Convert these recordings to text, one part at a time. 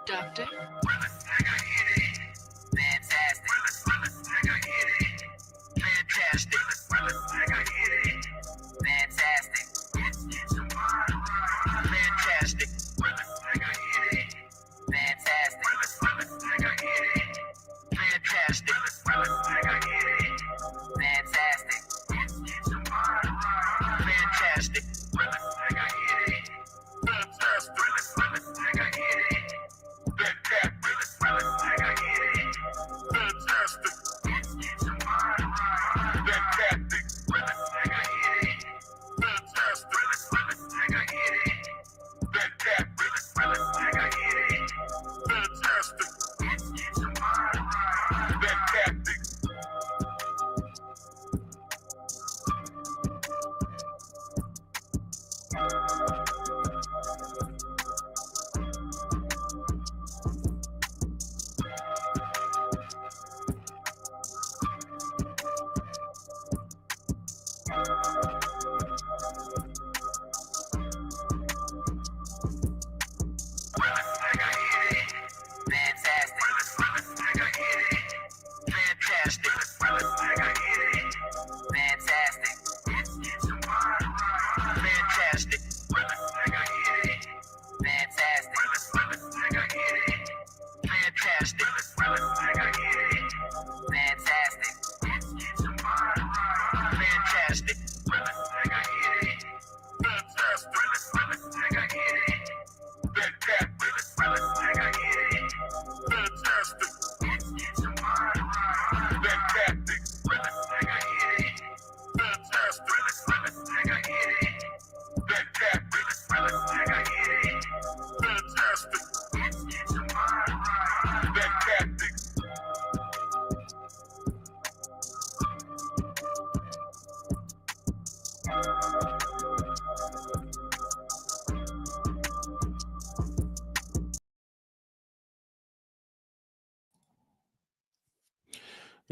Doctor.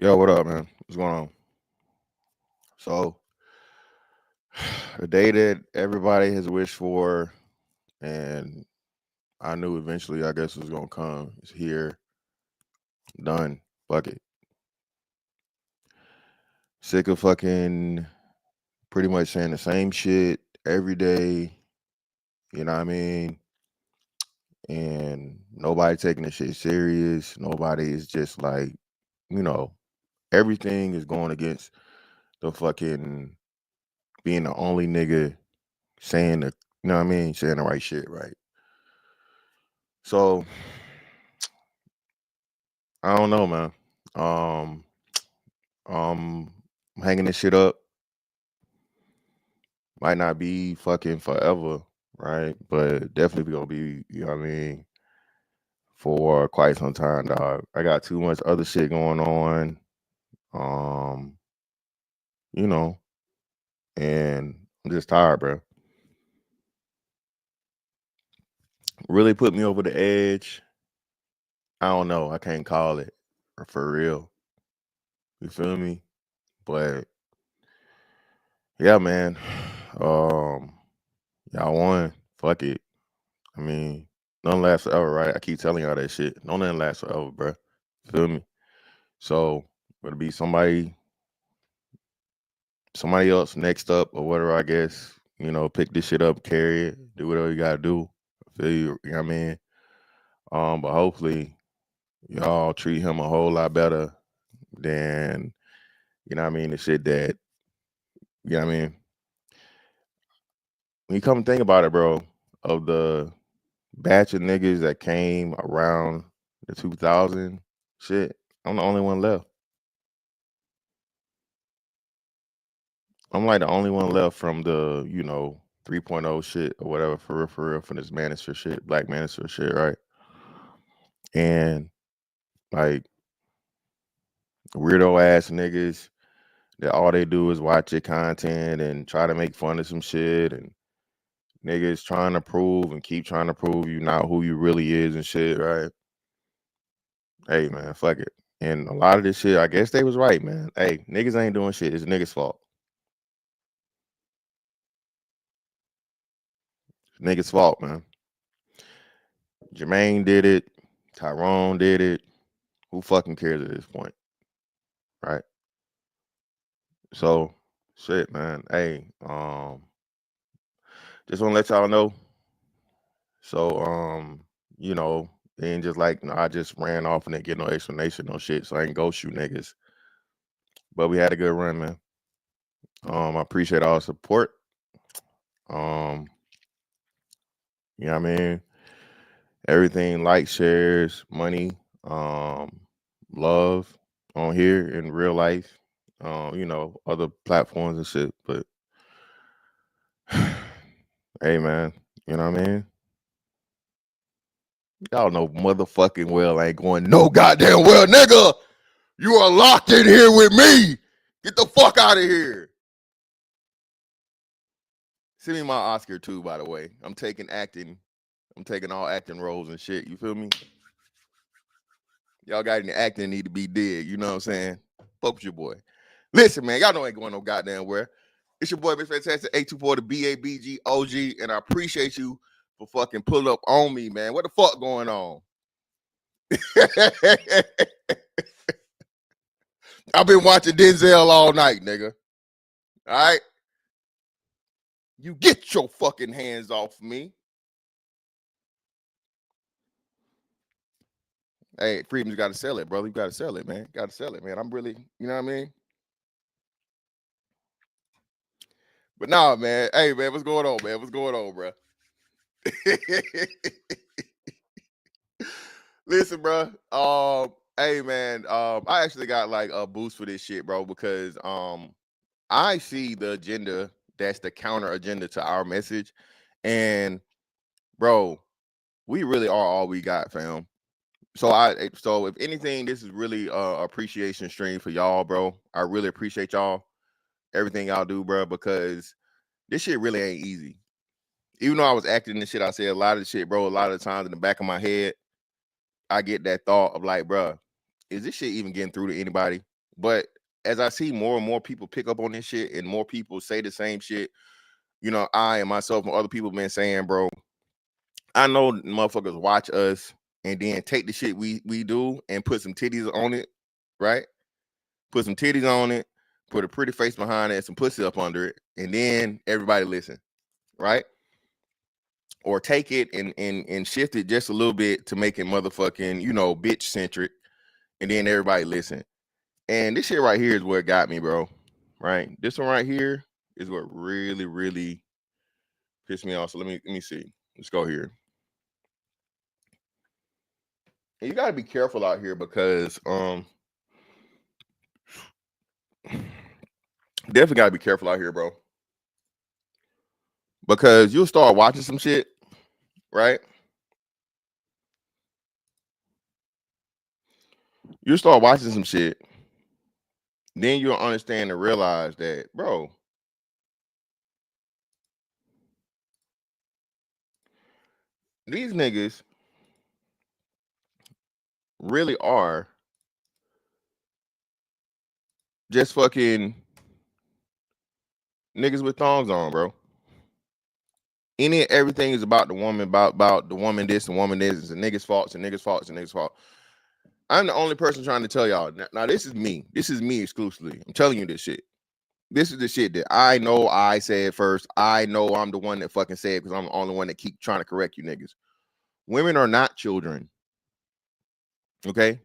Yo, what up, man? What's going on? So, the day that everybody has wished for, and I knew eventually, I guess, it was gonna come. It's here, done. Fuck it. Sick of fucking pretty much saying the same shit every day. You know what I mean? And nobody taking the shit serious. Nobody is just like, you know, everything is going against the fucking being the only nigga saying the, you know what I mean, saying the right shit, right? So I don't know, man. Um, I'm hanging this shit up. Might not be fucking forever, right? But definitely gonna be, you know what I mean, for quite some time, dog. I got too much other shit going on. Um, you know, and I'm just tired, bro. Really put me over the edge. I don't know. I can't call it for real. You feel me? But yeah, man. Y'all won. Fuck it. I mean, none lasts forever, right? I keep telling y'all that shit. None lasts forever, bro. Feel me? So, it'll be somebody else next up or whatever, I guess. You know, pick this shit up, carry it, do whatever you gotta do. Feel you, you know what I mean? But hopefully y'all treat him a whole lot better than, you know what I mean, the shit that, you know what I mean? When you come and think about it, bro, of the batch of niggas that came around the 2000 shit, I'm the only one left. I'm like the only one left from the, 3.0 shit or whatever, for real, from this Manosphere shit, Black Manosphere shit, right? And like weirdo ass niggas that all they do is watch your content and try to make fun of some shit, and niggas trying to prove and keep trying to prove you not who you really is and shit, right? Hey man, fuck it. And a lot of this shit, I guess they was right, man. Hey, niggas ain't doing shit. It's niggas' fault. Niggas' fault, man. Jermaine did it. Tyrone did it. Who fucking cares at this point? Right? So, shit, man. Hey, just want to let y'all know. So, you know, and just like, I just ran off and didn't get no explanation, no shit. So I ain't go shoot niggas. But we had a good run, man. I appreciate all the support. You know what I mean? Everything, like, shares, money, love on here in real life, you know, other platforms and shit. But hey, man, you know what I mean? Y'all know motherfucking well ain't going no goddamn well, nigga. You are locked in here with me. Get the fuck out of here. Send me my Oscar too, by the way. I'm taking all acting roles and shit. You feel me? Y'all got any acting need to be dead. You know what I'm saying? Fuck with your boy. Listen, man, y'all know I ain't going no goddamn where. It's your boy, Mr. Fantastic, 824, the BABG OG, and I appreciate you for fucking pulling up on me, man. What the fuck going on? I've been watching Denzel all night, nigga. All right? You get your fucking hands off me. Hey, Freedom's got to sell it, brother. You got to sell it, man. Got to sell it, man. I'm really, you know what I mean? But nah, man. Hey, man, what's going on, man? What's going on, bro? Listen, bro. Hey, man. I actually got like a boost for this shit, bro, because I see the agenda that's the counter agenda to our message, and bro, we really are all we got, fam. So if anything, this is really appreciation stream for y'all, bro. I really appreciate y'all, everything y'all do, bro, because this shit really ain't easy. Even though I was acting this shit, I said a lot of the shit, bro. A lot of the times in the back of my head, I get that thought of like, bro, is this shit even getting through to anybody? But as I see more and more people pick up on this shit and more people say the same shit, you know, I and myself and other people been saying, bro, I know motherfuckers watch us and then take the shit we do and put some titties on it, right? Put some titties on it, put a pretty face behind it, and some pussy up under it, and then everybody listen, right? Or take it and shift it just a little bit to make it motherfucking, you know, bitch centric, and then everybody listen. And this shit right here is what got me, bro. Right? This one right here is what really, really pissed me off. So let me see. Let's go here. And you gotta be careful out here because definitely gotta be careful out here, bro. Because you'll start watching some shit, right? You start watching some shit, then you'll understand and realize that, bro, these niggas really are just fucking niggas with thongs on, bro. Everything is about the woman, about the woman this and woman this. It's a nigga's fault, and nigga's fault, and nigga's fault. I'm the only person trying to tell y'all. Now, this is me. This is me exclusively. I'm telling you this shit. This is the shit that I know I said first. I know I'm the one that fucking said because I'm the only one that keep trying to correct you niggas. Women are not children. Okay?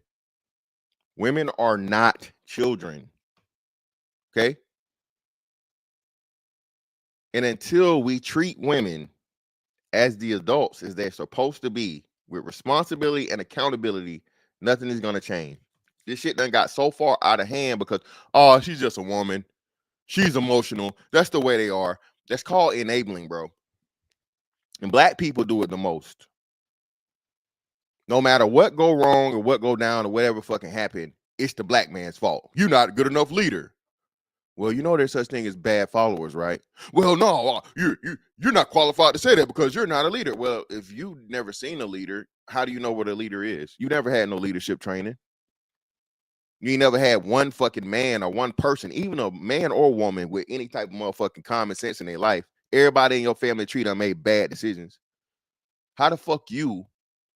Women are not children. Okay? And until we treat women as the adults as they're supposed to be, with responsibility and accountability, nothing is gonna change. This shit done got so far out of hand because, oh, she's just a woman. She's emotional. That's the way they are. That's called enabling, bro. And black people do it the most. No matter what go wrong or what go down or whatever fucking happened, it's the black man's fault. You're not a good enough leader. Well, you know there's such thing as bad followers, right? Well, no, you're not qualified to say that because you're not a leader. Well, if you've never seen a leader, how do you know what a leader is? You never had no leadership training. You ain't never had one fucking man or one person, even a man or woman with any type of motherfucking common sense in their life, everybody in your family tree done made bad decisions. How the fuck you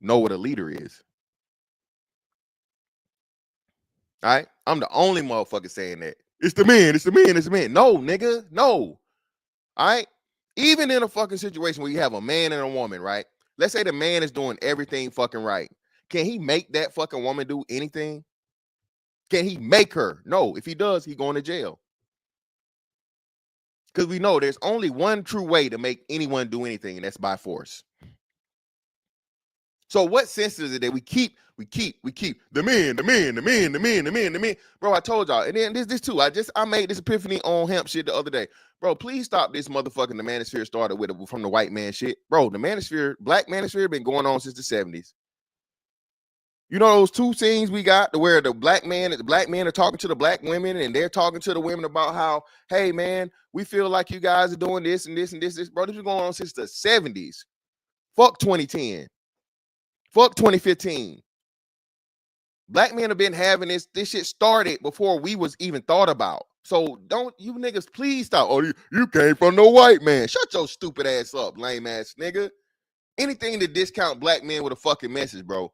know what a leader is? All right, I'm the only motherfucker saying that. It's the man, it's the man, it's the man. No, nigga, no. All right. Even in a fucking situation where you have a man and a woman, right? Let's say the man is doing everything fucking right. Can he make that fucking woman do anything? Can he make her? No. If he does, he going to jail. Because we know there's only one true way to make anyone do anything, and that's by force. So what sense is it that we keep the man. Bro, I told y'all, and then this too. I made this epiphany on hemp shit the other day. Bro, please stop this motherfucking the manosphere started with from the white man shit. Bro, the manosphere, black manosphere been going on since the 70s. You know those two scenes we got where the black men are talking to the black women and they're talking to the women about how, hey man, we feel like you guys are doing this and this and this. Bro, this been going on since the 70s. Fuck 2010. Fuck 2015. Black men have been having this shit started before we was even thought about. So don't you niggas please stop. Oh, you came from no white man. Shut your stupid ass up, lame ass nigga. Anything to discount black men with a fucking message, bro.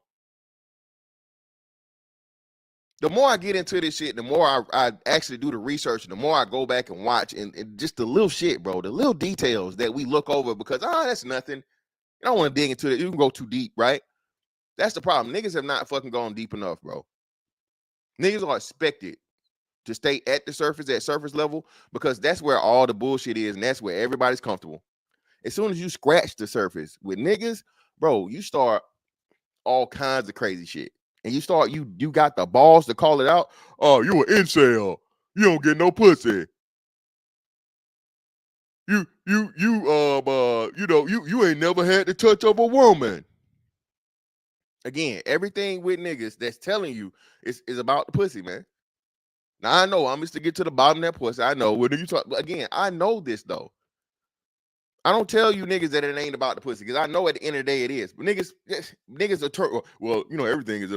The more I get into this shit, the more I actually do the research, and the more I go back and watch and just the little shit, bro, the little details that we look over because, that's nothing. You don't want to dig into it. You can go too deep, right? That's the problem. Niggas have not fucking gone deep enough, bro. Niggas are expected to stay at the surface, at surface level, because that's where all the bullshit is, and that's where everybody's comfortable. As soon as you scratch the surface with niggas, bro, you start all kinds of crazy shit. And you start, you got the balls to call it out. Oh, you an incel. You don't get no pussy. You ain't never had the touch of a woman. Again, everything with niggas that's telling you is about the pussy, man. Now I know I'm just to get to the bottom of that pussy. I know. What do you talk again? I know this though. I don't tell you niggas that it ain't about the pussy because I know at the end of the day it is. But niggas are well, everything is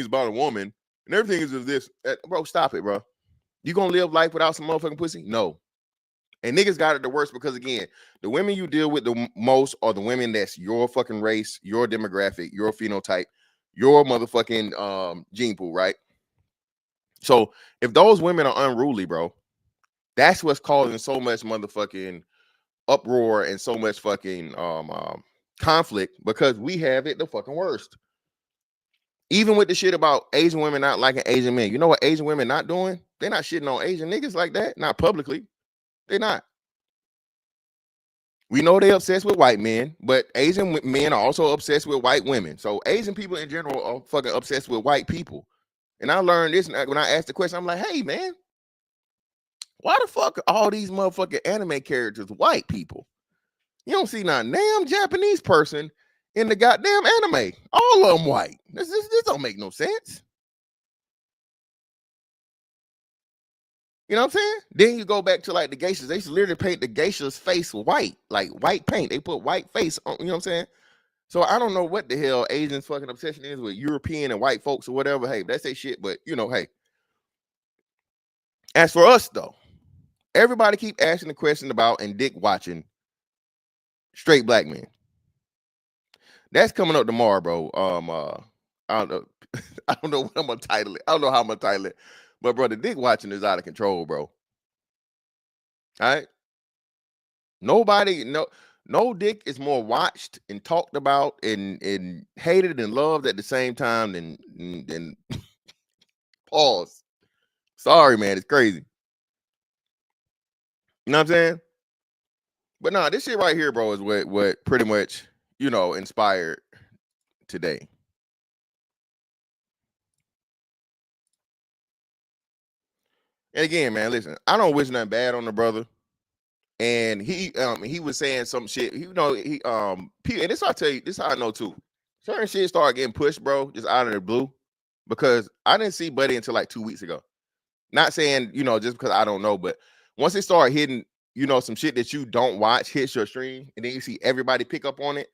about a woman and everything is of this. Bro, stop it, bro. You gonna live life without some motherfucking pussy? No. And niggas got it the worst because again, the women you deal with the most are the women that's your fucking race, your demographic, your phenotype, your motherfucking gene pool, right? So if those women are unruly, bro, that's what's causing so much motherfucking uproar and so much fucking conflict because we have it the fucking worst. Even with the shit about Asian women not liking Asian men, you know what Asian women not doing? They're not shitting on Asian niggas like that, not publicly. They're not. We know they're obsessed with white men, but Asian men are also obsessed with white women. So Asian people in general are fucking obsessed with white people. And I learned this when I asked the question. I'm like, hey man, why the fuck are all these motherfucking anime characters white people? You don't see not damn Japanese person in the goddamn anime. All of them white. This don't make no sense. You know what I'm saying? Then you go back to like the geishas. They used to literally paint the geisha's face white, like white paint. They put white face on, you know what I'm saying? So I don't know what the hell Asians fucking obsession is with European and white folks or whatever. Hey, that's their shit, but hey. As for us though, everybody keep asking the question about and dick watching straight black men. That's coming up tomorrow, bro. I don't know. I don't know what I'm gonna title it. I don't know how I'm gonna title it. But bro, the dick watching is out of control, bro. All right. Nobody, no dick is more watched and talked about and hated and loved at the same time than pause. Sorry, man, it's crazy. You know what I'm saying? But nah, this shit right here, bro, is what pretty much, inspired today. And again, man, listen, I don't wish nothing bad on the brother. And he was saying some shit. And this I tell you, this how I know too. Certain shit started getting pushed, bro, just out of the blue. Because I didn't see Buddy until like 2 weeks ago. Not saying, just because I don't know, but once it started hitting, some shit that you don't watch hits your stream, and then you see everybody pick up on it.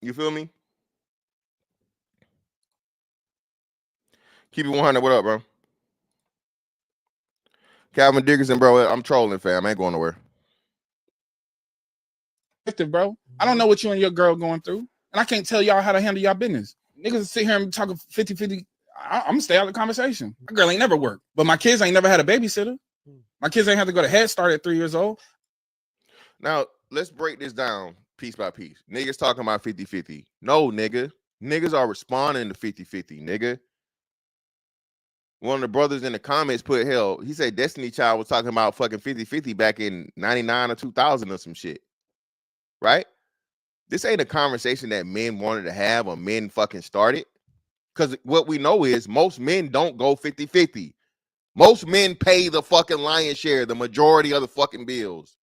You feel me? Keep it 100. What up, bro? Calvin Dickerson, bro, I'm trolling, fam. I ain't going nowhere. Bro, I don't know what you and your girl going through, and I can't tell y'all how to handle y'all business. Niggas sit here and talk 50-50. I'm gonna stay out of the conversation. My girl ain't never worked, but my kids ain't never had a babysitter. My kids ain't have to go to Head Start at 3 years old. Now, let's break this down piece by piece. Niggas talking about 50-50. No, nigga. Niggas are responding to 50-50, nigga. One of the brothers in the comments put, hell, he said Destiny Child was talking about fucking 50-50 back in 99 or 2000 or some shit. Right? This ain't a conversation that men wanted to have or men fucking started. Because what we know is most men don't go 50-50. Most men pay the fucking lion's share, the majority of the fucking bills.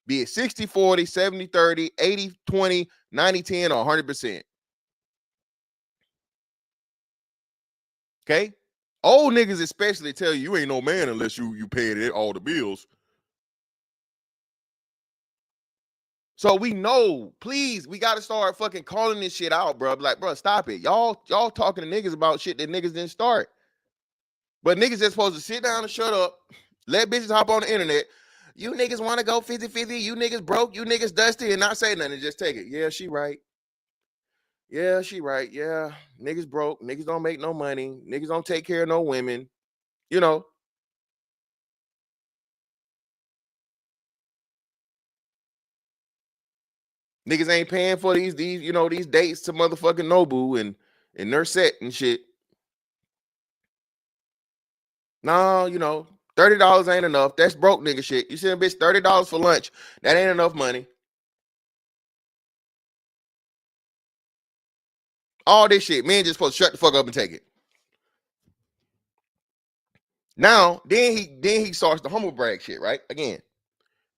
Be it 60-40, 70-30, 80-20, 90-10, or 100%. Okay? Old niggas especially tell you ain't no man unless you paid all the bills. So we know, please, we got to start fucking calling this shit out, bro. Like, bro, stop it. Y'all talking to niggas about shit that niggas didn't start. But niggas just supposed to sit down and shut up, let bitches hop on the internet. You niggas want to go 50-50, you niggas broke, you niggas dusty, and not say nothing, just take it. Yeah, she right. Yeah, she right. Yeah, niggas broke, niggas don't make no money, niggas don't take care of no women, you know. Niggas ain't paying for these dates to motherfucking Nobu and Nurset and shit. No, $30 ain't enough. That's broke nigga shit. You send a bitch $30 for lunch. That ain't enough money. All this shit. Men just supposed to shut the fuck up and take it. Now, then he starts the humble brag shit, right? Again,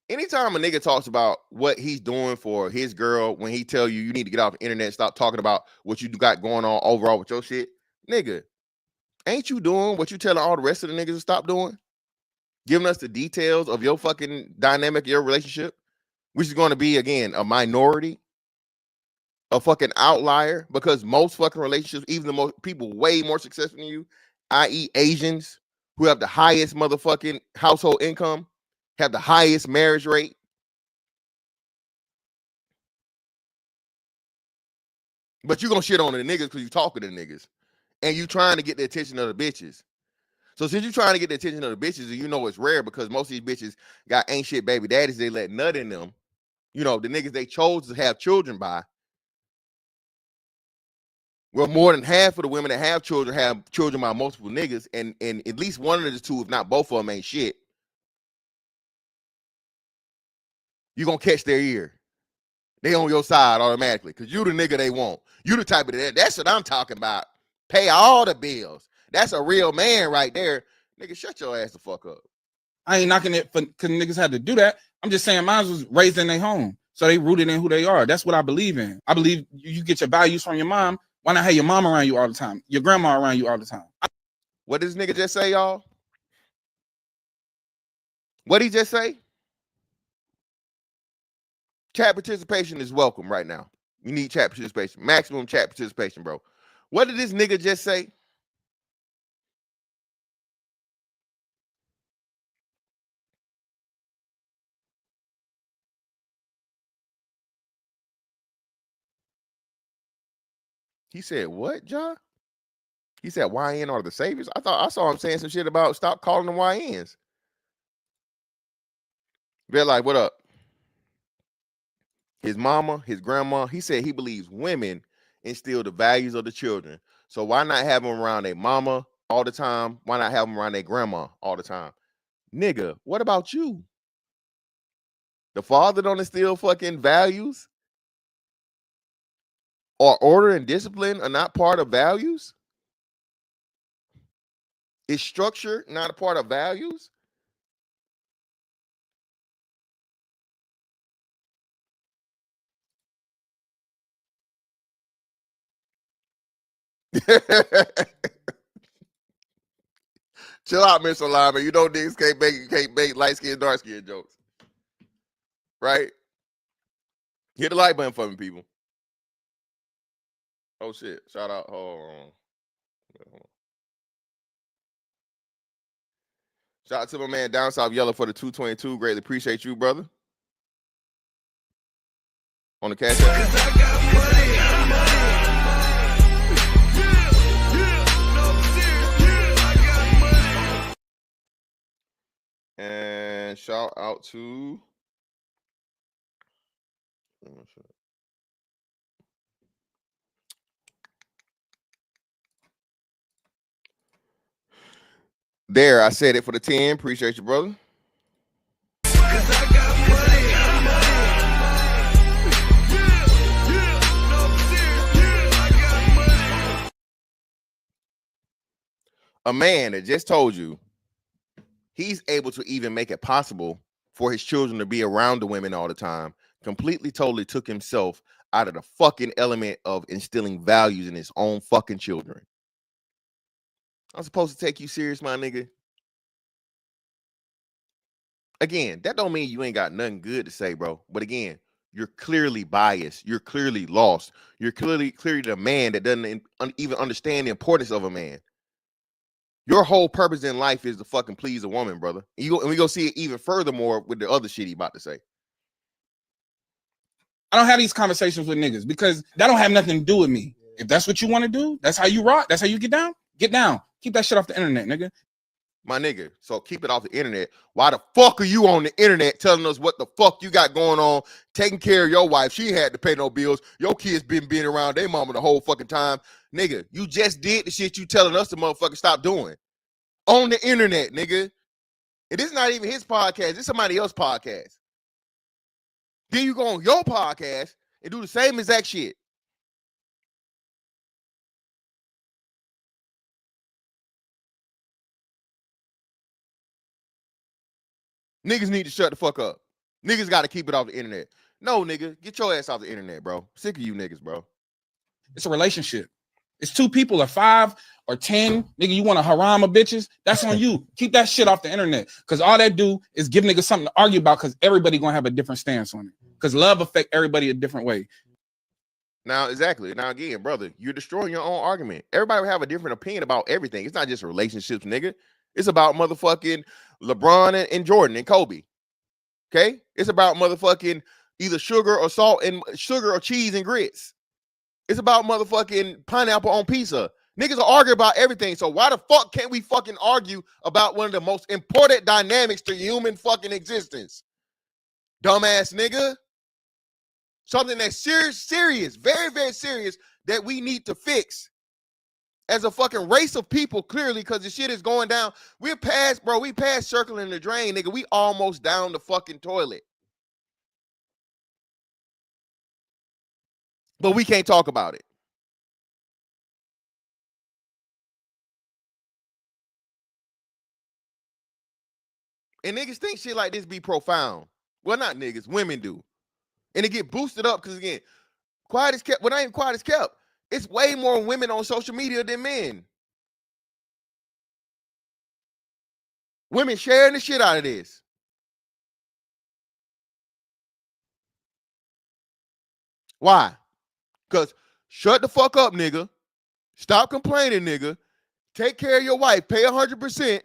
anytime a nigga talks about what he's doing for his girl, when he tell you need to get off the internet, stop talking about what you got going on overall with your shit, nigga, ain't you doing what you telling all the rest of the niggas to stop doing? Giving us the details of your fucking dynamic, your relationship, which is going to be, again, a minority, a fucking outlier, because most fucking relationships, even the most people way more successful than you, i.e. Asians, who have the highest motherfucking household income, have the highest marriage rate. But you gonna shit on the niggas because you talking to niggas. And you trying to get the attention of the bitches. So since you trying to get the attention of the bitches, and you know it's rare because most of these bitches got ain't shit baby daddies, they let nut in them. The niggas they chose to have children by. Well, more than half of the women that have children by multiple niggas, and at least one of the two, if not both of them, ain't shit. You gonna catch their ear. They on your side automatically because you the nigga they want. You the type of that's what I'm talking about. Pay all the bills. That's a real man right there. Nigga, shut your ass the fuck up. I ain't knocking it because niggas had to do that. I'm just saying mine was raised in their home. So they rooted in who they are. That's what I believe in. I believe you get your values from your mom. Why not have your mom around you all the time? Your grandma around you all the time. What did this nigga just say, y'all? What did he just say? Chat participation is welcome right now. You need chat participation. Maximum chat participation, bro. What did this nigga just say? He said, what, John? He said YN are the saviors. I thought I saw him saying some shit about stop calling them YNs. They're like, what up? His mama, his grandma, he said he believes women instill the values of the children. So why not have them around their mama all the time? Why not have them around their grandma all the time? Nigga, what about you? The father don't instill fucking values? Or order and discipline are not part of values? Is structure not a part of values? Chill out, Mr. Lyman. You know niggas can't make light skin, dark skin jokes. Right? Hit the like button for me, people. Oh shit. Shout out. Hold on. Shout out to my man Down South Yellow for the 222. Greatly appreciate you, brother. On the cash app. And shout out to there. I said it for the 10. Appreciate you, brother. A man that just told you he's able to even make it possible for his children to be around the women all the time, completely, totally took himself out of the fucking element of instilling values in his own fucking children. I'm supposed to take you serious, my nigga? Again, that don't mean you ain't got nothing good to say, bro. But again, you're clearly biased. You're clearly lost. You're clearly the man that doesn't even understand the importance of a man. Your whole purpose in life is to fucking please a woman, brother. And we go see it even furthermore with the other shit he about to say. I don't have these conversations with niggas because that don't have nothing to do with me. If that's what you want to do, that's how you rock. That's how you get down. Get down. Keep that shit off the internet, nigga. My nigga, so keep it off the internet. Why the fuck are you on the internet telling us what the fuck you got going on, taking care of your wife? She had to pay no bills. Your kids been being around their mama the whole fucking time. Nigga, you just did the shit you telling us to motherfucker stop doing. On the internet, nigga. It is not even his podcast. It's somebody else's podcast. Then you go on your podcast and do the same exact shit. Niggas need to shut the fuck up. Niggas got to keep it off the internet. No, nigga, get your ass off the internet, bro. Sick of you niggas, bro. It's a relationship. It's 2 people or 5 or 10. Nigga, you want to haram of bitches? That's on you. Keep that shit off the internet. Because all that do is give niggas something to argue about because everybody going to have a different stance on it. Because love affect everybody a different way. Now, exactly. Now, again, brother, you're destroying your own argument. Everybody will have a different opinion about everything. It's not just relationships, nigga. It's about motherfucking LeBron and Jordan and Kobe. Okay? It's about motherfucking either sugar or salt and sugar or cheese and grits. It's about motherfucking pineapple on pizza. Niggas will argue about everything. So why the fuck can't we fucking argue about one of the most important dynamics to human fucking existence? Dumbass nigga. Something that's serious, very, very serious that we need to fix as a fucking race of people, clearly, because the shit is going down. We're past, bro. We past circling the drain, nigga. We almost down the fucking toilet. But we can't talk about it. And niggas think shit like this be profound. Well, not niggas, women do. And it get boosted up because, again, quiet is kept. Well, I ain't quiet is kept. It's way more women on social media than men. Women sharing the shit out of this. Why? Because shut the fuck up, nigga. Stop complaining, nigga. Take care of your wife. Pay 100%.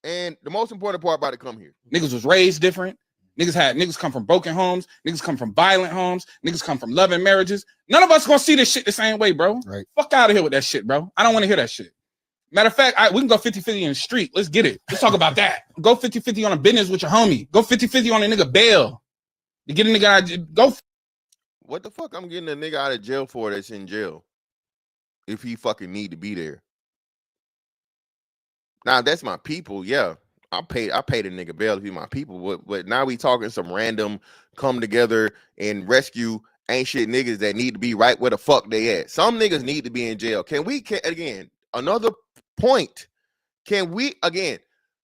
And the most important part about it, come here. Niggas was raised different. Niggas come from broken homes. Niggas come from violent homes. Niggas come from loving marriages. None of us gonna see this shit the same way, bro. Right. Fuck out of here with that shit, bro. I don't want to hear that shit. Matter of fact, we can go 50-50 in the street. Let's get it. Let's talk about that. Go 50-50 on a business with your homie. Go 50-50 on a nigga bail. To get a nigga out, go. What the fuck I'm getting a nigga out of jail for that's in jail? If he fucking need to be there. Now, that's my people, yeah. I paid a nigga bail to be my people, but now we talking some random come together and rescue ain't shit niggas that need to be right where the fuck they at. Some niggas need to be in jail. Again, another point. Can we, again,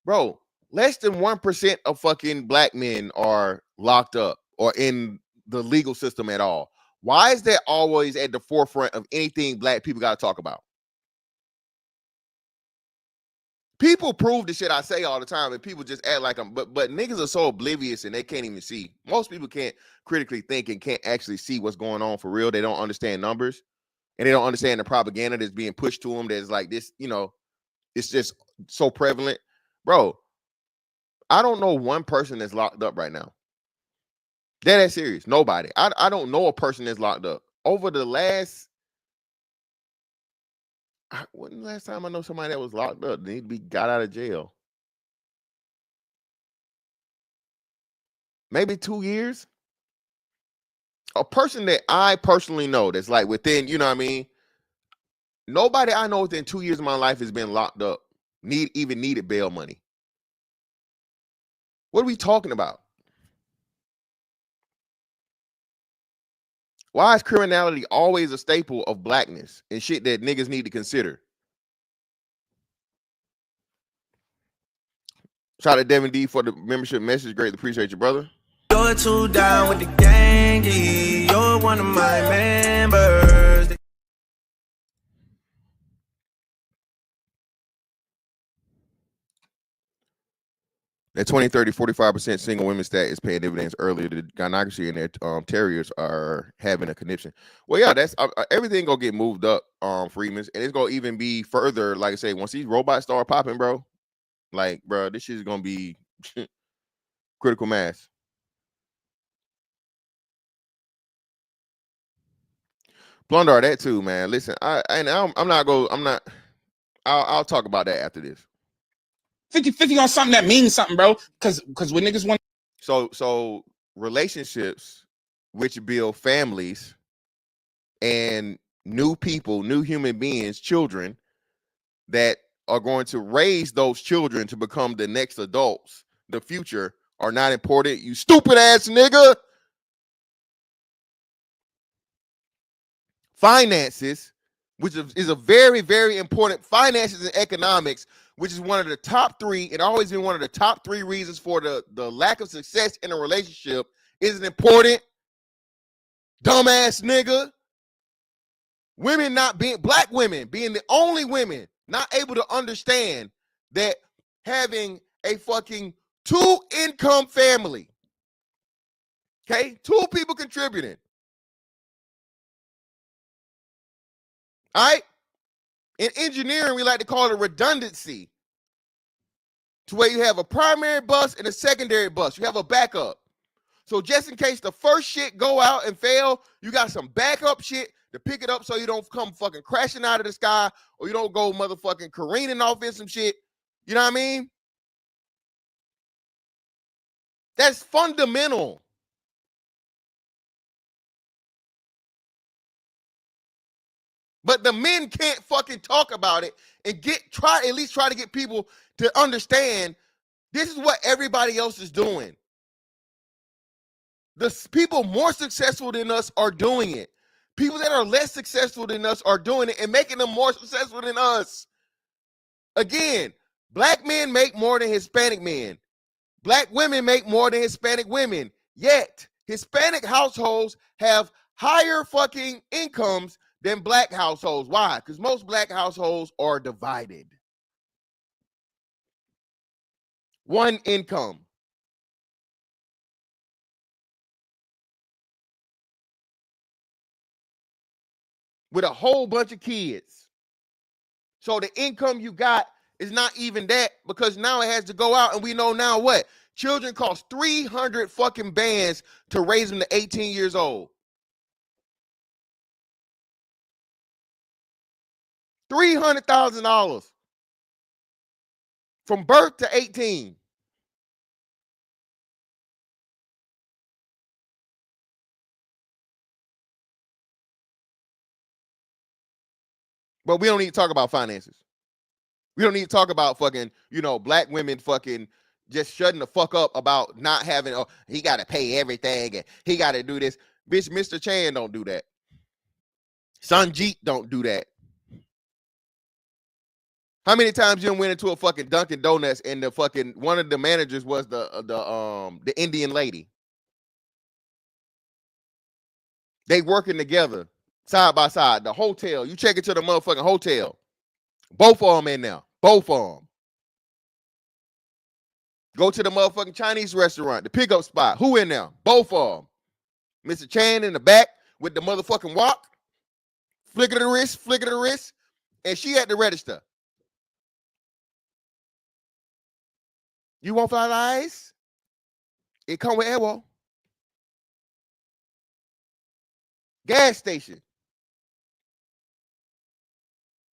bro, less than 1% of fucking black men are locked up or in the legal system at all. Why is that always at the forefront of anything black people got to talk about? People prove the shit I say all the time, and people just act like I'm. But niggas are so oblivious and they can't even see. Most people can't critically think and can't actually see what's going on for real. They don't understand numbers, and they don't understand the propaganda that's being pushed to them. That's like this, you know, it's just so prevalent, bro. I don't know one person that's locked up right now. That serious. Nobody. I don't know a person that's locked up. Over the last, when the last time I know somebody that was locked up, they need to be got out of jail? Maybe 2 years. A person that I personally know that's like within, you know what I mean? Nobody I know within 2 years of my life has been locked up, even needed bail money. What are we talking about? Why is criminality always a staple of blackness and shit that niggas need to consider? Shout out to Devin D for the membership message. Greatly appreciate you, brother. You're too down with the gang, you're one of my members. That 20, 30, 45% single women stat is paying dividends earlier. The gynocracy and their terriers are having a conniption. Well, yeah, that's everything gonna get moved up, Freeman's, and it's gonna even be further. Like I say, once these robots start popping, bro, like, bro, this shit is gonna be critical mass. Plundar that too, man. Listen, I'll talk about that after this. 50-50 on something that means something, bro. Because when niggas want, so relationships which build families and new people, new human beings, children that are going to raise those children to become the next adults, the future, are not important. You stupid ass nigga. Finances, which is a very, very important, finances and economics, which is one of the top three, and always been one of the top three reasons for the lack of success in a relationship, isn't important. Dumbass nigga. Women not being, black women being the only women not able to understand that having a fucking 2-income family, okay, 2 people contributing, all right? In engineering, we like to call it redundancy, to where you have a primary bus and a secondary bus. You have a backup. So just in case the first shit go out and fail, you got some backup shit to pick it up so you don't come fucking crashing out of the sky, or you don't go motherfucking careening off in some shit. You know what I mean? That's fundamental. But the men can't fucking talk about it and at least try to get people to understand this is what everybody else is doing. The people more successful than us are doing it. People that are less successful than us are doing it and making them more successful than us. Again, black men make more than Hispanic men. Black women make more than Hispanic women. Yet, Hispanic households have higher fucking incomes than black households. Why? Because most black households are divided. One income. With a whole bunch of kids. So the income you got is not even that, because now it has to go out, and we know now what? Children cost 300 fucking bands to raise them to 18 years old. $300,000 from birth to 18. But we don't need to talk about finances. We don't need to talk about fucking, black women fucking just shutting the fuck up about not having, he got to pay everything and he got to do this. Bitch, Mr. Chan don't do that. Sanjeet don't do that. How many times you went into a fucking Dunkin' Donuts and the fucking one of the managers was the Indian lady? They working together side by side. The hotel, you check into the motherfucking hotel. Both of them in there. Both of them. Go to the motherfucking Chinese restaurant, the pickup spot. Who in there? Both of them. Mr. Chan in the back with the motherfucking walk. Flicker the wrist. And she at the register. You want fly ice? It come with Airwall. Gas station.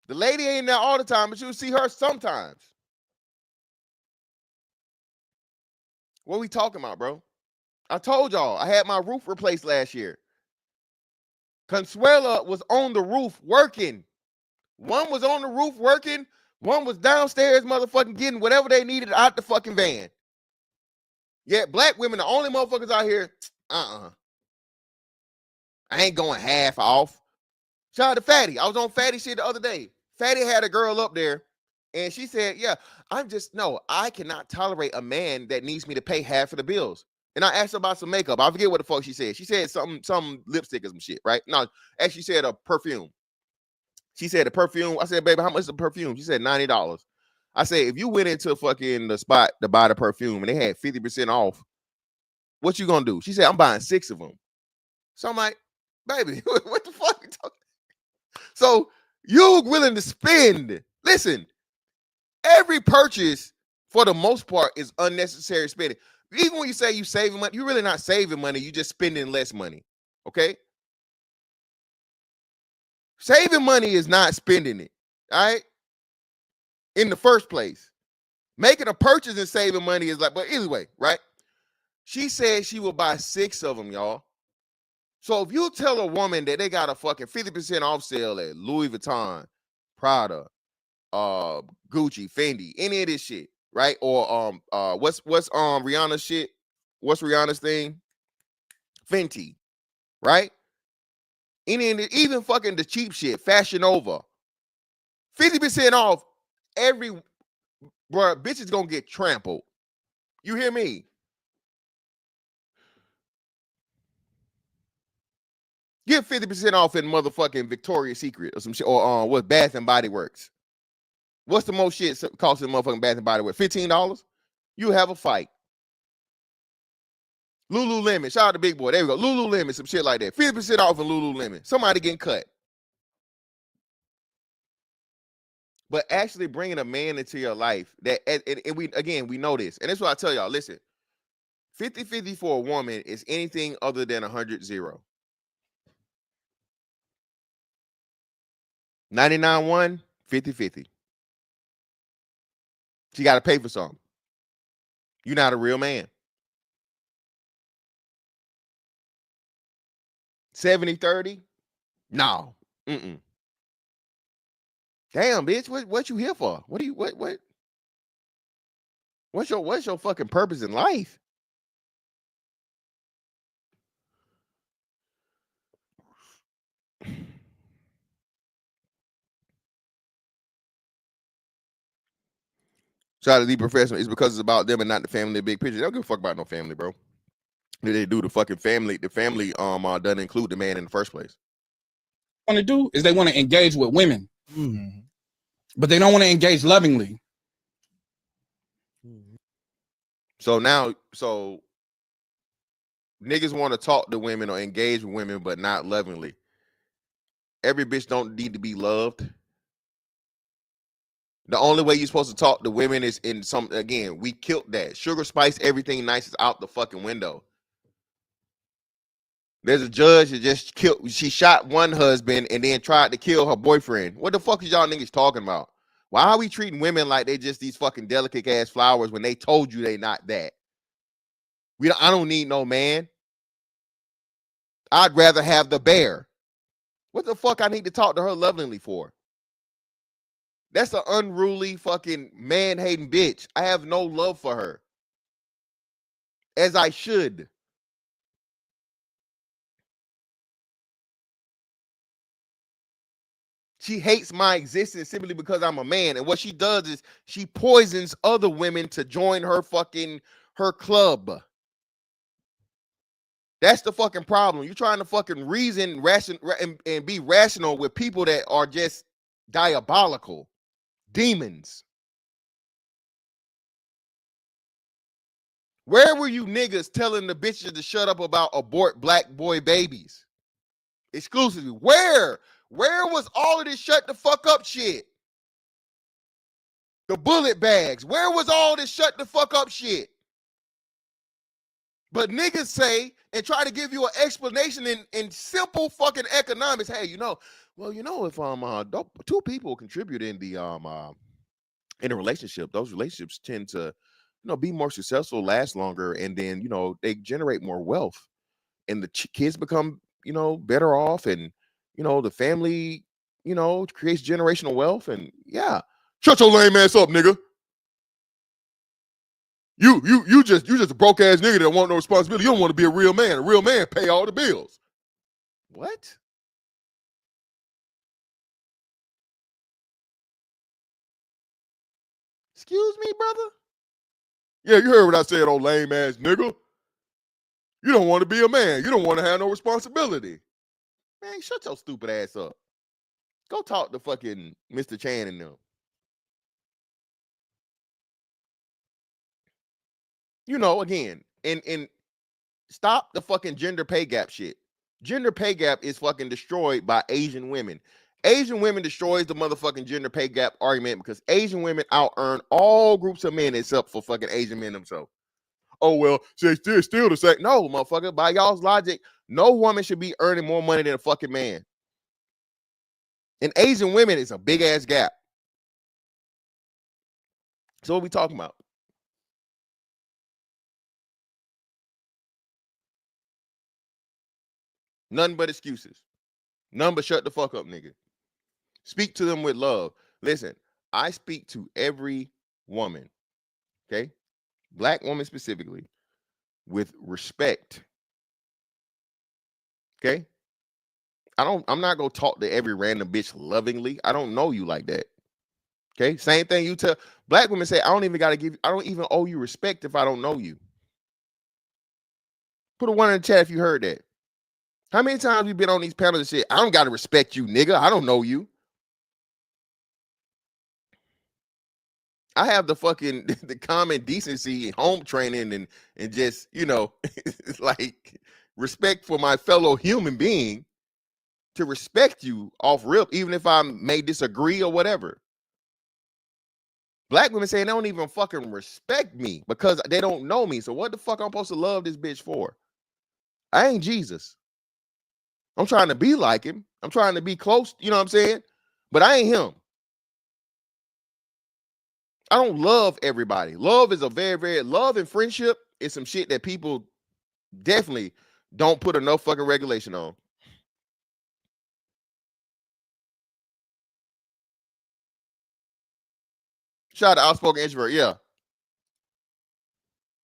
The lady ain't there all the time, but you'll see her sometimes. What we talking about, bro? I told y'all I had my roof replaced last year. Consuela was on the roof working. One was on the roof working. One was downstairs motherfucking getting whatever they needed out the fucking van. Yet black women, the only motherfuckers out here, I ain't going half off. Shout out to Fatty. I was on Fatty shit the other day. Fatty had a girl up there, and she said, yeah, I cannot tolerate a man that needs me to pay half of the bills. And I asked her about some makeup. I forget what the fuck she said. She said some lipstick or some shit, right? No, actually said a perfume. She said a perfume. I said, baby, how much is the perfume? She said $90. I said, if you went into fucking the spot to buy the perfume and they had 50% off, what you gonna do? She said, I'm buying 6 of them. So I'm like, baby, what the fuck you talking? So you willing to spend? Listen, every purchase for the most part is unnecessary spending. Even when you say you saving money, you're really not saving money. You just spending less money. Okay. Saving money is not spending it. All right. In the first place, making a purchase and saving money is like, but anyway, right? She said she will buy 6 of them, y'all. So if you tell a woman that they got a fucking 50% off sale at Louis Vuitton, Prada, Gucci, Fendi, any of this shit, right? Or what's Rihanna's shit? What's Rihanna's thing? Fenty, right? Even fucking the cheap shit, Fashion Nova, 50% off. Every bitch is gonna get trampled. You hear me? Get 50% off in motherfucking Victoria's Secret or some shit, or what Bath and Body Works. What's the most shit costing motherfucking Bath and Body Works? $15? You have a fight. Lululemon, shout out to Big Boy. There we go. Lululemon, some shit like that. 50% off in Lululemon. Somebody getting cut. But actually bringing a man into your life that, and we know this, and that's what I tell y'all. Listen, 50-50 for a woman is anything other than 100-0. 99-1, 50-50. She got to pay for something. You're not a real man. 70-30? No. Mm-mm. Damn, bitch, what you here for? What's your fucking purpose in life? Shout out to the professional. It's because it's about them and not the family, the big picture. They don't give a fuck about no family, bro. They do the fucking family. The family doesn't include the man in the first place. What they want to do is they want to engage with women, but they don't want to engage lovingly. So niggas want to talk to women or engage with women, but not lovingly. Every bitch don't need to be loved. The only way you're supposed to talk to women is in some, again, we killed that. Sugar spice, everything nice is out the fucking window. There's a judge that just killed, she shot one husband and then tried to kill her boyfriend. What the fuck is y'all niggas talking about? Why are we treating women like they just these fucking delicate ass flowers when they told you they not that? I don't need no man. I'd rather have the bear. What the fuck I need to talk to her lovingly for? That's an unruly fucking man-hating bitch. I have no love for her. As I should. She hates my existence simply because I'm a man. And what she does is she poisons other women to join her club. That's the fucking problem. You're trying to fucking reason and be rational with people that are just diabolical. Demons. Where were you niggas telling the bitches to shut up about abort black boy babies? Exclusively. Where was all of this shut the fuck up shit? The bullet bags. Where was all this shut the fuck up shit? But niggas say and try to give you an explanation in simple fucking economics. Hey, if two people contribute in a relationship, those relationships tend to, be more successful, last longer, and then they generate more wealth, and the kids become better off, and the family creates generational wealth, and yeah. Shut your lame ass up, nigga. You just a broke ass nigga that want no responsibility. You don't want to be a real man. A real man pay all the bills. What? Excuse me, brother? Yeah, you heard what I said, old lame ass nigga. You don't want to be a man. You don't want to have no responsibility. Man, shut your stupid ass up. Go talk to fucking Mr. Chan and them. Again, and stop the fucking gender pay gap shit. Gender pay gap is fucking destroyed by Asian women. Asian women destroys the motherfucking gender pay gap argument because Asian women out earn all groups of men except for fucking Asian men themselves. Oh, well, she's still the same. No, motherfucker, by y'all's logic, no woman should be earning more money than a fucking man. And Asian women is a big ass gap. So what we talking about? Nothing but excuses. None but shut the fuck up, nigga. Speak to them with love. Listen, I speak to every woman, okay? Black woman specifically, with respect. Okay? I'm not gonna talk to every random bitch lovingly. I don't know you like that. Okay? Same thing you tell black women say, I don't even owe you respect if I don't know you. Put a 1 in the chat if you heard that. How many times we been on these panels and shit? I don't gotta respect you, nigga. I don't know you. I have the fucking the common decency, home training, and just like respect for my fellow human being to respect you off rip, even if I may disagree or whatever. Black women saying they don't even fucking respect me because they don't know me. So what the fuck I'm supposed to love this bitch for? I ain't Jesus. I'm trying to be like him. I'm trying to be close, you know what I'm saying? But I ain't him. I don't love everybody. Love is a love and friendship is some shit that people definitely don't put enough fucking regulation on. Shout out to outspoken introvert, yeah.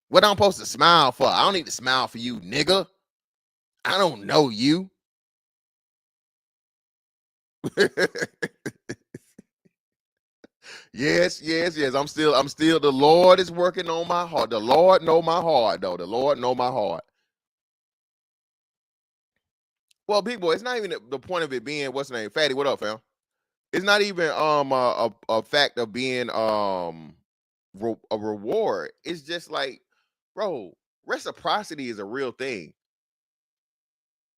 What I'm supposed to smile for? I don't need to smile for you, nigga. I don't know you. Yes. I'm still, the Lord is working on my heart. The Lord know my heart, though. The Lord know my heart. Well, people, it's not even the point of it being, what's the name? Fatty, what up, fam? It's not even a fact of being a reward. It's just like, bro, reciprocity is a real thing.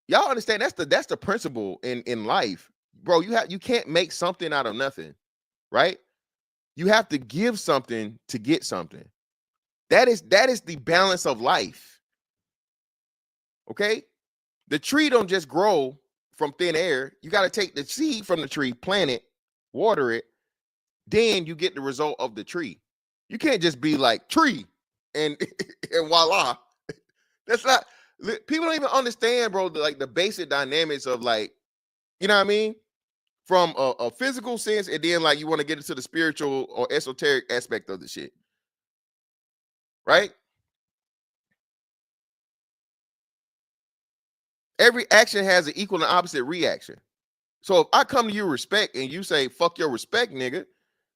Y'all understand that's the principle in life. Bro, you can't make something out of nothing, right? You have to give something to get something. That is the balance of life. Okay? The tree don't just grow from thin air. You got to take the seed from the tree, plant it, water it, then you get the result of the tree. You can't just be like tree and and voila. That's not, people don't even understand, bro, like the basic dynamics of, like, you know what I mean? From a physical sense, and then like you want to get into the spiritual or esoteric aspect of the shit. Right? Every action has an equal and opposite reaction. So if I come to you with respect and you say, fuck your respect, nigga,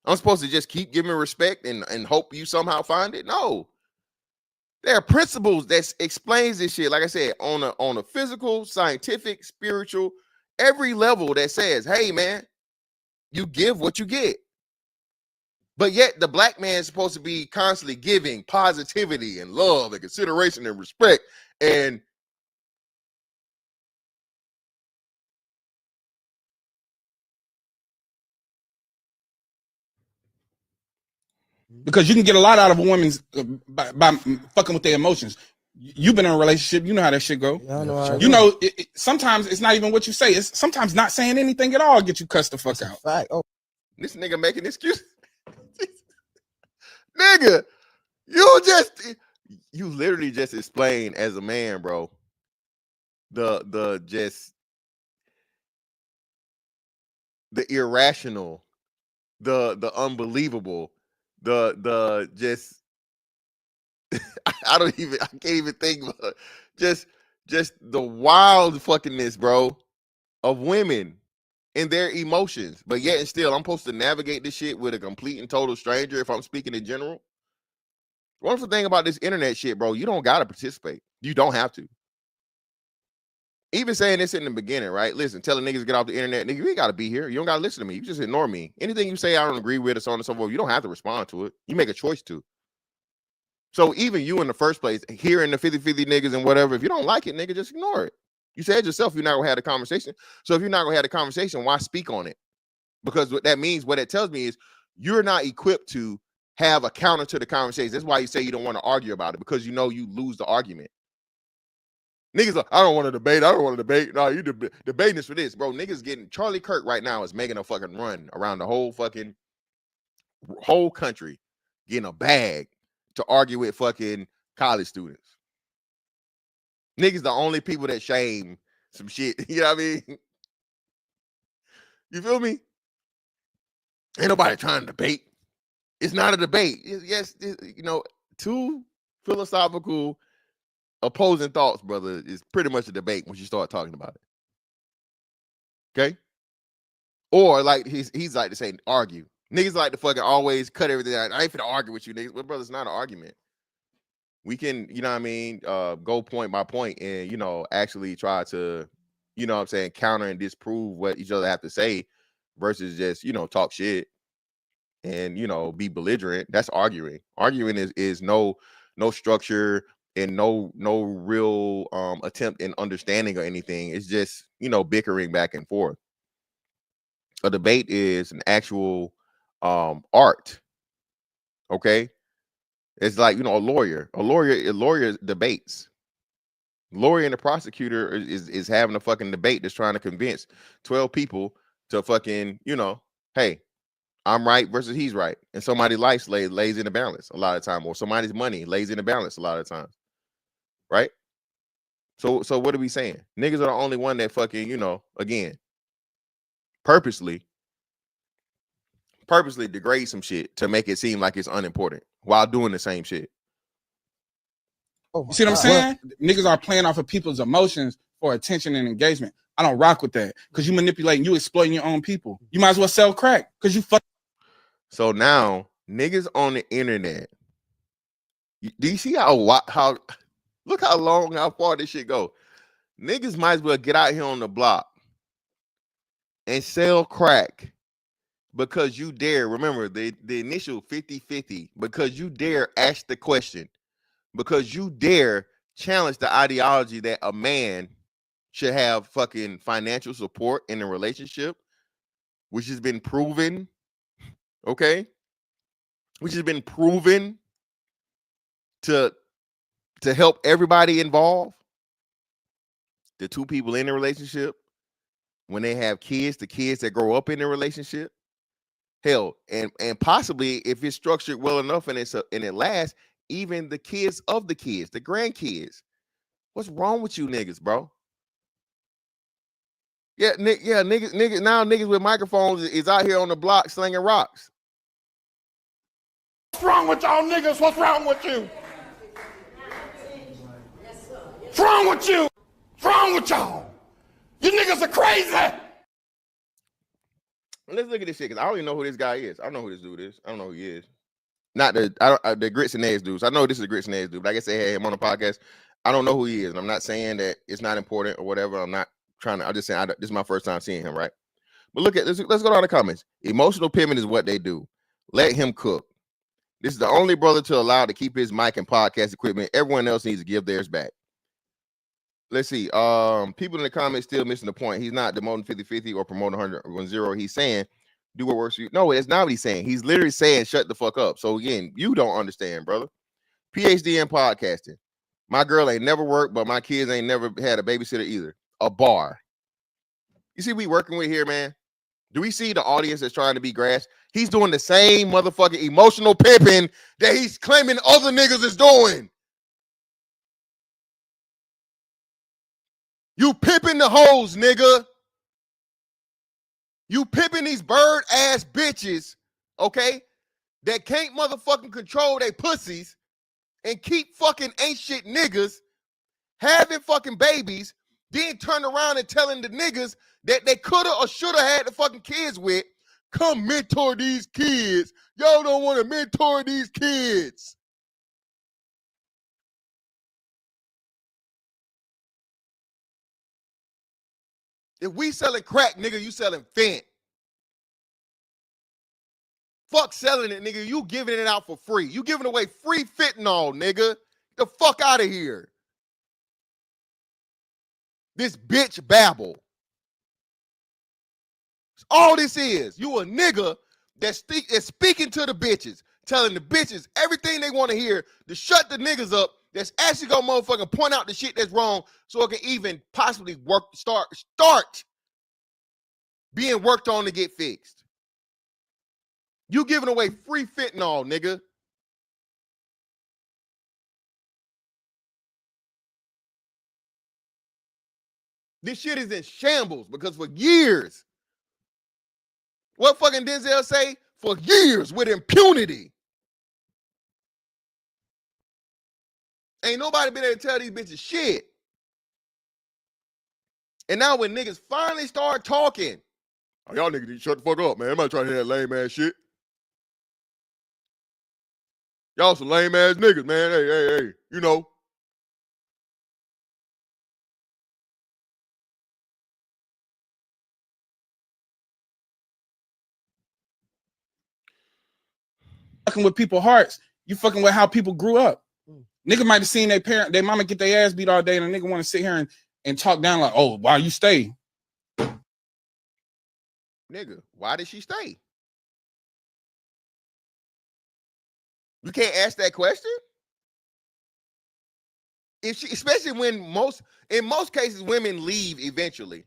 I'm supposed to just keep giving respect and hope you somehow find it? No. There are principles that explains this shit, like I said, on a physical, scientific, spiritual, every level that says, hey, man, you give what you get. But yet the black man is supposed to be constantly giving positivity and love and consideration and respect. And because you can get a lot out of a woman's by fucking with their emotions. You've been in a relationship, you know how that shit go. Yeah, I know how You know, sometimes it's not even what you say. It's sometimes not saying anything at all get you cussed the fuck That's a out. fact. Oh, This nigga making excuses. Nigga, you literally just explained as a man, bro. The irrational, the unbelievable, the just I can't even think about just the wild fuckingness, bro, of women and their emotions. But yet and still, I'm supposed to navigate this shit with a complete and total stranger if I'm speaking in general. The wonderful thing about this internet shit, bro, you don't gotta participate. You don't have to. Even saying this in the beginning, right? Listen, telling niggas to get off the internet, nigga, you ain't gotta be here. You don't gotta listen to me. You just ignore me. Anything you say I don't agree with, or so on and so forth, you don't have to respond to it. You make a choice to. So even you in the first place, hearing the 50-50 niggas and whatever, if you don't like it, nigga, just ignore it. You said yourself you're not gonna have the conversation. So if you're not gonna have the conversation, why speak on it? Because what that means, what it tells me is you're not equipped to have a counter to the conversation. That's why you say you don't want to argue about it, because you know you lose the argument. Niggas like, I don't want to debate. I don't want to debate. No, you debating this for this, bro. Niggas getting Charlie Kirk right now is making a fucking run around the whole country, getting a bag to argue with fucking college students. Niggas the only people that shame some shit. You know what I mean? You feel me? Ain't nobody trying to debate. It's not a debate. Yes, you know, two philosophical opposing thoughts, brother, is pretty much a debate once you start talking about it. Okay? Or like he's like to say argue. Niggas like to fucking always cut everything out. I ain't finna argue with you, niggas. But brother, it's not an argument. We can, you know what I mean, go point by point and, you know, actually try to, you know what I'm saying, counter and disprove what each other have to say versus just, you know, talk shit and, you know, be belligerent. That's arguing. Arguing is no structure and no real attempt in understanding or anything. It's just, you know, bickering back and forth. A debate is an actual art. Okay? It's like, you know, a lawyer debates. Lawyer and the prosecutor is having a fucking debate that's trying to convince 12 people to fucking, you know, hey, I'm right versus he's right. And somebody's life lays in the balance a lot of time, or somebody's money lays in the balance a lot of times. Right? So what are we saying? Niggas are the only one that fucking, you know, again, purposely degrade some shit to make it seem like it's unimportant while doing the same shit. oh You see what I'm God. saying? Niggas are playing off of people's emotions for attention and engagement. I don't rock with that, because you manipulating, you exploiting your own people. You might as well sell crack, because you fuck. So now niggas on the internet, do you see how look how far this shit go? Niggas might as well get out here on the block and sell crack because you dare. Remember the initial 50-50, because you dare ask the question, because you dare challenge the ideology that a man should have fucking financial support in a relationship, which has been proven, okay? Which has been proven to help everybody involved. The two people in the relationship, when they have kids, the kids that grow up in the relationship, hell, and possibly if it's structured well enough and it lasts, even the kids of the kids, the grandkids. What's wrong with you niggas, bro? Yeah, niggas now niggas with microphones is out here on the block slinging rocks. What's wrong with y'all niggas? What's wrong with you? What's wrong with you? What's wrong with y'all? You niggas are crazy. Let's look at this shit, because I don't even know who this guy is. I don't know who this dude is. I don't know who he is. Not the Grits and Eggs dudes. I know this is the Grits and Eggs dude, but like I said, hey, I'm on the podcast. I don't know who he is, and I'm not saying that it's not important or whatever. I'm not trying to. I'm just saying this is my first time seeing him, right? But look at this. Let's go down the comments. Emotional pivot is what they do. Let him cook. This is the only brother to allow to keep his mic and podcast equipment. Everyone else needs to give theirs back. Let's see. People in the comments still missing the point. He's not demoting 50-50 or promoting 100-0. He's saying Do what works for you. No, it's not what he's saying. He's literally saying, shut the fuck up. So again, you don't understand, brother. PhD in podcasting. My girl ain't never worked, but my kids ain't never had a babysitter either. A bar. You see, we working with here, man. Do we see the audience that's trying to be grass? He's doing the same motherfucking emotional pimping that he's claiming other niggas is doing. You pimping the hoes, nigga. You pimping these bird ass bitches, okay, that can't motherfucking control their pussies and keep fucking ain't shit niggas having fucking babies, then turn around and telling the niggas that they coulda or shoulda had the fucking kids with, come mentor these kids. Y'all don't want to mentor these kids. If we selling crack, nigga, you selling fent. Fuck selling it, nigga. You giving it out for free. You giving away free fentanyl, nigga. Get the fuck out of here. This bitch babble. All this is. You a nigga that's speaking to the bitches, telling the bitches everything they want to hear to shut the niggas up. That's actually gonna motherfucking point out the shit that's wrong so it can even possibly start being worked on to get fixed. You giving away free fentanyl, nigga. This shit is in shambles because for years, what fucking Denzel say? For years with impunity. Ain't nobody been able to tell these bitches shit. And now when niggas finally start talking, oh, y'all niggas need to shut the fuck up, man. I'm not trying to hear that lame ass shit. Y'all some lame ass niggas, man. Hey, you know. Fucking with people's hearts. You fucking with how people grew up. Nigga might have seen their mama get their ass beat all day, and a nigga want to sit here and talk down like, oh, why you stay? Nigga, why did she stay? You can't ask that question? If she, especially when in most cases, women leave eventually,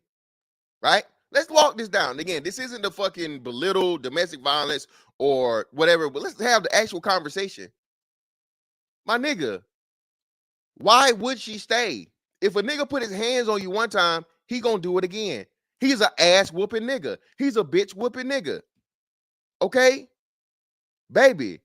right? Let's walk this down. Again, this isn't the fucking belittle domestic violence or whatever, but let's have the actual conversation. My nigga, why would she stay? If a nigga put his hands on you one time, he gonna do it again. He's an ass whooping nigga. He's a bitch whooping nigga. Okay? Baby,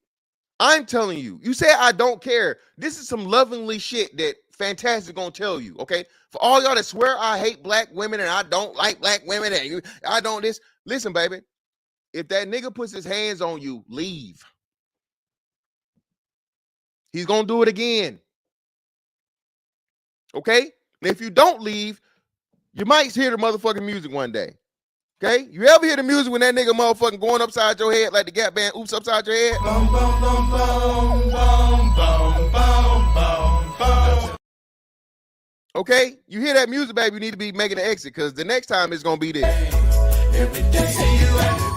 I'm telling you, you say I don't care. This is some lovingly shit that Fantastic gonna tell you, okay? For all y'all that swear I hate black women and I don't like black women and I don't this, listen, baby. If that nigga puts his hands on you, leave. He's gonna do it again. Okay? And if you don't leave, you might hear the motherfucking music one day. Okay? You ever hear the music when that nigga motherfucking going upside your head like the Gap Band oops upside your head? Boom, boom, boom, boom, boom, boom, boom, boom, boom. Okay? You hear that music, baby, you need to be making an exit because the next time it's gonna be this. Every day see you at the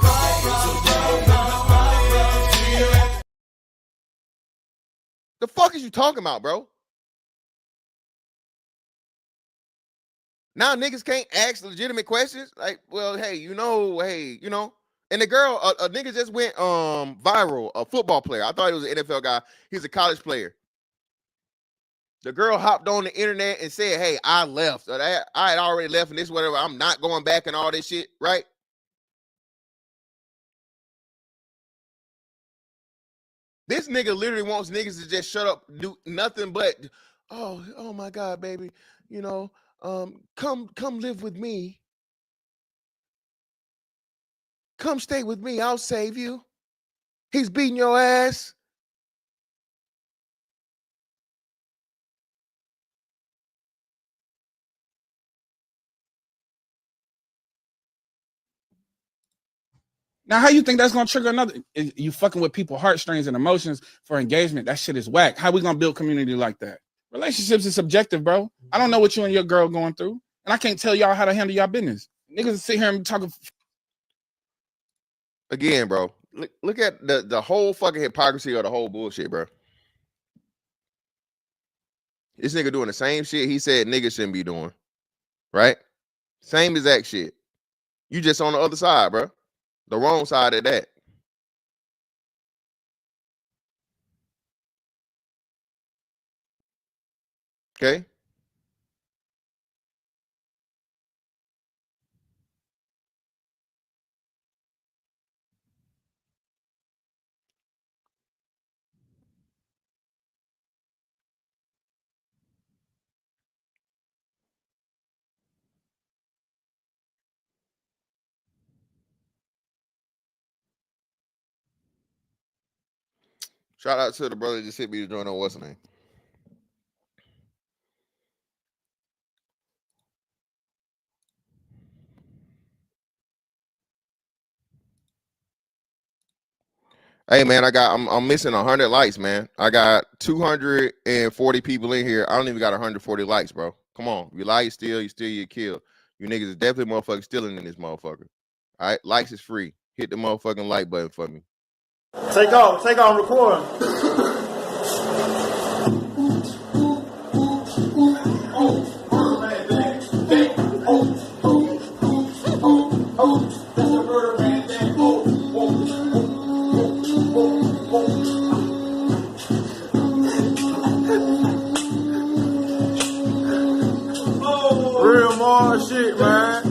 The fuck is you talking about, bro? Now niggas can't ask legitimate questions. Like, well, hey, you know. And the girl, a nigga just went viral, a football player. I thought he was an NFL guy. He's a college player. The girl hopped on the internet and said, hey, I left. I had already left and this, whatever. I'm not going back and all this shit, right? This nigga literally wants niggas to just shut up, do nothing but, oh my God, baby, you know, come live with me. Come stay with me. I'll save you. He's beating your ass. Now, how you think that's gonna trigger another? You fucking with people's heartstrings and emotions for engagement. That shit is whack. How we gonna build community like that? Relationships is subjective, bro. I don't know what you and your girl going through, and I can't tell y'all how to handle y'all business. Niggas sit here and talking. again, bro. Look at the whole fucking hypocrisy of the whole bullshit, bro. This nigga doing the same shit he said niggas shouldn't be doing, right? Same exact shit. You just on the other side, bro. The wrong side of that. Okay. Shout out to the brother that just hit me to join on what's his name. Hey man, I'm missing 100 likes, man. I got 240 people in here. I don't even got 140 likes, bro. Come on. You lie, you steal, you kill. You niggas is definitely motherfucking stealing in this motherfucker. All right, likes is free. Hit the motherfucking like button for me. Take off, record. Real more shit, man.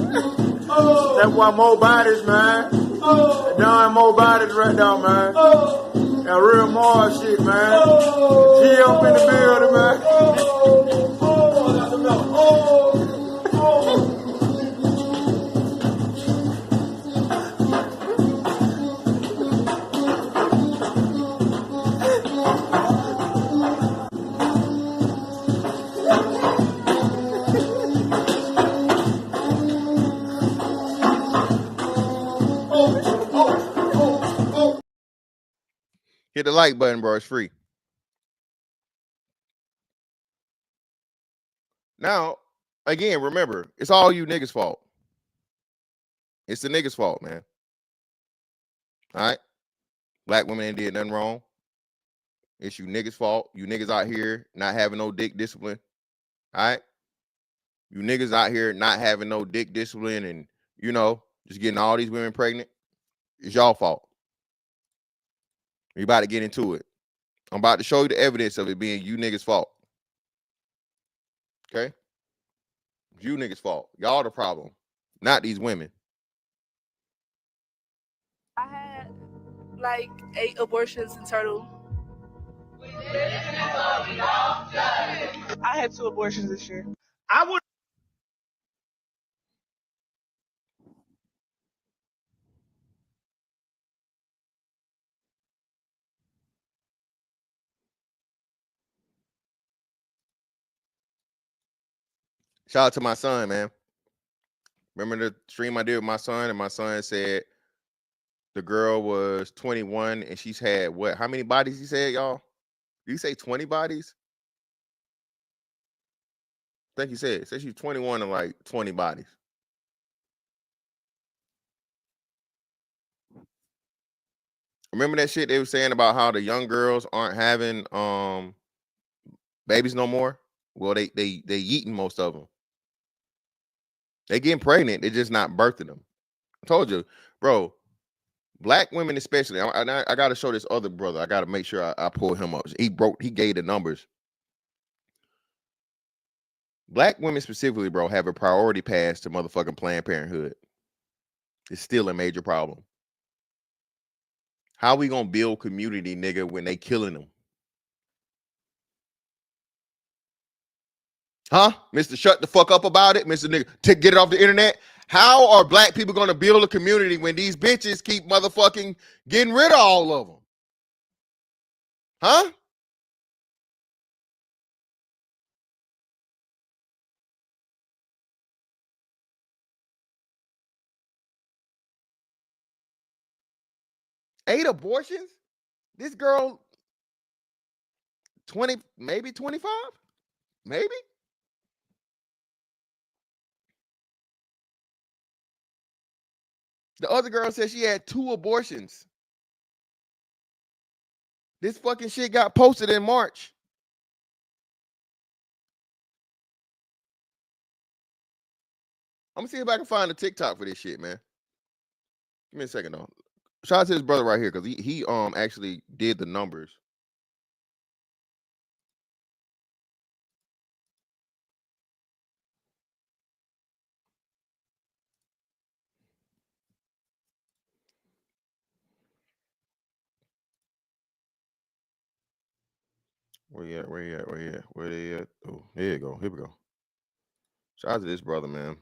That's why more bodies, man. Done more bodies right now, man. That real more shit, man. G up in the building, man. Hit the like button, bro. It's free. Now, again, remember, it's all you niggas' fault. It's the niggas' fault, man. All right? Black women ain't did nothing wrong. It's you niggas' fault. You niggas out here not having no dick discipline. All right? You niggas out here not having no dick discipline and, you know, just getting all these women pregnant. It's y'all fault. We about to get into it. I'm about to show you the evidence of it being you niggas' fault. Okay? It's you niggas' fault. Y'all the problem, not these women. I had like 8 abortions in total. I had 2 abortions this year. I would. Shout out to my son, man. Remember the stream I did with my son, and my son said the girl was 21 and she's had what? How many bodies he said, y'all? Did he say 20 bodies? I think he said she's 21 and like 20 bodies. Remember that shit they were saying about how the young girls aren't having babies no more? Well, they eating most of them. They getting pregnant. They're just not birthing them. I told you, bro. Black women especially. I got to show this other brother. I got to make sure I pull him up. He gave the numbers. Black women specifically, bro, have a priority pass to motherfucking Planned Parenthood. It's still a major problem. How we gonna build community, nigga, when they killing them? Huh? Mr. Shut the fuck up about it, Mr. Nigga. Get it off the internet. How are black people gonna build a community when these bitches keep motherfucking getting rid of all of them? Huh? Eight abortions? This girl 20, maybe 25? Maybe? The other girl said she had 2 abortions. This fucking shit got posted in March. I'm gonna see if I can find a TikTok for this shit, man. Give me a second though. Shout out to his brother right here because he actually did the numbers. Where you at? Where you at? Where you at? Where they at? Oh, here you go. Here we go. Shout out to this brother, man.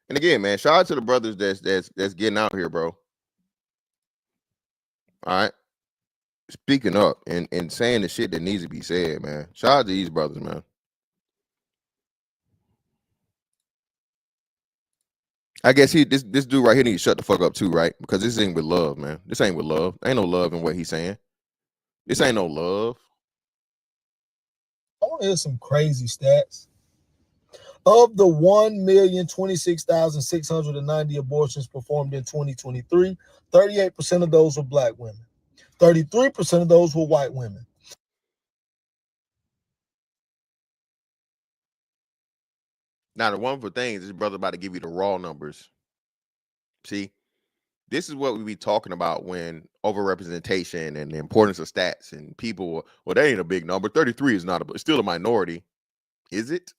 And again, man, shout out to the brothers that's getting out here, bro. All right. Speaking up and saying the shit that needs to be said, man. Shout out to these brothers, man. I guess this dude right here needs to shut the fuck up too, right? Because this ain't with love, man. This ain't with love. Ain't no love in what he's saying. This ain't no love. I want to hear some crazy stats. Of the 1,026,690 abortions performed in 2023, 38% of those were black women. 33% of those were white women. Now, the wonderful thing is this brother about to give you the raw numbers. See, this is what we be talking about when overrepresentation and the importance of stats and people, well, that ain't a big number. 33 is not it's still a minority. Is it?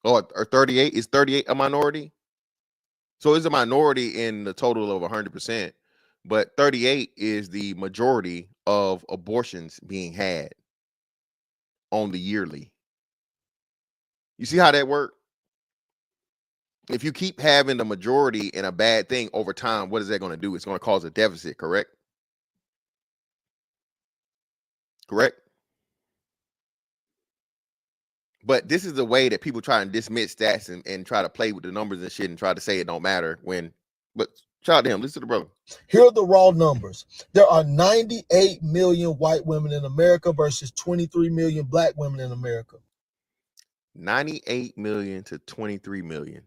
Or 38? Is 38 a minority? So it's a minority in the total of 100%, but 38 is the majority of abortions being had on the yearly. You see how that works? If you keep having the majority in a bad thing over time, what is that going to do? It's going to cause a deficit, correct? Correct? But this is the way that people try and dismiss stats and try to play with the numbers and shit and try to say it don't matter but shout out to him. Listen to the brother. Here are the raw numbers. There are 98 million white women in America versus 23 million black women in America. 98 million to 23 million.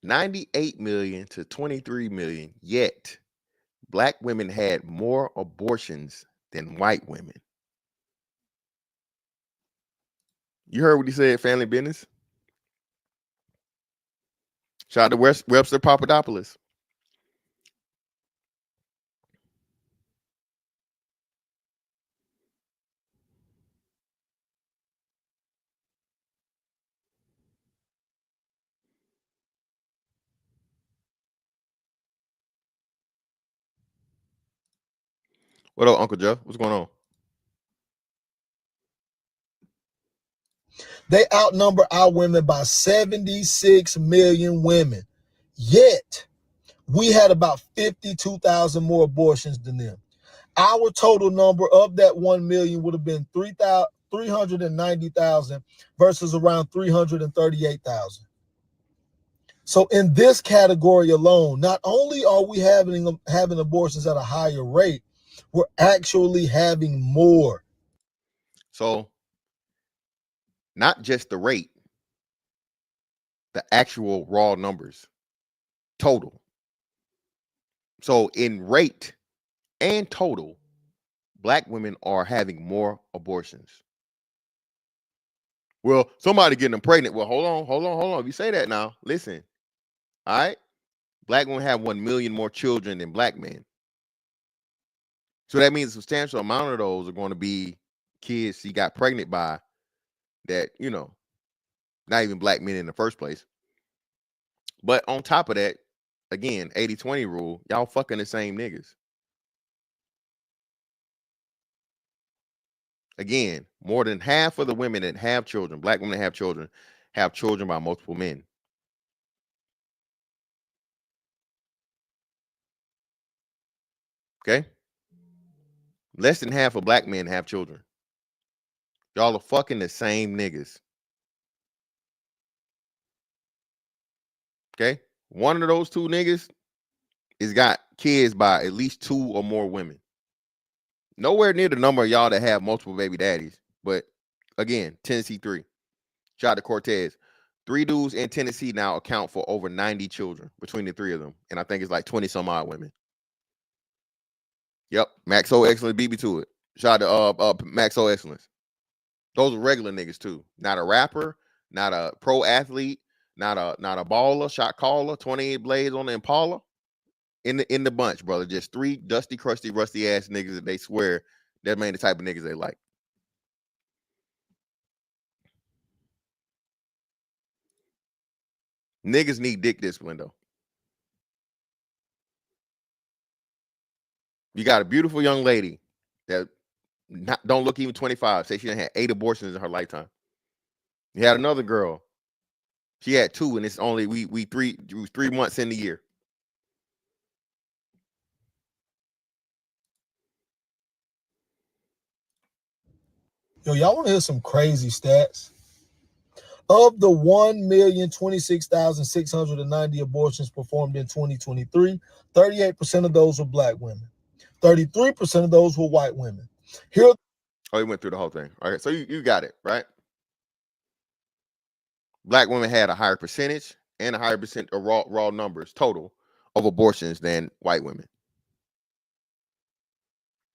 98 million to 23 million, yet black women had more abortions than white women. You heard what he said, family business? Shout out to Webster Papadopoulos. What up, Uncle Joe? What's going on? They outnumber our women by 76 million women. Yet, we had about 52,000 more abortions than them. Our total number of that 1 million would have been 390,000 versus around 338,000. So in this category alone, not only are we having abortions at a higher rate, we're actually having more. So, not just the rate, the actual raw numbers, total. So in rate and total, black women are having more abortions. Well, somebody getting them pregnant. Well, hold on. If you say that now, listen. All right. Black women have 1 million more children than black men. So that means a substantial amount of those are going to be kids she got pregnant by that, not even black men in the first place. But on top of that, again, 80-20 rule, y'all fucking the same niggas. Again, more than half of the women that have children, black women that have children by multiple men. Okay? Less than half of black men have children. Y'all are fucking the same niggas. Okay? One of those two niggas has got kids by at least 2 or more women. Nowhere near the number of y'all that have multiple baby daddies. But again, Tennessee 3. Shout out to Cortez. 3 dudes in Tennessee now account for over 90 children between the 3 of them. And I think it's like 20 some odd women. Yep. Max O Excellence beat me to it. Shout out to Max O Excellence. Those are regular niggas too. Not a rapper, not a pro athlete, not a baller, shot caller, 28 blades on the Impala. In the bunch, brother. Just 3 dusty, crusty, rusty ass niggas that they swear that ain't the type of niggas they like. Niggas need dick discipline though. You got a beautiful young lady that don't look even 25. Say she done had 8 abortions in her lifetime. You had another girl. She had 2, and it's only we 3 months in the year. Yo, y'all want to hear some crazy stats? Of the 1,026,690 abortions performed in 2023, 38% of those were black women. 33% of those were white women. Here. Oh, he went through the whole thing. All right, so you got it, right? Black women had a higher percentage and a higher percent of raw numbers total of abortions than white women.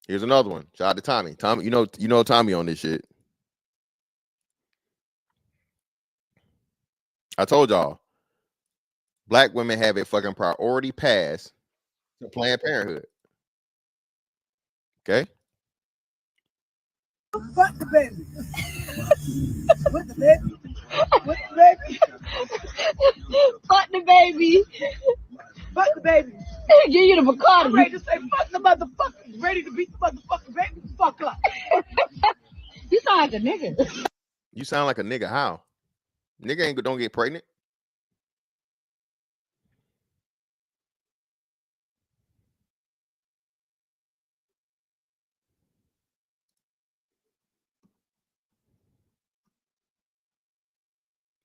Here's another one. Shout out to Tommy. Tommy, you know Tommy on this shit. I told y'all, black women have a fucking priority pass to Planned Parenthood. Okay? Fuck the baby. With the baby. With the baby. Fuck the baby. Fuck the baby. Give you the Bacardi. I'm ready to say fuck the motherfucker. Ready to beat the motherfucking baby. Fuck up. You sound like a nigga. You sound like a nigga. How? Nigga don't get pregnant.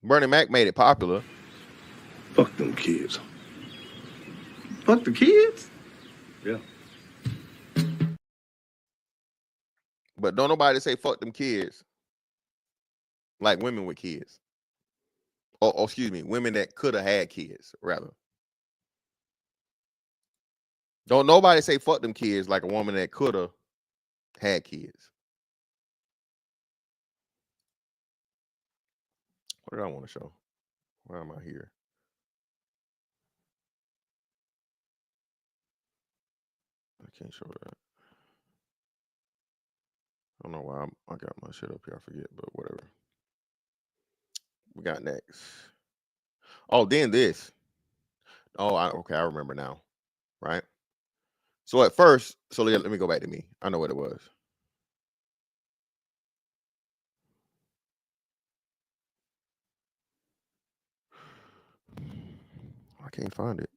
Bernie Mac made it popular. Fuck them kids. Fuck the kids? Yeah. But don't nobody say fuck them kids like women with kids. Or excuse me, women that could have had kids, rather. Don't nobody say fuck them kids like a woman that could have had kids. What did I want to show? Where am I here? I can't show that. I don't know why I got my shit up here. I forget, but whatever. We got next. Oh, then this. Oh, okay, I remember now. Right? So at first, so let me go back to me. I know what it was. I can't find it.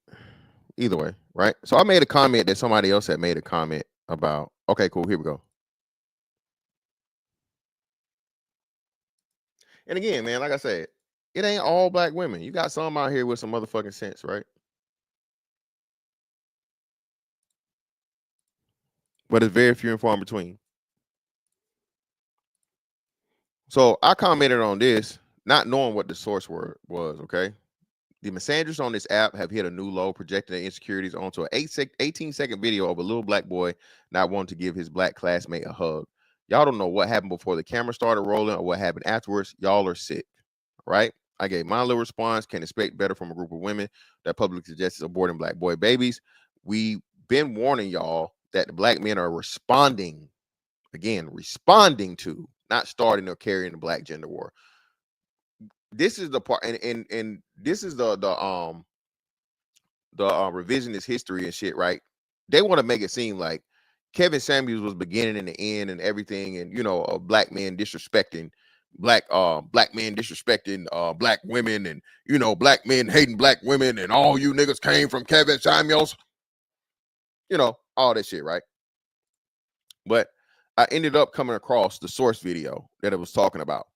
Either way, right? So I made a comment that somebody else had made a comment about. Okay, cool. Here we go. And again, man, like I said, it ain't all black women. You got some out here with some motherfucking sense, right? But it's very few and far in between. So I commented on this, not knowing what the source word was, okay? The misanders on this app have hit a new low, projecting their insecurities onto an 18-second video of a little black boy not wanting to give his black classmate a hug. Y'all don't know what happened before the camera started rolling or what happened afterwards. Y'all are sick, right? I gave my little response. Can expect better from a group of women that publicly suggests aborting black boy babies. We've been warning y'all that the black men are responding to, not starting or carrying the black gender war. This is the part, and this is the revisionist history and shit, right? They want to make it seem like Kevin Samuels was beginning and the end and everything, and black men disrespecting black men disrespecting black women, and black men hating black women, and all you niggas came from Kevin Samuels, all that shit, right? But I ended up coming across the source video that it was talking about.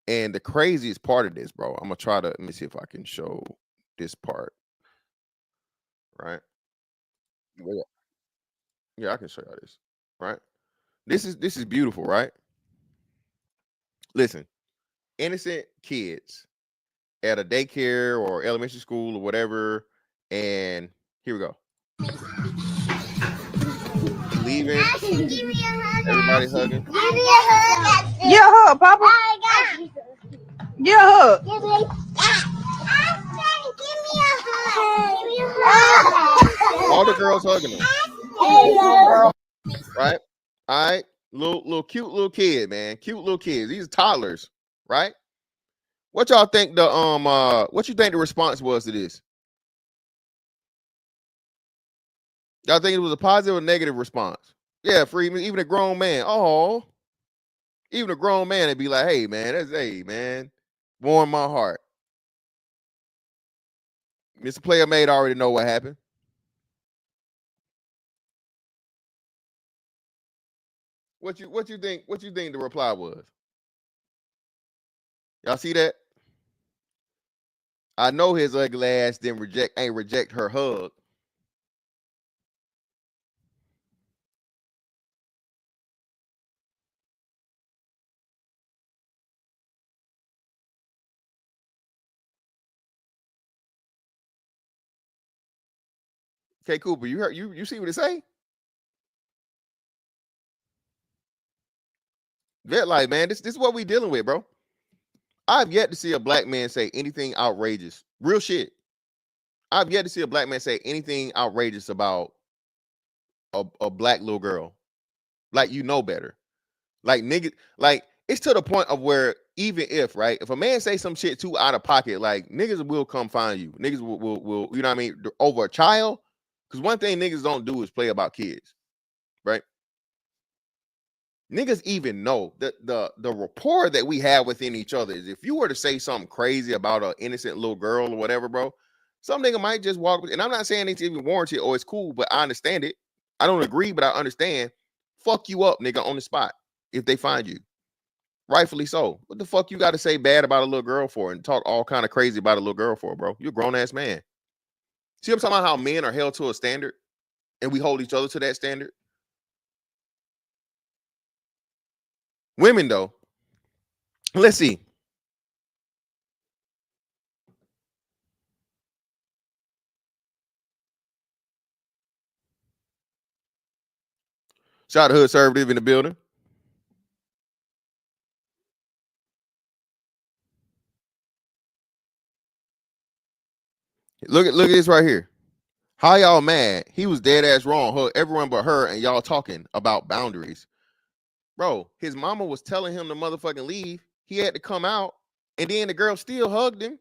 And the craziest part of this, bro, I'm gonna try to, let me see if I can show this part. Right? Yeah, I can show you this. Right? This is beautiful, right? Listen, innocent kids at a daycare or elementary school or whatever, and here we go. Leaving, everybody hugging. Give me a hug. Give a hug, Papa. Give a hug. Give me a hug. All the girls hugging them. Right? All right. Little cute little kid, man. Cute little kids. These are toddlers, right? What y'all think what you think the response was to this? Y'all think it was a positive or negative response? Yeah, Freeman, even a grown man. Oh, even a grown man would be like, hey man, warm my heart. Mr. Player Made already know what happened. What you think the reply was? Y'all see that? I know his ugly ass didn't reject her hug. Okay, Cooper, you heard you see what it say? Vet like, man, this is what we dealing with, bro. I've yet to see a black man say anything outrageous. Real shit. I've yet to see a black man say anything outrageous about a black little girl. Like, you know better. Like, nigga, like, it's to the point of where even if a man say some shit too out of pocket, like, niggas will come find you. Niggas will you know what I mean, over a child. Because one thing niggas don't do is play about kids, right? Niggas even know that the rapport that we have within each other is if you were to say something crazy about an innocent little girl or whatever, bro, some nigga might just walk with, and I'm not saying it's even warranted or it's cool, but I understand it. I don't agree, but I understand. Fuck you up, nigga, on the spot if they find you. Rightfully so. What the fuck you got to say bad about a little girl for and talk all kind of crazy about a little girl for, bro? You're a grown-ass man. See, I'm talking about how men are held to a standard and we hold each other to that standard. Women, though, let's see. Shout out to Hood Conservative in the building. Look at this right here. How y'all mad? He was dead ass wrong. Everyone but her, and y'all talking about boundaries. Bro, his mama was telling him to motherfucking leave. He had to come out, and then the girl still hugged him.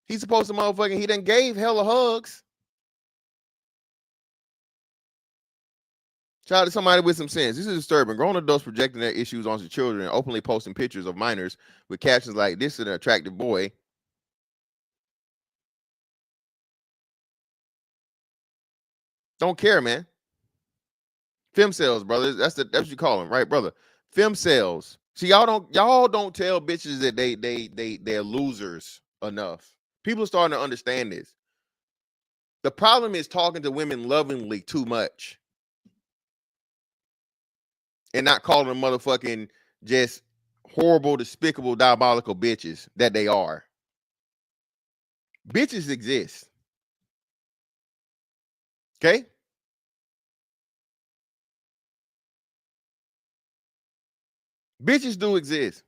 He's supposed to motherfucking, he done gave hella hugs. Shout out to somebody with some sense. This is disturbing. Grown adults projecting their issues onto children and openly posting pictures of minors with captions like, this is an attractive boy. Don't care, man. Fem cells, brother. That's what you call them, right, brother? Fem cells. See, y'all don't tell bitches that they're losers enough. People are starting to understand this. The problem is talking to women lovingly too much. And not calling them motherfucking just horrible, despicable, diabolical bitches that they are. Bitches exist. Okay? Bitches do exist.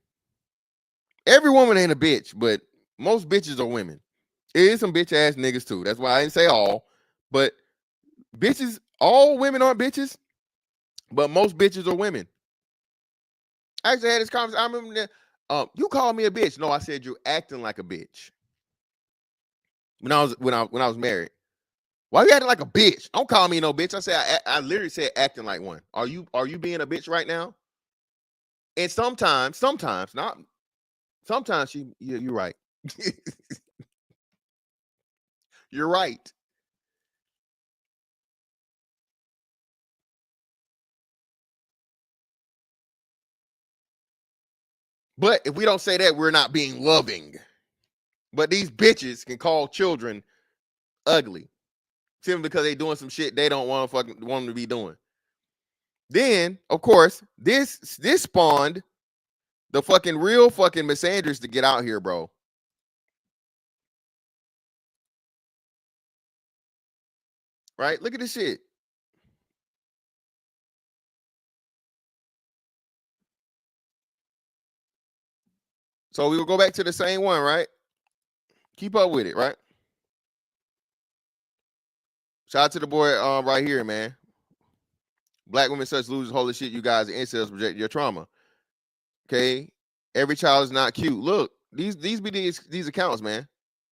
Every woman ain't a bitch, but most bitches are women. It is some bitch ass niggas too. That's why I didn't say all. But bitches, all women aren't bitches, but most bitches are women. I actually had this conversation. I remember that, you called me a bitch. No, I said you're acting like a bitch. When I was married. Why you acting like a bitch? Don't call me no bitch. I said I literally said acting like one. Are you being a bitch right now? And sometimes you're right. You're right. But if we don't say that, we're not being loving. But these bitches can call children ugly simply because they doing some shit they don't want them to be doing. Then, of course, this spawned the fucking real fucking misanders to get out here, bro. Right? Look at this shit. So we will go back to the same one, right? Keep up with it, right? Shout out to the boy right here, man. Black women such losers, holy shit, you guys are incels, project your trauma. Okay? Every child is not cute. Look, these be these accounts, man.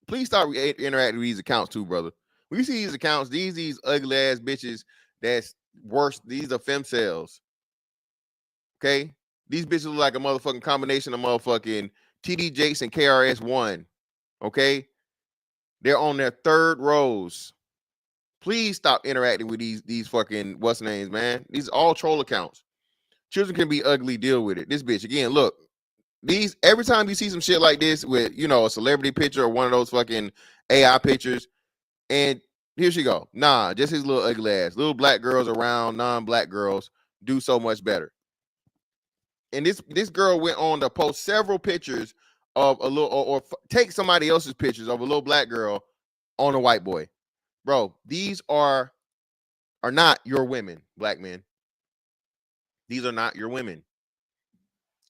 Please start interacting with these accounts too, brother. When you see these accounts, these ugly ass bitches that's worse. These are femcells. Okay? These bitches look like a motherfucking combination of motherfucking TD Jakes and KRS-One. Okay? They're on their third rows. Please stop interacting with these fucking what's names, man. These are all troll accounts. Children can be ugly, deal with it. This bitch, again, look. These every time you see some shit like this with, you know, a celebrity picture or one of those fucking AI pictures, and here she go. Nah, just his little ugly ass. Little black girls around non-black girls do so much better. And this girl went on to post several pictures of a little or take somebody else's pictures of a little black girl on a white boy. Bro, these are not your women, black men. These are not your women.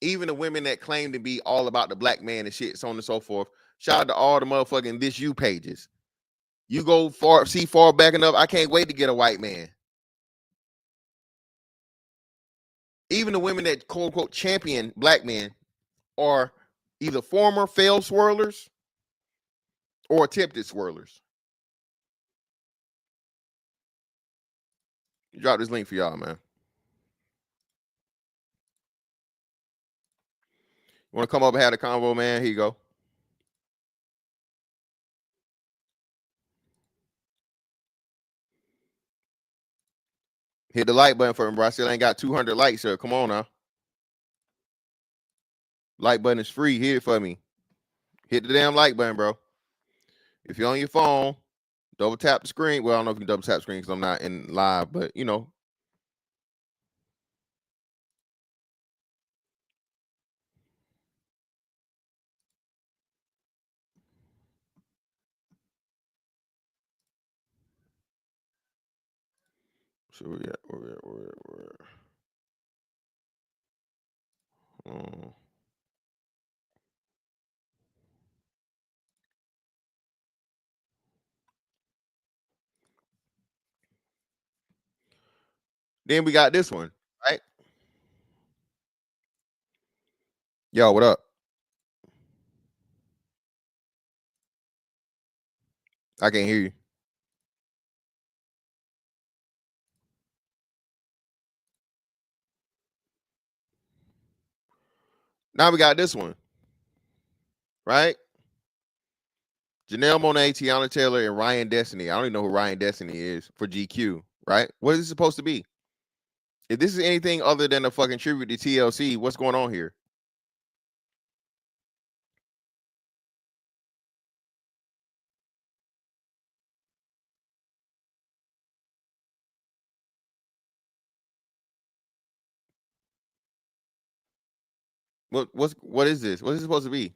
Even the women that claim to be all about the black man and shit, so on and so forth. Shout out to all the motherfucking This You pages. You go far back enough. I can't wait to get a white man. Even the women that quote unquote champion black men are either former failed swirlers or attempted swirlers. Drop this link for y'all, man. You want to come up and have a convo, man? Here you go. Hit the like button for him, bro. I still ain't got 200 likes, sir. Come on now. Like button is free. Hit it for me. Hit the damn like button, bro. If you're on your phone, double tap the screen. Well, I don't know if you can double tap the screen because I'm not in live, but you know. So where we at? Then we got this one, right? Yo, what up? I can't hear you. Now we got this one, right? Janelle Monáe, Tiana Taylor, and Ryan Destiny. I don't even know who Ryan Destiny is for GQ, right? What is this supposed to be? If this is anything other than a fucking tribute to TLC, what's going on here? What is this? What is this supposed to be?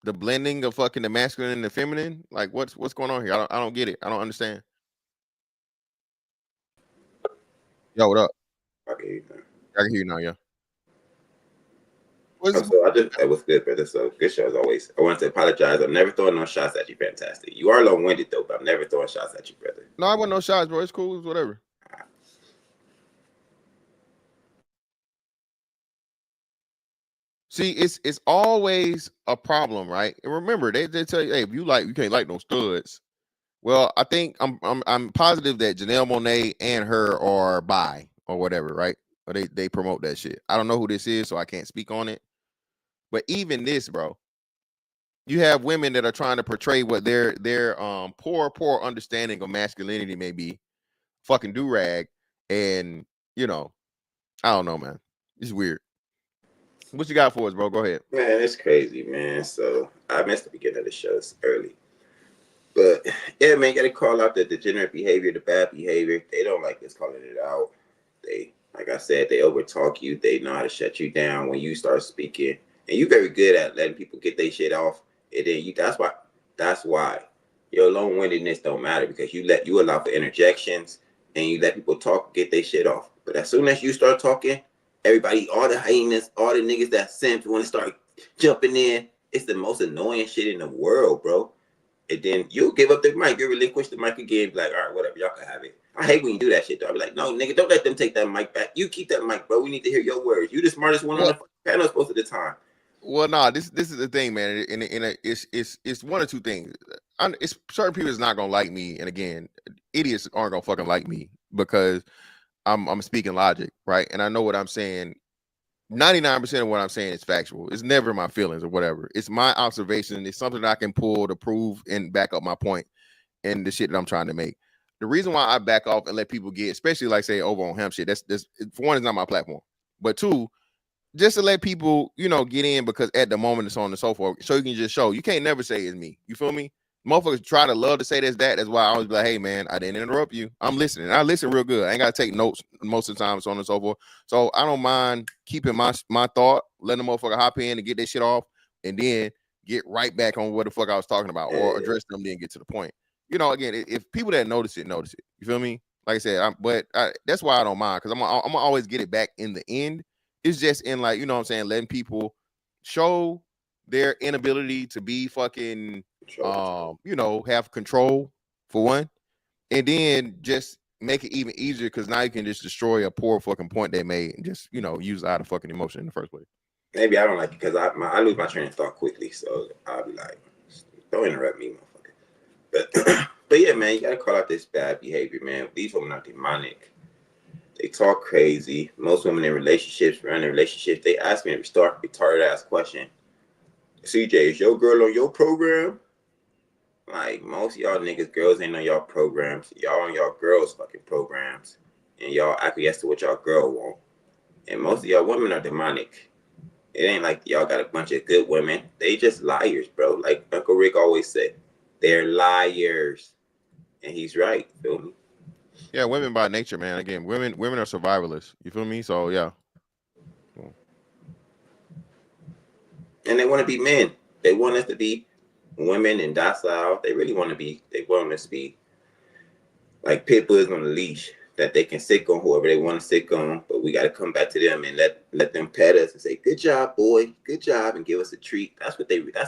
The blending of fucking the masculine and the feminine? Like what's going on here? I don't get it. I don't understand. Yo, what up? Okay. I can hear you now, yeah. So that was good, brother. So good show as always. I want to apologize. I'm never throwing no shots at you. Fantastic. You are long-winded though, but I'm never throwing shots at you, brother. No, I want no shots, bro. It's cool. It's whatever. See, it's always a problem, right? And remember, they tell you, hey, if you can't like no studs. Well, I think I'm positive that Janelle Monáe and her are bi or whatever, right? Or they promote that shit. I don't know who this is, so I can't speak on it. But even this, bro, you have women that are trying to portray what their poor understanding of masculinity may be, fucking do-rag, and you know, I don't know, man. It's weird. What you got for us, bro? Go ahead. Man, it's crazy, man. So I missed the beginning of the show. It's early. But yeah, man, you gotta call out the degenerate behavior, the bad behavior. They don't like this calling it out. Like I said, they overtalk you. They know how to shut you down when you start speaking, and you're very good at letting people get their shit off. And then that's why your long-windedness don't matter, because you allow for interjections and you let people talk, get their shit off. But as soon as you start talking, everybody, all the hyenas, all the niggas that simps want to start jumping in. It's the most annoying shit in the world, bro. And then you give up the mic, you relinquish the mic again, be like, all right, whatever, y'all can have it. I hate when you do that shit, though. I be like, no, nigga, don't let them take that mic back. You keep that mic, bro. We need to hear your words. You the smartest one on the panel most of the time. Well, nah, this is the thing, man. It's one or two things. It's certain people is not gonna like me, and again, idiots aren't gonna fucking like me because I'm speaking logic, right? And I know what I'm saying. 99% of what I'm saying is factual. It's never my feelings or whatever. It's my observation. It's something that I can pull to prove and back up my point and the shit that I'm trying to make. The reason why I back off and let people get, especially like say over on hemp shit, that's for one, it's not my platform. But two, just to let people, get in, because at the moment it's on and so forth. So you can just show. You can't never say it's me. You feel me? Motherfuckers try to love to say that's that. That's why I always be like, hey man, I didn't interrupt you. I'm listening. I listen real good. I ain't gotta take notes most of the time, so on and so forth. So I don't mind keeping my thought, letting the motherfucker hop in and get that shit off, and then get right back on what the fuck I was talking about, or address them, then get to the point. Again, if people that notice it. You feel me? Like I said, that's why I don't mind, because I'm gonna always get it back in the end. It's just in like, what I'm saying, letting people show their inability to be fucking have control for one, and then just make it even easier, because now you can just destroy a poor fucking point they made and just use out of fucking emotion in the first place. Maybe I don't like it because I lose my train of thought quickly, so I'll be like, don't interrupt me, motherfucker. But yeah, man, you gotta call out this bad behavior, man. These women are demonic. They talk crazy. Most women in relationships, they ask me a retarded ass question. CJ, is your girl on your program? Like, most of y'all niggas, girls ain't on y'all programs. Y'all on y'all girls' fucking programs. And y'all acquiesce to what y'all girl want. And most of y'all women are demonic. It ain't like y'all got a bunch of good women. They just liars, bro. Like Uncle Rick always said, they're liars. And he's right, feel me? Yeah, women by nature, man. Again, women are survivalists. You feel me? So yeah. And they want to be men. They want us to be women and docile. They want us to be like pit bulls on a leash that they can sick on whoever they want to sick on. But we got to come back to them and let them pet us and say, good job, boy. Good job. And give us a treat. That's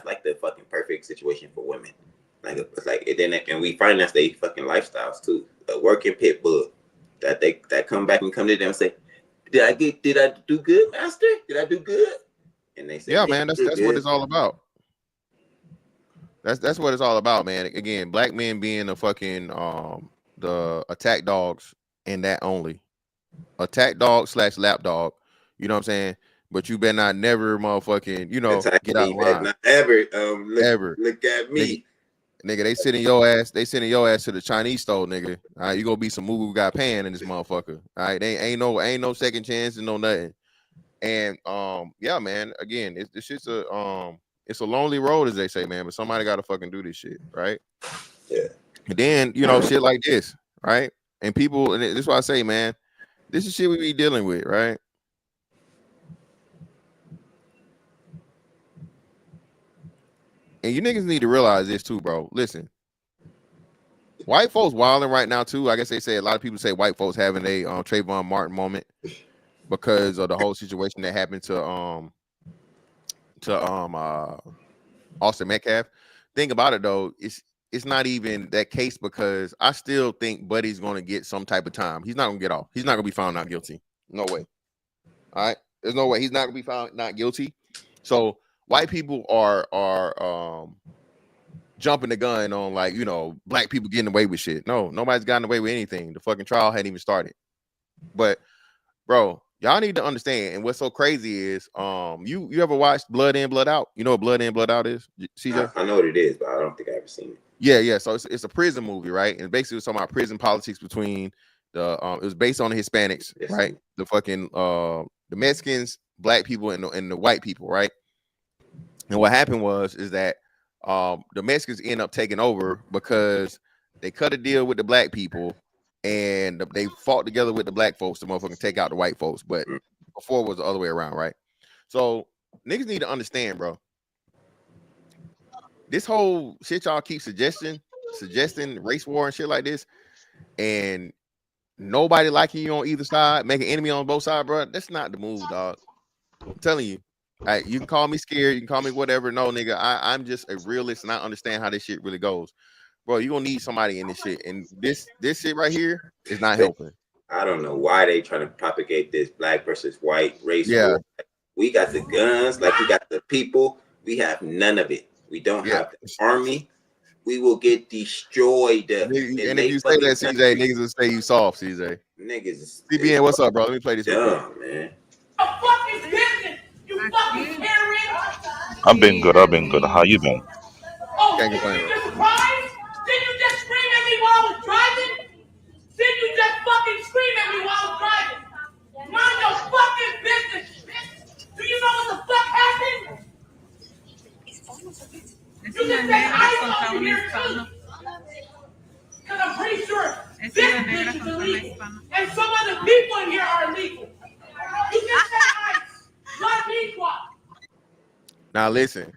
like the fucking perfect situation for women. And we finance their fucking lifestyles too. A working pit bull that come back and come to them and say, did I do good, master? Did I do good? And they say, yeah, man, that's what it's all about. That's what it's all about, man. Again, black men being the fucking the attack dogs, and that only attack dog / lap dog. You know what I'm saying? But you better not never motherfucking get out of line. Not ever. Look at me. Nigga, they sending your ass to the Chinese store, nigga. All right, you gonna be some moo got pan in this motherfucker. All right, they ain't no second chance and no nothing. And yeah, man. Again, this shit's it's a lonely road, as they say, man. But somebody got to fucking do this shit, right? Yeah. And then shit like this, right? And people, and this is why I say, man, this is shit we be dealing with, right? And you niggas need to realize this too, bro. Listen, white folks wilding right now too. I guess they say a lot of people say white folks having a Trayvon Martin moment because of the whole situation that happened to Austin Metcalf. Think about it though, it's not even that case, because I still think Buddy's gonna get some type of time. He's not gonna get off. He's not gonna be found not guilty. No way. All right, there's no way he's not gonna be found not guilty. So white people are jumping the gun on like black people getting away with shit. No, nobody's gotten away with anything. The fucking trial hadn't even started. But bro, y'all need to understand. And what's so crazy is you ever watched Blood In, Blood Out? You know what Blood In, Blood Out is, CJ? I know what it is, but I don't think I've ever seen it. Yeah. So it's a prison movie, right? And basically it's talking about prison politics between the it was based on the Hispanics, yes, right? The fucking the Mexicans, black people, and the white people, right? And what happened is that the Mexicans end up taking over because they cut a deal with the black people, and they fought together with the black folks to motherfucking take out the white folks. But before it was the other way around, right? So niggas need to understand, bro. This whole shit y'all keep suggesting race war and shit like this, and nobody liking you on either side, making enemy on both sides, bro. That's not the move, dog. I'm telling you. You can call me scared, you can call me whatever. No, nigga, I'm just a realist and I understand how this shit really goes. Bro, you're gonna need somebody in this shit. And this shit right here is not helping. I don't know why they trying to propagate this black versus white race war. We got the guns, like we got the people. We have none of it. We don't have the army. We will get destroyed. And if you say that, CJ, niggas will say you soft, CJ. Niggas. CBN, what's up, bro? Let me play this. Dumb, man. I've been good. How you been? Can't complain. Did you just scream at me while I was driving? Did you just fucking scream at me while I was driving? Mind your fucking business. Do you know what the fuck happened? You just said I over here too. Because I'm pretty sure this bitch is illegal. And some other people in here are illegal. You just said I. Not me, what? Now listen,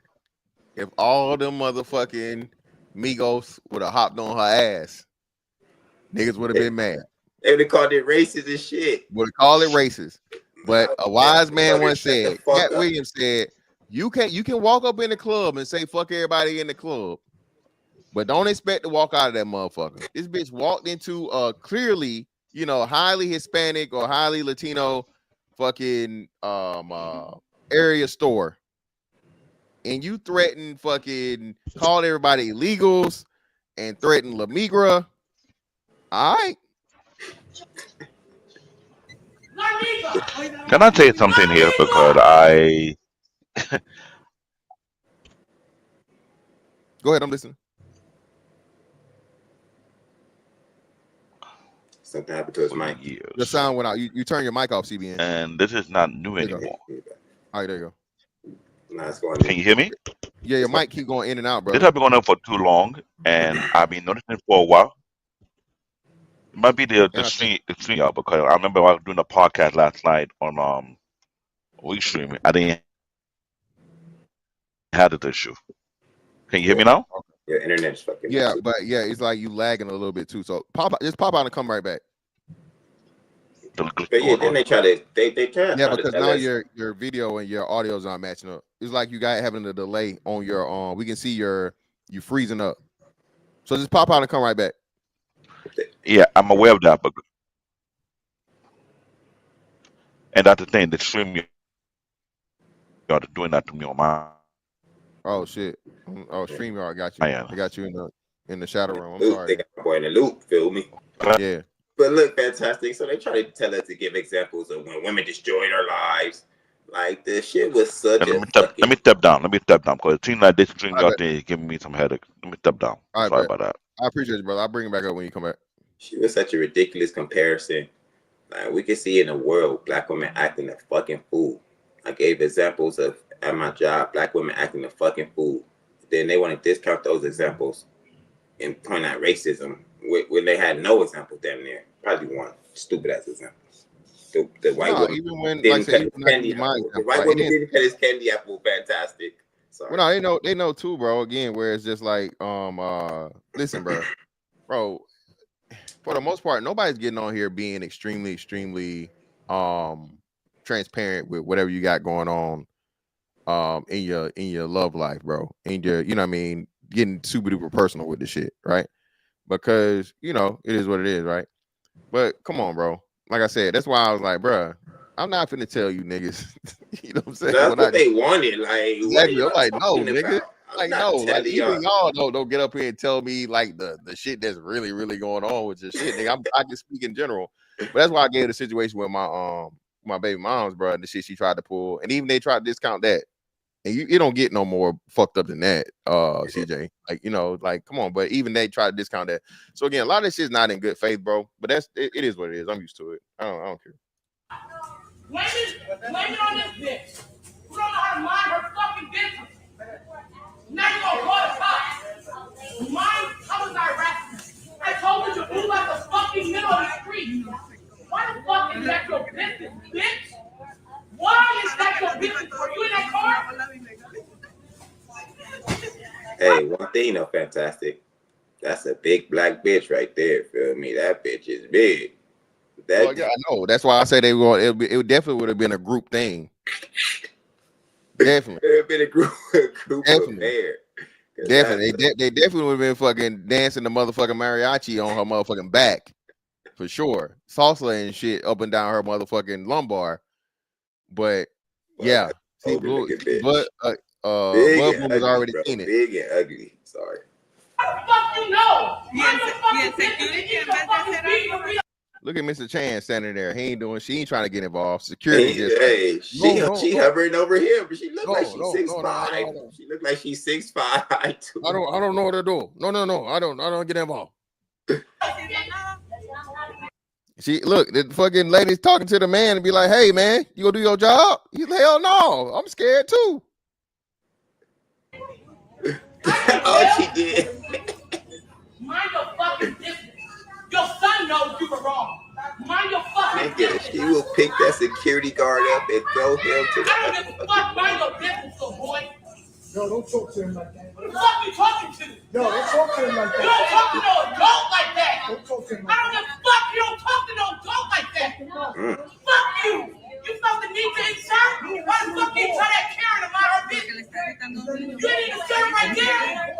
if all them motherfucking Migos would have hopped on her ass, niggas would have been mad. They would have called it racist and shit. Would have called it racist. But a wise man once said, Cat Williams said, you can walk up in the club and say fuck everybody in the club, but don't expect to walk out of that motherfucker. This bitch walked into a clearly, highly Hispanic or highly Latino fucking area store, and you threaten fucking called everybody illegals and threaten La Migra. All right. Can I tell you something here? Because go ahead, I'm listening. Something happened to his mic. The sound went out. You turn your mic off, CBN. And this is not new anymore. All right, there you go. Nah, it's going Can you hear me? Yeah, your mic keep going in and out, bro. This has been going on for too long, and I've been noticing for a while. It might be the stream, y'all, because I remember I was doing a podcast last night on week streaming. I didn't have this issue. Can you hear me now? Your internet's fucking. Yeah, but it's like you lagging a little bit too. So just pop out and come right back. But yeah, then they try to Yeah, because now your video and your audio is not matching up. It's like you got having a delay on your we can see you freezing up. So just pop out and come right back. Yeah, I'm aware of that, but and that's the thing, the stream y'all doing that to me on my. Oh shit! Oh, StreamYard got you. I got you in the shadow room. I'm sorry. They got my boy in the loop. Feel me? Yeah. But look, fantastic. So they try to tell us to give examples of when women destroyed our lives. Like the shit was such a. Let me step down because it seems like this StreamYard thing is giving me some headache. Let me step down. All right, sorry about that. I appreciate you, brother. I'll bring it back up when you come back. She was such a ridiculous comparison. Like we can see in the world, black women acting a fucking fool. I gave examples of at my job, black women acting a fucking fool. Then they want to discount those examples and point out racism when they had no example damn near. Probably one stupid ass example. The white woman even when didn't like cut his candy apple. The white woman didn't cut his candy apple. Fantastic. Sorry. Well, no, they know too, bro. Again, where it's just like, listen, bro, for the most part, nobody's getting on here being extremely transparent with whatever you got going on in your love life, bro. In your, you know what I mean, getting super duper personal with the shit, right? Because it is what it is, right? But come on, bro. Like I said, that's why I was like, bro, I'm not finna tell you niggas. You know what I'm saying? That's what they wanted. Like, exactly. I'm like, no, nigga. About? Like, no, like even y'all don't get up here and tell me like the shit that's really, really going on with your shit, nigga. I just speak in general. But that's why I gave the situation with my baby mom's, bro, and the shit she tried to pull. And even they tried to discount that. And you don't get no more fucked up than that, CJ. Like, like, come on. But even they try to discount that. So again, a lot of this shit's not in good faith, bro. But it is what it is. I'm used to it. I don't care. Blame it on this bitch. You don't know how to mind her fucking business. Now you gonna call the cops. Mine, how was I rapping? I told her to move out the fucking middle of the thing, you know, fantastic. That's a big black bitch right there. Feel me? That bitch is big. Well, yeah, I know. That's why I say they were. It definitely would have been a group thing. Definitely. It would have been a group affair. Definitely. They definitely would have been fucking dancing the motherfucking mariachi on her motherfucking back. For sure. Salsa and shit up and down her motherfucking lumbar. But yeah. See, Blood was already bro, seen it. big and ugly. Sorry. Fuck you know. Look at Mr. Chan standing there. He ain't doing. She ain't trying to get involved. Security she hovering over him, but she look like she's 6'5". No. She look like she's 6'5". I don't know what to do. No. I don't get involved. She look, the fucking lady's talking to the man and be like, "Hey man, you gonna do your job?" He's like, "Hell no, I'm scared too." Oh, she did. Mind your fucking business. Your son knows you were wrong. Mind your fucking business. She will pick that security guard up and throw him to the. I don't give a fuck. Mind your business, little boy. Yo, don't talk to him like that. Who the fuck you talking to? Yo, don't talk to him like that. You don't talk to no adult like that. Don't talk to him I don't give a fuck. You don't talk to no adult like that. Fuck you. You felt the need to insert? Why the fuck you tell that Karen to mind her business? You didn't insert right there.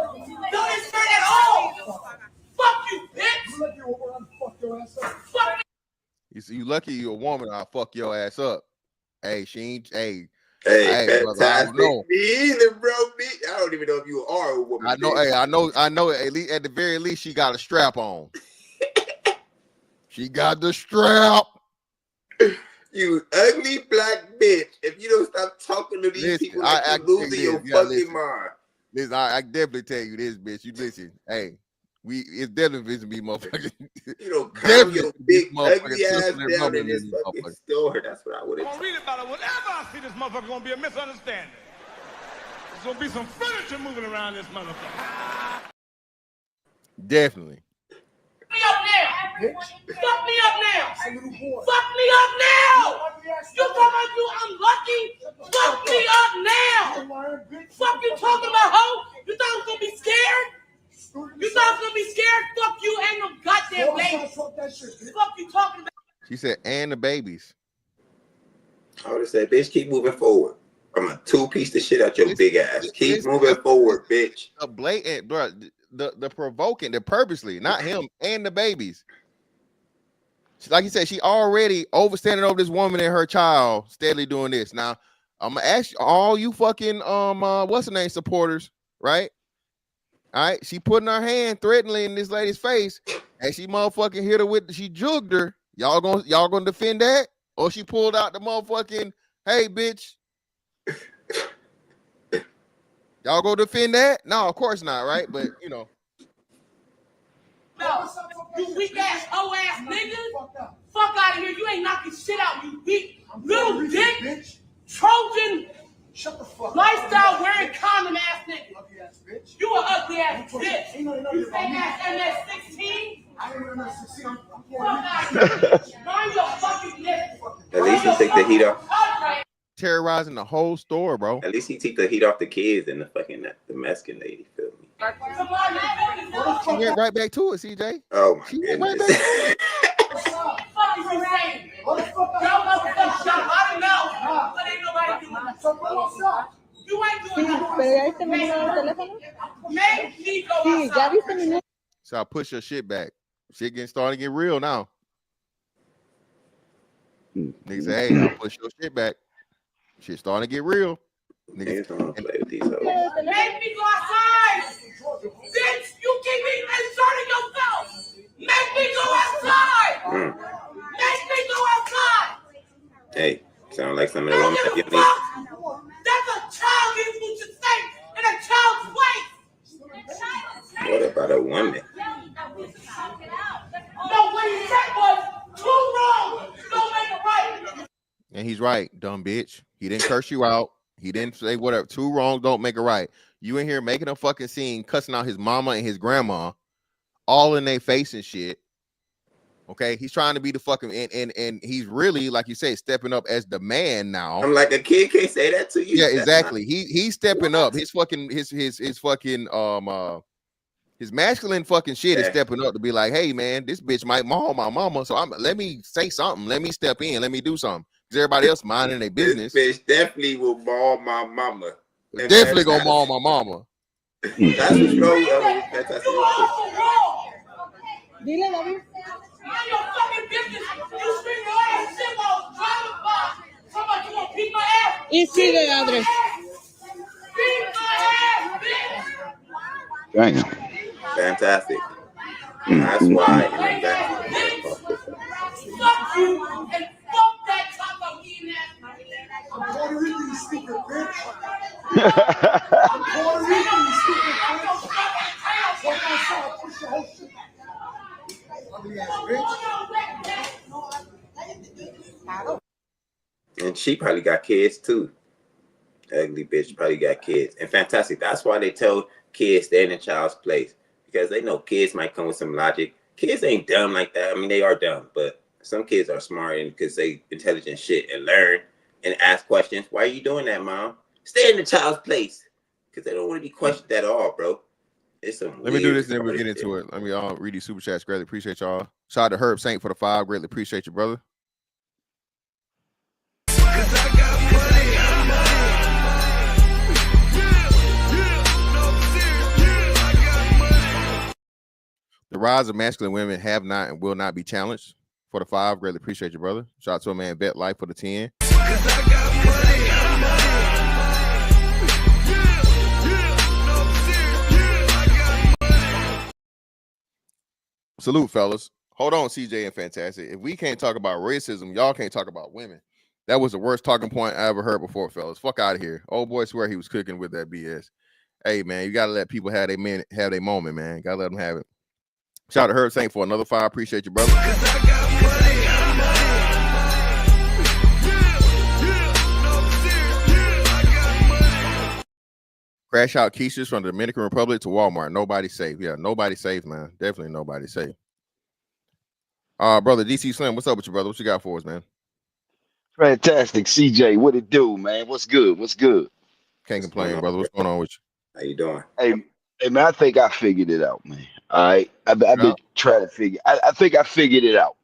Don't insert at all. Fuck you, bitch. Fuck You see, you lucky you a woman. I'll fuck your ass up. Hey, she ain't. Hey, fantastic. I don't know. Me either, bro. I don't even know if you are a woman. I know. Hey, I know. At least, at the very least, she got a strap on. She got the strap. You ugly black bitch. If you don't stop talking to these people, like you losing your fucking mind. Listen, I definitely tell you this, bitch. You listen. Hey, it's definitely to be motherfucking. You don't calm your big ugly ass down in this fucking store. That's what I would have. Read about it. Whenever I see this motherfucker, gonna be a misunderstanding. There's gonna be some furniture moving around this motherfucker. Definitely. me up now. Fuck me up now. Fuck me up now. You talking about you unlucky? Fuck me up now. Fuck you talking about, hoe? You thought I was gonna be scared? You thought I was gonna be scared? Fuck you, ain't no goddamn babies. Fuck you talking about? She said, and the babies. I would have said, bitch, keep moving forward. I'm gonna two-piece the shit out your big ass. Keep moving forward, bitch. A blatant, bro. The provoking, the purposely, not him and the babies. Like you said, she already standing over this woman and her child, steadily doing this. Now, I'm gonna ask all you fucking what's the name supporters, right? All right, she putting her hand threateningly in this lady's face, and she motherfucking hit her with, she jugged her. Y'all gonna defend that? Or she pulled out the motherfucking, hey bitch. Y'all go defend that? No, of course not, right? But you know. No, you weak ass, hoe ass nigga. Fuck out of here. You ain't knocking shit out, you weak little dick, bitch. Trojan. Shut the fuck lifestyle wearing condom ass nigga. You an ugly ass bitch. You fake ass MS-16. I ain't MS-16. I'm mind your fucking business. At least he take the heat off. Terrorizing the whole store, bro. At least he take the heat off the kids and the Mexican lady. Feel me? She went right back to it, CJ. Oh my goodness. Fuck is you saying? Y'all motherfuckers shut out of mouth, but ain't nobody doing that. You ain't doing that. Make me go outside. So I push your shit back. Shit starting to get real now. Niggas say, hey, I'll push your shit back. Shit starting to get real. Niggas don't play with these hoes. Make me go outside. Bitch, you keep me inserting yourself. Make me go outside. Make me go outside. Hey, sound like some of the women that you need. That's a child getting what you say in a child's way. What about a woman? No, what he said was too wrong. Don't make it right. And he's right, dumb bitch. He didn't curse you out. He didn't say whatever. Too wrong, don't make it right. You in here making a fucking scene, cussing out his mama and his grandma, all in their face and shit. Okay, he's trying to be the fucking and he's really, like you say, stepping up as the man now. I'm like, a kid can't say that to you. Yeah, exactly. He's stepping up. His fucking his fucking His masculine fucking shit is stepping up to be like, hey man, this bitch might maul my mama, so let me say something. Let me step in. Let me do something. Because everybody else minding their business. This bitch definitely will maul my mama. Definitely gonna maul my mama. That's what's wrong. Fantastic. Real quick. Dile, love you. Mind your fucking business. You scream your ass symbols, driving by. Somebody, you gonna beat my ass? Y sigue, Andrés. Beat my ass, bitch. Damn. Fantastic. That's why in the back. Fuck you and fuck that taco eating ass. I'm Puerto Rican, you stupid bitch. I'm Puerto Rican, you stupid bitch. Walk outside, push your whole shit. And she probably got kids too. Ugly bitch probably got kids. And fantastic. That's why they tell kids stay in a child's place. Because they know kids might come with some logic. Kids ain't dumb like that. I mean, they are dumb, but some kids are smart and because they intelligent shit and learn and ask questions. Why are you doing that, mom? Stay in the child's place. Because they don't want to be questioned at all, bro. It's some Let me do this, and then we'll get into it. Let me read these super chats. Greatly appreciate y'all. Shout out to Herb Saint for the 5. Greatly appreciate you, brother. The rise of masculine women have not and will not be challenged for the 5. Greatly appreciate you, brother. Shout out to a man Bet Life for the 10. Salute, fellas. Hold on, CJ and Fantastic. If we can't talk about racism, y'all can't talk about women. That was the worst talking point I ever heard before, fellas. Fuck out of here. Old boy swear he was cooking with that BS. Hey, man, you got to let people have their moment, man. Got to let them have it. Shout out to Herb Saint for another 5. Appreciate you, brother. Crash out Keisha's from the Dominican Republic to Walmart. Nobody safe. Yeah, nobody safe, man. Definitely nobody safe. Brother DC Slim, what's up with you, brother? What you got for us, man? Fantastic, CJ. What it do, man? What's good? What's good? Can't complain, brother. What's going on with you? How you doing? Hey, man. I think I figured it out, man. All right, I've been trying to figure. I think I figured it out.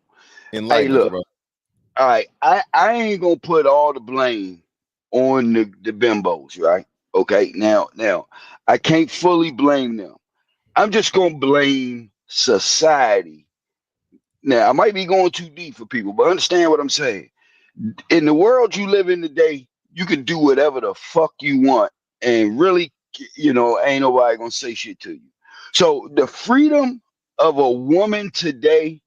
Hey, look. Bro. All right, I ain't gonna put all the blame on the bimbos, right? Okay, now I can't fully blame them. I'm just gonna blame society. Now I might be going too deep for people, but understand what I'm saying. In the world you live in today, you can do whatever the fuck you want, and really, ain't nobody gonna say shit to you. So the freedom of a woman today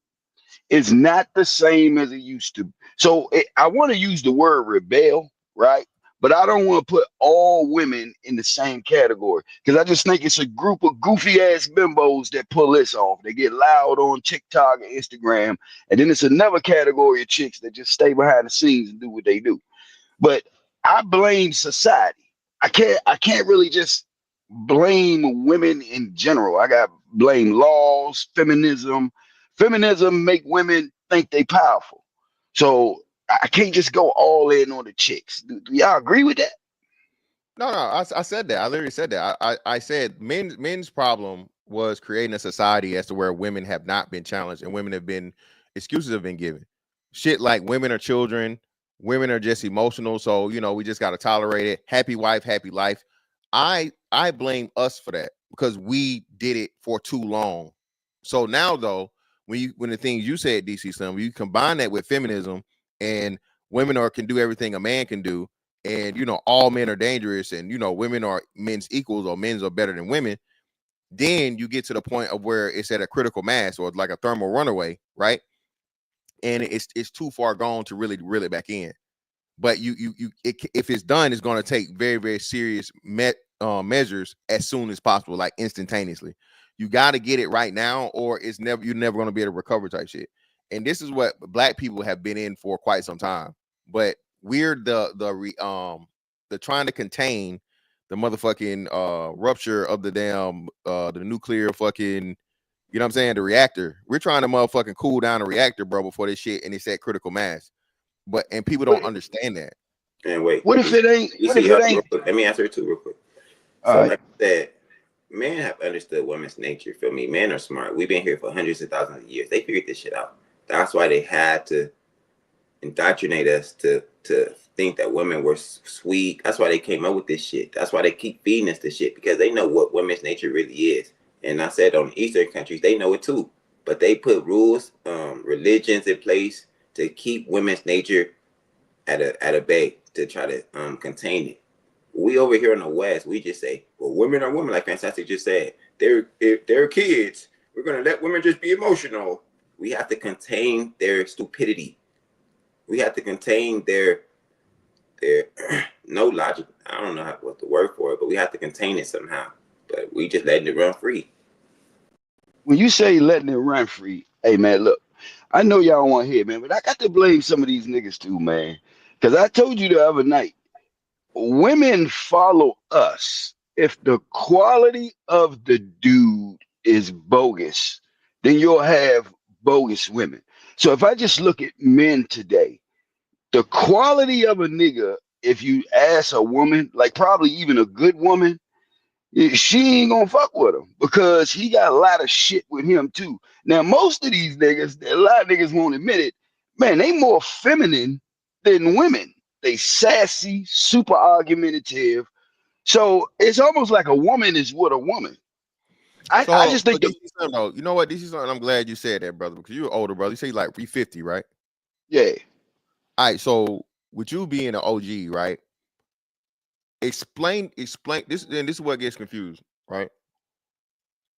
is not the same as it used to. So I want to use the word rebel, right? But I don't want to put all women in the same category because I just think it's a group of goofy ass bimbos that pull this off. They get loud on TikTok and Instagram, and then it's another category of chicks that just stay behind the scenes and do what they do. But I blame society. I can't really just blame women in general. I got blame laws, feminism. Feminism make women think they powerful. So I can't just go all in on the chicks. Do y'all agree with that? No, I said that. I literally said that. I said men's problem was creating a society as to where women have not been challenged and women have been excuses have been given. Shit like women are children, women are just emotional, so we just got to tolerate it. Happy wife, happy life. I blame us for that because we did it for too long. So now though, when the things you said, DC Slim, you combine that with feminism and women can do everything a man can do, and all men are dangerous, and women are men's equals or men's are better than women, then you get to the point of where it's at a critical mass or like a thermal runaway, right? And it's too far gone to really reel it back in. But if it's done, it's going to take very, very serious measures as soon as possible, like instantaneously. You got to get it right now, or you're never going to be able to recover type shit. And this is what Black people have been in for quite some time. But we're the trying to contain the motherfucking rupture of the damn the nuclear fucking, what I'm saying, the reactor. We're trying to motherfucking cool down the reactor, bro, before this shit, and it's at critical mass. And people don't understand that. And wait, what if it ain't? Let me answer it too real quick. So like I said, men have understood women's nature. Feel me? Men are smart. We've been here for hundreds of thousands of years. They figured this shit out. That's why they had to indoctrinate us to think that women were sweet. That's why they came up with this shit. That's why they keep feeding us this shit, because they know what women's nature really is. And I said on the Eastern countries, they know it too. But they put rules, religions in place to keep women's nature at a bay, to try to contain it. We over here in the West, we just say, well, women are women, like Fantastic just said. They're kids. We're gonna let women just be emotional. We have to contain their stupidity. We have to contain their no logic. I don't know what the word for it, but we have to contain it somehow. But we just letting it run free. When you say letting it run free, hey man, look, I know y'all want to hear, man, but I got to blame some of these niggas too, man. Because I told you the other night, women follow us. If the quality of the dude is bogus, then you'll have bogus women. So if I just look at men today, the quality of a nigga, if you ask a woman, like probably even a good woman, she ain't gonna fuck with him because he got a lot of shit with him too. Now, most of these niggas, a lot of niggas won't admit it, man, they more feminine than women. They sassy, super argumentative. So it's almost like a woman is with a woman. I just think DC Son, though, you know what, DC Son, I'm glad you said that, brother, because you're an older brother. You say like 350, right? Yeah. All right, so with you being an OG, right? Explain this, and this is what gets confused, right?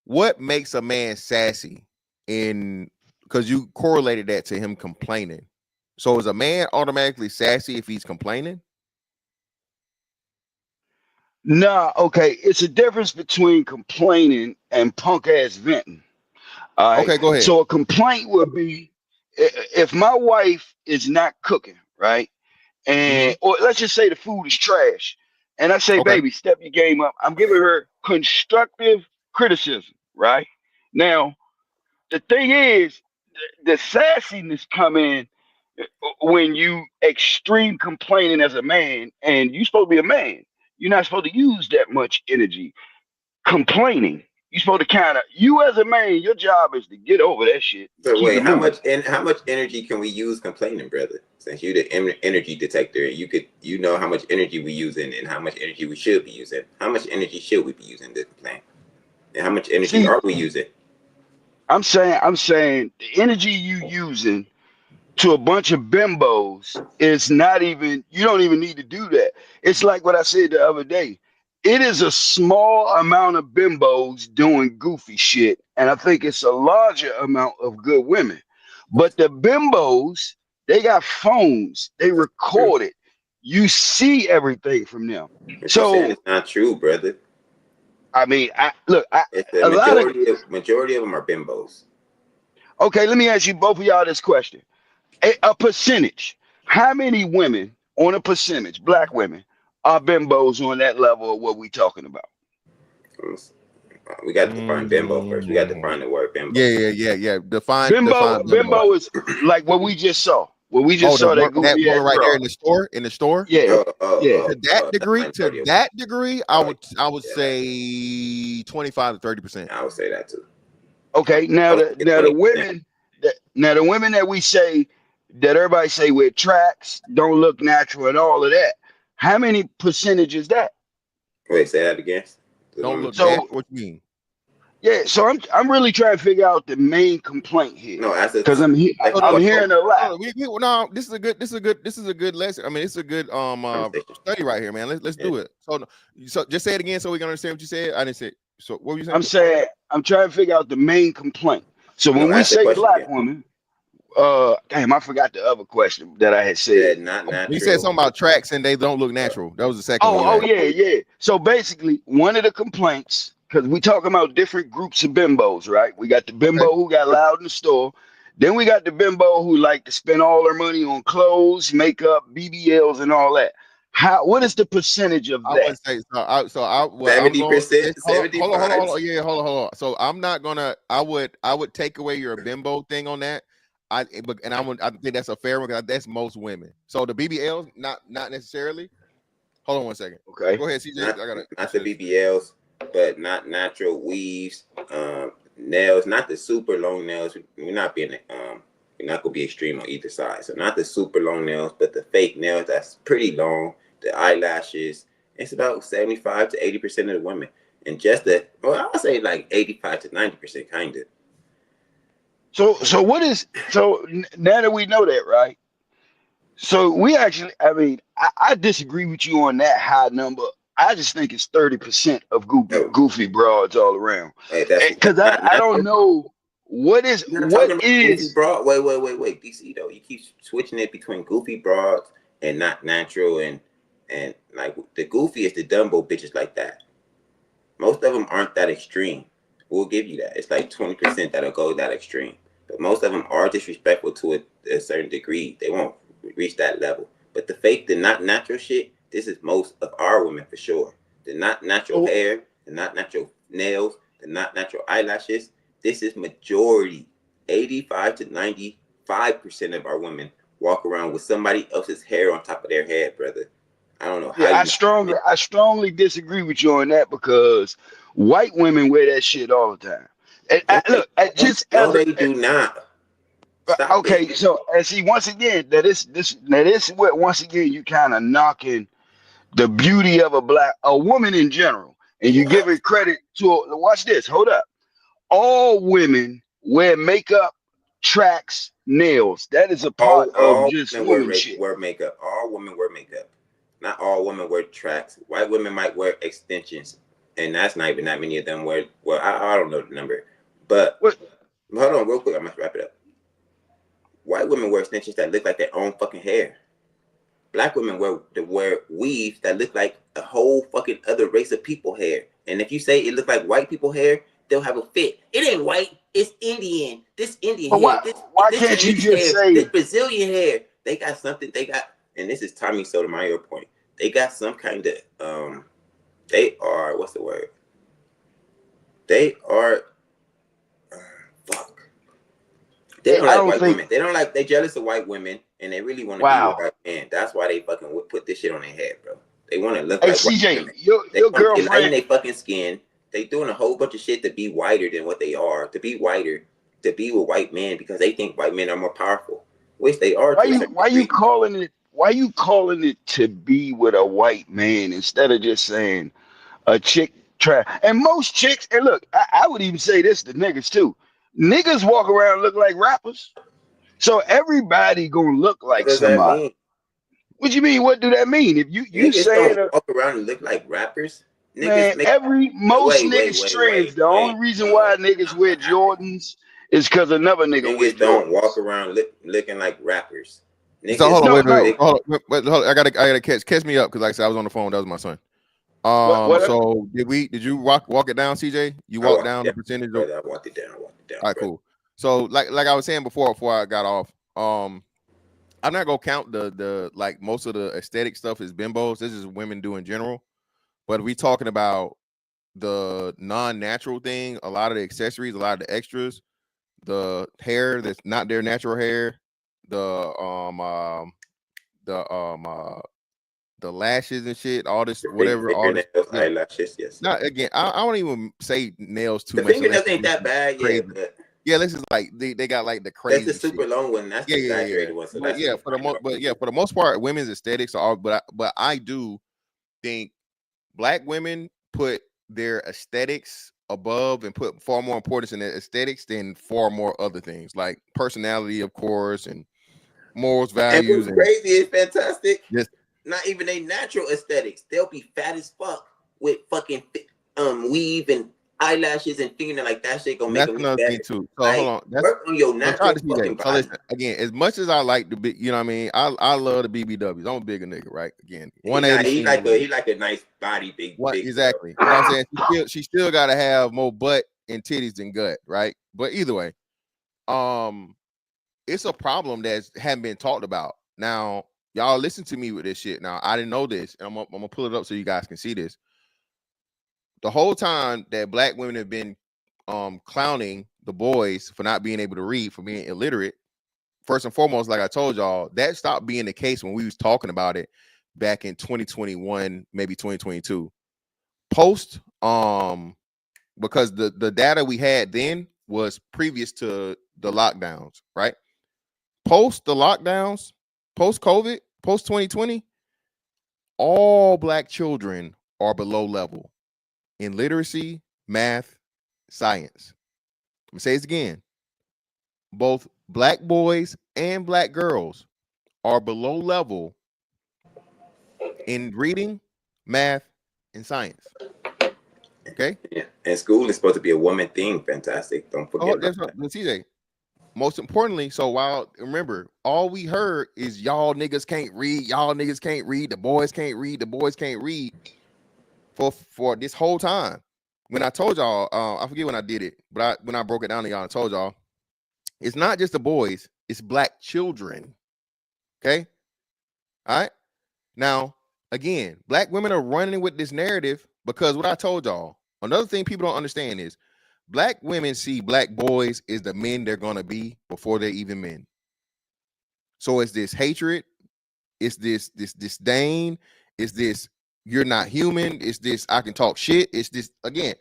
What makes a man sassy? Because you correlated that to him complaining. So is a man automatically sassy if he's complaining? Nah, okay. It's a difference between complaining and punk ass venting. All right. Okay, go ahead. So a complaint would be if my wife is not cooking, right? And or let's just say the food is trash. And I say, baby, step your game up. I'm giving her constructive criticism, right? Now, the thing is, the sassiness come in when you extreme complaining as a man, and you're supposed to be a man. You're not supposed to use that much energy complaining. You're supposed to kind of, you as a man, your job is to get over that shit. So wait, how much energy can we use complaining, brother? Since you're the energy detector, you know how much energy we using and how much energy we should be using. How much energy should we be using to complain? And how much energy are we using? I'm saying the energy you using to a bunch of bimbos is not even, you don't even need to do that. It's like what I said the other day. It is a small amount of bimbos doing goofy shit, and I think it's a larger amount of good women. But the bimbos, they got phones, they record it. You see everything from them. But so you're saying it's not true, brother. I mean, majority of them are bimbos. Okay, let me ask you both of y'all this question. A percentage. How many women on a percentage, black women, are bimbos on that level of what we talking about? We got to define bimbo first. We got to define the word bimbo. Yeah. Define bimbo is like what we just saw. What we just saw that woman right there in the store. Yeah. To that degree, I would say 25 to 30%. I would say that too. Okay, now the women that we say that everybody say with tracks don't look natural and all of that. How many percentage is that? Wait, say that again. Don't look natural. What you mean? Yeah, so I'm really trying to figure out the main complaint here. No, because I'm hearing a lot. No, this is a good lesson. I mean, it's a good study right here, man. Let's do it. So just say it again so we can understand what you said. I didn't say. So what were you saying? I'm trying to figure out the main complaint. So when we say black woman, damn, I forgot the other question that I had said. You said something about tracks and they don't look natural. That was the second one. Yeah. So basically, one of the complaints, because we talking about different groups of bimbos, right? We got the bimbo who got loud in the store. Then we got the bimbo who like to spend all their money on clothes, makeup, BBLs, and all that. What is the percentage of that? I would say 70%. 70%. Hold on. So I'm not gonna. I would take away your bimbo thing on that. I think that's a fair one because that's most women. So the BBLs, not necessarily. Hold on one second. Okay. Go ahead, CJ. Not the BBLs. but not natural weaves, nails, not the super long nails. We're not being we're not gonna be extreme on either side. So not the super long nails, but the fake nails that's pretty long, the eyelashes. It's about 75 to 80% of the women. And just that, well, I'll say like 85 to 90% kind of. So what is so now that we know that, right? So we actually, I mean, I disagree with you on that high number. I just think it's 30% of goofy broads all around. Hey, that's Because I don't know what is goofy broad. Wait, DC though. You keep switching it between goofy broads and not natural and like the goofy is the Dumbo bitches like that. Most of them aren't that extreme. We'll give you that. It's like 20% that'll go that extreme. But most of them are disrespectful to a certain degree. They won't reach that level. But the fake, the not natural shit, this is most of our women for sure. The not natural hair, the not natural nails, the not natural eyelashes. This is majority. 85 to 95% of our women walk around with somebody else's hair on top of their head, brother. I don't know how. Yeah, I strongly disagree with you on that because white women wear that shit all the time. And look, they do not. Okay, so and see once again that is what once again you kind of knocking the beauty of a woman in general, and you give it credit to watch this. Hold up, all women wear makeup, tracks, nails. That is a part of just woman shit. Wear makeup. All women wear makeup. Not all women wear tracks. White women might wear extensions, and that's not even that many of them wear. Well, I don't know the number, but hold on real quick. I'm gonna wrap it up. White women wear extensions that look like their own fucking hair. Black women wear weaves that look like a whole fucking other race of people hair. And if you say it looks like white people hair, they'll have a fit. It ain't white. It's Indian. This Indian hair. Why can't you just say this Brazilian hair? They got something. They got, and this is Tommy Sotomayor point. They got some kind of they are, what's the word? They are fuck. They don't like white women. They don't like. They jealous of white women, and they really want to be a white man. That's why they fucking put this shit on their head, bro. They want to look like CJ, white women. Your girlfriend, they lighten their fucking skin. They doing a whole bunch of shit to be whiter than what they are. To be whiter, to be with white men because they think white men are more powerful, which they are. Why you calling it? Why you calling it to be with a white man instead of just saying a chick try? And most chicks, and look, I would even say this to niggas too. Niggas walk around look like rappers, so everybody gonna look like somebody. That mean? What you mean? What do that mean? If you niggas saying don't walk around and look like rappers, niggas man, most niggas trends. The only reason why niggas wear Jordans is because another nigga wear Jordans. Don't walk around looking like rappers. Niggas, so hold on, wait, I gotta catch me up because like I said I was on the phone. That was my son. So did you walk it down, CJ? You walked down the percentage. I walked it down. All right, cool. So like I was saying before I got off, I'm not gonna count the like most of the aesthetic stuff is bimbos. This is women do in general. But we talking about the non-natural thing, a lot of the accessories, a lot of the extras, the hair that's not their natural hair, the lashes and shit, all this whatever, all this eyelashes. Yes. Not again. I don't even say nails too much. The fingernails ain't that bad. Yeah, this is like they got like the crazy. That's the super long one. That's the exaggerated one. So for the most part, women's aesthetics are. But I do think Black women put their aesthetics above and put far more importance in their aesthetics than far more other things like personality, of course, and morals, values. And what's crazy is fantastic. Yes. Not even a natural aesthetics. They'll be fat as fuck with fucking weave and eyelashes and fingernail like that shit gonna make them another thing too. So like, hold on. Work on your natural fucking body. Listen, again, as much as I like to be, you know what I mean, I love the BBWs. I'm a bigger nigga, right? Again, 180. He like a nice body, big. Exactly. You know what I'm saying? She still gotta have more butt and titties than gut, right? But either way, it's a problem that hadn't been talked about. Now, y'all listen to me with this shit. Now, I didn't know this, and I'm gonna pull it up so you guys can see this. The whole time that Black women have been clowning the boys for not being able to read, for being illiterate, first and foremost, like I told y'all, that stopped being the case when we was talking about it back in 2021, maybe 2022. Post because the data we had then was previous to the lockdowns, right? Post the lockdowns, post COVID, post 2020, all Black children are below level in literacy, math, science. Let me say this again. Both Black boys and Black girls are below level in reading, math, and science. Okay? Yeah. And school is supposed to be a woman thing. Fantastic. Don't forget about that. TJ. Most importantly, so while remember, all we heard is y'all niggas can't read, the boys can't read, the boys can't read for this whole time. When I told y'all, I forget when I did it, but when I broke it down to y'all and told y'all, it's not just the boys, it's Black children. Okay? All right. Now, again, Black women are running with this narrative because what I told y'all, another thing people don't understand is Black women see Black boys as the men they're going to be before they're even men. So it's this hatred, it's this disdain, it's this you're not human, it's this I can talk shit, it's this again.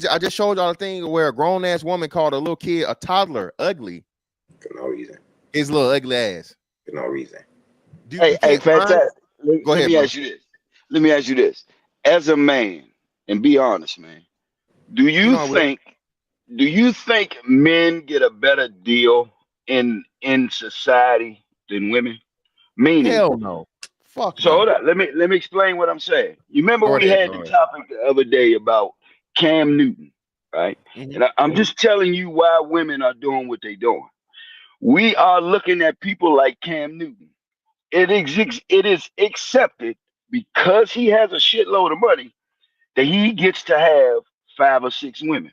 I just showed y'all a thing where a grown ass woman called a little kid a toddler ugly For no reason. His little ugly ass. For no reason. Hey, fantastic. Let me ask you this. As a man, and be honest, man, do you think men get a better deal in society than women? Meaning, hell no. Fuck so no. hold on. Let me explain what I'm saying. You remember we had the topic the other day about Cam Newton, right? And I'm just telling you why women are doing what they're doing. We are looking at people like Cam Newton. It is accepted because he has a shitload of money that he gets to have 5 or 6 women.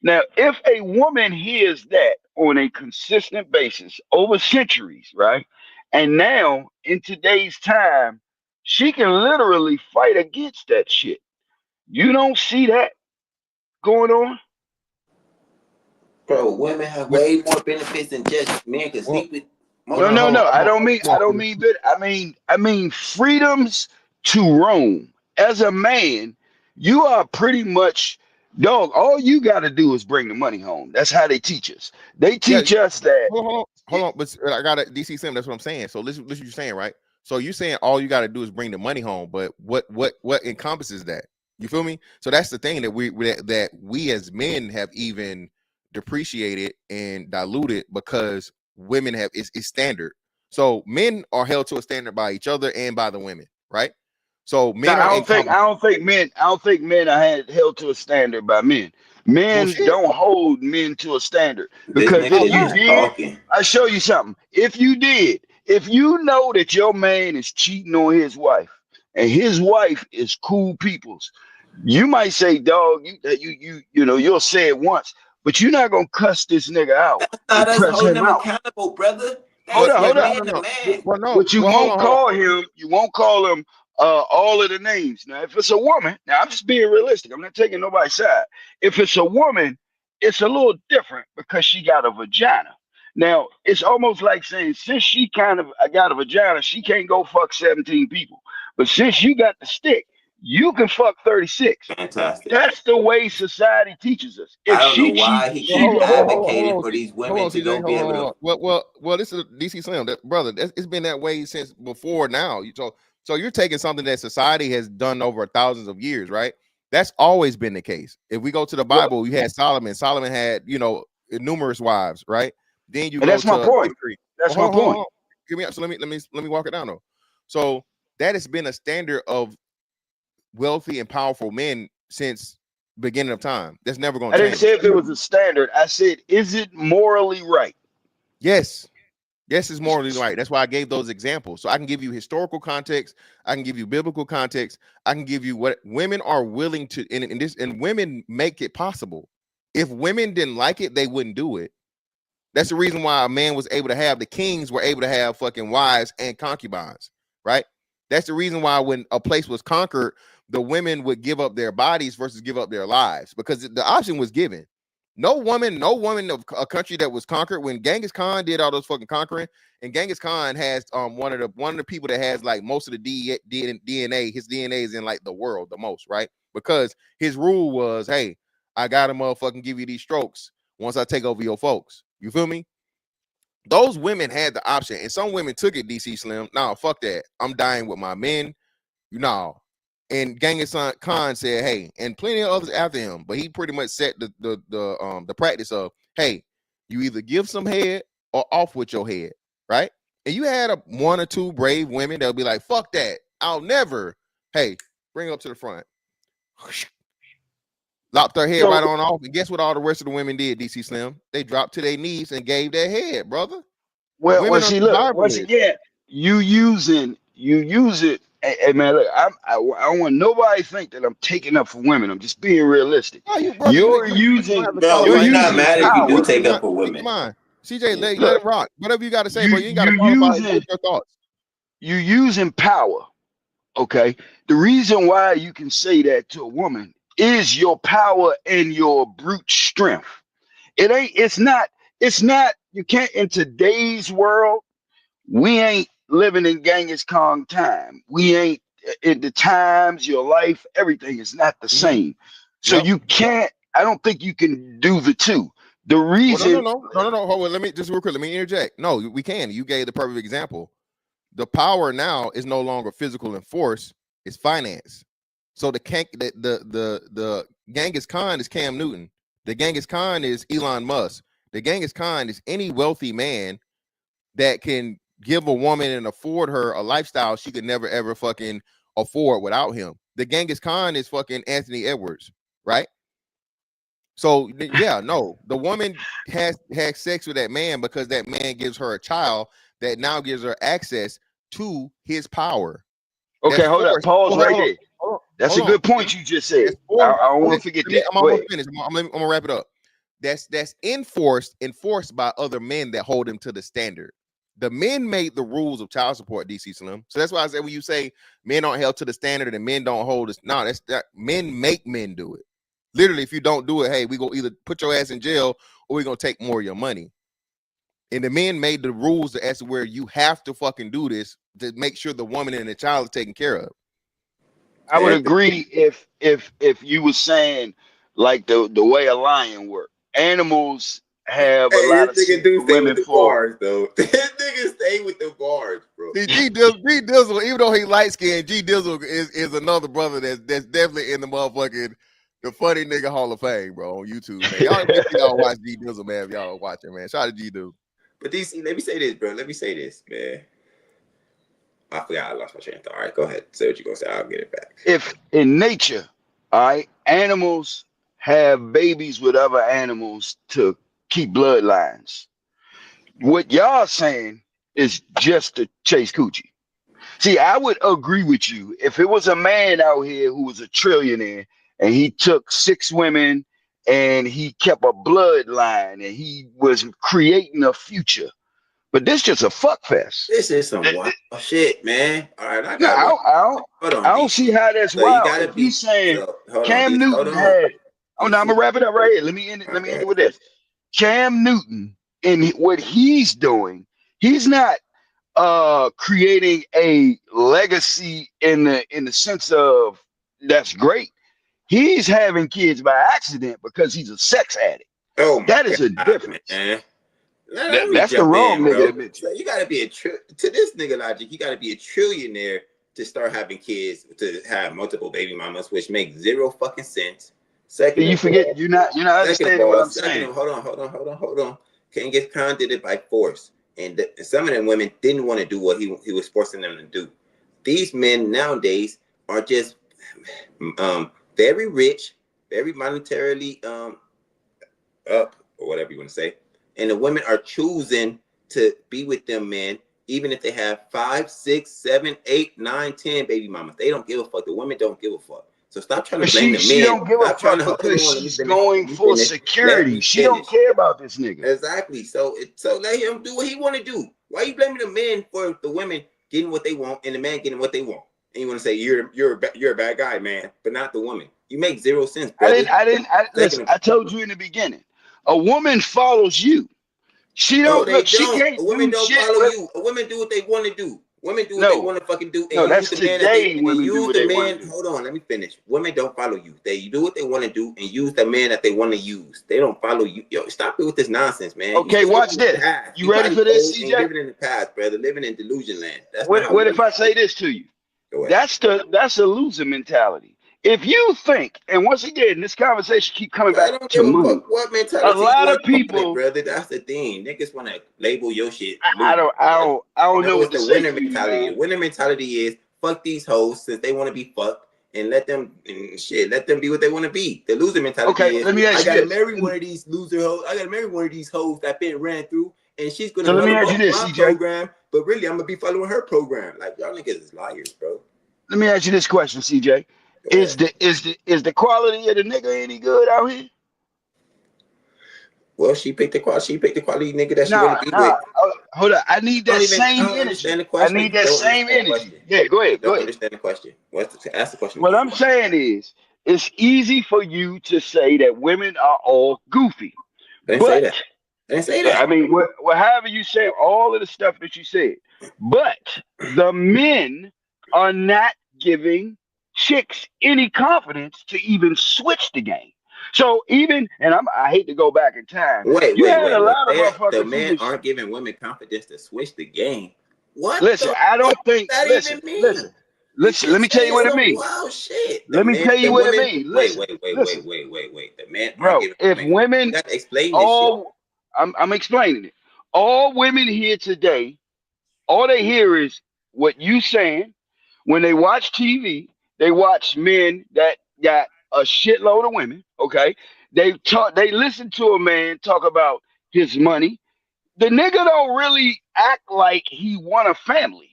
Now, if a woman hears that on a consistent basis over centuries, right? And now in today's time, she can literally fight against that shit. You don't see that going on? Bro, women have way more benefits than just men can sleep with. No. I don't mean that. I mean freedoms to roam. As a man, you are pretty much dog. All you got to do is bring the money home. That's how they teach us. They teach us that. Hold on, but I got a DC Sim. That's what I'm saying. So listen what you're saying, right? So you're saying all you got to do is bring the money home, but what encompasses that? You feel me? So that's the thing that we as men have even depreciated and diluted because women have it's standard. So men are held to a standard by each other and by the women, right? So men I don't think men are held to a standard by men. Men don't hold men to a standard because if you did, I show you something. If you know that your man is cheating on his wife and his wife is cool people's, you might say, dog, you'll say it once, but you're not gonna cuss this nigga out. That's not us holding him accountable, brother. Hold on. But you won't call him. You won't call him all of the names. Now, if it's a woman, now I'm just being realistic. I'm not taking nobody's side. If it's a woman, it's a little different because she got a vagina. Now, it's almost like saying since she kind of got a vagina, she can't go fuck 17 people. But since you got the stick, you can fuck 36. Fantastic. That's the way society teaches us. If I don't know why he keeps advocating for these women to go be able to. Well, this is DC Slim, brother. It's been that way since before now. So you're taking something that society has done over thousands of years, right? That's always been the case. If we go to the Bible, you had Solomon. Solomon had numerous wives, right? Then you go that's to my point. That's my point. Give me up. So let me walk it down though. So that has been a standard of wealthy and powerful men since beginning of time. That's never going to change. I didn't say if it was a standard. I said, is it morally right? Yes, it's morally right. That's why I gave those examples. So I can give you historical context. I can give you biblical context. I can give you what women are willing to, and women make it possible. If women didn't like it, they wouldn't do it. That's the reason why a man was able to have, the kings were able to have fucking wives and concubines, right? That's the reason why when a place was conquered, the women would give up their bodies versus give up their lives, because the option was given. No woman of a country that was conquered, when Genghis Khan did all those fucking conquering, and Genghis Khan has one of the people that has like most of the DNA, his DNA is in like the world the most, right? because his rule was, hey, I gotta motherfucking give you these strokes once I take over your folks. You feel me? Those women had the option, and some women took it. DC Slim, nah, fuck that. I'm dying with my men. You know. And Genghis Khan said, hey, and plenty of others after him, but he pretty much set the practice of, hey, you either give some head or off with your head, right? And you had one or two brave women that'll be like, fuck that, I'll never. Hey, bring her up to the front. Lopped her head right on off. And guess what all the rest of the women did, DC Slim? They dropped to their knees and gave their head, brother. Well, see, look, once again, you use it. Hey, man, look, I don't want nobody to think that I'm taking up for women. I'm just being realistic. Oh, You're using mad if you do power. take up for women. Come on, CJ, let it rock. Whatever you got to say, bro. You ain't got to qualify your thoughts. You're using power. Okay. The reason why you can say that to a woman is your power and your brute strength. It's not, you can't, in today's world, we ain't living in Genghis Khan time. We ain't in the times, your life, everything is not the same. So you can't, I don't think you can do the two. The reason. No. Hold on. Let me just real quick. Let me interject. No, we can. You gave the perfect example. The power now is no longer physical and force, it's finance. So the Genghis Khan is Cam Newton. The Genghis Khan is Elon Musk. The Genghis Khan is any wealthy man that can give a woman and afford her a lifestyle she could never ever fucking afford without him. The Genghis Khan is fucking Anthony Edwards, right? So yeah, no, the woman has sex with that man because that man gives her a child that now gives her access to his power. Okay, hold up. Pause right there. That's a good point you just said. I don't want to forget that. I'm almost finished. I'm gonna wrap it up. That's enforced by other men that hold him to the standard. The men made the rules of child support, DC Slim. So that's why I said when you say men aren't held to the standard and men don't hold us, no, that's that men make men do it. Literally, if you don't do it, hey, we gonna either put your ass in jail or we're gonna take more of your money. And the men made the rules as to where you have to fucking do this to make sure the woman and the child is taken care of. I would agree if you were saying like the way a lion works. Animals have a lot of women for bars, though. This nigga stay with the bars, bro. See, G Dizzle, even though he light skinned, G Dizzle is another brother that's definitely in the motherfucking the funny nigga Hall of Fame, bro, on YouTube, man. Y'all watch G Dizzle, man. If y'all watching, man. Shout out to G Dizzle. But DC, let me say this, bro. Let me say this, man. I forgot I lost my train of thought. All right, go ahead. Say what you're gonna say. I'll get it back. If in nature, all right, animals have babies with other animals to keep bloodlines. What y'all saying is just to chase coochie. See, I would agree with you if it was a man out here who was a trillionaire and he took 6 women and he kept a bloodline and he was creating a future. But this just a fuck fest. This is some wild shit, man. All right, I don't see how that's so wild. You gotta if you saying Cam Newton had. Oh no, I'm gonna wrap it up right here. Let me end it with this. Cam Newton and what he's doing, he's not creating a legacy in the sense of that's great. He's having kids by accident because he's a sex addict. Oh, that is a difference. Man. That's the wrong nigga. So you gotta be to this nigga logic. You gotta be a trillionaire to start having kids, to have multiple baby mamas, which makes zero fucking sense. Second, you forget you're not understanding what I'm saying. Hold on. Genghis Khan did it by force, and some of them women didn't want to do what he was forcing them to do. These men nowadays are just very rich, very monetarily up, or whatever you want to say, and the women are choosing to be with them men, even if they have 5, 6, 7, 8, 9, 10 baby mamas. They don't give a fuck. The women don't give a fuck. So stop trying to blame the men. She don't give a fuck because she's going for security. She don't care about this nigga. Exactly. So let him do what he want to do. Why you blaming the men for the women getting what they want and the man getting what they want? And you want to say you're a bad guy, man, but not the woman. You make zero sense, brother. Listen, I told you in the beginning. A woman follows you. She No, don't they look. She don't. can't Women do don't shit follow with. you. Women do what they want to do. Women do what they No, want to fucking do, and no, use that's the man that they today. and Women do use what the they want man. to do. Hold on, let me finish. Women don't follow you. They do what they want to do and use the man that they want to use. They don't follow you. Yo, stop it with this nonsense, man. Okay, You watch living in the this. past. You You ready probably for this, old and CJ? living in the past, brother. Living in delusion land. That's not how What if women I say this to you? go ahead. That's a loser mentality. If you think, and once again, this conversation keep coming I back don't to give a money. fuck what A mentality you lot want of to call it, people, brother. That's the thing. Niggas want to label your shit I loose. don't No, know it's what to the say winner to you, mentality. man. The winner mentality is fuck these hoes since they want to be fucked and let them and shit. Let them be what they want to be. The loser mentality Okay, is let me ask I you gotta this. marry one of these loser hoes. I gotta marry one of these hoes that been ran through, and she's gonna So let me develop ask you this, my CJ. program. But really, I'm gonna be following her program. Like y'all niggas is liars, bro. Let me ask you this question, CJ. Go ahead. Is the quality of the nigga any good out here? Well, she picked the quality. She picked the quality nigga that she want to be Nah. with. Hold on. I need that I same don't understand energy. the I question. need You that don't same understand the energy. question. Yeah, go You ahead. don't Go ahead. understand the question. Ask the question What again. I'm saying is, it's easy for you to say that women are all goofy, I didn't say but that. I didn't say I that. mean, however you say all of the stuff that you said, but the men are not giving chicks any confidence to even switch the game. So even, and I hate to go back in time. Wait, You wait, had a wait, wait. lot of The motherfuckers who men was. aren't giving women confidence to switch the game. What Listen, the I fuck don't does think. that even mean? You Listen. Let just me tell you saying what it some means. wild shit. Let me tell The you what it women. means. Wait, Listen, wait, wait, listen, wait, wait, wait, wait. The men aren't bro. giving If women. You women, gotta explain this shit. all, I'm explaining it. All women here today, all they hear is what you saying. When they watch TV, they watch men that got a shitload of women. Okay, they listen to a man talk about his money. The nigga don't really act like he want a family.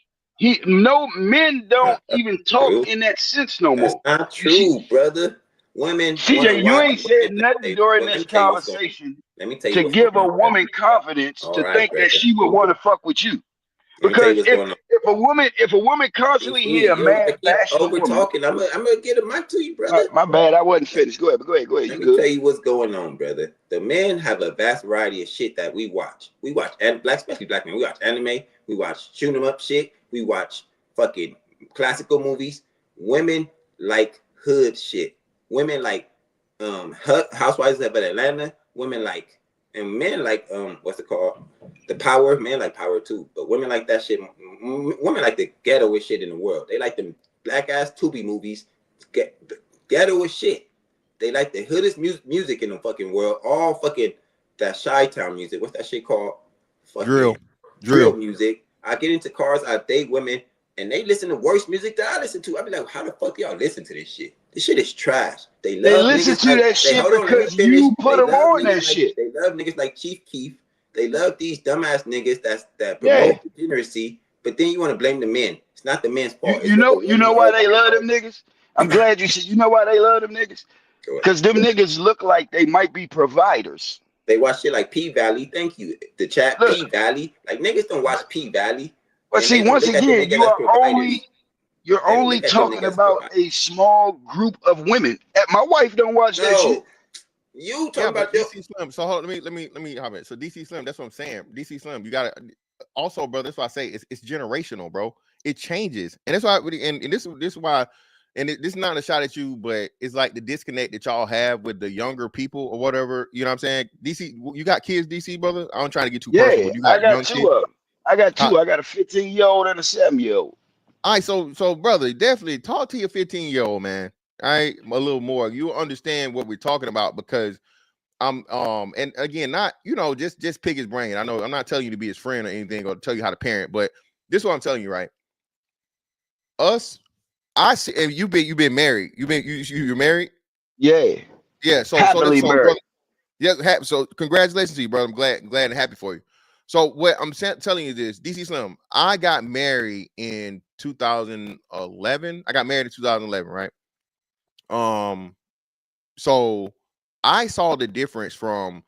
No men don't That's even talk true. in that sense no That's more. not You see, true, brother. Women want to CJ, you watch ain't said women. nothing during Well, let this me tell you what's going on. conversation Let me tell you to what's going give a on, brother. woman confidence All to right, think that brother. she would want to fuck with you. Let me tell you Because what's going on. if a woman constantly hear a You don't man gotta keep bashing a over woman, talking. I'm gonna get a mic to you, brother. my bad, I wasn't finished. Go ahead, go ahead. Let You me tell good? you what's going on, brother. The men have a vast variety of shit that we watch. We watch especially black men. We watch anime. We watch shoot 'em up shit. We watch fucking classical movies. Women like hood shit. Women like Housewives of Atlanta. Women like and men like what's it called? The Power. Men like Power too, but women like that shit. Women like the ghettoest shit in the world. They like them black ass Tubi movies. Ghettoest shit. They like the hoodest music in the fucking world. All fucking that Chi-Town music. What's that shit called? Fucking drill music. I get into cars. I date women, and they listen to worse music that I listen to. I be like, how the fuck y'all listen to this shit? This shit is trash. They They love listen niggas to like that shit hold on, let me because finish. you put They them love on niggas that like shit. they love niggas like Chief Keef. They love these dumbass niggas that Yeah. promote degeneracy. But then you want to blame the men. It's not the men's fault. It's You what the know women why are. they love them niggas? I'm glad you said. You know why they love them niggas? Because them niggas look like they might be providers. They watch shit like P Valley. Thank you. The chat Look, P Valley. Like niggas don't watch P Valley. but And they see, don't once look at them again, niggas as providers. you're They don't only look at them talking niggas as about providers. a small group of women. My wife don't watch that shit. No. You talking Yeah, about but DC Slim. So hold on, let me hop in. So DC Slim, that's what I'm saying. DC Slim, you gotta also, bro. That's why I say it's generational, bro. It changes, and that's why. And this is why. And this is not a shot at you, but it's like the disconnect that y'all have with the younger people or whatever. You know what I'm saying? DC, you got kids, DC brother. I'm trying to get too personal, Yeah, but you I got got young two kids. of them. I got two. I got a 15-year-old and a 7-year-old. All right, so brother, definitely talk to your 15-year-old man. All right, a little more. You'll understand what we're talking about because I'm and again, not just pick his brain. I know I'm not telling you to be his friend or anything or tell you how to parent, but this is what I'm telling you, right? I see. And you've been married. You're married. Yeah. Yeah. So Happily married. brother. Yeah. So congratulations to you, brother. I'm glad and happy for you. So what I'm telling you is this, DC Slim. I got married in 2011. I got married in 2011, right? So I saw the difference from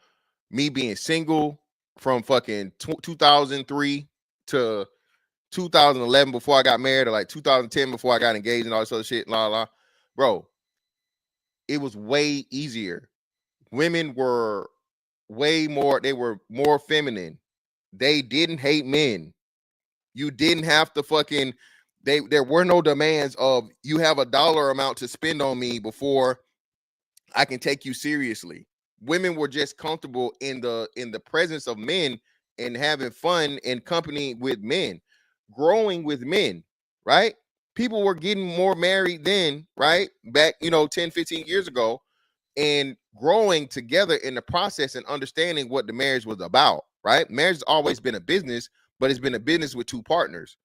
me being single from fucking 2003 to 2011 before I got married, or like 2010 before I got engaged and all this other shit. Bro, it was way easier. Women were way more. They were more feminine. they didn't hate men. You didn't have to fucking, there were no demands of you have a dollar amount to spend on me before I can take you seriously. Women were just comfortable in the presence of men and having fun in company with men, growing with men, right? People were getting more married then, right? Back, 10, 15 years ago, and growing together in the process and understanding what the marriage was about, right? Marriage has always been a business, but it's been a business with two partners.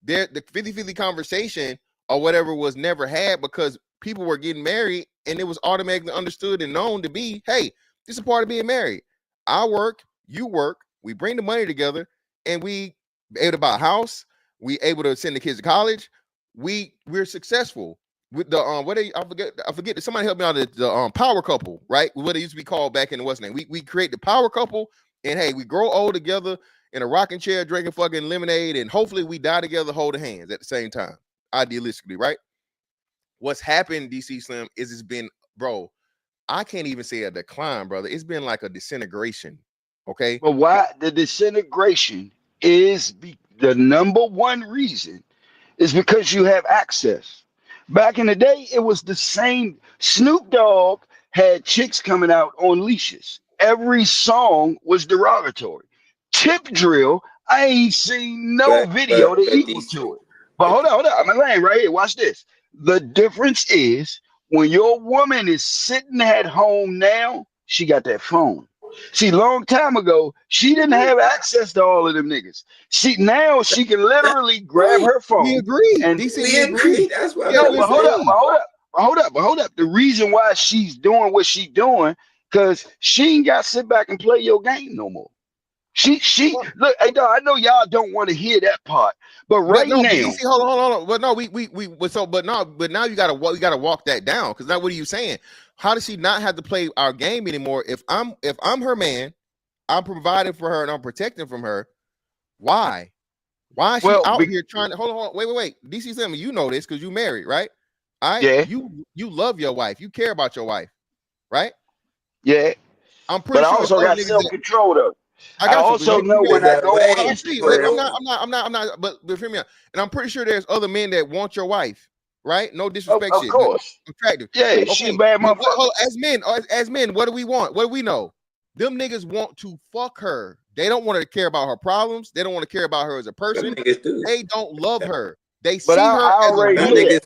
The 50-50 conversation or whatever was never had because people were getting married and it was automatically understood and known to be, hey, this is a part of being married. I work, you work, we bring the money together, and we able to buy a house, we able to send the kids to college, we're successful. With the I forget somebody help me out, the power couple, right? What it used to be called back in the West name. We create the power couple, and hey, we grow old together in a rocking chair drinking fucking lemonade, and hopefully we die together holding hands at the same time, idealistically, right? What's happened, DC Slim, is it's been, bro, I can't even say a decline, brother. It's been like a disintegration. Okay. But why the disintegration is the number one reason is because you have access. Back in the day, it was the same. Snoop Dogg had chicks coming out on leashes. Every song was derogatory. Tip drill, I ain't seen no video to equal to it. But hold on. I'm laying right here. Watch this. The difference is when your woman is sitting at home now, she got that phone. See, long time ago, she didn't have access to all of them niggas. Now she can literally grab her phone. We agree. And we agree. That's what but hold up. The reason why she's doing what she's doing, because she ain't got to sit back and play your game no more. She look, hey dog, I know y'all don't want to hear that part, but right now, DC, hold on. But no, but now you gotta walk that down, because now what are you saying? How does she not have to play our game anymore? If I'm her man, I'm providing for her and I'm protecting from her. Why? Why is she out here trying to hold on? Wait. DC Slim, you know this because you married, right? Yeah. You love your wife. You care about your wife, right? Yeah. I'm pretty sure. I also got self-control though. I also know when I go on Instagram. I'm not. But hear me out. And I'm pretty sure there's other men that want your wife, right? No disrespect. Of course. Attractive. Yeah, okay. She a bad motherfucker. As men, what do we want? What do we know? Them niggas want to fuck her. They don't want to care about her problems. They don't want to care about her as a person. They don't love her. They see her as a niggas.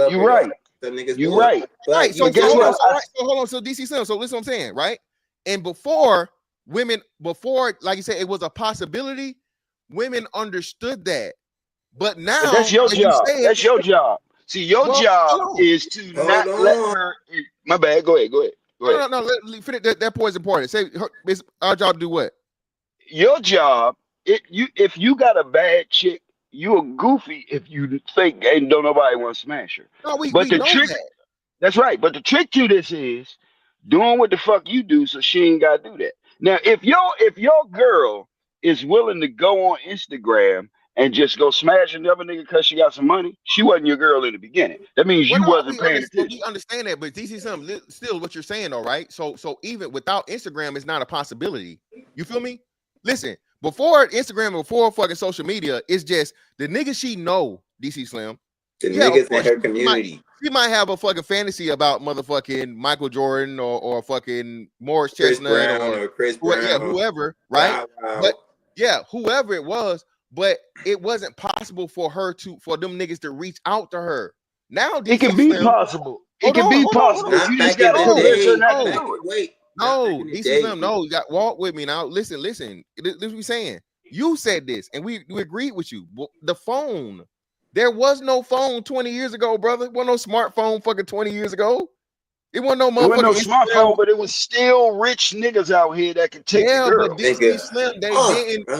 You're right. You're right. Right. So hold on. So DC Slim. So listen what I'm saying, right? And before, like you said, it was a possibility. Women understood that. But now, but that's your job. That's your job. See, your job is to not let her. My bad. Go ahead. No. That point is important. Say, it's our job to do what? Your job. If you got a bad chick, you a goofy if you think ain't don't nobody want to smash her. No, we the know trick. That. That's right. But the trick to this is doing what the fuck you do, so she ain't gotta do that. Now, if your girl is willing to go on Instagram and just go smash another nigga because she got some money, she wasn't your girl in the beginning. That means you wasn't paying attention. We understand that, but DC something still what you're saying, though, right? So even without Instagram, it's not a possibility. You feel me? Listen, before Instagram, before fucking social media, it's just the niggas she know, DC Slim. The niggas in her community. She might have a fucking fantasy about motherfucking Michael Jordan or fucking Morris Chestnut or Chris Brown, whoever, right? Wow. But whoever it was, but it wasn't possible for them niggas to reach out to her. Now it can be possible. It can be possible. You just got to convince her not to do it. Wait. No, DC Slim, no, you got walk with me now. Listen. This is what we saying. You said this, and we agreed with you. The phone. There was no phone 20 years ago, brother. There wasn't no smartphone fucking 20 years ago. It wasn't no motherfucking smartphone, but it was still rich niggas out here that could take the girl. But DC Slim,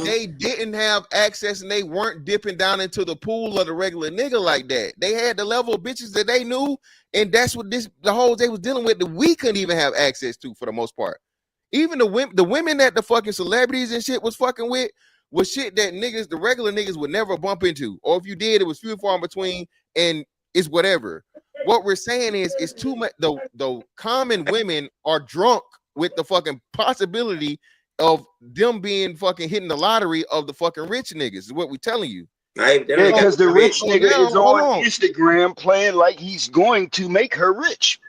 they didn't have access, and they weren't dipping down into the pool of the regular nigga like that. They had the level of bitches that they knew, and that's what the hoes they was dealing with that we couldn't even have access to for the most part. Even the women that the fucking celebrities and shit was fucking with was shit that the regular niggas would never bump into. Or if you did, it was few and far in between, and it's whatever. What we're saying is it's too much. The common women are drunk with the fucking possibility of them being fucking hitting the lottery of the fucking rich niggas. Is what we telling you. Yeah, because the rich nigga is on Instagram playing like he's going to make her rich.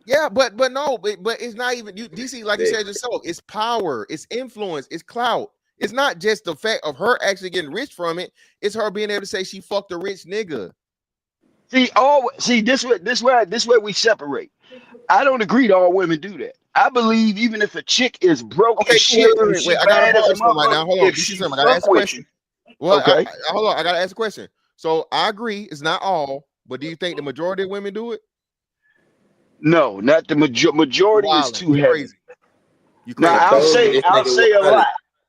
Yeah, but it's not even you. DC, like you said yourself, it's power, it's influence, it's clout. It's not just the fact of her actually getting rich from it. It's her being able to say she fucked a rich nigga. See, this way we separate. I don't agree that all women do that. I believe even if a chick is broke as shit, wait, I gotta ask you right now. Hold on, DC, I gotta ask a question. Well, okay, hold on, I gotta ask a question. So I agree, it's not all, but do you think the majority of women do it? No, not the majority. Is too heavy. Crazy. You crazy. Now I'll say a lot.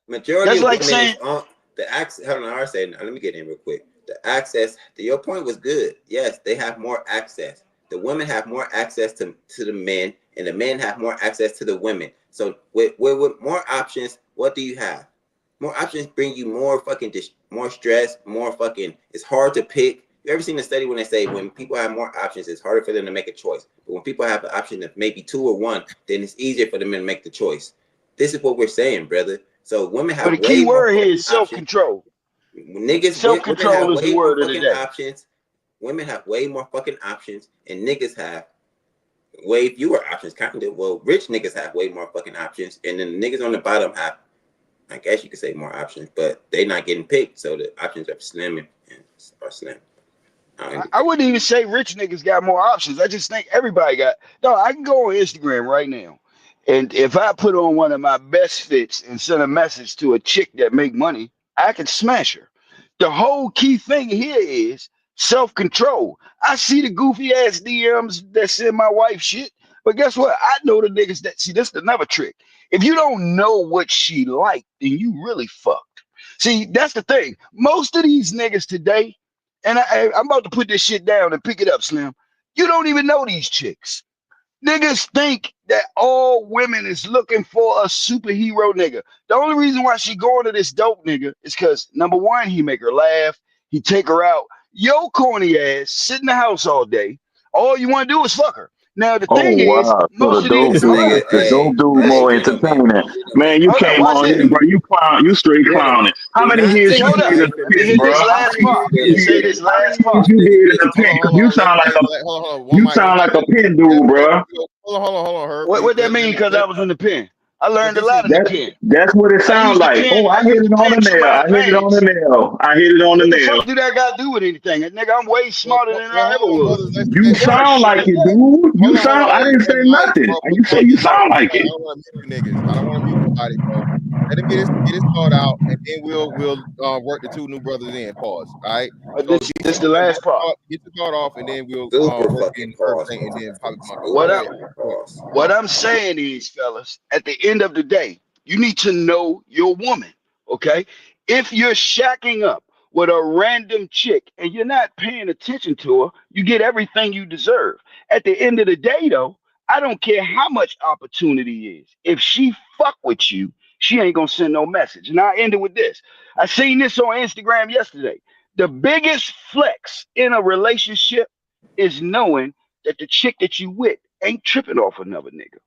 Majority That's of like women saying is on the access. Hold on, let me get in real quick. The access. Your point was good. Yes, they have more access. The women have more access to the men, and the men have more access to the women. So with more options, what do you have? More options bring you more fucking more stress, more fucking. It's hard to pick. You ever seen the study when they say when people have more options, it's harder for them to make a choice. But when people have the option of maybe 2 or 1, then it's easier for them to make the choice. This is what we're saying, brother. So women have. But the key word here is self-control. Niggas, self-control is the word of the day. Options. Women have way more fucking options, and niggas have way fewer options. Kind of. Well, rich niggas have way more fucking options, and then the niggas on the bottom have, I guess you could say, more options, but they not getting picked, so the options are slim and are slim. I wouldn't even say rich niggas got more options. I just think everybody got. No, I can go on Instagram right now, and if I put on one of my best fits and send a message to a chick that make money, I can smash her. The whole key thing here is self-control. I see the goofy ass DMs that send my wife shit, but guess what? I know the niggas that see. This is another trick. If you don't know what she like, then you really fucked. See, that's the thing. Most of these niggas today. And I'm about to put this shit down and pick it up, Slim. You don't even know these chicks. Niggas think that all women is looking for a superhero nigga. The only reason why she going to this dope nigga is because, number one, he make her laugh. He take her out. Yo, corny ass, sit in the house all day. All you want to do is fuck her. Now, the thing is, most of these don't do more entertaining. Man, you came on here, bro. You straight clowning. How many years you did in the pit, bro? How many years you did in the pit? You sound like a pit dude, bro. Hold on, Herb. What that mean? Because I was in the pen. I learned a lot in the pen. That's what it sounds like. Oh, I hit it on the nail. I hit it on the nail. What the fuck do that got to do with anything? Nigga, I'm way smarter than I ever was. You sound like it, dude. You sound. I didn't say nothing. You say you sound like it. I don't want to mute niggas. I don't want to mute nobody, bro. Let him get his thought out, and then we'll work the 2 new brothers in. Pause. All right. So this is the last part. Get your thought off, and then we'll work in everything, and then probably come up. What I'm saying is, fellas, at the end of the day, you need to know your woman. Okay, if you're shacking up with a random chick and you're not paying attention to her, you get everything you deserve. At the end of the day, though, I don't care how much opportunity is. If she fuck with you, she ain't gonna send no message. And I ended with this. I seen this on Instagram yesterday. The biggest flex in a relationship is knowing that the chick that you with ain't tripping off another nigga.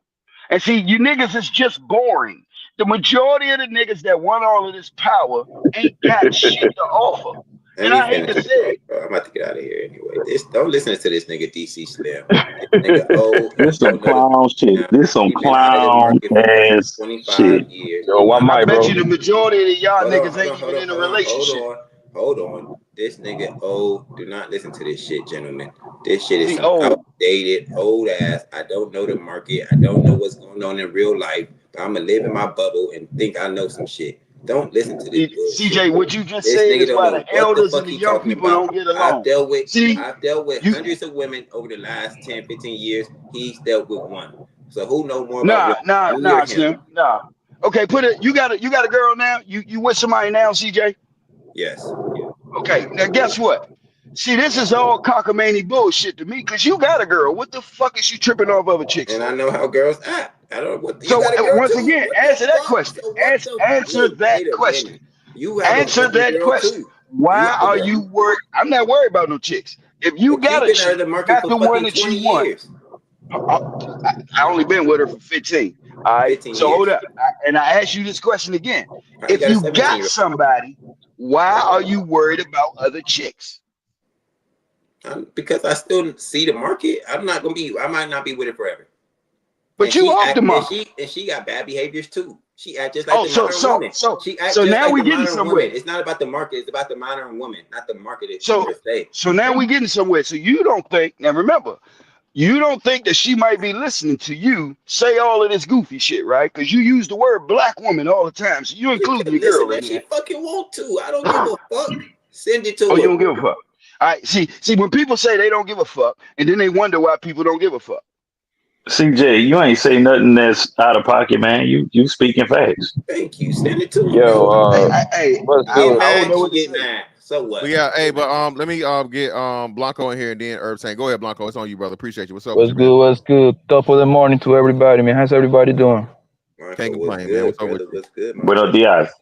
And see, you niggas is just boring. The majority of the niggas that want all of this power ain't got shit to offer. And I hate to say it. I'm about to get out of here anyway. Don't listen to this nigga DC Slim. This nigga this some clown shit. This some clown ass 25 shit. years. Yo, one mic, bro. I bet you the majority of y'all niggas ain't even in a relationship. Hold on. This nigga old. Do not listen to this shit, gentlemen. This shit is outdated, old ass. I don't know the market. I don't know what's going on in real life. But I'm gonna live in my bubble and think I know some shit. Don't listen to this bullshit. CJ, what you just said is why the elders and the young people don't get along. I've dealt with hundreds of women over the last 10, 15 years. He's dealt with one. So who know more about Nah, Slim. Nah. Okay, you got a girl now? You with somebody now, CJ? Yes. Okay, now guess what? See, this is all cockamamie bullshit to me, because you got a girl. What the fuck is you tripping off other chicks? And I know how girls act. I don't know what. So once again, answer that question. Answer that question. Answer that question. Why are you worried? I'm not worried about no chicks. If you got a chick, got the one that you want. I only been with her for 15. All right. 15 So years. hold up. And I ask you this question again. Probably If got a you 17 got year somebody, why are you worried about other chicks? Because I still see the market. I might not be with it forever. But And you she off the market. and she got bad behaviors too. She act just like the modern woman. She acts so just now like we the getting modern somewhere. woman. It's not about the market. It's about the modern woman, not the market itself. So now we getting somewhere. So you don't think, now remember, you don't think that she might be listening to you say all of this goofy shit, right? Because you use the word black woman all the time. So you including your girl in She there. fucking want to. I don't give a fuck. Send it to her. Oh, you don't give a fuck. All right. See, when people say they don't give a fuck, and then they wonder why people don't give a fuck. CJ, you ain't say nothing that's out of pocket, man. You speaking facts. Thank you. Send it to her. Yo, what's I good? don't know what to say. Mad. So what? But yeah, hey, but let me get Blanco in here and then Herb saying, go ahead, Blanco. It's on you, brother. Appreciate you. What's up? What's good? What's good? Top of the morning to everybody, man. How's everybody doing? Marco, can't complain, good, man. What's brother? up with you? What's good, Marco? Buenos dias.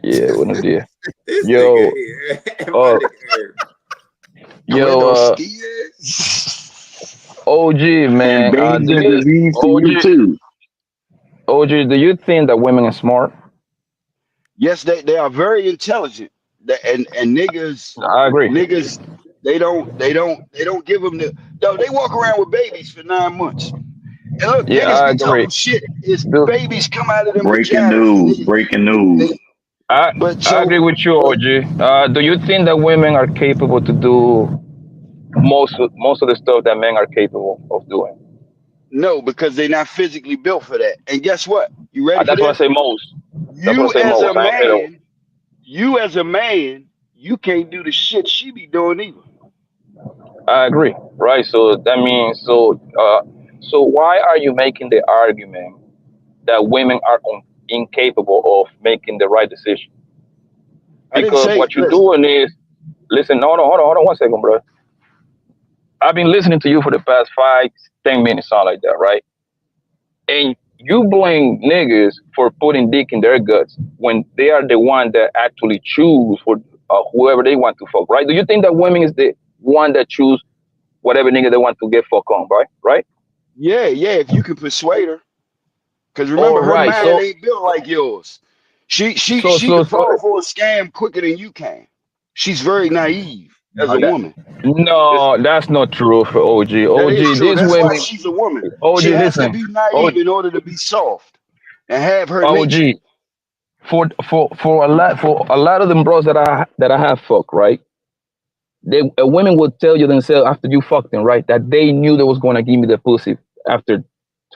Yeah, buenos dias. This Yo, nigga here. My nigga Herb. yo, OG, man. And beans Do and you, disease to you too. OG, do you think that women are smart? Yes, they are very intelligent. And niggas, I agree. they don't give them the. Yo, they walk around with babies for 9 months. And look, Yeah, niggas I be agree. talking shit. It's babies come out of them Breaking vaginas. news. Breaking news. I agree with you, OG. Do you think that women are capable to do most of the stuff that men are capable of doing? No, because they're not physically built for that. And guess what? You ready for That's what I this? say most. That's what I You say as a most. I ain't say that. man, you can't do the shit she be doing either. I agree, right? So that means so why are you making the argument that women are incapable of making the right decision? I didn't Because say. what you're Listen, doing is listen. No, hold on 1 second, bro. I've been listening to you for the past 5-10 minutes, something like that, right? And you blame niggas for putting dick in their guts when they are the one that actually choose for whoever they want to fuck, right? Do you think that women is the one that choose whatever nigga they want to get fuck on, right? Right? yeah, if you can persuade her, because remember All her right. mind ain't built like yours. She So could fall for a scam quicker than you can. She's very naive as a woman. no, that's not true for OG. That is OG, true. these That's why women. she's a woman. OG, She has to listen. be naive in order to be soft and have her nature. OG, for a lot of them bros that I have fucked, right? Women will tell you themselves after you fucked them, right, that they knew they was gonna give me the pussy after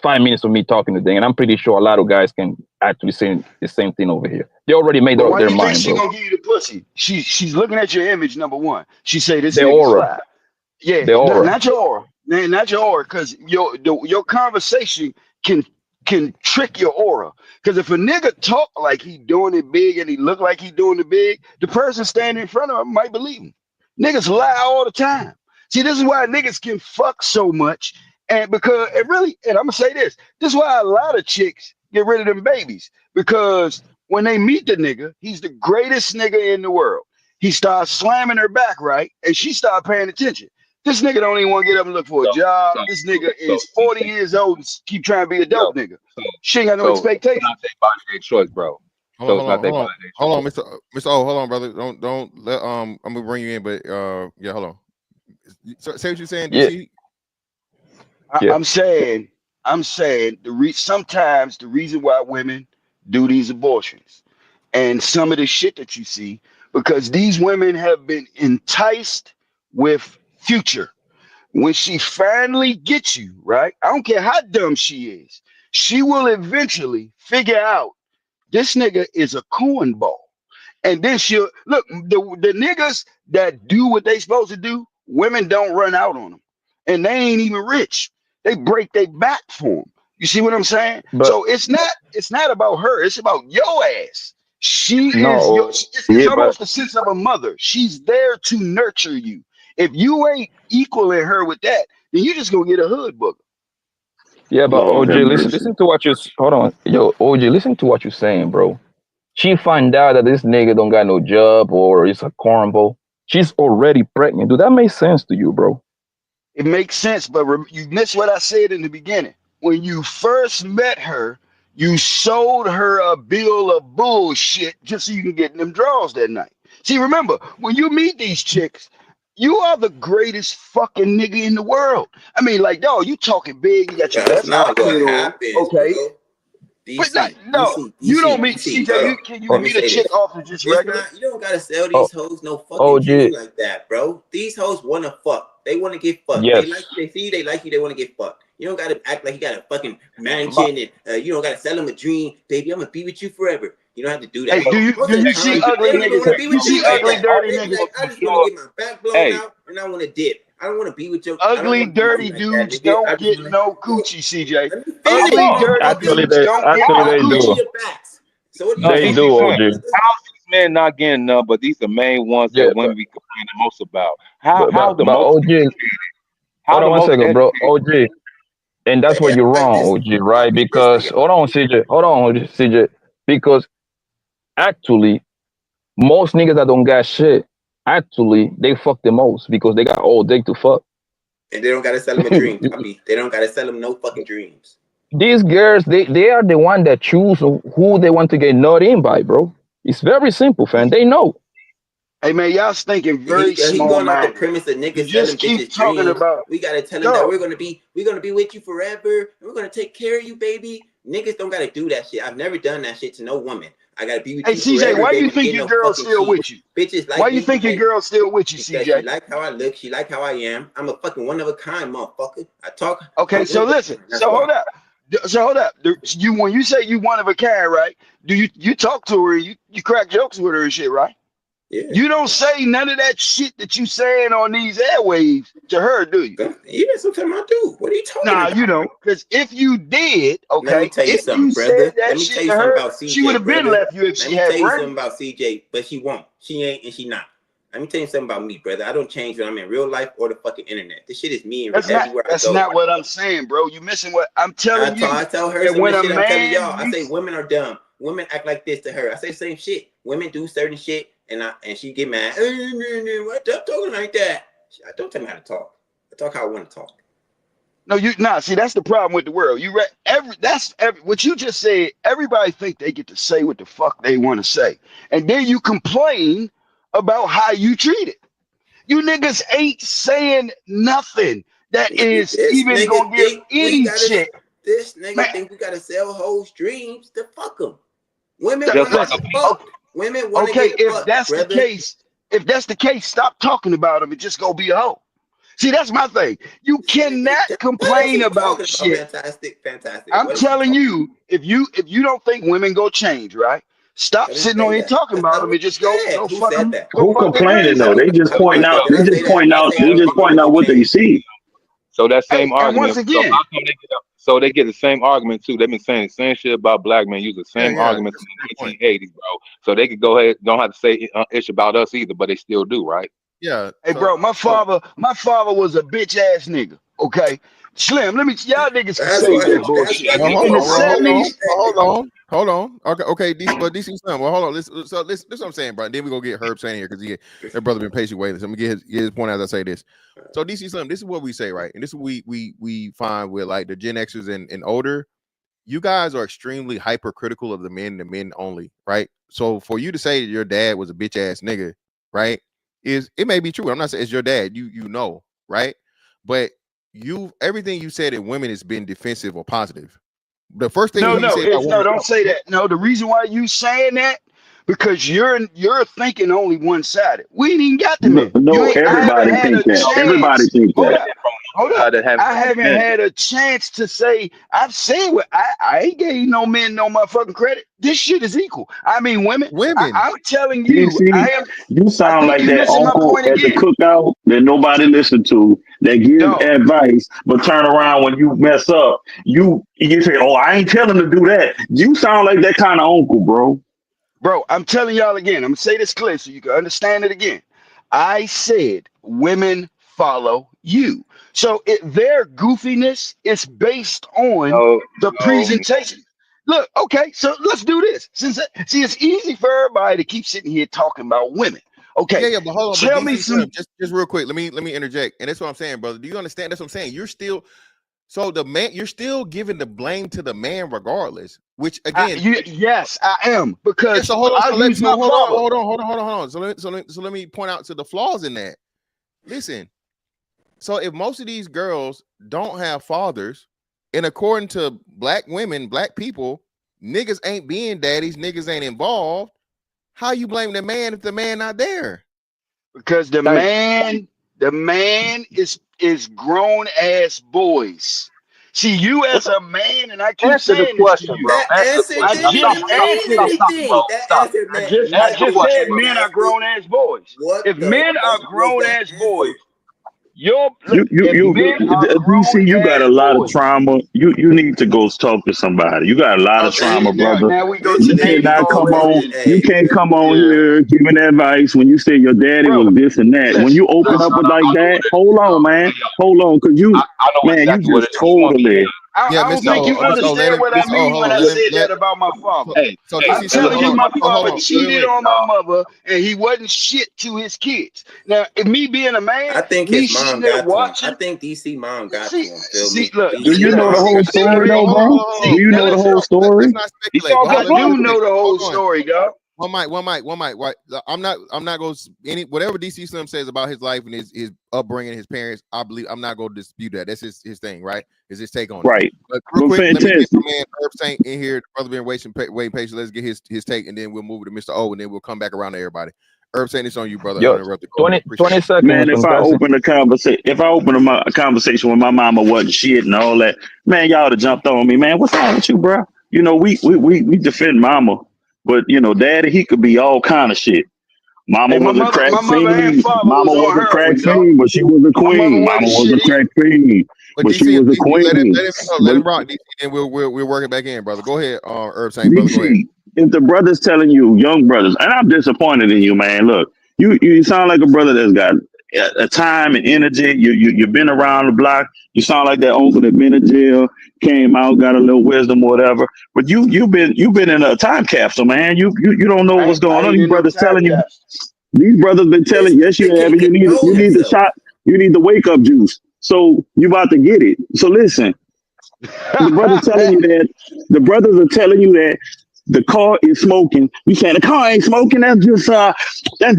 5 minutes of me talking to them, and I'm pretty sure a lot of guys can actually say the same thing over here. They already made But why their do you think mind, she bro. gonna give you the pussy? She's looking at your image. Number one, she say this The nigga's aura, fly. Yeah, the aura. not your aura, man, not your aura, because your conversation can trick your aura. Because if a nigga talk like he doing it big and he look like he doing it big, the person standing in front of him might believe him. Niggas lie all the time. See, this is why niggas can fuck so much, and because it really, and I'm gonna say this is why a lot of chicks get rid of them babies, because when they meet the nigga, he's the greatest nigga in the world. He starts slamming her back, right, and she start paying attention. This nigga don't even want to get up and look for a job. This nigga is 40 years old and keep trying to be a dope nigga. She ain't got no expectations. It's not their body, their choice, bro. Hold on, Mr. O, hold on, brother. Don't let I'm gonna bring you in, but yeah, hold on. So, say what you're saying, DC. I'm saying sometimes the reason why women do these abortions and some of the shit that you see, because these women have been enticed with future. When she finally gets you, right? I don't care how dumb she is, she will eventually figure out this nigga is a cornball. And then she'll look, the niggas that do what they supposed to do, women don't run out on them. And they ain't even rich. They break their back for them. You see what I'm saying? But so it's not about her, it's about your ass. She no, is your it's almost the sense of a mother. She's there to nurture you. If you ain't equaling her with that, then you just gonna get a hood booger. yeah, but Lord OG, have mercy. listen to what you hold on, yo, OG, listen to what you're saying, bro. She find out that this nigga don't got no job or it's a cornball. She's already pregnant. Do that make sense to you, bro? It makes sense, but you missed what I said in the beginning. when you first met her, you sold her a bill of bullshit just so you can get in them draws that night. See, remember, when you meet these chicks, you are the greatest fucking nigga in the world. I mean, like, dog, you talking big, you got your That's best not what outfit on, happens, okay? bro. But not, DC, no, DC, you don't DC, meet DC. CJ. Can you Let me meet a say chick this. off of just It's regular? not. You don't gotta sell Oh, these hoes no fucking OG, dream like that, bro. These hoes wanna fuck. They wanna get fucked. They like yes. you. They see you. They like you. They wanna get fucked. You don't gotta act like you got a fucking My, mansion and you don't gotta sell them a dream, baby. I'm gonna be with you forever. You don't have to do that. hey, do Most you of the see time, ugly they don't even niggas? want to be You with see you like ugly, that. dirty They be niggas? like, I just want to get my back blown Hey, out and I want to dip. I don't want to be with you. I don't Ugly, want to be with you dirty like that, dudes nigga. I don't just get want to. no coochie, CJ. Let me I finish, Ugly, know. bro. dirty Fucking, dudes don't get Actually, no I'm they giving coochie. do. you facts. So what are you They talking do, about, OG. brother? How's these men not getting none? But these the main ones Yeah, that women be complaining the most about. How the but most OG, how hold the on one most second, bro. educated? OG, and that's where Yeah, you're like wrong, this. OG, right? This Because nigga. hold on, CJ, hold on, CJ, because actually, most niggas that don't got shit, actually, they fuck the most because they got all day to fuck. And they don't gotta sell them a dream, copy. They don't gotta sell them no fucking dreams. These girls, they are the one that choose who they want to get nut in by, bro. It's very simple, fam. They know. Hey man, y'all thinking very He small going off the minded. premise that You niggas selling just keep bitches talking dreams. about We gotta tell them that dog. we're gonna be with you forever and we're gonna take care of you, baby. Niggas don't gotta do that shit. I've never done that shit to no woman. I gotta be with Hey you CJ, forever, why baby. you think Get your no girl's fucking still cheat. with you? Bitches Why like you me think your girl's still with you, because she CJ? like how I look, she like how I am. I'm a fucking one of a kind motherfucker. Okay, I'm so one of a listen. kind. That's why. So hold up. You when you say you one of a kind, right? Do you talk to her? You crack jokes with her and shit, right? Yeah. You don't say none of that shit that you saying on these airwaves to her, do you? Even sometimes I do. What are you talking Nah, about? you don't. Because if you did, Let me okay, tell you if something, you brother. said that Let me shit tell you to something her, about she would CJ, have been brother. left you if Let she me had tell you money. something about CJ, but she won't. She ain't and she not. Let me tell you something about me, brother. I don't change when I'm in real life or the fucking internet. This shit is me and everywhere I That's go. not what I'm saying, bro. You missing what I'm telling you. I tell her That some of when the a shit I'm telling y'all. man I say meets, women are dumb. Women act like this to her. I say the same shit. Women do certain shit and she get mad. What up talking like that? Don't tell me how to talk. I talk how I want to talk. no, see, that's the problem with the world. What you just said. Everybody think they get to say what the fuck they want to say, and then you complain about how you treat it. You niggas ain't saying nothing that is This even nigga gonna give think we any gotta. chick. This nigga Man, think we gotta sell hoes dreams to fuck them. Women Just want to like get a fucked. Women want to okay, get if fucked, brother. that's the case, stop talking about them and just go be a hoe. See, that's my thing. You cannot What is complain he about talking about? shit. Fantastic. I'm What is he telling talking you, if you don't think women go change, right? about? Stop I didn't sitting on say here that. talking That's about not them what and just I said. go Who fuck said them, that? go Who fuck their complaining dreams though? up. They just pointing out. Did They I say just that? pointing I out. say They I don't just think women pointing out go what they change. see. So that Hey, same and once argument. So again, how come they get up? So they get the same argument too. They've been saying the same shit about black men. Use the Yeah, same yeah. arguments That's in a good point. the 1980s, bro. So they could go ahead. Don't have to say ish about us either, but they still do, right? Yeah. hey, So bro, my father was a bitch ass nigga. Okay, Slim, y'all niggas can That's save why. that That's bullshit. why well, you hold In get the on. Well, hold on. 70s, Hold on. Okay. DC, but DC Slim. Well, hold on. This is what I'm saying, bro. Then we gonna get Herb saying here because that brother been patient waiting. So let me get his point as I say this. So DC Slim, this is what we say, right? And this is what we find with like the Gen Xers and older. You guys are extremely hypercritical of the men only, right? So for you to say that your dad was a bitch ass nigga, right? It may be true. I'm not saying it's your dad. You know, right? But everything you said in women has been defensive or positive. The first thing you say about women, don't say that. No, the reason why you saying that because you're thinking only one sided. We ain't even got the No, men. no, I haven't everybody had think a that. Everybody chance. think Hold that. up. I haven't had a chance to say I've said what I ain't gave no men no motherfucking credit. This shit is equal. I mean, women. I'm telling you, DC, you I sound think like you that missing my uncle point at the again. cookout that nobody listened to, that give Dog. advice, but turn around when you mess up. You say, "Oh, I ain't telling him to do that." You sound like that kind of uncle, bro. Bro, I'm telling y'all again. I'm gonna say this clear so you can understand it again. I said women follow you. So their goofiness is based on the presentation. Look, okay, so let's do this. See, it's easy for everybody to keep sitting here talking about women. Okay, yeah, but hold on, but tell me DC Slim, some. just real quick, let me interject, and that's what I'm saying, brother. Do you understand? That's what I'm saying. You're still So the man, you're still giving the blame to the man regardless. Which again, yes, I am, because so hold on. Hold on. So let me point out to the flaws in that. Listen. So if most of these girls don't have fathers, and according to black women, black people, niggas ain't being daddies, niggas ain't involved. How you blame the man if the man not there? Because the man is grown ass boys. See, you as a man, and I keep Answer the saying this to question, you. bro. That Answer the answer question. didn't even answer the thing. Bro. That Stop. answer, man. I Answer the just question, said bro. men are grown ass boys. What If the men are fuck was grown that ass answer? boys, if You men are grown DC, you got ass a lot of boys. trauma. You need to go talk to somebody. You got a lot of See, trauma, brother. now we go This to You nigga Navy cannot need to come go already. on. to You A. can't come on Yeah, here giving advice when you say your daddy bro. was this and that. When you open Listen. up with like I know that, what it is. hold on, man. Hold on, cause you, I know man, you exactly what just it is. You want me totally. Yeah, I don't Mr. think you understand what I mean hold when on. I said that about my father. So hey, I'm DC, so telling hold you, on. my So hold father on. cheated on my mother, and he wasn't shit to his kids. Now, if me being a man, I think me his sitting mom there got to him. I watching. think DC mom got to See, him. Feel me? look. Do you DC know the mom whole got to him. story, though, bro? Do you Now know the listen. whole story? Let's not He speculate. sounds I just like do know the whole Hold on. story, dog. One mic. Right. I'm not going to whatever DC Slim says about his life and his upbringing, his parents. I believe I'm not going to dispute that. That's his thing, right? Is his take on it. Right. But real But quick, let me get fantastic. my man Herb Saint in here. The brother been waiting patient. Let's get his take, and then we'll move to Mr. O, and then we'll come back around to everybody. Herb Saint, it's on you, brother. yo, Uninterrupted. 20 seconds. Man, if I Fantastic. open a conversation with my mama wasn't shit and all that, man, y'all would have jumped on me, man. What's wrong with you, bro? You know, we defend mama, but you know, daddy, he could be all kind of shit. Mama Hey, was a crack my mother and fiend. father Mama was was on a crack heroin, dog. fiend, but she was a My mother queen. Mama wasn't was shit a crack either. fiend, But but she DC, was a let queen. him rock, DC, and we're working back in, brother. Go ahead, Herb Saint, brother. Go ahead. DC, if the brother's telling you, young brothers, and I'm disappointed in you, man. Look, you sound like a brother that's got a time and energy. You've been around the block. You sound like that uncle that been in jail, came out, got a little wisdom, whatever. But you've been in a time capsule, man. You don't know what's I going on. ain't These in no brothers time telling you. capsule. These brothers been This telling, yes, you nigga have, can't and control you need the himself. shot, you need the wake up juice. So you about to get it. So listen, the brother telling you that, the brothers are telling you that the car is smoking. You saying the car ain't smoking? That's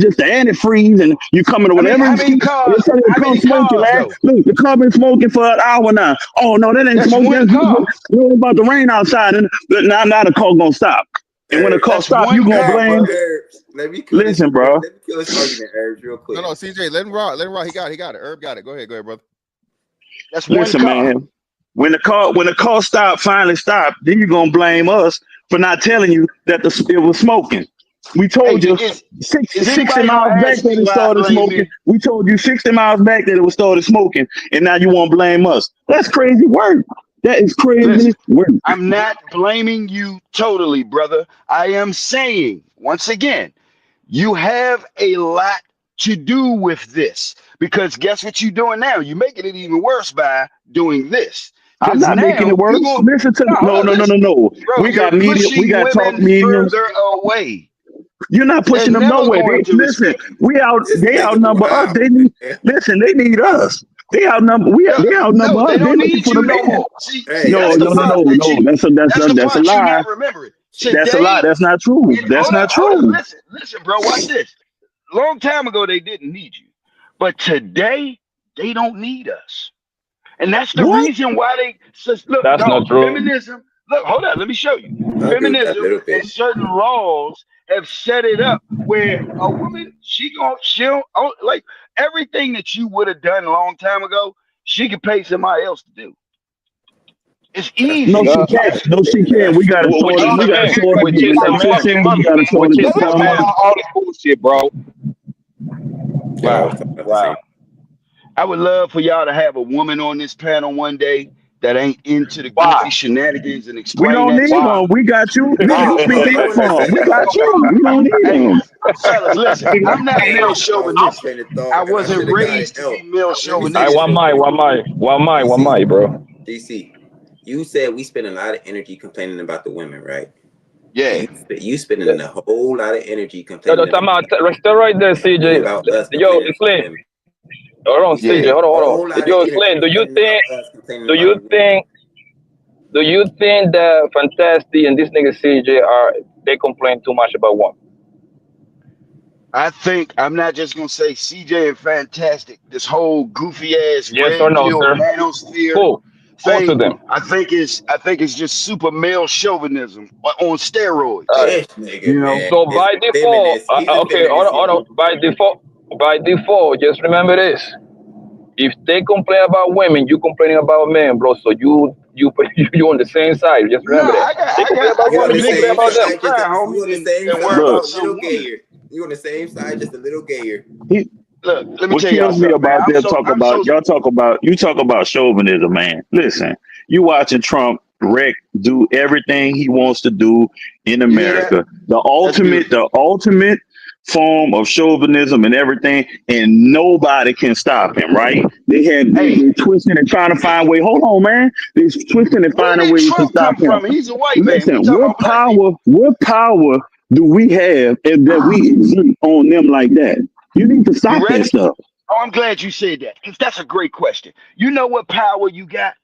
just the antifreeze, and you coming to whatever How many excuse. They cars? tell you the How car many smoking, cars man. though? Look, the car been smoking for an hour now. Oh no, that ain't That's smoking. one That's just, car. you know, it's about to rain outside, and now the car gonna stop. And when the car That's stop, one you gonna car, blame. brother. Let me kill this. Listen, Let bro. me kill this argument, Herbs, real quick. No, CJ, let him rock. He got it. Herb got it. Go ahead, brother. That's one Listen, car. man. When the car finally stopped, then you're gonna blame us for not telling you that it was smoking. We Hey, told you is 60 anybody miles gonna back ask that me it why I started blame smoking. me? We told you 60 miles back that it was started smoking, and now you won't blame us. That's crazy work. That is Listen, crazy work. I'm not blaming you totally, brother. I am saying, once again, you have a lot to do with this because guess what you're doing now? You're making it even worse by doing this. I'm Because not making it now you're worse. going Listen to no, hold on, listen. no. Bro, We you're got media. We pushing got talk women mediums. further away. You're not They're pushing them never nowhere. going to Listen, respect you. This they nigga outnumber us. wild, man. They need us. They outnumber No, us. they They don't looking need for the you no man. more. See, Hey, that's y'all the need part something. that you That's that's the a part you're lie. not remembering. That's a lie. Today, That's not true. That's not hold on, true. listen, bro, watch this. Long time ago they didn't need you. But today they don't need us. And that's the What? reason why look, That's not dog, true. feminism. Look, hold on, let me show you. I agree with that a Feminism little and bit. certain laws have set it up where a woman, she'll like everything that you would have done a long time ago, she could pay somebody else to do. It's That's No, easy. she Uh, can't. No, she can't. that's We got a true. which shortage. is We the got a man. shortage of Which is the man for electricians. We money, got a man. Which shortage is of the man plumbers. for all this bullshit, bro. Y'all always Wow. talk about the Wow. same. I would love for y'all to have a woman on this panel one day that ain't into the Why? goofy shenanigans and We explain don't that to need Why? you. one. We got you. You Hey, speak hold to on, your hold on. mom. We got you. We don't need Hey, them. fellas, listen, I'm not Hey, male I lost my chauvinistic. train of thought I and I wasn't should have got it. raised to Oh, be male let me say I this chauvinistic. want real my, quick. DC, bro. DC. You said we spend a lot of energy complaining about the women, right? And Yeah. you spending a whole lot of energy No, complaining about stay right there, complaining CJ. about us Yo, complaining about Slim. women. Hold on, You spend Yeah. CJ. a Hold on. whole lot of Yo, energy Slim, do you complaining think? about us do you think that Fantastic and this nigga CJ they complain too much about women? I think I'm not just gonna say CJ and Fantastic. This whole goofy ass Yes or red no, pill sir? manosphere Who? Both of thing. them. I think it's just super male chauvinism on steroids. This nigga, You know. man, So is by a default, feminist. He's a okay, feminist, hold yo. on. By default, just remember this: if they complain about women, you complaining about men, bro. So you you on the same side. Just No, remember that. They complain about You on women, the you complain same about them. side, just you on the same and side, worry just Look, about a some little woman. gayer. You on the same side, just a little gayer. he, Look, let me what tell y'all kills me something, man. about that talk about you talk about chauvinism, man. Listen, you watching Trump wreck, do everything he wants to do in You hear that? America. That's beautiful. The ultimate form of chauvinism and everything, and nobody can stop him, right? They twisting and trying to find way. Hold on, man. They twisting and Where finding did ways to Trump stop come him. from? He's a white man. We Listen, talking about black people. what power do we have and that we exert on them like that? You need to You stop that ready? stuff. Oh, I'm glad you said that because that's a great question. You know what power you got?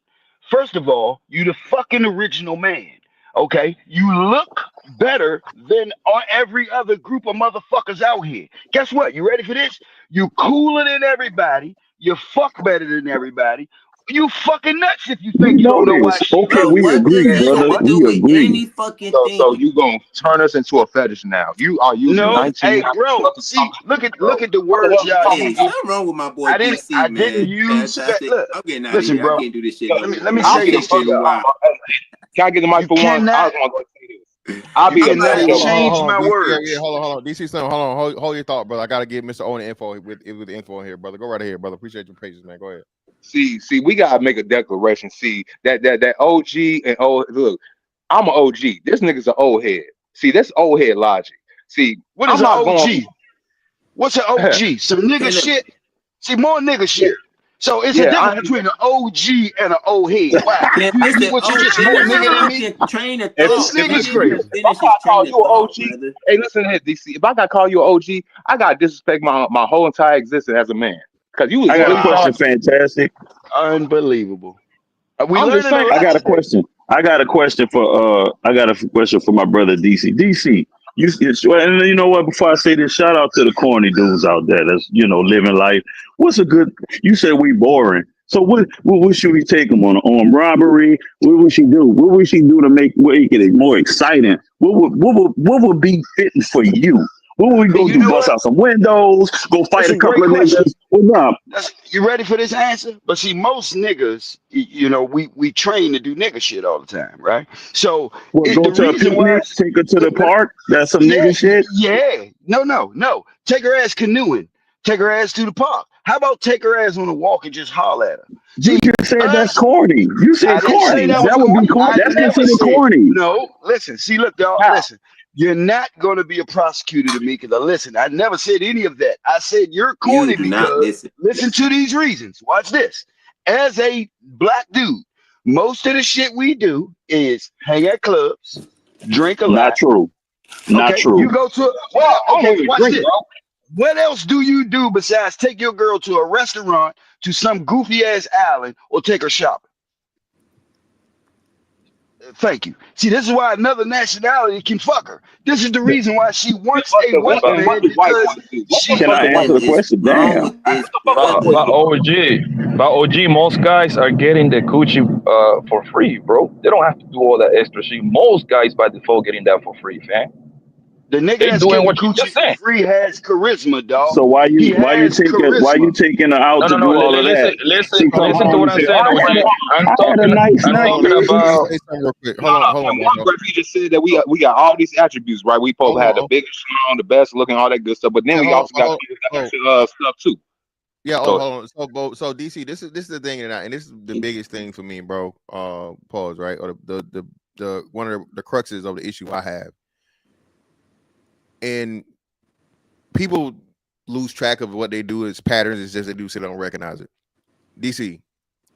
First of all, you the fucking original man. Okay, you look better than every other group of motherfuckers out here. Guess what? You ready for this? You cooler than everybody. You fuck better than everybody. You fucking nuts if you We think you know don't know why this. she Okay, love Bro, we you. what does agree, this Guess have brother. to what? do We with agree. any fucking thing? So you gonna turn us into a fetish now? You are using No, hey, 1990 bro. fucking See, talking look shit, at bro. the What the words hell you y'all talking Hey, use. about? something wrong with my boy I DC, didn't man. use that. Fantastic. Look, I'm getting out of listen, here. I bro. can't do this shit no more, Let me man. I'll say This get the this shit to fuck. getting y'all. wild. Can I get the mic You for one? I cannot, was gonna go say this. I'll you be I'm a about cannot to minute go. though. change my DC, words. hold on. DC, son, hold on. Hold your thought, brother. I gotta give Mr. Owen info with the info here, brother. Go right ahead, brother. Appreciate your patience, man. Go ahead. See, we gotta make a declaration. See that OG and look, I'm an OG. This nigga's an old head. See, that's old head logic. See, What is I'm an not going. OG? What's an OG? Some nigga Can a, shit. See, more nigga Yeah, shit. So it's a yeah. difference between an OG and an old head. Why? can You listen, what? You oh, just more finish nigga than me? fucking train of If This thought. if He nigga's didn't even crazy. if I finish his gotta call train of you an thought, OG, brother. hey, listen here, DC. If I gotta call you an OG, I gotta disrespect my whole entire existence as a man. Cause you was I got a really Wow, question, trying. fantastic. unbelievable. Are we I'm just learning a saying. I got a lesson? question. I got a question for my brother DC. DC, and you know what? Before I say this, shout out to the corny dudes out there that's living life. What's a good? You said we boring. So what should we take them on robbery? What would she do? What would she do to make it more exciting? What would be fitting for you? What would we And go you do? know Bust what? out some windows? Go That's fight a a great couple of question. niggas? What's up? You ready for this answer? But see, most niggas, we train to do nigga shit all the time, right? So What, go the to a reason why, picnic? Take her to the let, park? That's some yeah, nigga shit. yeah. No. Take her ass canoeing. Take her ass to the park. How about take her ass on a walk and just holler at her? You See, just said that's us, corny. You I said didn't say corny. that was That would be corny. corny. I That's never considered said, corny. no, listen, see, look, y'all, How? listen. You're not going to be a prosecutor to me because listen, I never said any of that. I said you're You corny do not because, listen. listen to these reasons. Watch this. As a black dude, most of the shit we do is hang at clubs, drink a Not lot. true. Not Okay, true. you go to Well, I don't okay, even watch drink, this. bro. What else do you do besides take your girl to a restaurant, to some goofy ass island, or take her shopping? Thank you. See, this is why another nationality can fuck her. This is the reason why she wants a What white the But fuck man is white because want to do? What the she. Can fuck I is white answer What the want to do? is question? wrong Damn. with this What the fuck is brother? white want to do? OG, most guys are getting the coochie for free, bro. They don't have to do all that extra shit. Most guys by default getting that for free, fam. The nigga They that's doing getting what you coochie just for said. free has charisma, dog. So He has why you charisma. taking her out No, to no, no. do all of Listen, that? listen, She come listen to home what and I'm say, saying, "Oh, OG. I'm I had a talking, nice I'm night, talking Let me baby." about. say something real quick. No, Hold on, one Blanco. Griffey just said that we got all these attributes, right? We supposed Hold to have the on. biggest smile, the best looking, all that good stuff. But then Yeah, we also got oh, stuff too. yeah. So Hold on. So DC, this is the thing, and this is the biggest thing for me, bro. Pause, right? Or the one of the cruxes of the issue I have, and people lose track of what they do as patterns. It's just they do so they don't recognize it. DC,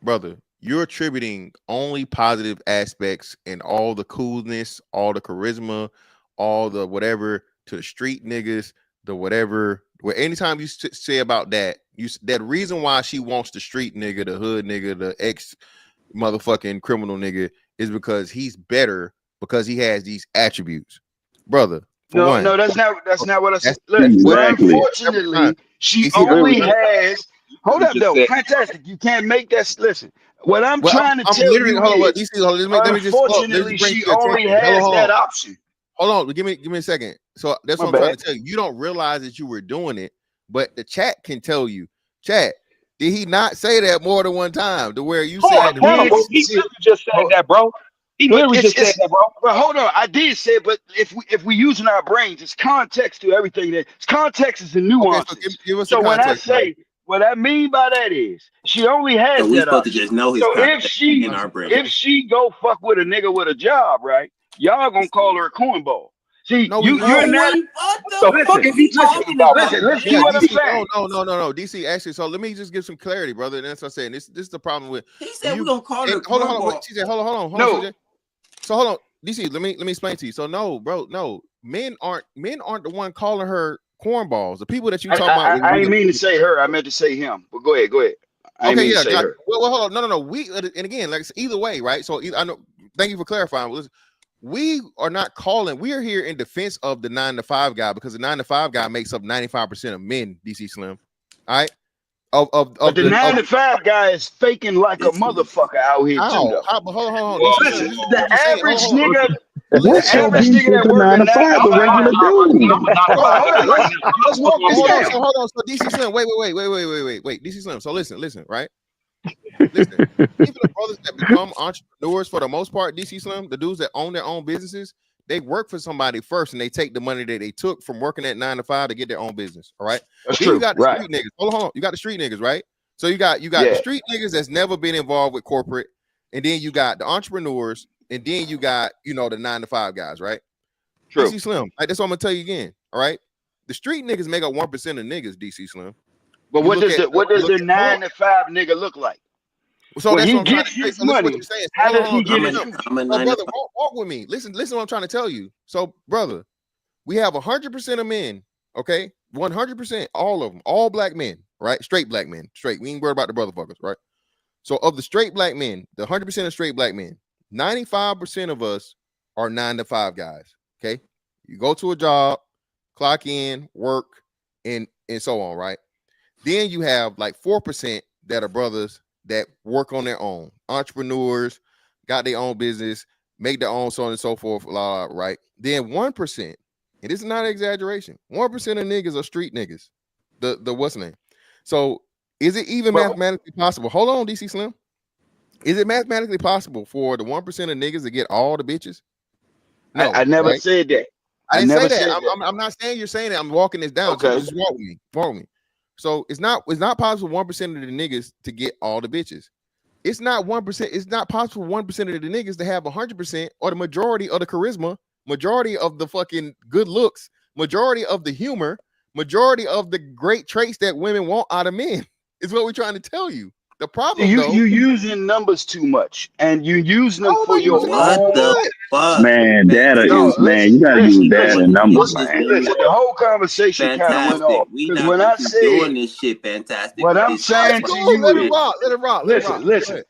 brother, you're attributing only positive aspects and all the coolness, all the charisma, all the whatever to the street niggas, the whatever. Where anytime you say about that, that reason why she wants the street nigga, the hood nigga, the ex motherfucking criminal nigga is because he's better because he has these attributes, brother. No, that's not what I said. Look, Exactly. unfortunately, she DC, only has. Hold up, though. Fantastic. You can't make that. Listen, what I'm trying to I'm tell literally you hold on. What is, DC? Let me just unfortunately, bring she to your only attention. has Hold that on. option. Hold on, give me a second. So that's My what I'm trying bad. to tell you. You don't realize that you were doing it, but the chat can tell you. Chat, did he not say that more than one time? To where you Oh, I said, tell him, bro. He literally just said that, bro. He But literally just said that, bro. But hold on, I did say, but if we using our brains, it's context to everything. It's context is the nuances. Okay, so give us So the when I context. say what I mean by that is she only has So we that supposed to option. just know his So context in our brain. if she go fuck with a nigga with a job, right? Y'all gonna call her a cornball. See, No, we you're won't. not. What the fuck is he talking about? Listen, see Yeah, what I'm DC, saying. no, DC. Actually, so let me just give some clarity, brother. And that's what I'm saying. This is the problem with. He said we're gonna call her a Hold on, cornball. CJ, hold on, No. CJ. So hold on, DC. Let me explain to you. So no, bro, no. Men aren't the one calling her cornballs. The people that you talk about. I didn't mean to say her. I meant to say him. But go ahead. I didn't mean to say her. Well, hold on. No. We and again, like either way, right? So I know. Thank you for clarifying. Listen, we are not calling. We are here in defense of the 9-to-5 guy because the 9-to-5 guy makes up 95% of men. DC Slim, all right. But the 9-to-5 guy is faking like a motherfucker out here too, though. But hold on. Listen, the average nigga. What's The your average beef nigga with that the work a 9 to 5, the regular dude? Hold on, let's walk this down. Hold on. So DC Slim, wait. DC Slim. So listen, right? Listen, even the brothers that become entrepreneurs for the most part, DC Slim, the dudes that own their own businesses, they work for somebody first and they take the money that they took from working at 9-to-5 to get their own business. All right. That's then true. You got the Right. street niggas. Hold on. You got the street niggas, right? So you got the street niggas that's never been involved with corporate, and then you got the entrepreneurs, and then you got the 9-to-5 guys, right? True. DC Slim. Like, that's what I'm gonna tell you again. All right. The street niggas make up 1% of niggas, DC Slim. But what does the 9-to-5 nigga look like? So when that's he what I'm gets his money, how does he get his? Brother, walk with me. Listen what I'm trying to tell you. So, brother, we have 100% of men, okay? 100%, all of them, all black men, right? Straight black men, straight. We ain't worried about the brotherfuckers, right? So, of the straight black men, the 100% of straight black men, 95% of us are 9-to-5 guys, okay? You go to a job, clock in, work, and so on, right? Then you have like 4% that are brothers that work on their own, entrepreneurs, got their own business, make their own, so on and so forth, right? Then 1%, and this is not an exaggeration, 1% of niggas are street niggas. The what's the name? So is it even mathematically possible? Hold on, DC Slim. Is it mathematically possible for the 1% of niggas to get all the bitches? No, I never said that. I didn't say that. I'm not saying you're saying that. I'm walking this down. Okay. So just walk with me. So it's not possible 1% of the niggas to get all the bitches. It's not 1%. It's not possible 1% of the niggas to have 100% or the majority of the charisma, majority of the fucking good looks, majority of the humor, majority of the great traits that women want out of men. Is what we're trying to tell you. The problem, you using numbers too much, and you using them for your fuck? Man, data is man. You gotta use data and numbers, man. Listen, the whole conversation kind of went off because when I say doing this shit, fantastic. What I'm saying to you let is, it rock. Listen.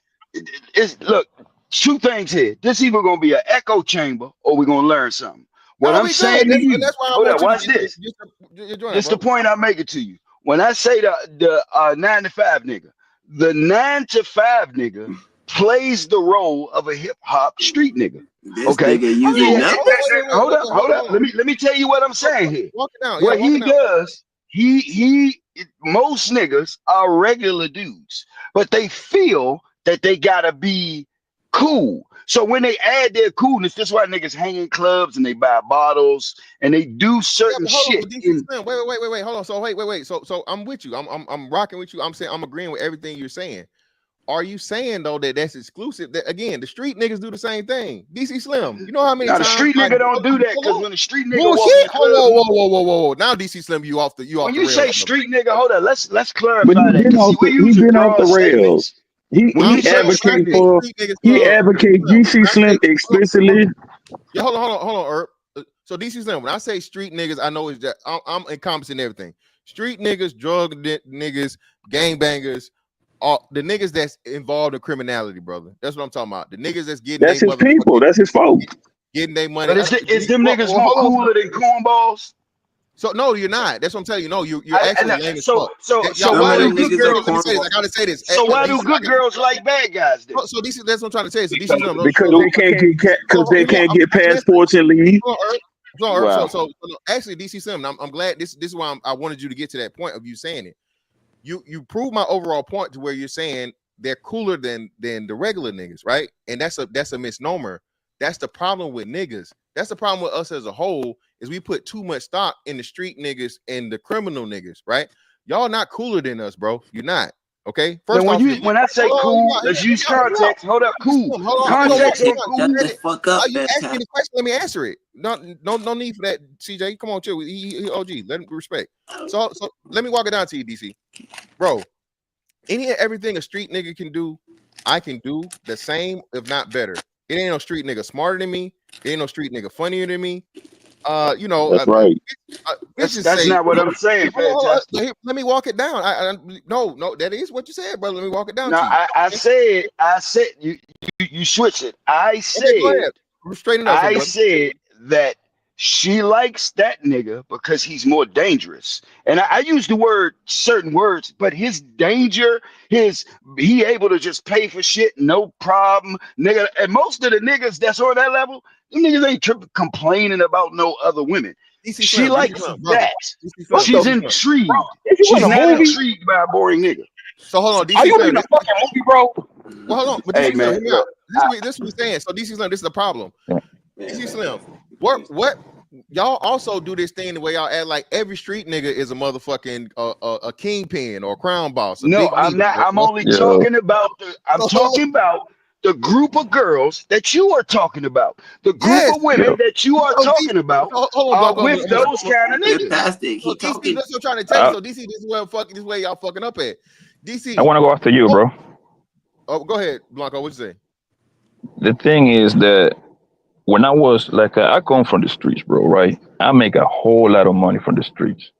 It's look, two things here. This either gonna be an echo chamber or we're gonna learn something. What I'm saying to you, hold on, watch this. This the point I'm making to you. When I say the 9-to-5 nigga, the 9-to-5 nigga plays the role of a hip hop street nigga. Okay. Hold up. Let me tell you what I'm saying here. What he does, most niggas are regular dudes, but they feel that they gotta be cool. So when they add their coolness, this is why niggas hang in clubs and they buy bottles and they do certain shit. Wait. Hold on. So wait. So I'm with you. I'm rocking with you. I'm saying I'm agreeing with everything you're saying. Are you saying though that that's exclusive? That again, the street niggas do the same thing. DC Slim, you know how many times the street nigga don't do that because when the street nigga walk bullshit. in the club, Whoa. Now DC Slim, you off the when you say street nigga, hold on. Let's clarify that. He's been off the rails. He advocate for DC Slim explicitly. Yeah, hold on, Herb. So DC Slim, when I say street niggas, I know is that I'm encompassing everything. Street niggas, drug niggas, gangbangers, all the niggas that's involved in criminality, brother. That's what I'm talking about. The niggas that's getting That's their his people. That's his folks. getting their money. But is them niggas more cooler than cornballs? So no, you're not. That's what I'm telling you. No, you're actually lame as fuck. So why do good girls? Let me say this. I gotta say this. So why do good girls like bad guys then? So DC, that's what I'm trying to tell you. So DC, because they can't get passports and leave. So actually, DC Slim, I'm glad this is why I wanted you to get to that point of you saying it. You prove my overall point to where you're saying they're cooler than the regular niggas, right? And that's a misnomer. That's the problem with niggas. That's the problem with us as a whole, is we put too much stock in the street niggas and the criminal niggas, right? Y'all not cooler than us, bro. You're not. Okay. First off, when I say cool, let's use context. Hold up, cool. Context on cool. Shut the fuck up, you ask me the question, let me answer it. No need for that, CJ. Come on, chill. He OG. Let him respect. So let me walk it down to you, DC. Bro, any and everything a street nigga can do, I can do the same, if not better. It ain't no street nigga smarter than me. It ain't no street nigga funnier than me. That's right. That's not what I'm saying. Let me walk it down. No, that is what you said, brother. Let me walk it down. No, I said you switch it. I said that she likes that nigga because he's more dangerous. And I use the word certain words, but his danger, he able to just pay for shit, no problem, nigga. And most of the niggas that's on that level, them niggas ain't complaining about no other women. She likes that. She's intrigued. She's not intrigued by a boring nigga. So hold on, DC. Are you in a fucking movie, bro? Well, hold on. But DC Slim, hear me out. This is what he's saying. So DC Slim, this is the problem. DC Slim, what y'all also do this thing the way y'all act like every street nigga is a motherfucking a kingpin or a crown boss. No, I'm not. I'm only talking about talking about the group of girls that you are talking about. The group of women that you are talking about are with those kind of niggas. Fantastic. So DC, that's what I'm trying to tell you. So DC, this is where y'all fucking up at. DC, I want to go after you, bro. Oh, go ahead, Blanco. What you say? The thing is that when I was like, I come from the streets, bro, right? I make a whole lot of money from the streets.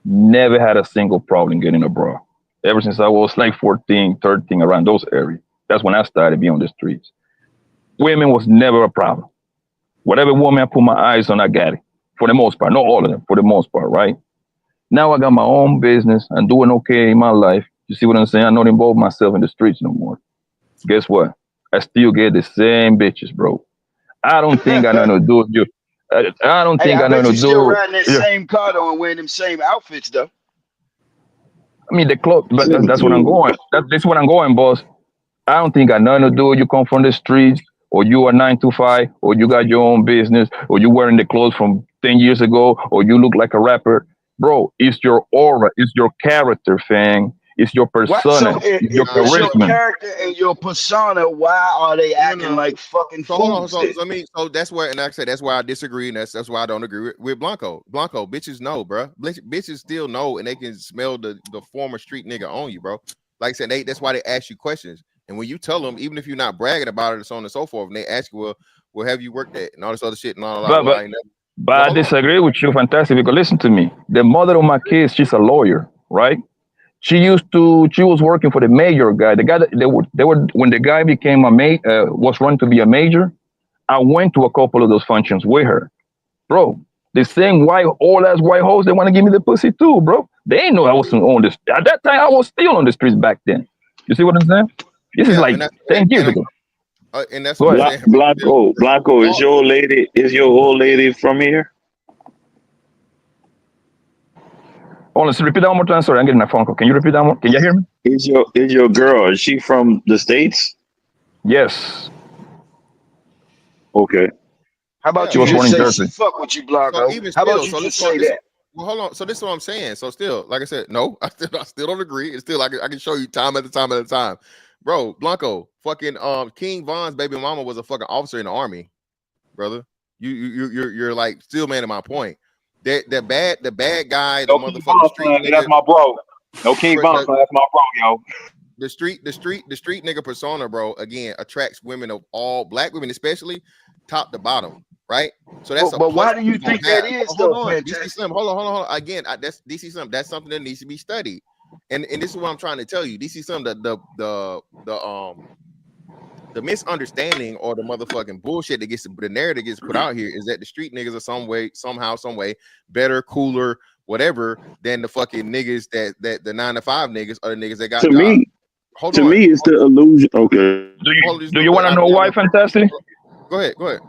Never had a single problem getting a bra. Ever since I was like 14, 13, around those areas. That's when I started being on the streets. Women was never a problem. Whatever woman I put my eyes on, I got it. For the most part, not all of them, for the most part, right? Now I got my own business. I'm doing okay in my life. You see what I'm saying? I'm not involved myself in the streets no more. Guess what? I still get the same bitches, bro. I don't think I know to do with you. I don't think I know to do. Still riding that same car though and wearing them same outfits though. I mean the clothes, but that's what I'm going. That's what I'm going, boss. I don't think I know to do. You come from the streets, or you are 9 to 5, or you got your own business, or you wearing the clothes from 10 years ago, or you look like a rapper, bro. It's your aura, it's your character, fam. It's your persona, it's your charisma. Your character and your persona. Why are they acting like fucking fools? So that's where, and like I said, that's why I disagree, and that's why I don't agree with Blanco. Blanco, bitches know, bro. Bitches still know, and they can smell the former street nigga on you, bro. Like I said, that's why they ask you questions, and when you tell them, even if you're not bragging about it, and so on and so forth, and they ask you, well, have you worked at, and all this other shit, and all that. But I disagree with you, fantastic. Because listen to me, the mother of my kids, she's a lawyer, right? She was working for the mayor guy. The guy that they were when the guy became was run to be a major. I went to a couple of those functions with her, bro. The same old ass white hoes, they want to give me the pussy too, bro. They ain't know I was on this. At that time, I was still on the streets back then. You see what I'm saying? This is like 10 years ago. And that's what I'm saying. Blanco, is your old lady from here? Oh, let's repeat that one more time. Sorry, I'm getting my phone call. Can you repeat that one? Can you hear me? Is your girl? Is she from the States? Yes. Okay. How about you just say fuck with you, Blanco? How about you just say that? Well, hold on. So this is what I'm saying. So still, like I said, no, I still don't agree. It's still I can show you time at a time, bro. Blanco, fucking King Von's baby mama was a fucking officer in the army, brother. You're like still man at my point. The bad guy, the motherfucking street nigga. That's my bro. No King Von, that's my bro, yo. The street nigga persona, bro, again, attracts women of all black women, especially top to bottom, right? So that's but why do you think that is though? DC Slim, hold on. Again, that's DC Slim. That's something that needs to be studied. and this is what I'm trying to tell you. DC Slim, the misunderstanding or the motherfucking bullshit that gets the narrative gets put out here is that the street niggas are some way, somehow, some way better, cooler, whatever than the fucking niggas that the 9-to-5 niggas are the niggas that got To jobs. me, Hold to on. me, it's the illusion. Okay. Do you want to know why, Fantastic? Go ahead.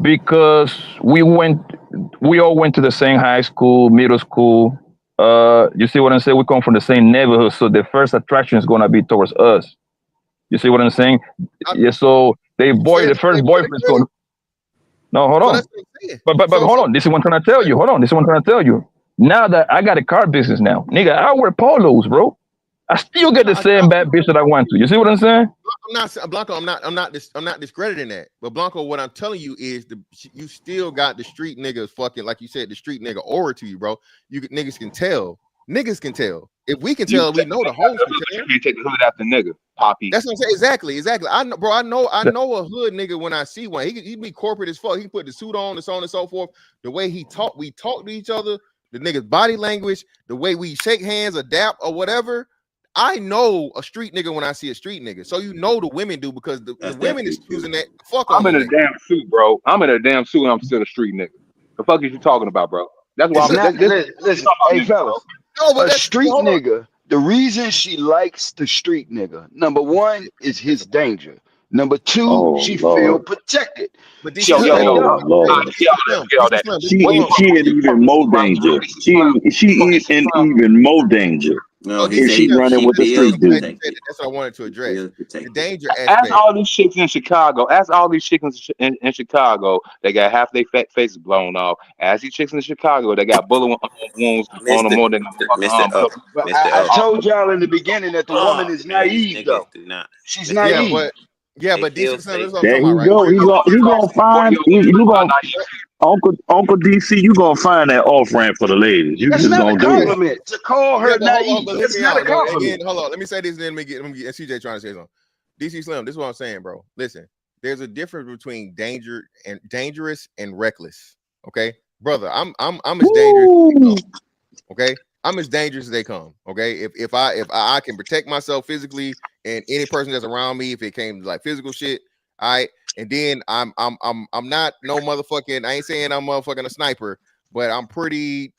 Because we all went to the same high school, middle school. You see what I'm saying? We come from the same neighborhood, so the first attraction is gonna be towards us. You see what I'm saying? Yeah. So the first boyfriend. So no, hold on. But hold on. This is what I'm trying to tell you. Hold on. This is what I'm trying to tell you. Now that I got a car business now, nigga, I wear polos, bro. I still get the same bad bitch that I want to. You see what I'm saying? I'm not Blanco. I'm not discrediting that. But Blanco, what I'm telling you is you still got the street niggas fucking, like you said, the street nigga aura to you, bro. Niggas can tell. Niggas can tell. If we can tell, we know the hoes can tell. You can't take the hood out the nigga, Poppy. That's what I'm saying. Exactly. I know, bro. I know a hood nigga when I see one. He be corporate as fuck. He put the suit on, and so on and so forth. The way we talk to each other, the nigga's body language, the way we shake hands, adapt, or whatever. I know a street nigga when I see a street nigga. So you know the women do because the women is using that fuck on. I'm in a damn suit, bro. I'm in a damn suit and I'm still a street nigga. The fuck is you talking about, bro? That's why Listen, hey fellas, a street nigga. The reason she likes the street nigga, number one, is his danger. Number two, she feel protected. But she is in even more danger. She is in even more danger. If she running with the street dude. That's what I wanted to address. The danger Ask aspect. all these chicks in Chicago. Ask all these chicks in Chicago. They got half their fat faces blown off. Ask these chicks in Chicago. They got bullet wounds on them more than I told y'all in the beginning that the woman is naive, though. She's naive. But this is what I'm There talking you about, go. right? He gonna find. You gonna Uncle DC. You gonna find that off ramp for the ladies. You That's just not gonna a do it. compliment to call her naive. That's not a compliment. Hold on. Let me say this. Then let me get CJ trying to say something. DC Slim. This is what I'm saying, bro. Listen. There's a difference between dangerous and reckless. Okay, brother. I'm as dangerous. Okay. I'm as dangerous as they come. Okay. If I can protect myself physically and any person that's around me, if it came to like physical shit, all right. And then I'm not no motherfucking, I ain't saying I'm motherfucking a sniper, but I'm pretty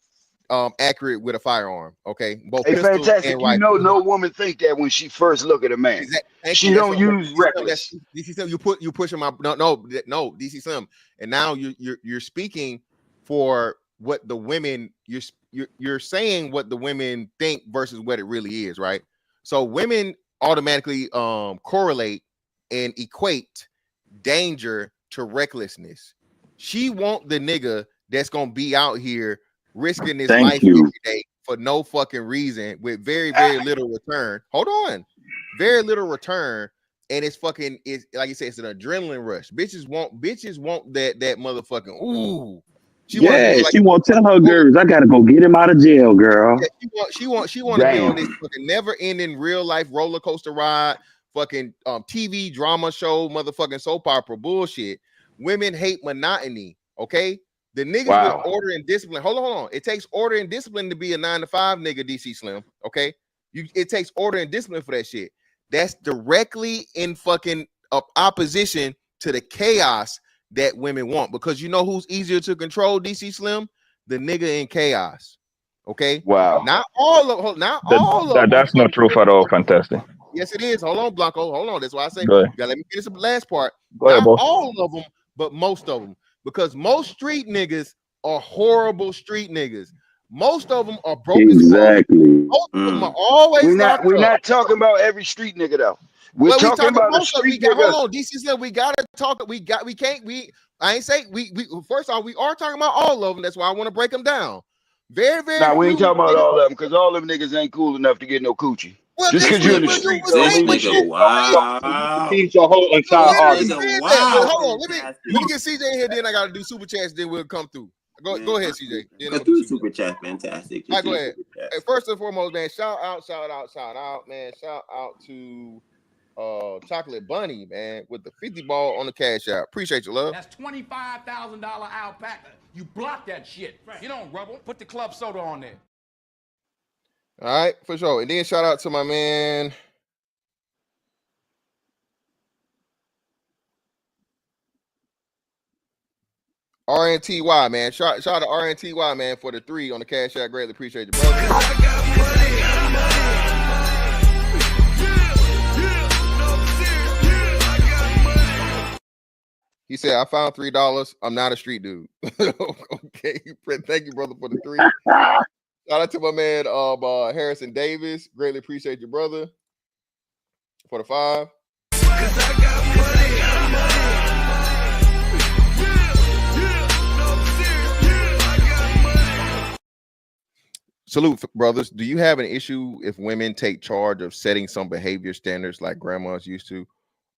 accurate with a firearm. Okay. Both pistols fantastic. And rifles. You know, no woman think that when she first look at a man. Exactly. She don't use reckless. DC Slim, you pushing my no DC Slim. And now you're speaking for what the women you're saying what the women think versus what it really is, right? So women automatically correlate and equate danger to recklessness. She want the nigga that's gonna be out here risking his life every day for no fucking reason with very little return. Hold on, very little return, and it's fucking is like you said, it's an adrenaline rush. Bitches want that motherfucking ooh. She want to tell her girls, I gotta go get him out of jail, girl. Yeah, she want to be on this fucking never-ending real life roller coaster ride, fucking TV drama show, motherfucking soap opera bullshit. Women hate monotony. Okay, the niggas with order and discipline. Hold on. It takes order and discipline to be a 9-to-5 nigga, DC Slim. Okay, it takes order and discipline for that shit. That's directly in fucking opposition to the chaos that women want, because you know who's easier to control, DC Slim? The nigga in chaos. Okay. Wow. Not all of them. That's not true at all. Fantastic. Yes, it is. Hold on, Blanco. Hold on. That's why I say you gotta let me finish the last part. Go ahead, not all of them, but most of them. Because most street niggas are horrible street niggas. Most of them are broken. Exactly. Most of them are always we're not talking about every street nigga though. We're talking about the street nigga. Hold on, DC said we gotta talk. I ain't say we first off, we are talking about all of them. That's why I want to break them down. Very, very. Nah, we ain't talking about all of them because all them niggas ain't cool enough to get no coochie. Well, just because you're in the street, He's your whole entire argument. Hold on, let me get CJ in here. Then I gotta do super chats. Then we'll come through. Go ahead, CJ. Go through super chat, fantastic. All right, go ahead. Hey, first and foremost, man, shout out, man. Shout out to Chocolate Bunny, man, with the 50 ball on the cash out. Appreciate you, love. That's $25,000 alpaca. You block that shit. Right. You don't rubble. Put the club soda on there. All right, for sure. And then shout out to my man. RNTY, man. Shout out to RNTY, man, for the 3 on the Cash App. Greatly appreciate you, brother. He said, I found $3. I'm not a street dude. Okay. Thank you, brother, for the 3. Shout out to my man Harrison Davis. Greatly appreciate you, brother. For the 5. Salute, brothers. Do you have an issue if women take charge of setting some behavior standards like grandmas used to?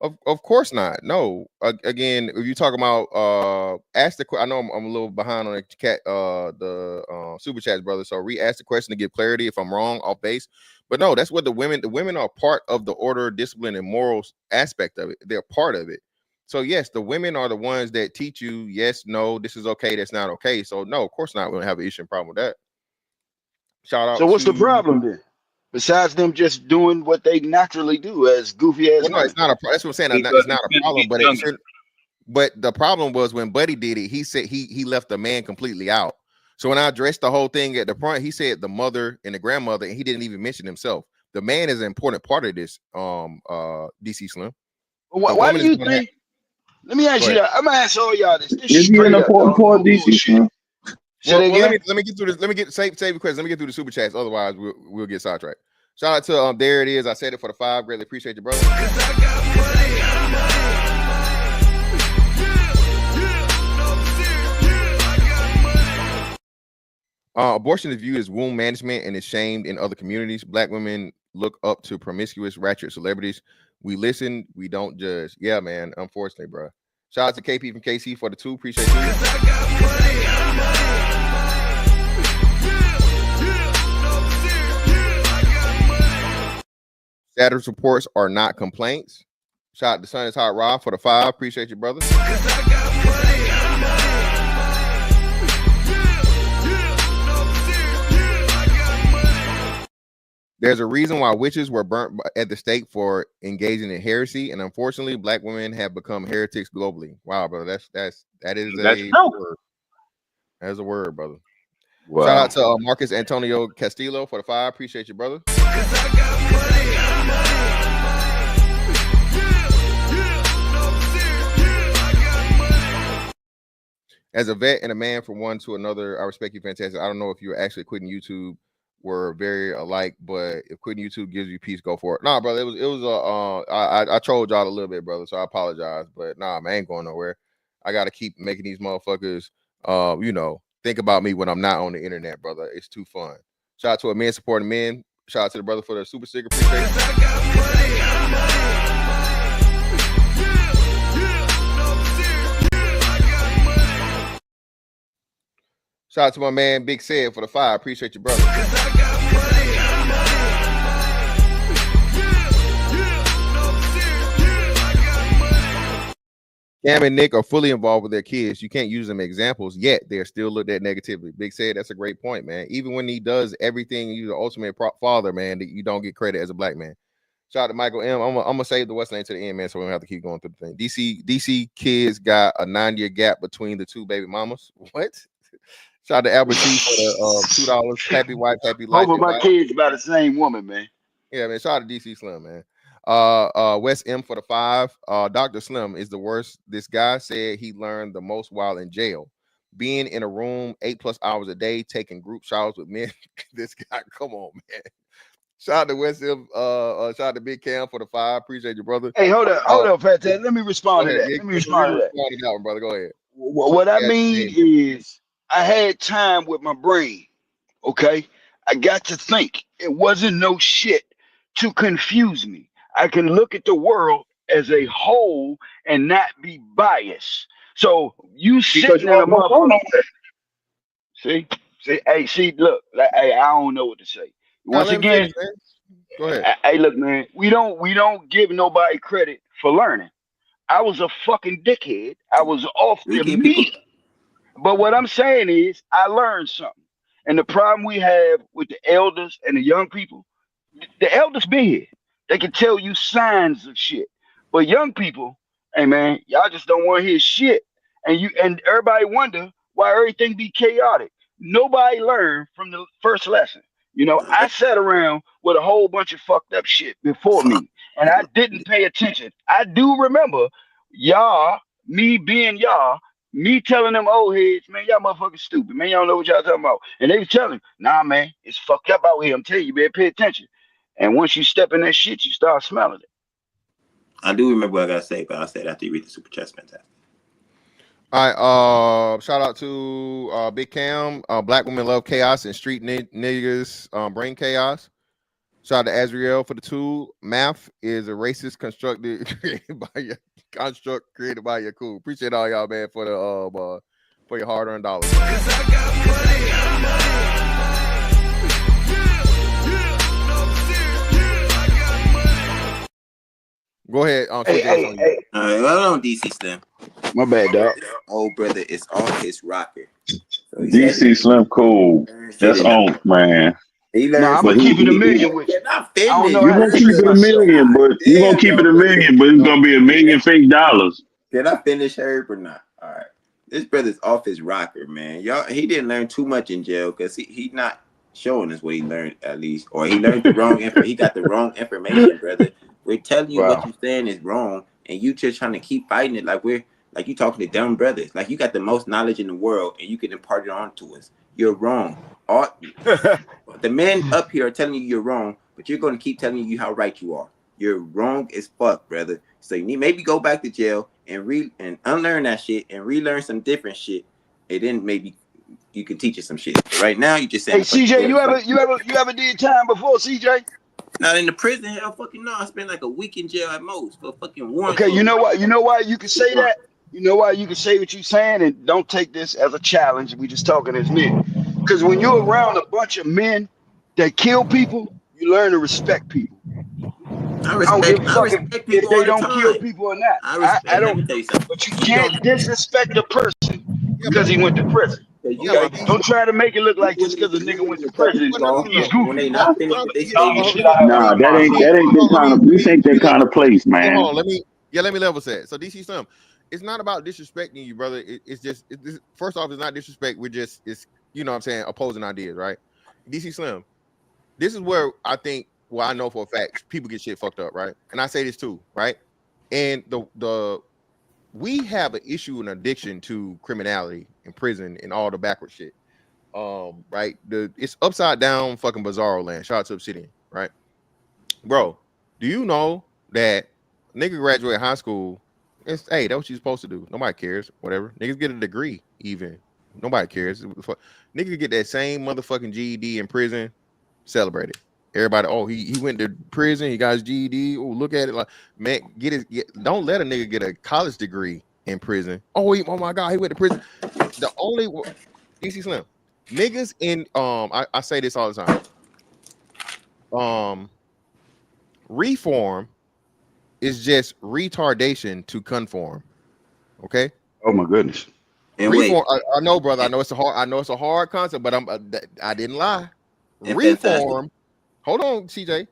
Of course not. No. Again, if you talk about ask the I know I'm a little behind on the super chats, brother. So re-ask the question to give clarity if I'm wrong off base. But no, that's what the women are part of the order, discipline, and morals aspect of it. They're part of it. So yes, the women are the ones that teach you yes, no, this is okay, that's not okay. So no, of course not. We don't have an issue and problem with that. Shout out. So what's the problem then? Besides them just doing what they naturally do as goofy ass. Well, no, it's not a. That's what I'm saying. It's not a problem, but the problem was when Buddy did it. He said he left the man completely out. So when I addressed the whole thing at the front, he said the mother and the grandmother, and he didn't even mention himself. The man is an important part of this. DC Slim. Why do you think? Let me ask you that. I'm gonna ask all y'all this. Is he an important part, DC Slim? Well, let me get through this. Let me get save your questions. Let me get through the super chats. Otherwise, we'll get sidetracked. Shout out to there it is. I said it for the 5. Greatly appreciate you, brother. Abortion is viewed as womb management and is shamed in other communities. Black women look up to promiscuous, ratchet celebrities. We listen, we don't judge. Yeah, man. Unfortunately, bro. Shout out to KP from KC for the 2. Appreciate you. Status reports are not complaints. Shout out to Sun is Hot Rob for the 5. Appreciate you, brother. There's a reason why witches were burnt at the stake for engaging in heresy, and unfortunately, black women have become heretics globally. Wow, brother, that is a word. That's a word, brother. Wow. Shout out to Marcus Antonio Castillo for the 5. Appreciate you, brother. As a vet and a man from one to another, I respect you, fantastic. I don't know if you're actually quitting YouTube were very alike, but if quitting YouTube gives you peace, go for it. Nah, brother, it was I trolled y'all a little bit, brother, so I apologize, but nah, man, I ain't going nowhere. I gotta keep making these motherfuckers think about me when I'm not on the internet, brother. It's too fun. Shout out to a man supporting men. Shout out to the brother for the super sticker. Appreciate it. Shout out to my man Big Said for the 5. Appreciate you, brother. Cam and Nick are fully involved with their kids. You can't use them as examples, yet they're still looked at negatively. Big Said, that's a great point, man. Even when he does everything, you're the ultimate father, man, that you don't get credit as a black man. Shout out to Michael M. I'm gonna save the what's name to the end, man, so we don't have to keep going through the thing. DC kids got a 9-year gap between the 2 baby mamas. What? Shout out to Albert T for the $2. Happy wife, happy life. Both of my kids by the same woman, man. Yeah, man. Shout out to DC Slim, man. West M for the 5. Dr. Slim is the worst. This guy said he learned the most while in jail. Being in a room 8+ hours a day, taking group showers with men. This guy, come on, man. Shout out to West M. Shout out to Big Cam for the 5. Appreciate you, brother. Hey, hold up, Fat Ted. Let me respond to that. Let me respond to that. That one, brother. Go ahead. What I mean is, I had time with my brain. Okay, I got to think. It wasn't no shit to confuse me. I can look at the world as a whole and not be biased. So you sitting in a motherfucker. See, hey, look, like, hey, I don't know what to say. Once again, go ahead. Hey, look, man, we don't give nobody credit for learning. I was a fucking dickhead. I was off the meat. But what I'm saying is, I learned something. And the problem we have with the elders and the young people, the elders been here. They can tell you signs of shit. But young people, hey man, y'all just don't want to hear shit. And everybody wonder why everything be chaotic. Nobody learned from the first lesson. You know, I sat around with a whole bunch of fucked up shit before me, and I didn't pay attention. I do remember y'all, me being y'all, me telling them old heads, man, y'all motherfuckers stupid, man, y'all don't know what y'all talking about. And they was telling, nah, man, it's fucked up out here. I'm telling you, man, pay attention. And once you step in that shit, you start smelling it. I do remember what I gotta say, but I'll say it after you read the super chat. Fantastic. All right, shout out to Big Cam. Black women love chaos and street niggas bring chaos. Shout out to Azriel for the tool. Math is a racist construct created by your cool. Appreciate all y'all, man, for the for your hard-earned dollars. Go ahead. Hey. Well on DC Slim. My bad, dog. Old brother is off his rocker. So DC Slim cool. That's on, man. Nah, I'm gonna keep it a million with you. I don't know You're how to gonna keep express it a myself. million, but you're gonna keep it a million, but it's gonna be $1 million fake dollars. Can I finish Herb or not? All right. This brother's off his rocker, man. Y'all, he didn't learn too much in jail because he not showing us what he learned at least, or he learned the wrong info. He got the wrong information, brother. We're telling you what you're saying is wrong, and you just trying to keep fighting it like you talking to dumb brothers. Like you got the most knowledge in the world, and you can impart it on to us. You're wrong. The men up here are telling you you're wrong, but you're going to keep telling you how right you are. You're wrong as fuck, brother. So you need maybe go back to jail and unlearn that shit and relearn some different shit. And then maybe you can teach us some shit. But right now, you just saying. Hey, CJ, you ever did time before, CJ? Not in the prison, hell, fucking no. I spent like a week in jail at most for fucking warrant. Okay, you know what? You know why you can say that? You know why you can say what you're saying, and don't take this as a challenge. We just talking as men. Because when you're around a bunch of men that kill people, you learn to respect people. I don't give a fuck if they don't kill people or not. I don't. But you can't disrespect a person because he went to prison. Okay? Don't try to make it look like just because a nigga went to prison, he's goofy. When they not finished, they Nah, that ain't that kind of. This ain't that kind of place, man. Let me level set. So DC Slim, it's not about disrespecting you, brother. It's just first off, it's not disrespect. It's you know what I'm saying, opposing ideas, right? DC Slim, this is where I think. Well, I know for a fact people get shit fucked up, right? And I say this too, right? And we have an issue and addiction to criminality in prison and all the backward shit. Right? It's upside down fucking bizarro land. Shout out to Obsidian, right? Bro, do you know that nigga graduate high school? That's what you're supposed to do. Nobody cares. Whatever. Niggas get a degree, even. Nobody cares. Niggas get that same motherfucking GED in prison. Celebrate it. Everybody, he went to prison, he got his GED. Oh, look at it. Like, man, don't let a nigga get a college degree in prison. Oh my God, he went to prison. The only DC Slim, niggas in I say this all the time. Reform is just retardation to conform. Okay. Oh my goodness. And reform. I know, brother. I know it's a hard concept, but I didn't lie. Reform. Hold on, CJ.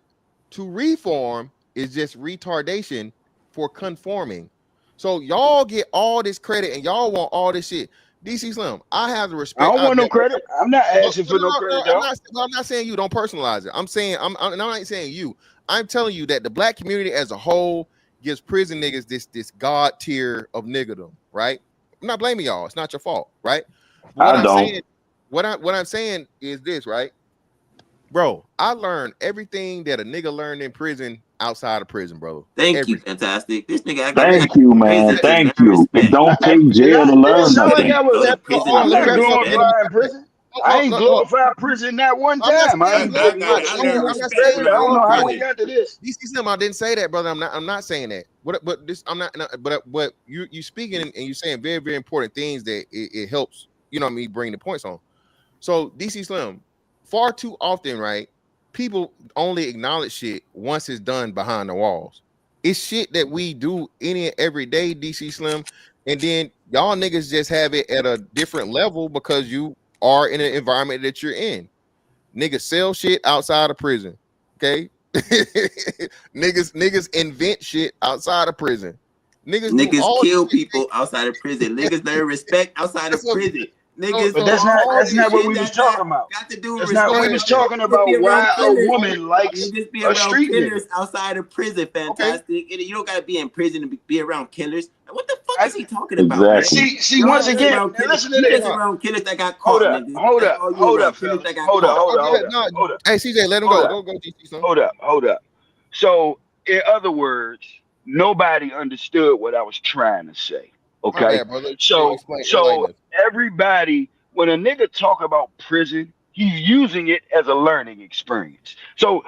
To reform is just retardation for conforming. So y'all get all this credit and y'all want all this shit. DC Slim, I have the respect. I don't want no credit. I'm not asking for no credit. I'm not saying you. Don't personalize it. I'm saying I'm not saying you. I'm telling you that the black community as a whole gives prison niggas this god tier of niggerdom, right? I'm not blaming y'all. It's not your fault, right? What I'm saying is this, right? Bro, I learned everything that a nigga learned in prison outside of prison, bro. Thank you, fantastic. This nigga. Thank you, man. Thank you. It don't take jail to learn nothing. I'm not glorifying prison. I ain't glorifying prison not one time. I ain't glorifying. I don't know how we got to this. DC Slim, I didn't say that, brother. I'm not saying that. But this, I'm not. But you speaking and you saying very, very important things that it helps. You know what I mean? Bring the points on. So DC Slim, far too often, right? People only acknowledge shit once it's done behind the walls. It's shit that we do any and every day, DC Slim, and then y'all niggas just have it at a different level because you are in an environment that you're in. Niggas sell shit outside of prison. Okay. niggas invent shit outside of prison. Niggas do all kill people outside of prison. Niggas learn respect outside of prison. Niggas But do all that's this not what shit we was that talking about. got to do with That's not respect. we was talking Niggas be about. around Why a killers. woman likes Niggas be a around street killers nigga. outside of prison. Fantastic. And you don't gotta be in prison to be around killers. What the fuck is he talking about, man? See, once again, now listen to you this. just around killers that got Hold caught, up, nigga. hold That's up, all you hold around. up, Killers fellas. that got Hold up, caught. hold up. Hey, CJ, let him Hold go. up. Go, DC, son. Hold up. So, in other words, nobody understood what I was trying to say. My Okay, bad, brother. so Enlighten us. everybody, when a nigga talk about prison, he's using it as a learning experience. So,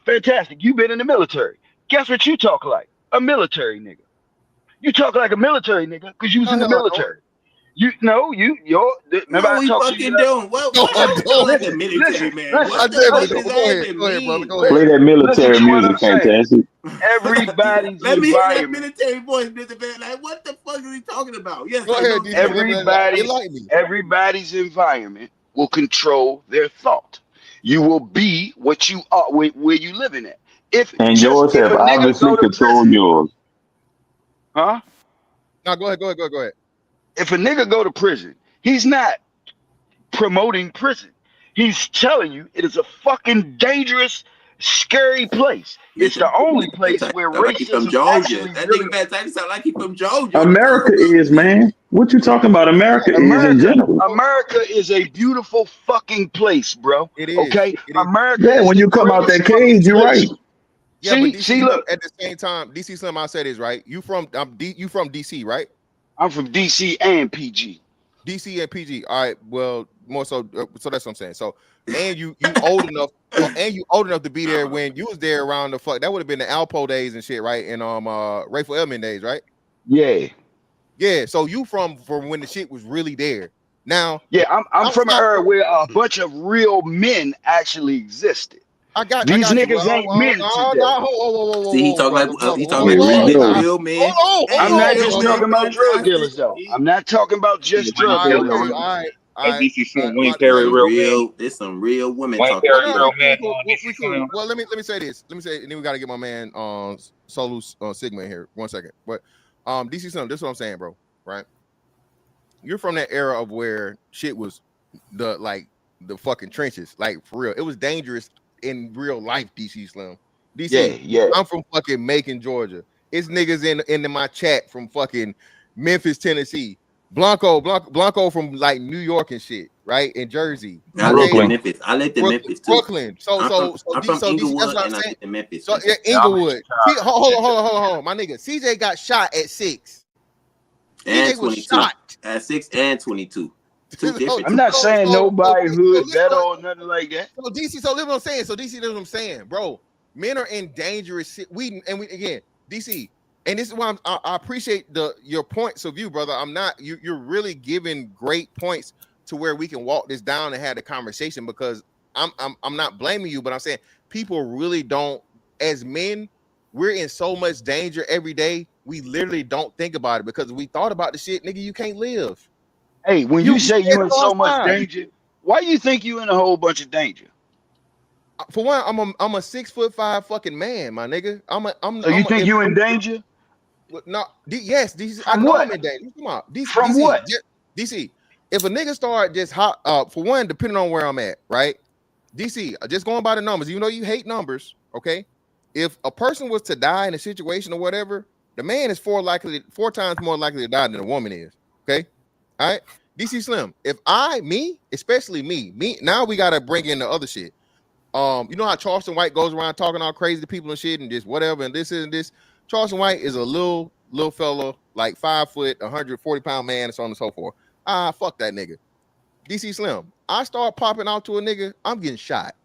fantastic. You've been in the military. Guess what you talk like? A military nigga. You talk like a military nigga because you was in the military. Remember No, I we talked to you. fucking don't. What? No, I What don't. like a military man? What the fuck does that even Go ahead, brother. mean? Go ahead. Play that Listen military to what music, I'm saying. fantastic. Everybody's Let me hear that environment. military voice, Mr. Man. Like, what the fuck is he talking about? Yes, Go I ahead, know. DC. Everybody's environment will control their thought. You will be what you are, where you living at. If And yours a have nigga obviously go to controlled prison, yours. huh? No, go ahead. If a nigga go to prison, he's not promoting prison. He's telling you it is a fucking dangerous, scary place. It's the only place where Sound like he from racism Georgia. actually That really. nigga fantastic sound like he from Georgia. America is, man. What you talking about? America is in general. America is a beautiful fucking place, bro. It is. Okay, It is. America Yeah, is when the you come out greatest that cage, fucking you're place. right. Yeah, but DC Slim, look. at the same time, DC Slim, I'll say this, right? You from DC, right? I'm from DC and PG. DC and PG. All right. Well, more so. So that's what I'm saying. So, and you old enough, and you old enough to be there when you was there around the fuck. That would have been the Alpo days and shit, right? And Rayful Elman days, right? Yeah. Yeah. So you from when the shit was really there. Now. Yeah, I'm from an era where a bunch of real men actually existed. I got These you. niggas ain't men today. See, he talk like real man. I'm not just talking about drug dealers though. I'm not talking about just drug dealers. All right. DC Slim, we ain't carry real men. There's some real women We ain't talking. carry real men on DC Cool. Slim. Well, let me say this. Let me say, and then we got to get my man Solus Sigma in here. 1 second. But DC Slim, this is what I'm saying, bro. Right? You're from that era of where shit was the fucking trenches, like for real. It was dangerous in real life, DC Slim. DC, yeah. I'm from fucking Macon, Georgia. It's niggas in my chat from fucking Memphis, Tennessee. Blanco from like New York and shit, right? In Jersey. I lived in Memphis. I lived in Memphis too. Brooklyn. So I'm from Inglewood, that's what I'm and I saying. lived in Memphis. So yeah, Inglewood. Hold on, my nigga. CJ got shot at 6. And CJ was 22. shot At 6 and 22. Two different. I'm not saying nobody hood better or nothing like that. So DC, so live what I'm saying. So DC, live what I'm saying, bro. Men are in dangerous shit. We again, DC, and this is why I appreciate your points of view, brother. I'm not you're really giving great points to where we can walk this down and have the conversation, because I'm not blaming you, but I'm saying people really don't, as men, we're in so much danger every day. We literally don't think about it, because if we thought about the shit, nigga, you can't live. Hey, when you say you in so much danger, why you think you in a whole bunch of danger? For one, I'm a 6'5" fucking man, my nigga. So you think you in danger? No, yes, DC. From I know what? I'm in danger. Come on, DC. From DC, what? DC. If a nigga start just hot, for one, depending on where I'm at, right? DC, just going by the numbers. Even though you hate numbers, okay? If a person was to die in a situation or whatever, the man is 4 times more likely to die than a woman is. Okay, all right. DC Slim. If especially me, now we gotta bring in the other shit. You know how Charleston White goes around talking all crazy to people and shit and just whatever and this and this. Charleston White is a little fella, like 5 foot, 140-pound man, and so on and so forth. Fuck that nigga. DC Slim. I start popping out to a nigga, I'm getting shot.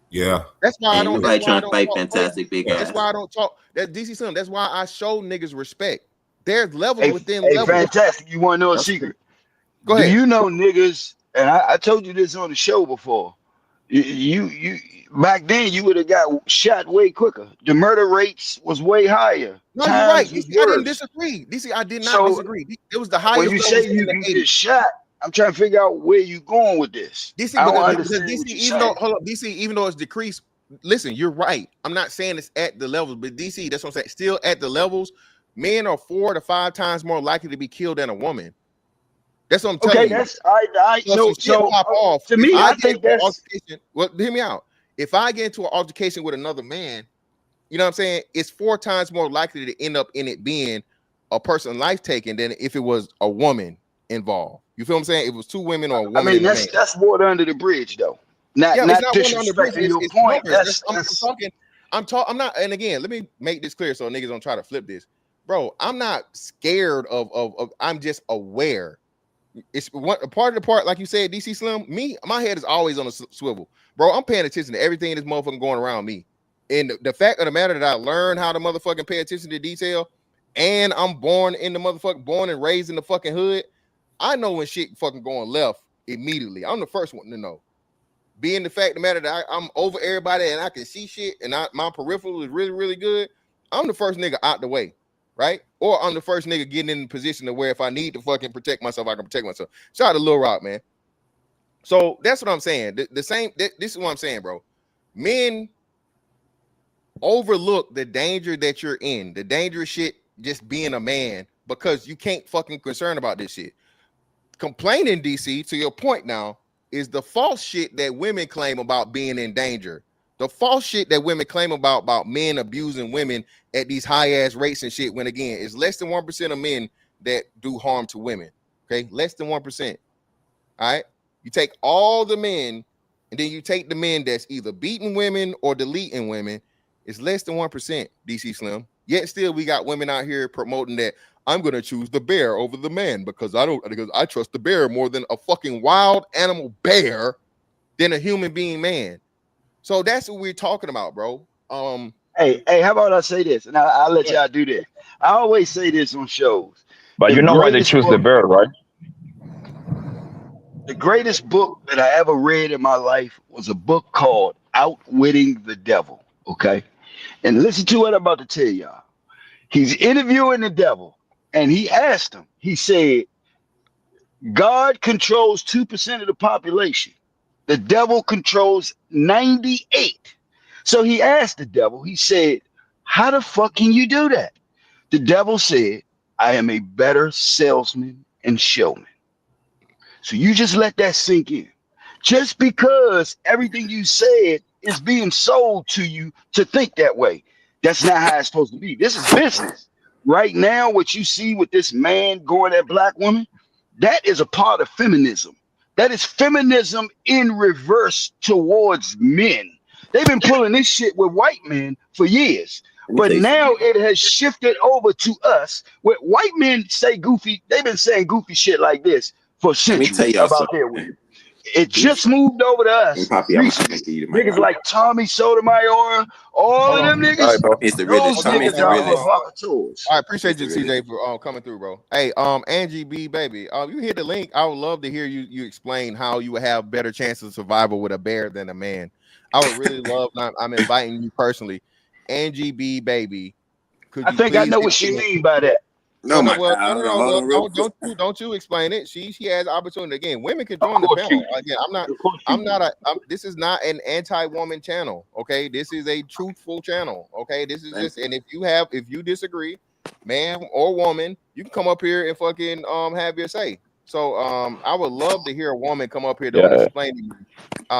Yeah. That's why I don't. Nobody trying to fight fantastic big ass. That's why I don't talk. That DC Slim. That's why I show niggas respect. There's levels within levels. Fantastic. You want to know a secret? Go ahead. Do you know niggas? And I told you this on the show before. You back then you would have got shot way quicker. The murder rates was way higher. No, you're right. DC, I didn't disagree. DC, I did not disagree. It was the highest. When you say you can get shot, I'm trying to figure out where you going with this. DC, I don't because understand DC, what you're even saying. though hold up, DC, even though it's decreased, listen, you're right. I'm not saying it's at the levels, but DC, that's what I'm saying. Still at the levels, men are 4 to 5 times more likely to be killed than a woman. That's what I'm telling Okay, you. that's I So if know. some shit So pop off, to if me, I I get think into an that's altercation, well, hear me out. If I get into an altercation with another man, you know what I'm saying? It's 4 times more likely to end up in it being a person life taken than if it was a woman involved. You feel what I'm saying? If it was 2 women or a I woman mean and a man. that's water under the bridge though. Yeah, it's Not not one on the bridge. disrespecting your It's point. numbers. I'm not, and again, let me make this clear so niggas don't try to flip this. Bro, I'm not scared of I'm just aware. It's one part of the part, like you said, DC Slim. Me, my head is always on a swivel, bro. I'm paying attention to everything this motherfucking going around me. And the fact of the matter that I learned how to motherfucking pay attention to detail, and I'm born and raised in the fucking hood. I know when shit fucking going left immediately. I'm the first one to know. Being the fact of the matter that I'm over everybody and I can see shit and my peripheral is really, really good, I'm the first nigga out the way, right? Or I'm the first nigga getting in the position to where if I need to fucking protect myself, I can protect myself. Shout out to Lil Rock, man. So that's what I'm saying. This is what I'm saying, bro. Men overlook the danger that you're in, the dangerous shit just being a man because you can't fucking concern about this shit. Complaining, DC, to your point now, is the false shit that women claim about being in danger. The false shit that women claim about men abusing women at these high ass rates and shit. When again, it's less than 1% of men that do harm to women. Okay, less than 1%. All right, you take all the men, and then you take the men that's either beating women or deleting women. It's less than 1%. DC Slim. Yet still, we got women out here promoting that I'm gonna choose the bear over the man because I trust the bear more than a fucking wild animal bear than a human being man. So that's what we're talking about, bro. Hey, how about I say this, and I'll let y'all do this. I always say this on shows. But The you know why they greatest choose the book, bear, right? the greatest book that I ever read in my life was a book called Outwitting the Devil. Okay, and listen to what I'm about to tell y'all. He's interviewing the devil, and he asked him. He said, "God controls 2% of the population. The devil controls 98." So he asked the devil. He said, "How the fuck can you do that?" The devil said, "I am a better salesman and showman." So you just let that sink in. Just because everything you said is being sold to you to think that way, that's not how it's supposed to be. This is business. Right now, what you see with this man going at black women, that is a part of feminism. That is feminism in reverse towards men. They've been pulling this shit with white men for years. Let me But tell you now something. it has shifted over to us. Where white men say goofy, they've been saying goofy shit like this for Let me tell centuries y'all about something, their women. man. It just moved over to And us Poppy, I'm gonna recently. give you the mic. Niggas like Tommy Sotomayor, all Hold of on. them All right, niggas, bro. It's the realest. those Tommy is niggas the are realest. provocateurs. I It's appreciate the you, realest. CJ, for coming through, bro. Hey, Angie B, baby, you hit the link. I would love to hear you explain how you would have better chances of survival with a bear than a man. I would really love. I'm inviting you personally, Angie B, baby. Could I you think I please know hit what the she link? mean by that. No, my God. No. Hold Well, on, real quick. don't you explain it. She has opportunity again. Women can Of join the course you panel. do. Again, Of course you do. this is not an anti-woman channel. Okay, this is a truthful channel. Okay, this is Thank just. And if you disagree, man or woman, you can come up here and fucking have your say. So I would love to hear a woman come up here though and Yeah. explain to you.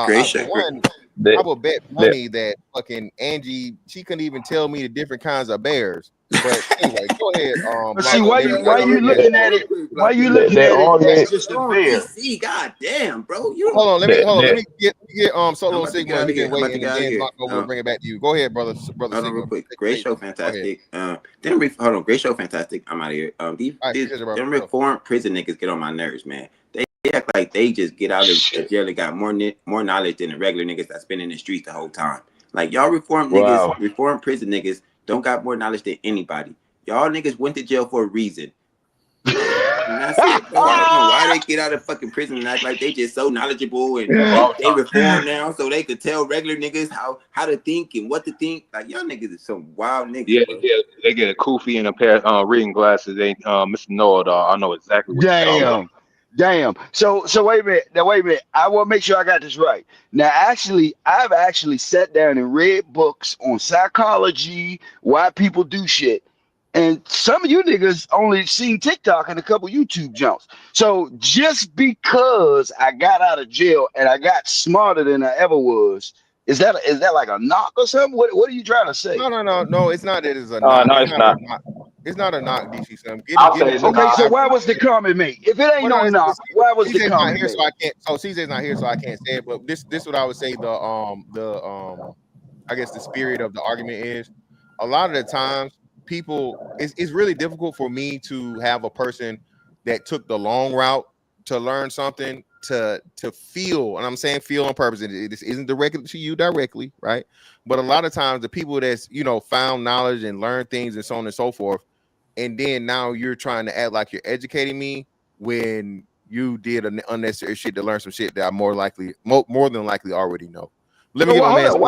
Great For shit. one, They, I would bet they, money that fucking Angie, she couldn't even tell me the different kinds of bears. But anyway, go ahead, But see, Blocky, baby. why you Yeah. looking at it? Why you they, looking they at it only as just a Hold on, bear? DC. God damn, bro. You don't. Hold on, they, let they, me get I'm Solo about to get Sigma. out He of here. been I'm about to waiting, get and out of then here. we'll bring it back to you. Go ahead, brother Hold on, Sigma. real quick. Take Great the show, stage, bro. Go ahead. fantastic. Hold on, great show, fantastic. I'm out of here. All right, appreciate you, bro. Them reformed prison niggas get on my nerves, man. They act like they just get out of jail and got more knowledge than the regular niggas that's been in the streets the whole time. Like y'all reformed niggas, wow. reformed prison niggas don't got more knowledge than anybody. Y'all niggas went to jail for a reason. And that's it, bro. I don't know why they get out of fucking prison and act like they just so knowledgeable and they reform now so they could tell regular niggas how to think and what to think. Like y'all niggas is some wild niggas, Yeah, bro. they get a kufi and a pair of reading glasses. They Mr. Know-It-All. I know exactly what you're talking about. Damn. Damn. So wait a minute. Now wait a minute. I want to make sure I got this right. Now, actually, I've actually sat down and read books on psychology, why people do shit. And some of you niggas only seen TikTok and a couple YouTube jumps. So just because I got out of jail and I got smarter than I ever was, is that like a knock or something? What are you trying to say? No. It's not that it's a No, knock. no, It's it's not not. a knock. It's not a knock, DC Slim. I'll Give say me it's a one Okay, so knock. why was the comment made? If it ain't Well, no no, knock, why was the CJ's not comment here, made? so I can't. So CJ's not here, so I can't say it. But this what I would say I guess the spirit of the argument is a lot of the times people it's really difficult for me to have a person that took the long route to learn something to feel, and I'm saying feel on purpose. This isn't directly to you directly, right? But a lot of times the people that's found knowledge and learned things and so on and so forth, and then now you're trying to act like you're educating me when you did an unnecessary shit to learn some shit that I more than likely already know. Let me So get my hold man. on.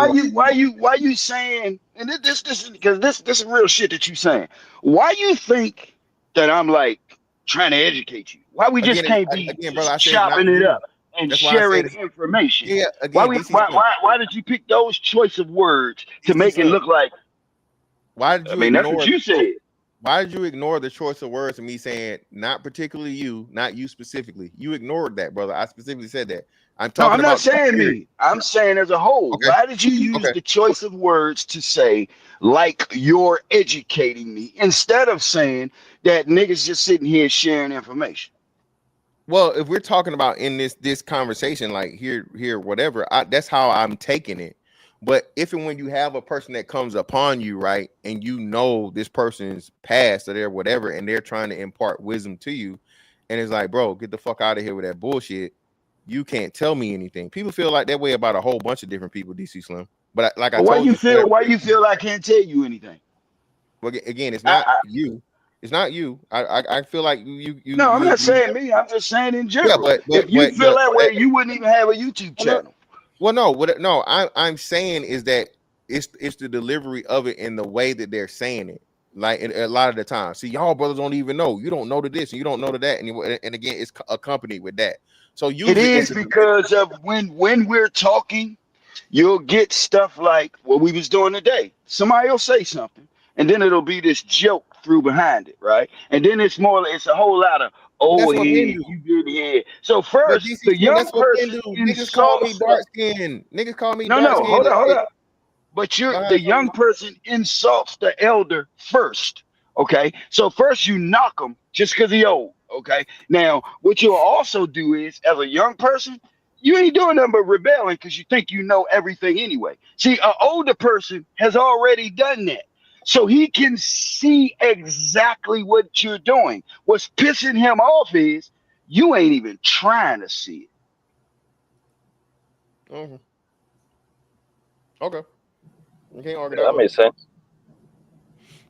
Why you saying? And this because this is real shit that you saying. Why you think that I'm like trying to educate you? Why we just can't be Again, brother. just I said it's not chopping it you. up and That's why I said sharing it's, information? yeah. Again, DC Slim. Why did you pick those choice of words to DC make it Slim. look like? Why did I you mean, that's what ignore? you said. Why did you ignore the choice of words of me saying not particularly you, not you specifically? You ignored that, brother. I specifically said that. I'm No, talking I'm not about the saying spirit. me. I'm saying as a whole. Okay. Why did you use Okay. the choice of words to say like you're educating me instead of saying that niggas just sitting here sharing information? Well, if we're talking about in this conversation, like here, whatever, that's how I'm taking it. But if and when you have a person that comes upon you, right, and this person's past or their whatever, and they're trying to impart wisdom to you, and it's like, bro, get the fuck out of here with that bullshit. You can't tell me anything. People feel like that way about a whole bunch of different people, DC Slim. But like I But why told you you, feel I can't tell you anything? well, again, it's I, not I, you. It's not you. I feel like no, I'm not you. saying me. I'm just saying in Yeah, general. but If you feel that way, you wouldn't even have a YouTube channel. well, no, no. I'm saying is that it's the delivery of it in the way that they're saying it. Like a lot of the time, see, y'all brothers don't even know. You don't know to this, and you don't know to that, and again, it's accompanied with that. So It usually, it's is because of when we're talking, you'll get stuff like what we was doing today. Somebody will say something, and then it'll be this joke through behind it, right? And then it's a whole lot of, But oh that's what men yeah, do. you did yeah. So But first, DC the Slim, young that's what men person do. Niggas call me insults the dark skin. Niggas call me no, dark no, skin. hold up. But the Behind young person insults the elder first. Okay. So first you knock him just because he old. Okay. Now, what you'll also do is, as a young person, you ain't doing nothing but rebelling because you think you know everything anyway. See, an older person has already done that. So he can see exactly what you're doing. What's pissing him off is you ain't even trying to see it. Mm-hmm. Okay. You can't argue Yeah, that that one. makes sense.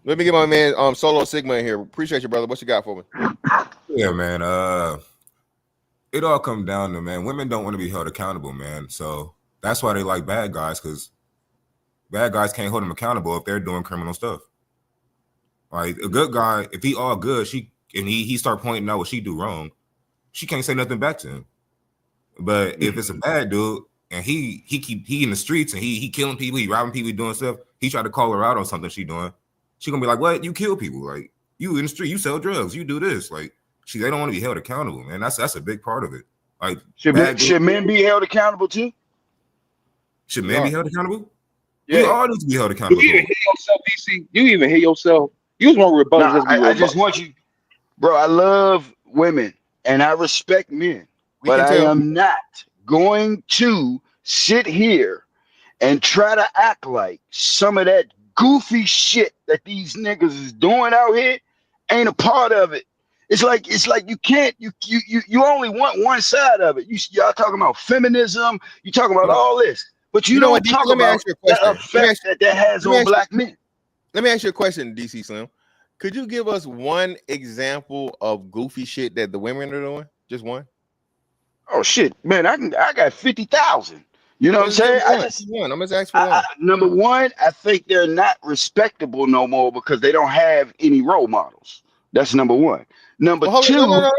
Let me get my man Solo Sigma in here. Appreciate you, brother. What you got for me? Yeah, man. It all comes down to, man, women don't want to be held accountable, man. So that's why they like bad guys, because bad guys can't hold them accountable if they're doing criminal stuff. Like a good guy, if he all good, he start pointing out what she do wrong, she can't say nothing back to him. But if it's a bad dude and he in the streets and he killing people, he robbing people, he doing stuff, he tried to call her out on something she doing, she gonna be like, what? You kill people, like you in the street, you sell drugs, you do this, like they don't want to be held accountable, man. That's a big part of it. Like Should men be held accountable too? Should men be held accountable? Yeah. We all need to be held accountable. You even hear yourself, DC? You even hear yourself? You just want to rebuttal. No, I just want you, bro. I love women and I respect men, but I am not going to sit here and try to act like some of that goofy shit that these niggas is doing out here ain't a part of it. It's like you can't you only want one side of it. Y'all talking about feminism, you talking about all this, but you don't talk about the effect that has on black men. Let me ask you a question, DC Slim. Could you give us one example of goofy shit that the women are doing? Just one. Oh shit, man! I got 50,000. You know what I'm saying? I'm gonna ask for one. Number one, I think they're not respectable no more because they don't have any role models. That's number one. Number Well, hold two. on.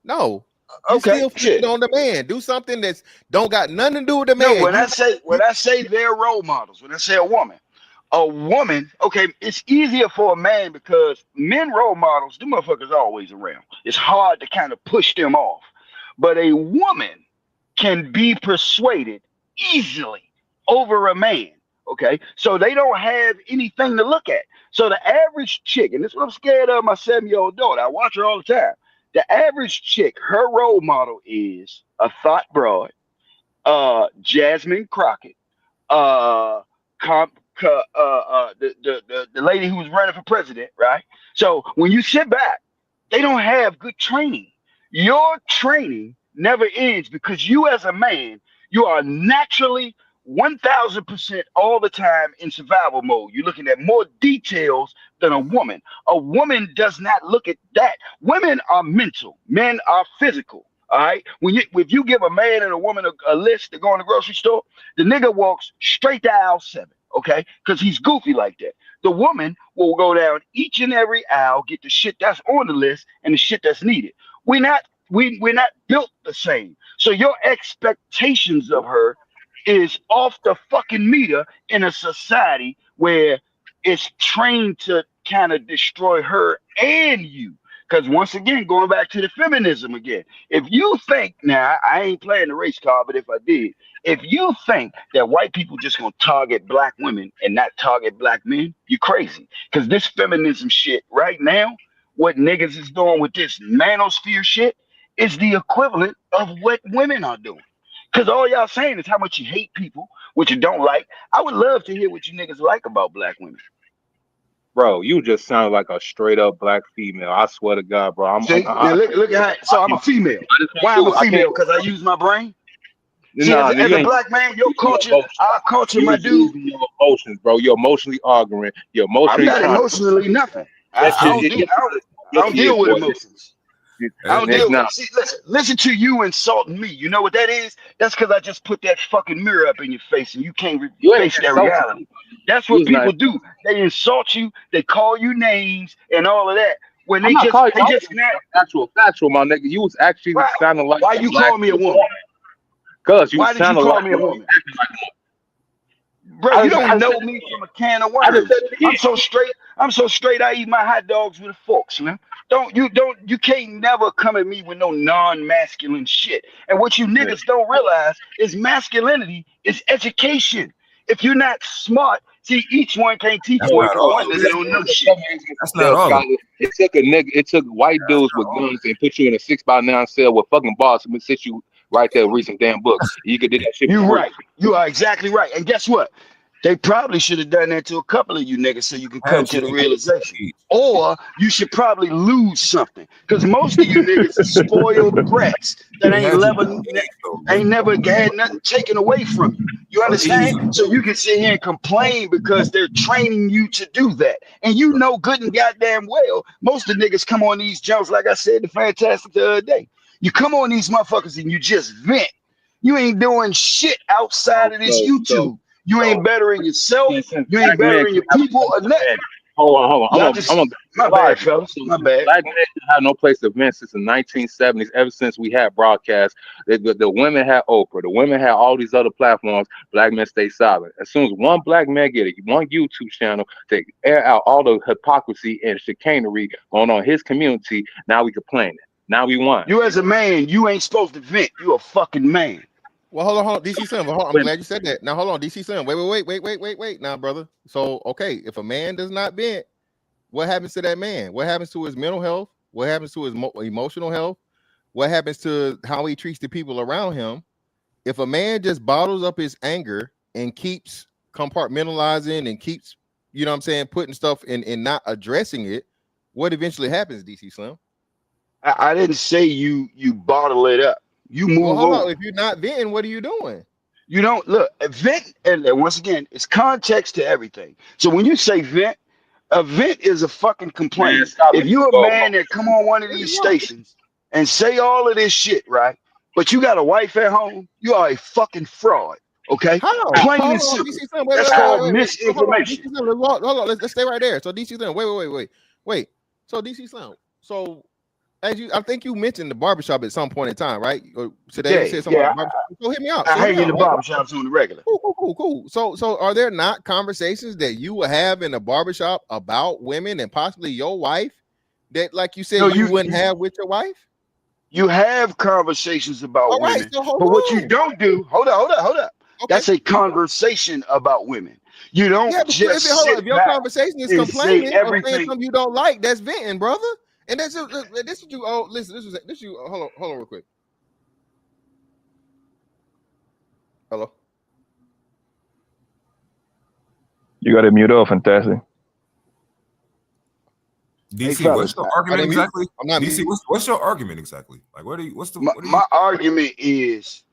No. You Okay, still shit. on the man. Do something that's don't got nothing to do with the No, man. when I say they're role models, when I say a woman, okay, it's easier for a man because men role models, the motherfuckers always around. It's hard to kind of push them off. But a woman can be persuaded easily over a man. Okay, so they don't have anything to look at. So the average chick, and this is what I'm scared of my 7-year-old daughter. I watch her all the time. The average chick, her role model is a thought broad, Jasmine Crockett, the lady who was running for president, right? So when you sit back, they don't have good training. Your training never ends because you, as a man, you are naturally 1000% all the time in survival mode. You're looking at more details than a woman. A woman does not look at that. Women are mental, men are physical. All right. If you give a man and a woman a list to go in the grocery store, the nigga walks straight to aisle 7, okay? Because he's goofy like that. The woman will go down each and every aisle, get the shit that's on the list and the shit that's needed. We're not built the same. So your expectations of her is off the fucking meter in a society where it's trained to kind of destroy her and you. Because once again, going back to the feminism again, if you think, now I ain't playing the race card, but if I did, if you think that white people just gonna target black women and not target black men, you crazy. Because this feminism shit right now, what niggas is doing with this manosphere shit is the equivalent of what women are doing. Because all y'all saying is how much you hate people, what you don't like. I would love to hear what you niggas like about black women. Bro, you just sound like a straight up black female. I swear to God, bro. See, now look at how. So I'm a female. Why I'm a female? Because I use my brain. See, Nah, as a black man, your culture, our culture, my dude. Your emotions, bro. You're emotionally arguing. You're emotionally. I'm not emotionally nothing. I don't deal with emotions. I don't deal with. See, listen to you insulting me. You know what that is? That's because I just put that fucking mirror up in your face and you can't face that reality. That's what people do. They insult you. They call you names and all of that. When they just factual, my nigga. You was actually sounding like. Why you call me a woman? Cause you why did you call me a woman? Bro, you don't know me from a can of worms. I'm so straight. I eat my hot dogs with a fork, man. You can't never come at me with no non-masculine shit. And what you niggas don't realize is masculinity is education. If you're not smart, see, each one can't teach one because one nigga don't know shit. That's not all. It took white dudes with guns and put you in a 6x9 cell with fucking bars and sit you right there, read some damn books. You could do that shit. You're right. You are exactly right. And guess what? They probably should have done that to a couple of you niggas so you can come to the realization. Or you should probably lose something. Because most of you niggas are spoiled brats that ain't never had nothing taken away from you. You understand? So you can sit here and complain because they're training you to do that. And you know good and goddamn well, most of the niggas come on these jumps, like I said, the Fantastic the other day. You come on these motherfuckers and you just vent. You ain't doing shit outside of this YouTube. You ain't bettering yourself. You ain't bettering your people or nothing. Hold on. My bad, fellas. My bad. Black men had no place to vent since the 1970s. Ever since we had broadcasts, the women had Oprah. The women had all these other platforms. Black men stay silent. As soon as one black man get one YouTube channel to air out all the hypocrisy and chicanery going on in his community, now we complaining. Now we won. You as a man, you ain't supposed to vent. You a fucking man. Well, hold on, DC Sim. I'm glad you said that. Now, hold on, DC Sim. Wait. Now, brother. So, okay, if a man does not vent, what happens to that man? What happens to his mental health? What happens to his emotional health? What happens to how he treats the people around him? If a man just bottles up his anger and keeps compartmentalizing and keeps, you know what I'm saying, putting stuff in and not addressing it, what eventually happens, DC Slim? I didn't say you bottle it up. You move on. If you're not venting, what are you doing? You don't look vent, and once again, it's context to everything. So when you say vent, a vent is a fucking complaint. If you're a man that come on one of these stations and say all of this shit, right? But you got a wife at home, you are a fucking fraud. Okay? How? Plain and simple. That's called misinformation. Hold on. Let's stay right there. So DC Slim, wait. So DC Slim. So I think you mentioned the barbershop at some point in time, right? Or today you said something about the barbershop. So hit me out. I hang in the barbershops on the regular. Cool. So are there not conversations that you will have in a barbershop about women and possibly your wife that, like you said, you wouldn't have with your wife? You have conversations about right, women, but what you don't do, hold up. Okay. That's a conversation about women. You don't just sit if your back conversation is and say complaining or saying everything. something you don't like, that's venting, brother. And this is you. Oh, listen, this you. Hold on, real quick. Hello. You got to mute off, Fantastic. DC, what's your argument exactly? DC, what's your argument exactly? Like, My argument is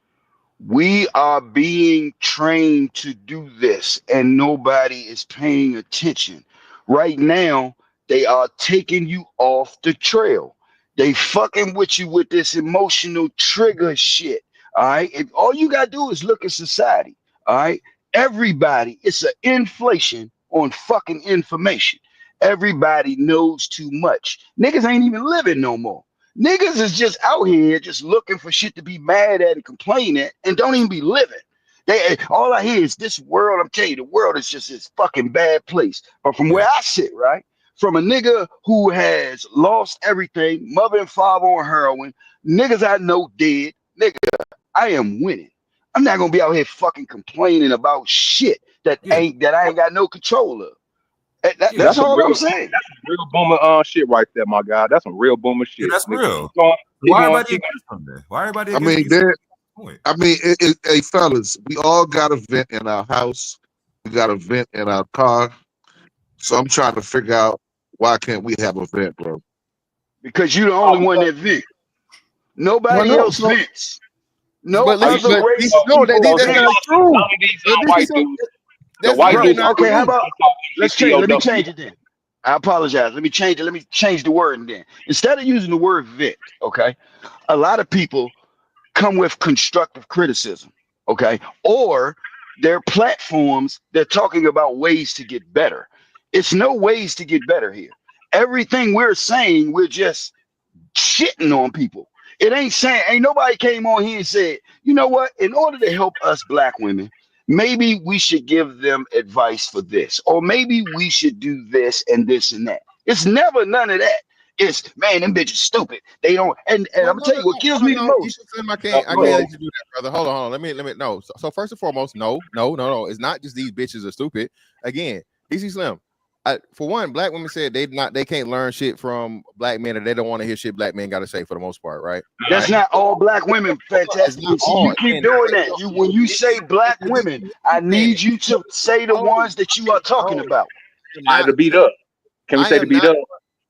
we are being trained to do this, and nobody is paying attention. Right now, they are taking you off the trail. They fucking with you with this emotional trigger shit. All right. If all you gotta do is look at society, all right. Everybody, it's an inflation on fucking information. Everybody knows too much. Niggas ain't even living no more. Niggas is just out here just looking for shit to be mad at and complain at and don't even be living. They all I hear is this world. I'm telling you, the world is just this fucking bad place. But from where I sit, right? From a nigga who has lost everything, mother and father on heroin, niggas I know dead, nigga, I am winning. I'm not gonna be out here fucking complaining about shit that I ain't got no control of. That's all I'm saying. That's some real boomer shit right there, my guy. That's some real boomer shit. Yeah, that's real. Why everybody against them then? Why everybody against hey fellas, we all got a vent in our house. We got a vent in our car. So I'm trying to figure out why can't we have a vent, bro? Because you're the only one that vent. Nobody else vents. No other race. That's true. The white dudes. Okay, how about let's change? Let me change it then. I apologize. Let me change it. Let me change the word then. Instead of using the word vent, okay, a lot of people come with constructive criticism, okay, or their platforms, they're talking about ways to get better. It's no ways to get better here. Everything we're saying, we're just shitting on people. It ain't saying, ain't nobody came on here and said, you know what, in order to help us black women, maybe we should give them advice for this, or maybe we should do this and this and that. It's never none of that. It's, man, them bitches stupid. They don't, and I'm gonna tell you what kills me the most. I can't let you do that, brother. Hold on. Let me no. So first and foremost, no. It's not just these bitches are stupid. Again, DC Slim. For one, black women said they can't learn shit from black men, or they don't want to hear shit black men got to say for the most part, right? That's not all black women, Fantastic. You keep doing that. When you say black women, I need you to say the ones that you are talking about. To beat up. Can we say to beat up?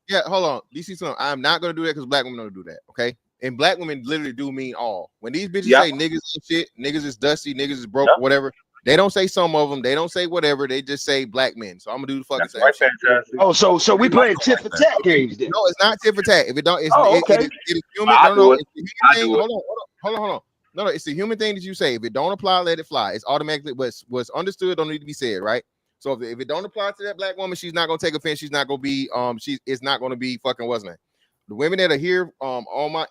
Yeah, hold on. DC Slim, I'm not gonna do that because black women don't do that. Okay. And black women literally do mean all. When these bitches say niggas and shit, niggas is dusty, niggas is broke, whatever. They don't say some of them. They don't say whatever. They just say black men. So I'm gonna do the fucking same shit. Oh, so we playing tit for tat games then? No, it's not tit for tat. If it don't, it's okay. It is human. No, it's the human thing. Hold on. No, it's the human thing that you say. If it don't apply, let it fly. It's automatically what's understood don't need to be said, right? So if it don't apply to that black woman, she's not gonna take offense. She's not gonna be it's not gonna be fucking what's name. The women that are here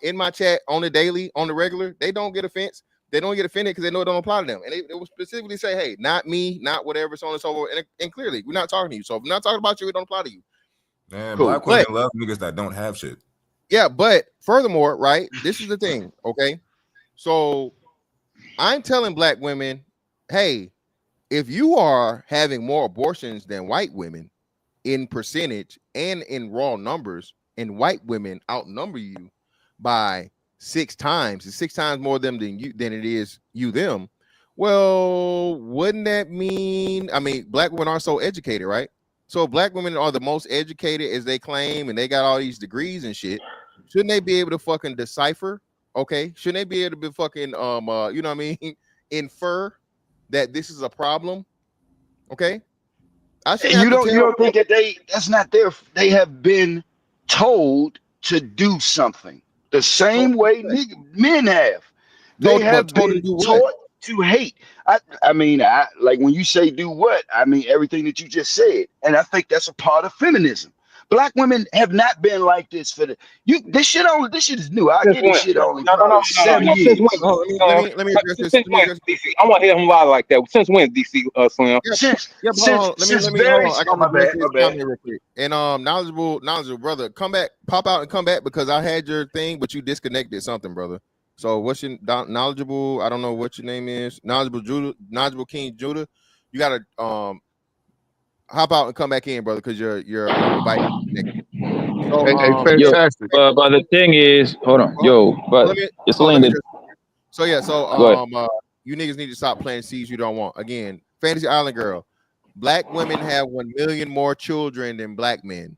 in my chat on the daily, on the regular, they don't get offense. They don't get offended because they know it don't apply to them. And they will specifically say, hey, not me, not whatever, so on and so forth. And clearly, we're not talking to you. So if we're not talking about you, it don't apply to you. Man, black women love niggas that don't have shit. Yeah, but furthermore, right, this is the thing, okay? So I'm telling black women, hey, if you are having more abortions than white women in percentage and in raw numbers, and white women outnumber you by 6 times, it's 6 times more them than it is you them. Well, wouldn't that mean? I mean, black women are so educated, right? So black women are the most educated as they claim, and they got all these degrees and shit. Shouldn't they be able to fucking decipher? Okay, shouldn't they be able to be fucking you know what I mean, infer that this is a problem? Okay, you don't think that that's not they have been told to do something the same way men have. They have been taught to hate. I mean, like when you say do what, I mean everything that you just said, and I think that's a part of feminism. Black women have not been like this for the this shit is new. I Since get when? this shit only No. probably 7 Since when? years. Let me address this. Since when, DC? I want to hear him lie like that. Since when, DC? Slim. Yep, hold on. Let me hold on. I got my to address bad, this my bad. comment real quick. And knowledgeable brother, come back, pop out and come back because I had your thing, but you disconnected something, brother. So what's your knowledgeable? I don't know what your name is. Knowledgeable King Judah. You gotta hop out and come back in, brother, because your device is connected. So fantastic. But the thing is, hold on, it's landed. So yeah, so you niggas need to stop playing seeds you don't want. Again, Fantasy Island Girl. Black women have 1 million more children than black men.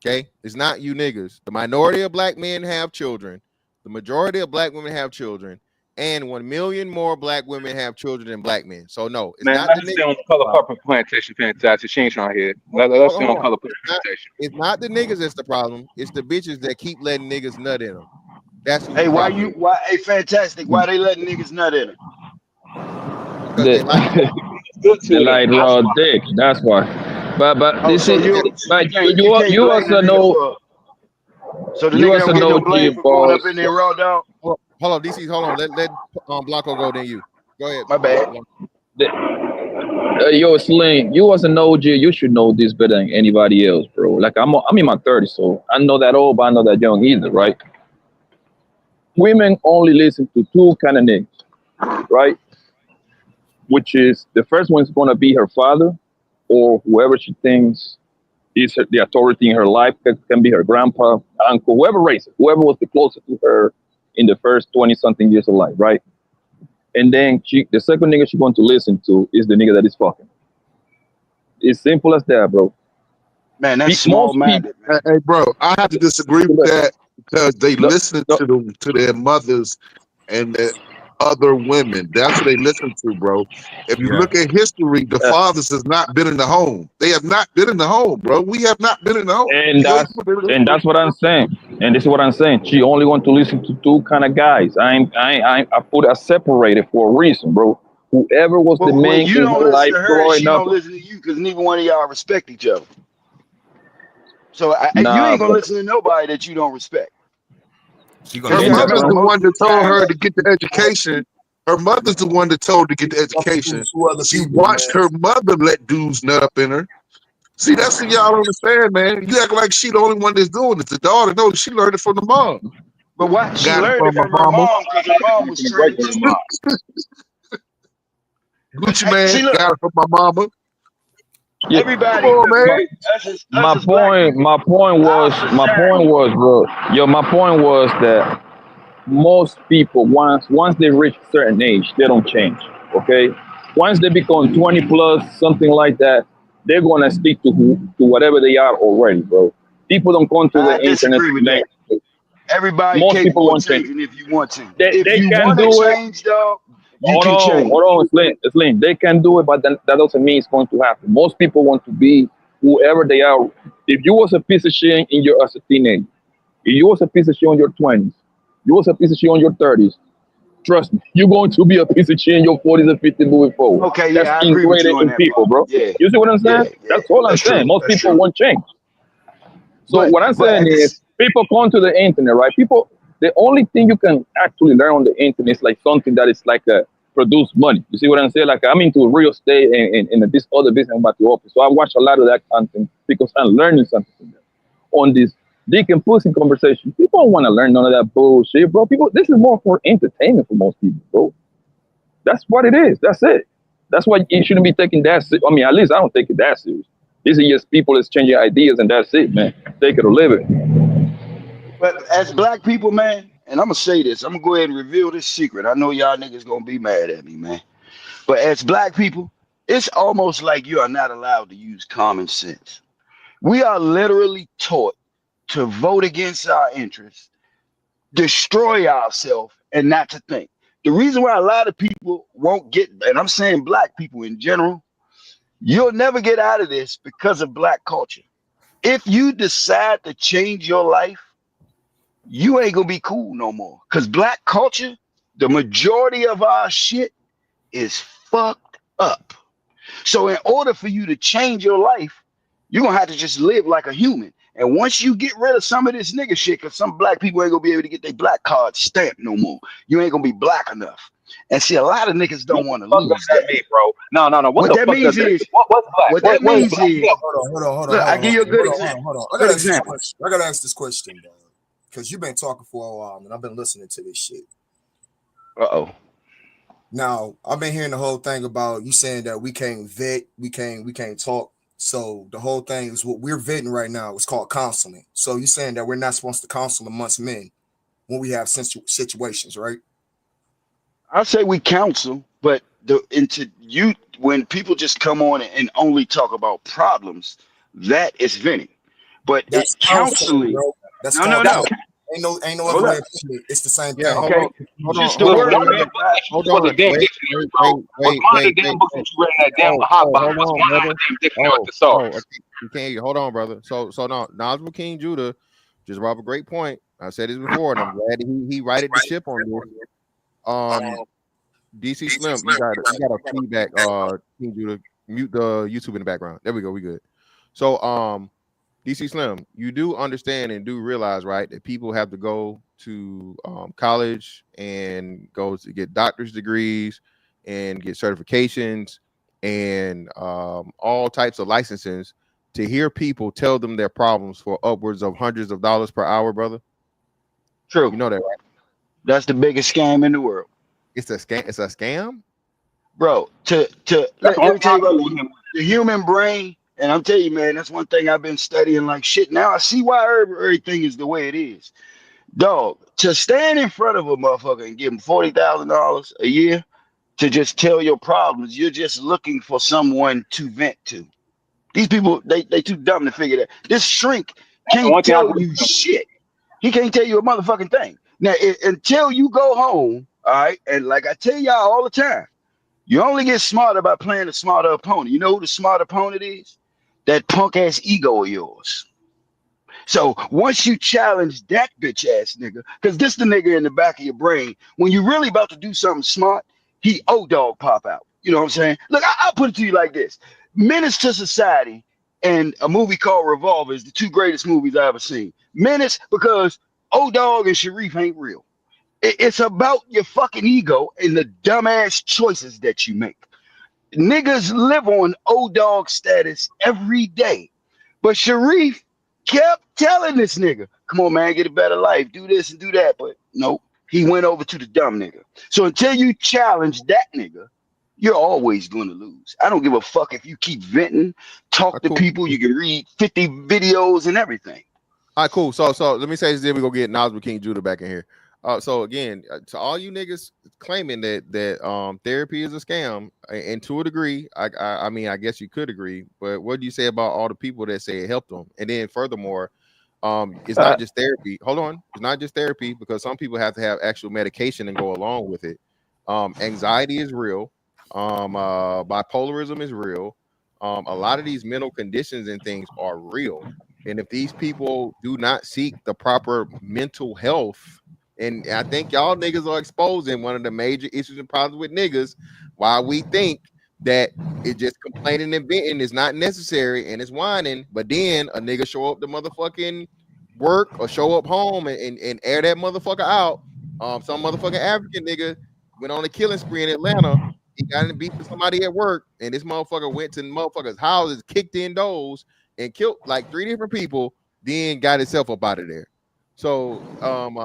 Okay, it's not you niggas. The minority of black men have children. The majority of black women have children, and 1 million more black women have children than black men. So no, it's Man, not let the her stay niggas. on the color purple plantation, fantastic. She ain't trying to hear it. Let's stay on color purple plantation. It's not the niggas that's the problem. It's the bitches that keep letting niggas nut in them. That's who Hey, the problem is. hey, fantastic. Why they letting niggas nut in them? Because they like They like raw dick. That's why. But this is. But you also know. So the You nigga also don't get no know, blame for going up in there raw dog. Hold on, DC. Hold on. Let Blanco go. Then you go ahead. My bad. Yo, Sling, you as an OG, you should know this better than anybody else, bro. Like I'm in my 30s, so I know that old, but I know that young either, right? Women only listen to two kind of niggas, right? Which is the first one's gonna be her father, or whoever she thinks is the authority in her life. Can be her grandpa, uncle, whoever raised her, whoever was the closest to her in the first 20-something years of life, right? And then the second nigga she's going to listen to is the nigga that is fucking. It's simple as that, bro. Man, that's small-minded. Hey, bro, I have to disagree with that because they listen to their mothers and their other women. That's what they listen to, bro. If you look at history, the fathers has not been in the home. They have not been in the home, bro. We have not been in the home. And that's what I'm saying. And this is what I'm saying. She only want to listen to two kind of guys. I separated for a reason, bro. Whoever was the man you in don't her listen life to her, and growing she up. don't listen to you because neither one of y'all respect each other. So you Nah, ain't gonna bro. listen to nobody that you don't respect. Her mother's the one that told her to get the education. Her mother's the one that told her to get the education. She watched her mother let dudes nut up in her. See, that's what y'all don't understand, man. You act like she the only one that's doing it. The daughter knows she learned it from the mom. But what? She Got it learned it from her mom because her mom was straight too. Gucci man got it from my mama. Yeah. Everybody, come on, man. My point was, bro. Yo, my point was that most people once they reach a certain age, they don't change. Okay, once they become 20 plus, something like that, they're gonna stick to whatever they are already, bro. People don't come to the I internet. disagree with that. Everybody Most people capable of won't change. changing if you want to. They If you can want to do it. change, though, you can change. Hold on, Slim. They can do it, but that doesn't mean it's going to happen. Most people want to be whoever they are. If you was a piece of shit as a teenager, if you was a piece of shit in your 20s, you was a piece of shit in your 30s, trust me, you're going to be a piece of shit in your 40s and 50s moving forward. Okay, That's I agree with ingrained you on in that people, part. bro. Yeah, You see what I'm saying? That's all I'm saying. true. Most That's people true. won't change. So what I'm saying is, people come to the internet, right? The only thing you can actually learn on the internet is like something that is like produce money. You see what I'm saying? Like I'm into real estate and this other business I'm about to open. So I watch a lot of that content because I'm learning something from them. On this dick and pussy conversation, people don't want to learn none of that bullshit, bro. This is more for entertainment for most people, bro. That's what it is. That's it. That's why you shouldn't be taking that. I mean, at least I don't take it that serious. These are just people exchanging ideas, and that's it, man. Take it or live it. But as black people, man, and I'm gonna say this, I'm gonna go ahead and reveal this secret. I know y'all niggas gonna be mad at me, man. But as black people, it's almost like you are not allowed to use common sense. We are literally taught to vote against our interests, destroy ourselves, and not to think. The reason why a lot of people won't get, and I'm saying black people in general, you'll never get out of this because of black culture. If you decide to change your life, you ain't gonna be cool no more. Because black culture, the majority of our shit is fucked up. So in order for you to change your life, You're gonna have to just live like a human. And once you get rid of some of this nigga shit, because some black people ain't gonna be able to get their black card stamped no more. You ain't gonna be black enough. And see, a lot of niggas don't want to What the fuck lose does that. that mean, bro? No. What that means is, What's black? what that What is means black? is, look, I give you a good example. Hold on. Good example. I gotta ask this question, dog, because you've been talking for a while, and I've been listening to this shit. Uh-oh. Now, I've been hearing the whole thing about you saying that we can't vet, we can't talk. So the whole thing is what we're vetting right now. It's called counseling. So you're saying that we're not supposed to counsel amongst men when we have situations, right? I say we counsel, but when people just come on and only talk about problems, that is venting. But That's counseling, bro. That's no. Ain't no other way of putting it. It's the same thing. Okay. Hold Just on. the word. Hold on. Wait. Wait. Damn books that you read in that damn hot box was one of the damn dictionary thesaurus. You can't. Hold on, brother. So no, Nazrul King Judah just brought up a great point. I said this before, and I'm glad he righted the ship on this. DC Slim, you got a feedback. King Judah, mute the YouTube in the background. There we go. We good. So DC Slim, you do understand and do realize, right, that people have to go to college and go to get doctor's degrees and get certifications and all types of licenses to hear people tell them their problems for upwards of hundreds of dollars per hour, brother. True. You know that, right? That's the biggest scam in the world. It's a scam. It's a scam, bro. Let me tell you about the human brain. And I'm telling you, man, that's one thing I've been studying like shit. Now I see why everything is the way it is. Dog, to stand in front of a motherfucker and give him $40,000 a year to just tell your problems, you're just looking for someone to vent to. These people, they too dumb to figure that. This shrink can't tell you shit. He can't tell you a motherfucking thing. Now, until you go home, all right, and like I tell y'all all the time, you only get smarter by playing a smarter opponent. You know who the smart opponent is? That punk ass ego of yours. So once you challenge that bitch ass nigga, because this the nigga in the back of your brain, when you really about to do something smart, he dog pop out. You know what I'm saying? Look, I'll put it to you like this: Menace to Society and a movie called Revolver is the two greatest movies I ever seen. Menace because dog and Sharif ain't real. It's about your fucking ego and the dumbass choices that you make. Niggas live on dog status every day. But Sharif kept telling this nigga, come on, man, get a better life, do this and do that. But nope, he went over to the dumb nigga. So until you challenge that nigga, you're always going to lose. I don't give a fuck if you keep venting, talk to people, you can read 50 videos and everything. All right, cool. So let me say this, then we go get Nazrul King Judah back in here. So again, to all you niggas claiming that therapy is a scam, and to a degree, I mean, I guess you could agree, but what do you say about all the people that say it helped them? And then furthermore, it's not just therapy. Hold on, it's not just therapy, because some people have to have actual medication and go along with it. Anxiety is real. Bipolarism is real. A lot of these mental conditions and things are real. And if these people do not seek the proper mental health, and I think y'all niggas are exposing one of the major issues and problems with niggas, why we think that it's just complaining and venting is not necessary and it's whining, but then a nigga show up to motherfucking work or show up home and air that motherfucker out. Some motherfucking African nigga went on a killing spree in Atlanta. He got in a beef with somebody at work, and this motherfucker went to the motherfucker's houses, kicked in doors, and killed like 3 different people, then got himself up out of there. So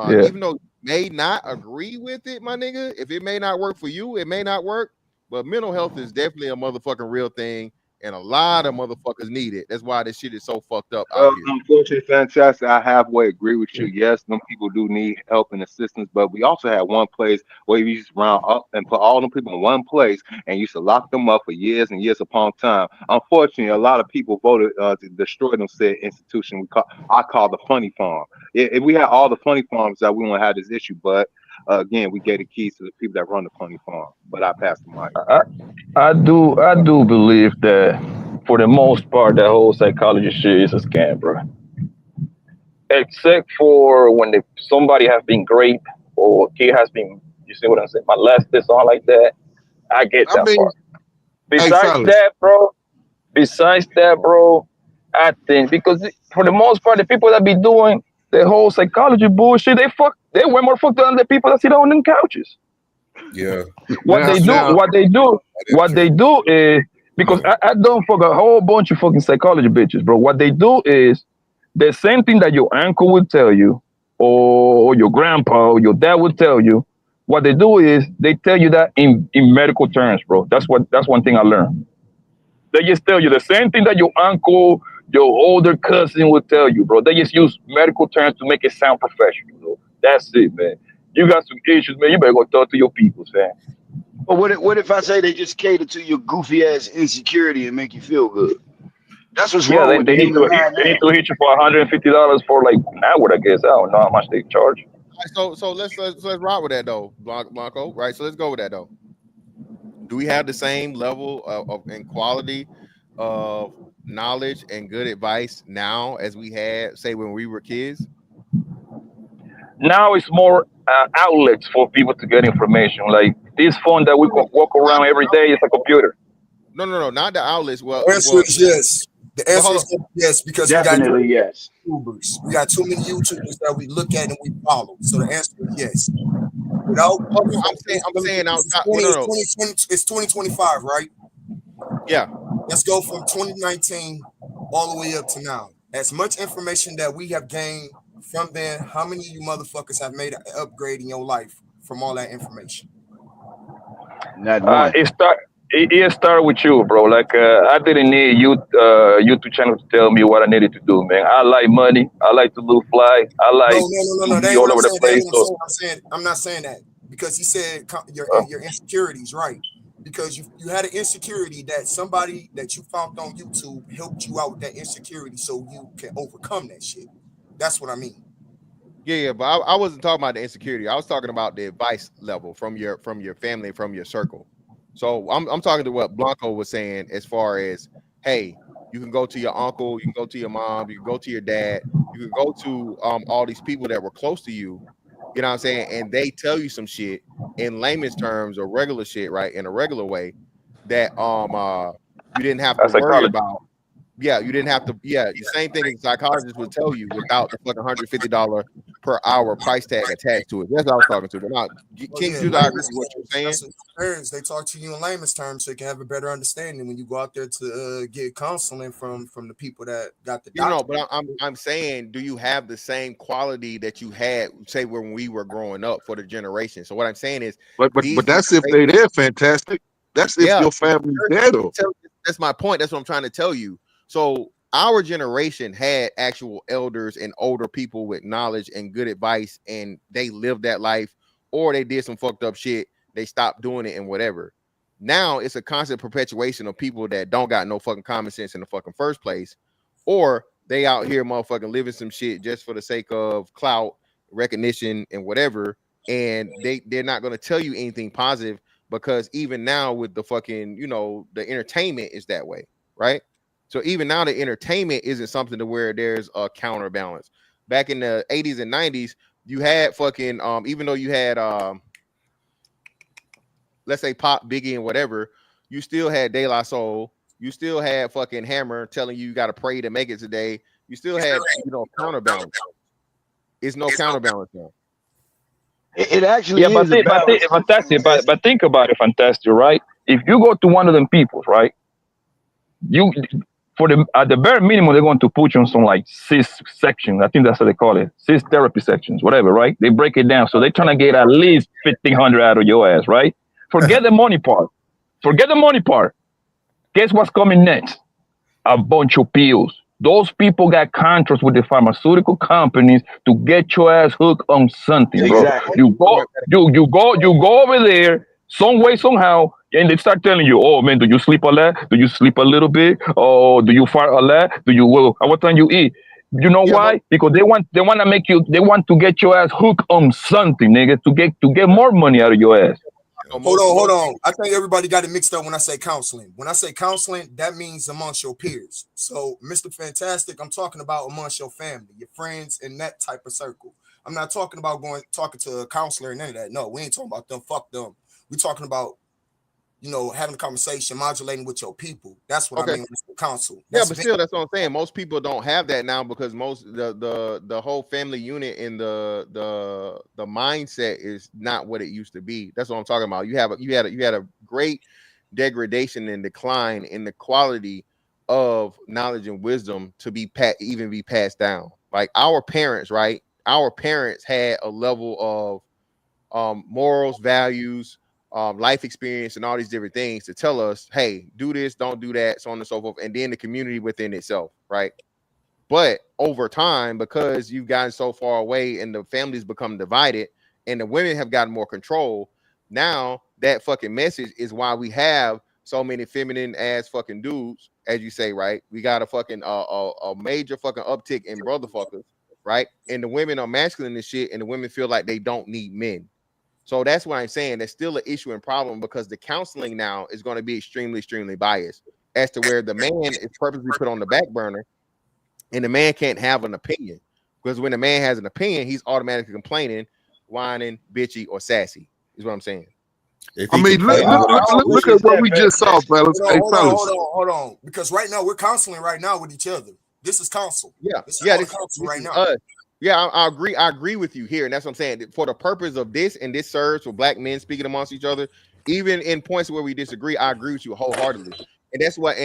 even though you may not agree with it, my nigga, if it may not work for you, it may not work. But mental health is definitely a motherfucking real thing, and a lot of motherfuckers need it. That's why this shit is so fucked up out here. Unfortunately, fantastic. I halfway agree with you. Yes, them people do need help and assistance, but we also had one place where we used to round up and put all them people in one place and used to lock them up for years and years upon time. Unfortunately, a lot of people voted to destroy them said institution. I call the funny farm. If we had all the funny farms, that we wouldn't have this issue, but again, we gave the keys to the people that run the funny farm. But I pass the mic. I do believe that for the most part that whole psychology shit is a scam, bro. Except for when somebody has been raped or a kid has been, you see what I'm saying, molested, something like that. I get that part. Besides that, bro, I think because for the most part, the people that be doing the whole psychology bullshit, they way more fucked up than the people that sit on them couches. Yeah. What they do, what they do is because I don't fuck a whole bunch of fucking psychology bitches, bro. What they do is the same thing that your uncle would tell you, or your grandpa, or your dad would tell you. What they do is they tell you that in medical terms, bro. That's one thing I learned. They just tell you the same thing that your uncle, your older cousin would tell you, bro. They just use medical terms to make it sound professional, bro. That's it, man. You got some issues, man. You better go talk to your people, man. But what if I say they just cater to your goofy ass insecurity and make you feel good? That's what's Yeah, wrong with the they need human to mind they need now. to hit you for $150 for like an hour, I guess. I don't know how much they charge. So let's rock with that though, Blanco. Right. So let's go with that though. Do we have the same level of and quality of knowledge and good advice now as we had, say, when we were kids? Now it's more outlets for people to get information. Like this phone that we walk around every day is a computer. No, not the outlets. Well, The answer is yes. The well, answer hold is yes because we got YouTubers. We got too many YouTubers that we look at and we follow. So the answer is yes. Without, I'm saying outside. it's 2025, right? Yeah. Let's go from 2019 all the way up to now. As much information that we have gained from then, how many of you motherfuckers have made an upgrade in your life from all that information? Not one. It started with you, bro. Like I didn't need YouTube channel to tell me what I needed to do, man. I like money. I like to live fly. I like No. to That be ain't all what I'm over the saying. place. I'm not saying that because he said your insecurities, right? Because you had an insecurity that somebody that you found on YouTube helped you out with that insecurity so you can overcome that shit. That's what I mean. Yeah, but I wasn't talking about the insecurity. I was talking about the advice level from your family, from your circle. So I'm talking to what Blanco was saying as far as, hey, you can go to your uncle, you can go to your mom, you can go to your dad, you can go to all these people that were close to you, you know what I'm saying, and they tell you some shit in layman's terms or regular shit, right, in a regular way that you didn't have to That's worry psychology. about. Yeah, you didn't have to. Yeah, the same thing as a psychologist would tell you without the fucking $150 per hour price tag attached to it. That's what I was talking to. But not King Judah, I agree with what you're saying. That's experience. They talk to you in layman's terms so you can have a better understanding when you go out there to get counseling from the people that got the doctor. But I'm saying, do you have the same quality that you had, say, when we were growing up for the generation? So what I'm saying is, but that's if they there, fantastic. That's if your family's there, though. That's my point. That's what I'm trying to tell you. So our generation had actual elders and older people with knowledge and good advice, and they lived that life, or they did some fucked up shit. They stopped doing it and whatever. Now it's a constant perpetuation of people that don't got no fucking common sense in the fucking first place, or they out here motherfucking living some shit just for the sake of clout, recognition, and whatever. And they're not going to tell you anything positive because even now with the fucking, the entertainment is that way, right? So even now the entertainment isn't something to where there's a counterbalance. Back in the 80s and 90s, you had fucking even though you had let's say Pop, Biggie, and whatever, you still had De La Soul, you still had fucking Hammer telling you got to pray to make it today. You still had counterbalance. It's no counterbalance now. It actually Yeah, is a balance. but think about it, fantastic, right? If you go to one of them peoples, right? You for the at the bare minimum they're going to put you on some like cis sections. I think that's what they call it, cis therapy sections, whatever, right? They break it down, so they're trying to get at least 1,500 out of your ass, right? Forget the money part. Forget the money part. Guess what's coming next? A bunch of pills. Those people got contracts with the pharmaceutical companies to get your ass hooked on something, bro. Exactly. You go over there some way, somehow, and they start telling you, oh man, do you sleep a lot? Do you sleep a little bit? Oh, do you fart a lot? What time you eat? You know why? Because they want to get your ass hooked on something, nigga, to get more money out of your ass. Hold on. I think everybody got it mixed up when I say counseling. When I say counseling, that means amongst your peers. So, Mr. Fantastic, I'm talking about amongst your family, your friends, and that type of circle. I'm not talking about talking to a counselor and none of that. No, we ain't talking about them. Fuck them. We're talking about having a conversation, modulating with your people. That's what I Okay. mean with counsel. Yeah, but still, that's what I'm saying. Most people don't have that now because most the whole family unit and the mindset is not what it used to be. That's what I'm talking about. You had a great degradation and decline in the quality of knowledge and wisdom to be passed down. Like our parents, right? Our parents had a level of morals, values, life experience, and all these different things to tell us, hey, do this, don't do that, so on and so forth, and then the community within itself, right? But over time, because you've gotten so far away and the families become divided and the women have gotten more control, now that fucking message is why we have so many feminine ass fucking dudes, as you say, right? We got a fucking a major fucking uptick in brotherfuckers, right? And the women are masculine and shit, and the women feel like they don't need men. So that's what I'm saying. There's still an issue and problem because the counseling now is going to be extremely, extremely biased as to where the man is purposely put on the back burner and the man can't have an opinion because when the man has an opinion, he's automatically complaining, whining, bitchy, or sassy is what I'm saying. I mean, look at what we just saw, fellas. Hold on. Because right now we're counseling right now with each other. This is counsel. Yeah, this counsel right now. Yeah, I agree. I agree with you here, and that's what I'm saying. For the purpose of this, and this serves for black men speaking amongst each other, even in points where we disagree, I agree with you wholeheartedly. And that's what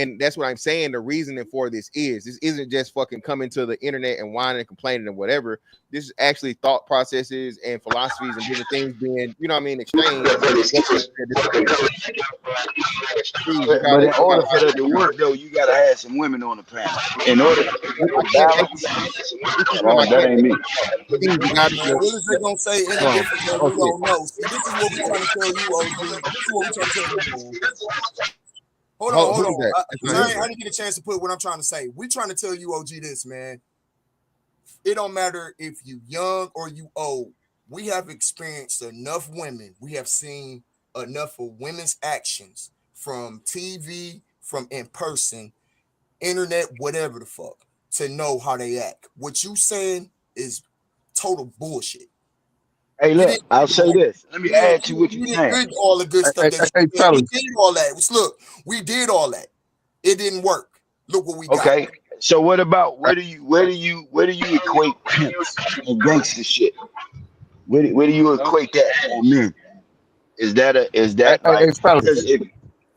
I'm saying. The reasoning for this isn't just fucking coming to the internet and whining and complaining and whatever. This is actually thought processes and philosophies and different things being, you know what I mean, exchanged. But in order for that to work, though, you gotta have some women on the panel. In order to balance, that ain't me. What is they gonna say any different than we don't know? See, this is what we're trying to tell you, OG. This is what we're trying to tell you, man. Hold on. I didn't get a chance to put what I'm trying to say. We're trying to tell you, OG, this, man. It don't matter if you young or you old. We have experienced enough women. We have seen enough of women's actions from TV, from in person, internet, whatever the fuck, to know how they act. What you saying is total bullshit. Hey, look, I'll say this. Let me add to what you're saying. We did all the good stuff that we did all that. Look, we did all that. It didn't work. Look what we got. Okay. So what about where do you equate pimps and gangster shit? Where do you equate that on men? Is that like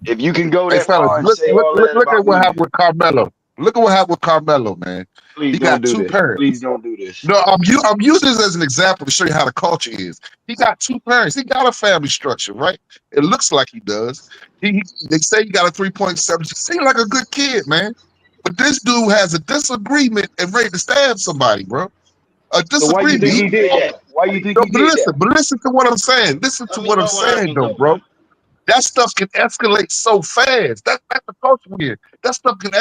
if you can go that far and say all that look about at what women. happened with Carmelo. Look at what happened with Carmelo, man. Please he got two parents. Please don't do this. No, I'm using this as an example to show you how the culture is. He got two parents. He got a family structure, right? It looks like he does. They say he got a 3.7. He seems like a good kid, man. But this dude has a disagreement and ready to stab somebody, bro. A disagreement. So why you think he did that? Why you think he did that? But listen to what I'm saying. Listen to what I'm saying, though, bro. That stuff can escalate so fast. That's the culture we're in. That stuff can,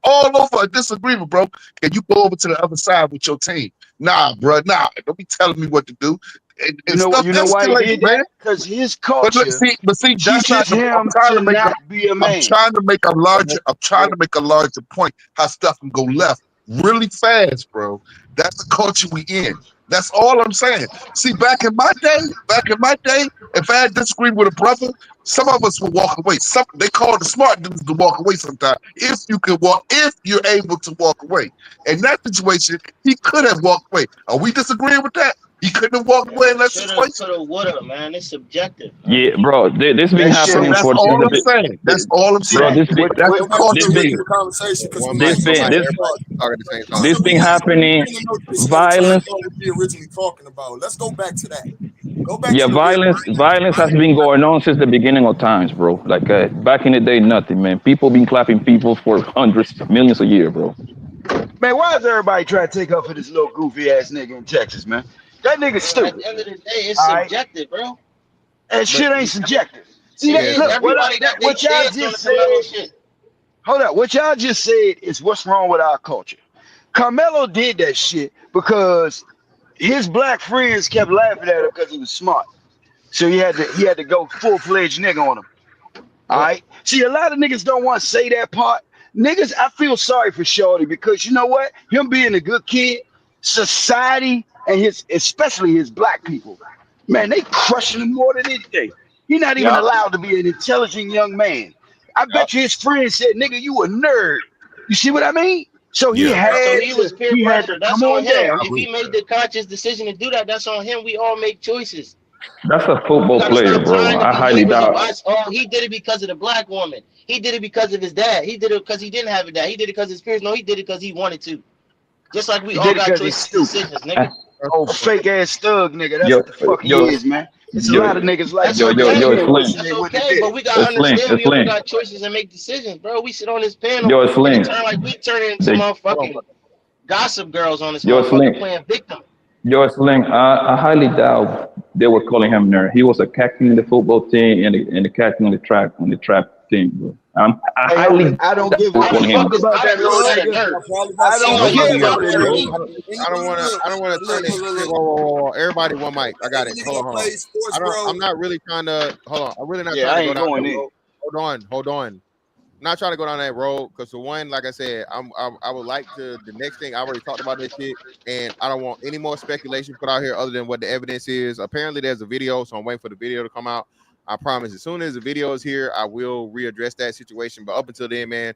all over a disagreement, bro. Can you go over to the other side with your team? Nah, bro. Nah, don't be telling me what to do. And you know why he did that? Because his culture. But see, that's not the him to not be a man. I'm trying to make a larger point. How stuff can go left really fast, bro. That's the culture we in. That's all I'm saying. See, back in my day, if I had disagreed with a brother, some of us would walk away. They call the smart dudes to walk away sometimes. If you're able to walk away. In that situation, he could have walked away. Are we disagreeing with that? He couldn't have walked away in that situation. Man, it's subjective. Yeah, bro. This been happening that's for. All I'm saying. That's all I'm saying. Bro, this been happening. Violence. We originally talking about. Let's go back to that. Violence has been going on since the beginning of times, bro. Like back in the day, nothing, man. People been clapping people for hundreds, millions a year, bro. Man, why is everybody trying to take up for this little goofy ass nigga in Texas, man? That nigga's stupid. At the end of the day, it's subjective, bro. That shit ain't subjective. See, look, what y'all just said. Hold up, what y'all just said is what's wrong with our culture. Carmelo did that shit because his black friends kept laughing at him because he was smart. So he had to go full-fledged nigga on him. All right. See, a lot of niggas don't want to say that part. Niggas, I feel sorry for Shorty because you know what? Him being a good kid, society and especially his black people, man, they crushing him more than anything. He's not even allowed to be an intelligent young man. I bet you his friend said, "Nigga, you a nerd." You see what I mean? So he So had he was to. peer He had to pressure. That's come on on him. down. If he made the conscious decision to do that, that's on him. We all make choices. That's a We football gotta player, stop bro. tying the I highly behaviors of doubt. us. Oh, he did it because of the black woman. He did it because of his dad. He did it because he didn't have a dad. He did it because his peers. No, he did it because he wanted to. Just like we He all did it got because he's choices and stupid. decisions, nigga. Oh, fake ass thug nigga. That's Yo, what the fuck he yo, is, man. It's a yo, lot of niggas like That's that, man. okay. He ain't Slim. wishing That's they wouldn't have okay. did But it. we gotta Slim, understand we all Slim. got choices and make decisions, bro. We sit on this panel Yo, and it Slim. turn like we turn into They, motherfucking gossip girls on this yo, motherfucker Slim. playing victim. Yo, Slim. I highly doubt they were calling him nerd. He was a captain in the football team and the captain on the track team, bro. I Hey, highly I doubt don't they give were a How the calling fuck him fuck nerd. is about how that the fuck little is that a nigga. nerd? I See, don't on Nobody you, care else about bro. that in here. little See, nigga. I don't want to. I don't want to turn it. Whoa. Everybody, one mic. I got it. Hold on. I'm not really trying to. Hold on. I'm really not Yeah, trying I to go ain't down that going in. road. Hold on. Not trying to go down that road because for one, like I said, I would like to. The next thing I already talked about this shit, and I don't want any more speculation put out here other than what the evidence is. Apparently, there's a video, so I'm waiting for the video to come out. I promise, as soon as the video is here, I will readdress that situation. But up until then, man,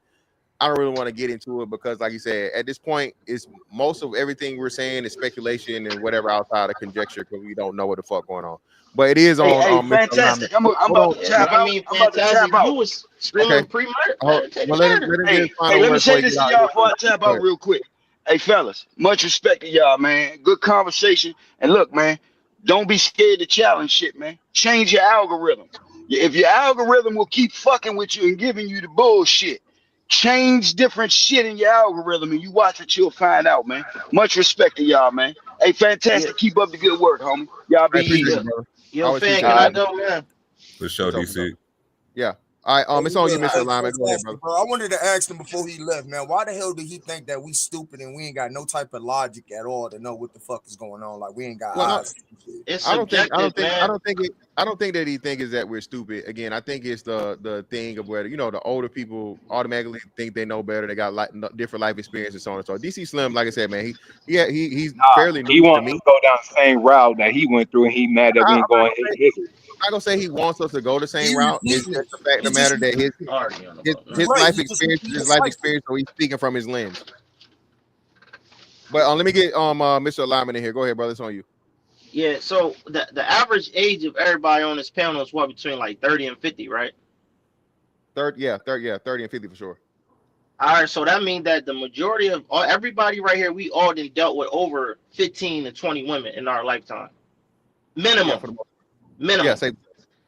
I don't really want to get into it because, like you said, at this point, it's most of everything we're saying is speculation and whatever outside of conjecture because we don't know what the fuck going on. But it is Hey, on hey, Mr. Alignment. fantastic. I'm Hold about on. to yeah, tap but I out. mean, I'm about to tap fantastic. You out. was Okay. screaming premeditated Let him murder. get his final Let me word before say he this get to out. y'all before I tap Go out ahead. real quick. Hey, fellas, much respect to y'all, man. Good conversation. And look, man, don't be scared to challenge shit, man. Change your algorithm. If your algorithm will keep fucking with you and giving you the bullshit, change different shit in your algorithm and you watch what you'll find out, man. Much respect to y'all, man. Hey, Yeah, fantastic. Keep up the good work, homie. Y'all I be appreciate easy. you, brother. I yo, always fan, appreciate can you, I brother. go, man? For For sure, sure. DC. Yeah. All right. It's on you, Mr. Alignment. Go ahead, brother. Bro, I wanted to ask him before he left, man. Why the hell did he think that we stupid and we ain't got no type of logic at all to know what the fuck is going on? Like we ain't got Well, no, eyes. It's I don't think subjective, man. that he think is that we're stupid. Again, I think it's the thing of where the older people automatically think they know better. They got different life experiences, so on and so. DC Slim, like I said, man, he's Nah, fairly he new to wants me. us to go down the same route that he went through, and he mad that I'm we not ain't going gonna say, his. I'm not gonna say he wants us to go the same He route. It's repeating just it. the fact of the He just matter that Already on the his boat, man. his right. life He just experience is repeating the his life cycle. experience, so he's speaking from his lens. But let me get Mr. Alignment in here. Go ahead, brother. It's on you. Yeah, so the average age of everybody on this panel is what, between like 30 and 50, right? 30 and 50 for sure. All right, so that means that the majority of everybody right here, we all done dealt with over 15 to 20 women in our lifetime. Yeah, Minimum. for the most. Yeah, Minimum. say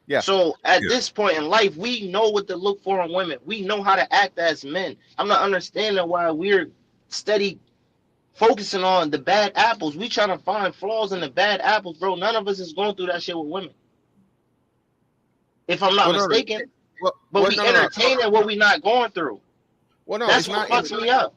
yeah. So at Yeah. this point in life, we know what to look for in women. We know how to act as men. I'm not understanding why we're steady focusing on the bad apples. We trying to find flaws in the bad apples, bro. None of us is going through that shit with women, if I'm not Well, no, no. mistaken. Well, But we no. entertaining what we not going through. Well, no, That's it's what not. fucks me up.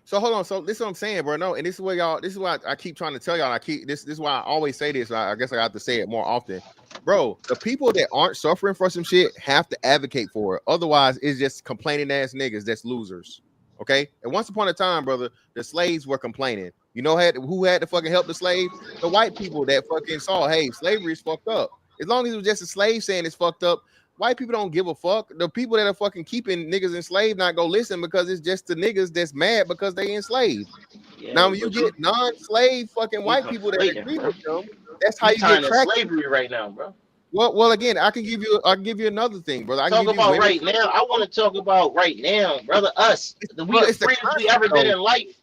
So hold on. So this is what I'm saying, bro. No, and this is what y'all. This is why I keep trying to tell y'all. This is why I always say this. I guess I have to say it more often, bro. The people that aren't suffering for some shit have to advocate for it. Otherwise, it's just complaining ass niggas that's losers. Okay. And once upon a time, brother, the slaves were complaining. You know who had to fucking help the slave? The white people that fucking saw, hey, slavery is fucked up. As long as it was just a slave saying it's fucked up, white people don't give a fuck. The people that are fucking keeping niggas enslaved not go listen because it's just the niggas that's mad because they enslaved. Yeah, Now, when you but get non-slave fucking you white people that conflating, agree bro. with them, that's how You you get tying in traction. slavery right now, bro. Well, again, I can give you another thing, brother. I can Talk give you about women. right now. I want to talk about right now, brother. Us, we the It's the freedoms we concept, ever been though, in life.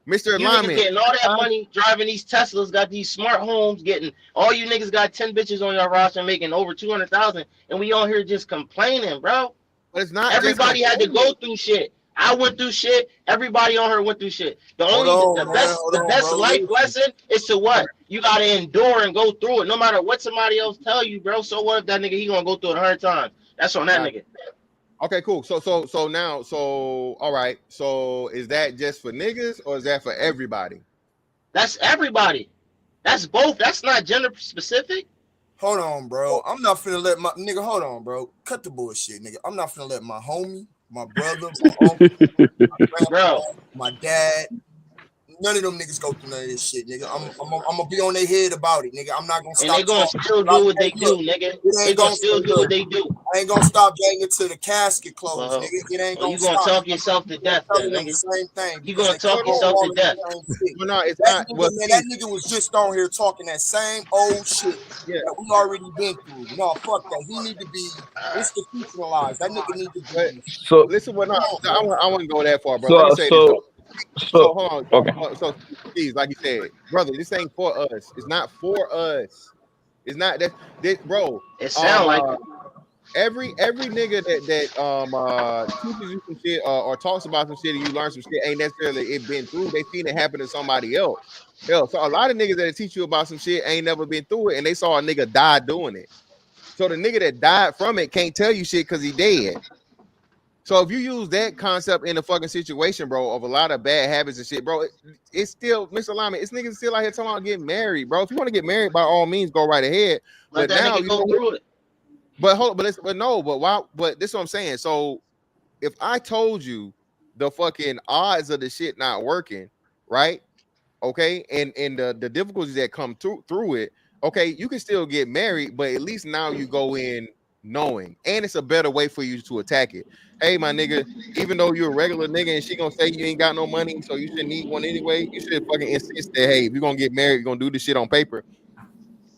Mr. You niggas Alignment. getting all that money, driving these Teslas, got these smart homes, getting all you niggas got 10 bitches on your roster, making over 200,000, and we on here just complaining, bro. But it's not just Everybody had to complaining. go through shit. I went through shit. Everybody on here went through shit. The Hold only on, the man. best Hold the on, best bro. life Listen. lesson is to what? You gotta endure and go through it, no matter what somebody else tell you, bro. So what if that nigga he gonna go through it 100 times? That's on that nigga. Okay, cool. So now, all right. So is that just for niggas or is that for everybody? That's everybody. That's both. That's not gender specific. Hold on, bro. I'm not finna let my nigga. Hold on, bro. Cut the bullshit, nigga. I'm not finna let my homie, my brother, my uncle, my grandpa, Bro, my dad. None of them niggas go through none of this shit, nigga. I'm gonna be on their head about it, nigga. I'm not gonna And stop they gonna talking. still do what they do, nigga. They gonna still do what they do. I ain't gonna stop banging till the casket closed, Well, nigga. It ain't well, gonna you gonna stop. talk yourself to death then, Telling them the nigga. same thing You because gonna they keep talk on yourself to calling death. the same shit. Well, no, it's That not. nigga, Well, man, that nigga was just on here talking that same old shit yeah. that we already been through. No, fuck that. He need to be institutionalized. That nigga need to But be. So listen, well, no, Come on, bro. I wouldn't go that far, bro. Let me say this. So hold on. okay. So please, like you said, brother, this ain't for us. It's not for us. It's not that, bro. It sound like it. Every nigga that teaches you some shit or talks about some shit and you learn some shit ain't necessarily it been through. They seen it happen to somebody else. Hell, so a lot of niggas that teach you about some shit ain't never been through it, and they saw a nigga die doing it. So the nigga that died from it can't tell you shit because he dead. So if you use that concept in a fucking situation, bro, of a lot of bad habits and shit, bro, it's still misalignment. It's niggas still out here talking about getting married, bro. If you want to get married, by all means, go right ahead. Let But that now nigga you go know, through it. but hold, but why? But this is what I'm saying. So if I told you the fucking odds of the shit not working, right? Okay, and the difficulties that come through it, okay, you can still get married, but at least now you go in knowing, and it's a better way for you to attack it. Hey, my nigga, even though you're a regular nigga and she gonna say you ain't got no money, so you should need one anyway, you should fucking insist that, hey, if you're gonna get married, you're gonna do this shit on paper.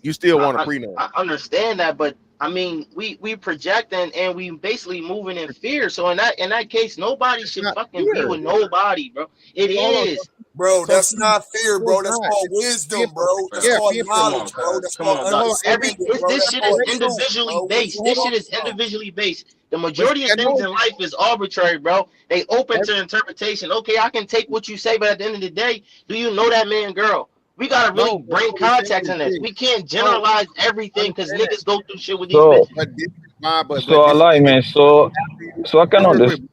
You still want a prenup. I understand that, but I mean, we projecting and we basically moving in fear. So in that case, nobody should fucking be with nobody, bro. It is. Bro, So that's not fear, bro. That's not. called wisdom, bro. That's Yeah, called Come knowledge, on, bro. cuz. That's Come called on, dog. understanding, bro. This That's shit is called truth, individually bro. based. This shit is individually based. The majority of I things know in life is arbitrary, bro. They open to interpretation. Okay, I can take what you say, but at the end of the day, do you know that man, girl? We gotta really no, but bring what we're saying context is in this. this. We can't No, generalize everything because understand that. niggas go through shit with these So bitches. But this is why, so this alignment. So I just cannot real quick, this. you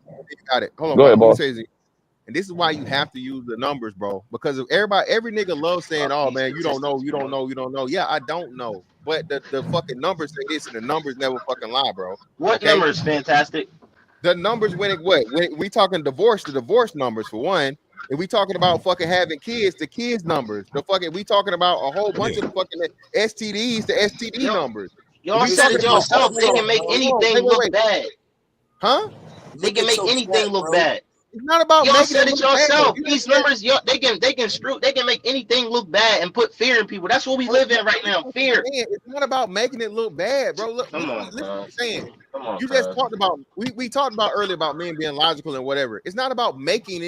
got it. Hold on, Go bro. ahead, Let me boss. say this. And this is why you have to use the numbers, bro. Because if every nigga loves saying, "Oh man, you don't know, you don't know, you don't know." Yeah, I don't know, but the fucking numbers say this, and the numbers never fucking lie, bro. What Okay, numbers? Fantastic. the numbers when we talking divorce, the divorce numbers for one. If we talking about fucking having kids, the kids numbers, the fucking we talking about a whole bunch of the fucking STDs, the STD numbers. If Y'all we said talking it about yourself. They can make anything look wait, bad. huh? They can make anything look bad. It's not about Y'all making it said it look bad. yourself. You These understand? numbers, they can make anything look bad and put fear in people. That's what we live in right now. Fear. It's not about making it look bad, bro. Look, Come on, listen to what I'm cuz. saying. Come on, You just cuz. talked about we talked about earlier about men being logical and whatever. It's not about making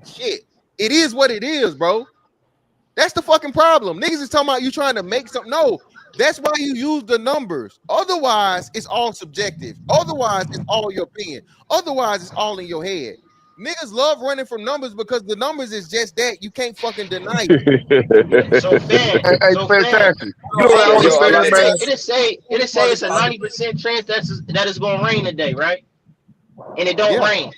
shit. It is what it is, bro. That's the fucking problem. Niggas is talking about you trying to make something. No, that's why you use the numbers. Otherwise, it's all subjective. Otherwise, it's all your opinion. Otherwise, it's all in your head. Niggas love running from numbers because the numbers is just that. You can't fucking deny it. So fan, Hey, so fan. fantastic. You know what I Hey, want to say, man? it say it's a 90% chance that it's gonna rain today, right? And it don't Yeah. rain.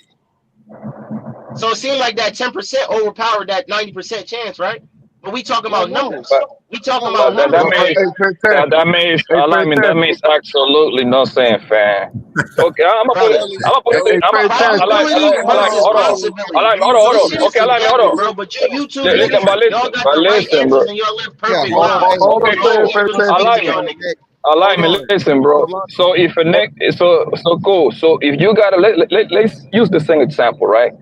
So it seemed like that 10% overpowered that 90% chance, right? But we talking about numbers. We talking about That numbers, right? that means alignment. That means absolutely no saying, fan. Okay, I'm gonna put it. I'm gonna put it. I'm Probability versus possibility. Hold This on. shit is Okay, alignment. subjective, Hold bro. on. But you YouTube Listen, niggas, y'all got but the right listen, bro. answers and y'all live Yeah, perfect hold on. lives. Okay, cool. Speak to y'all Alignment. niggas. Alignment. Listen, bro. So if a neck, so cool. So if you gotta let's use the same example, right?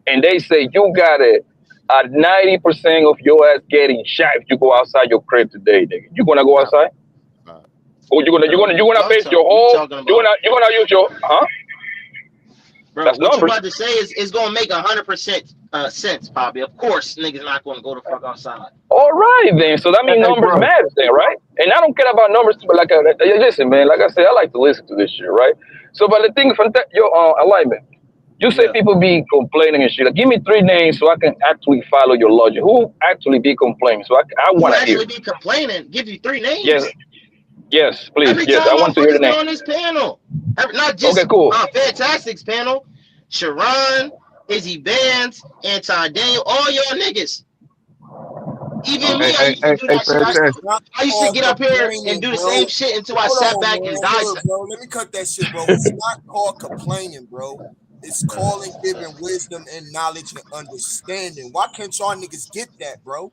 And they say you gotta at 90% of your ass getting shot if you go outside your crib today, nigga. You gonna go outside? Or you gonna face your whole? You gonna use your? Huh? Bro, That's what you numbers. about to say is gonna make 100% sense, Bobby. Of course, niggas not gonna go the fuck outside. All right, then. So that means numbers matter, then, right? And I don't care about numbers, but listen, man. Like I said, I like to listen to this shit, right? So, but the thing, your alignment. You say people be complaining and shit. Like, give me 3 names so I can actually follow your logic. Who actually be complaining? So I Who want to hear. actually be complaining? Give you 3 names. Yes, please. Every Yes, time I want to hear the motherfuckers get name. on this panel, not just Okay, cool. Fantastic's panel, Sharon, Izzy Vance, Anton Daniel, all y'all niggas. Even me, I used to do that shit. I used to get up here and do the same shit until I sat back and Word, died. bro. Let me cut that shit, bro. It's not called complaining, bro. It's calling, giving wisdom and knowledge and understanding. Why can't y'all niggas get that, bro?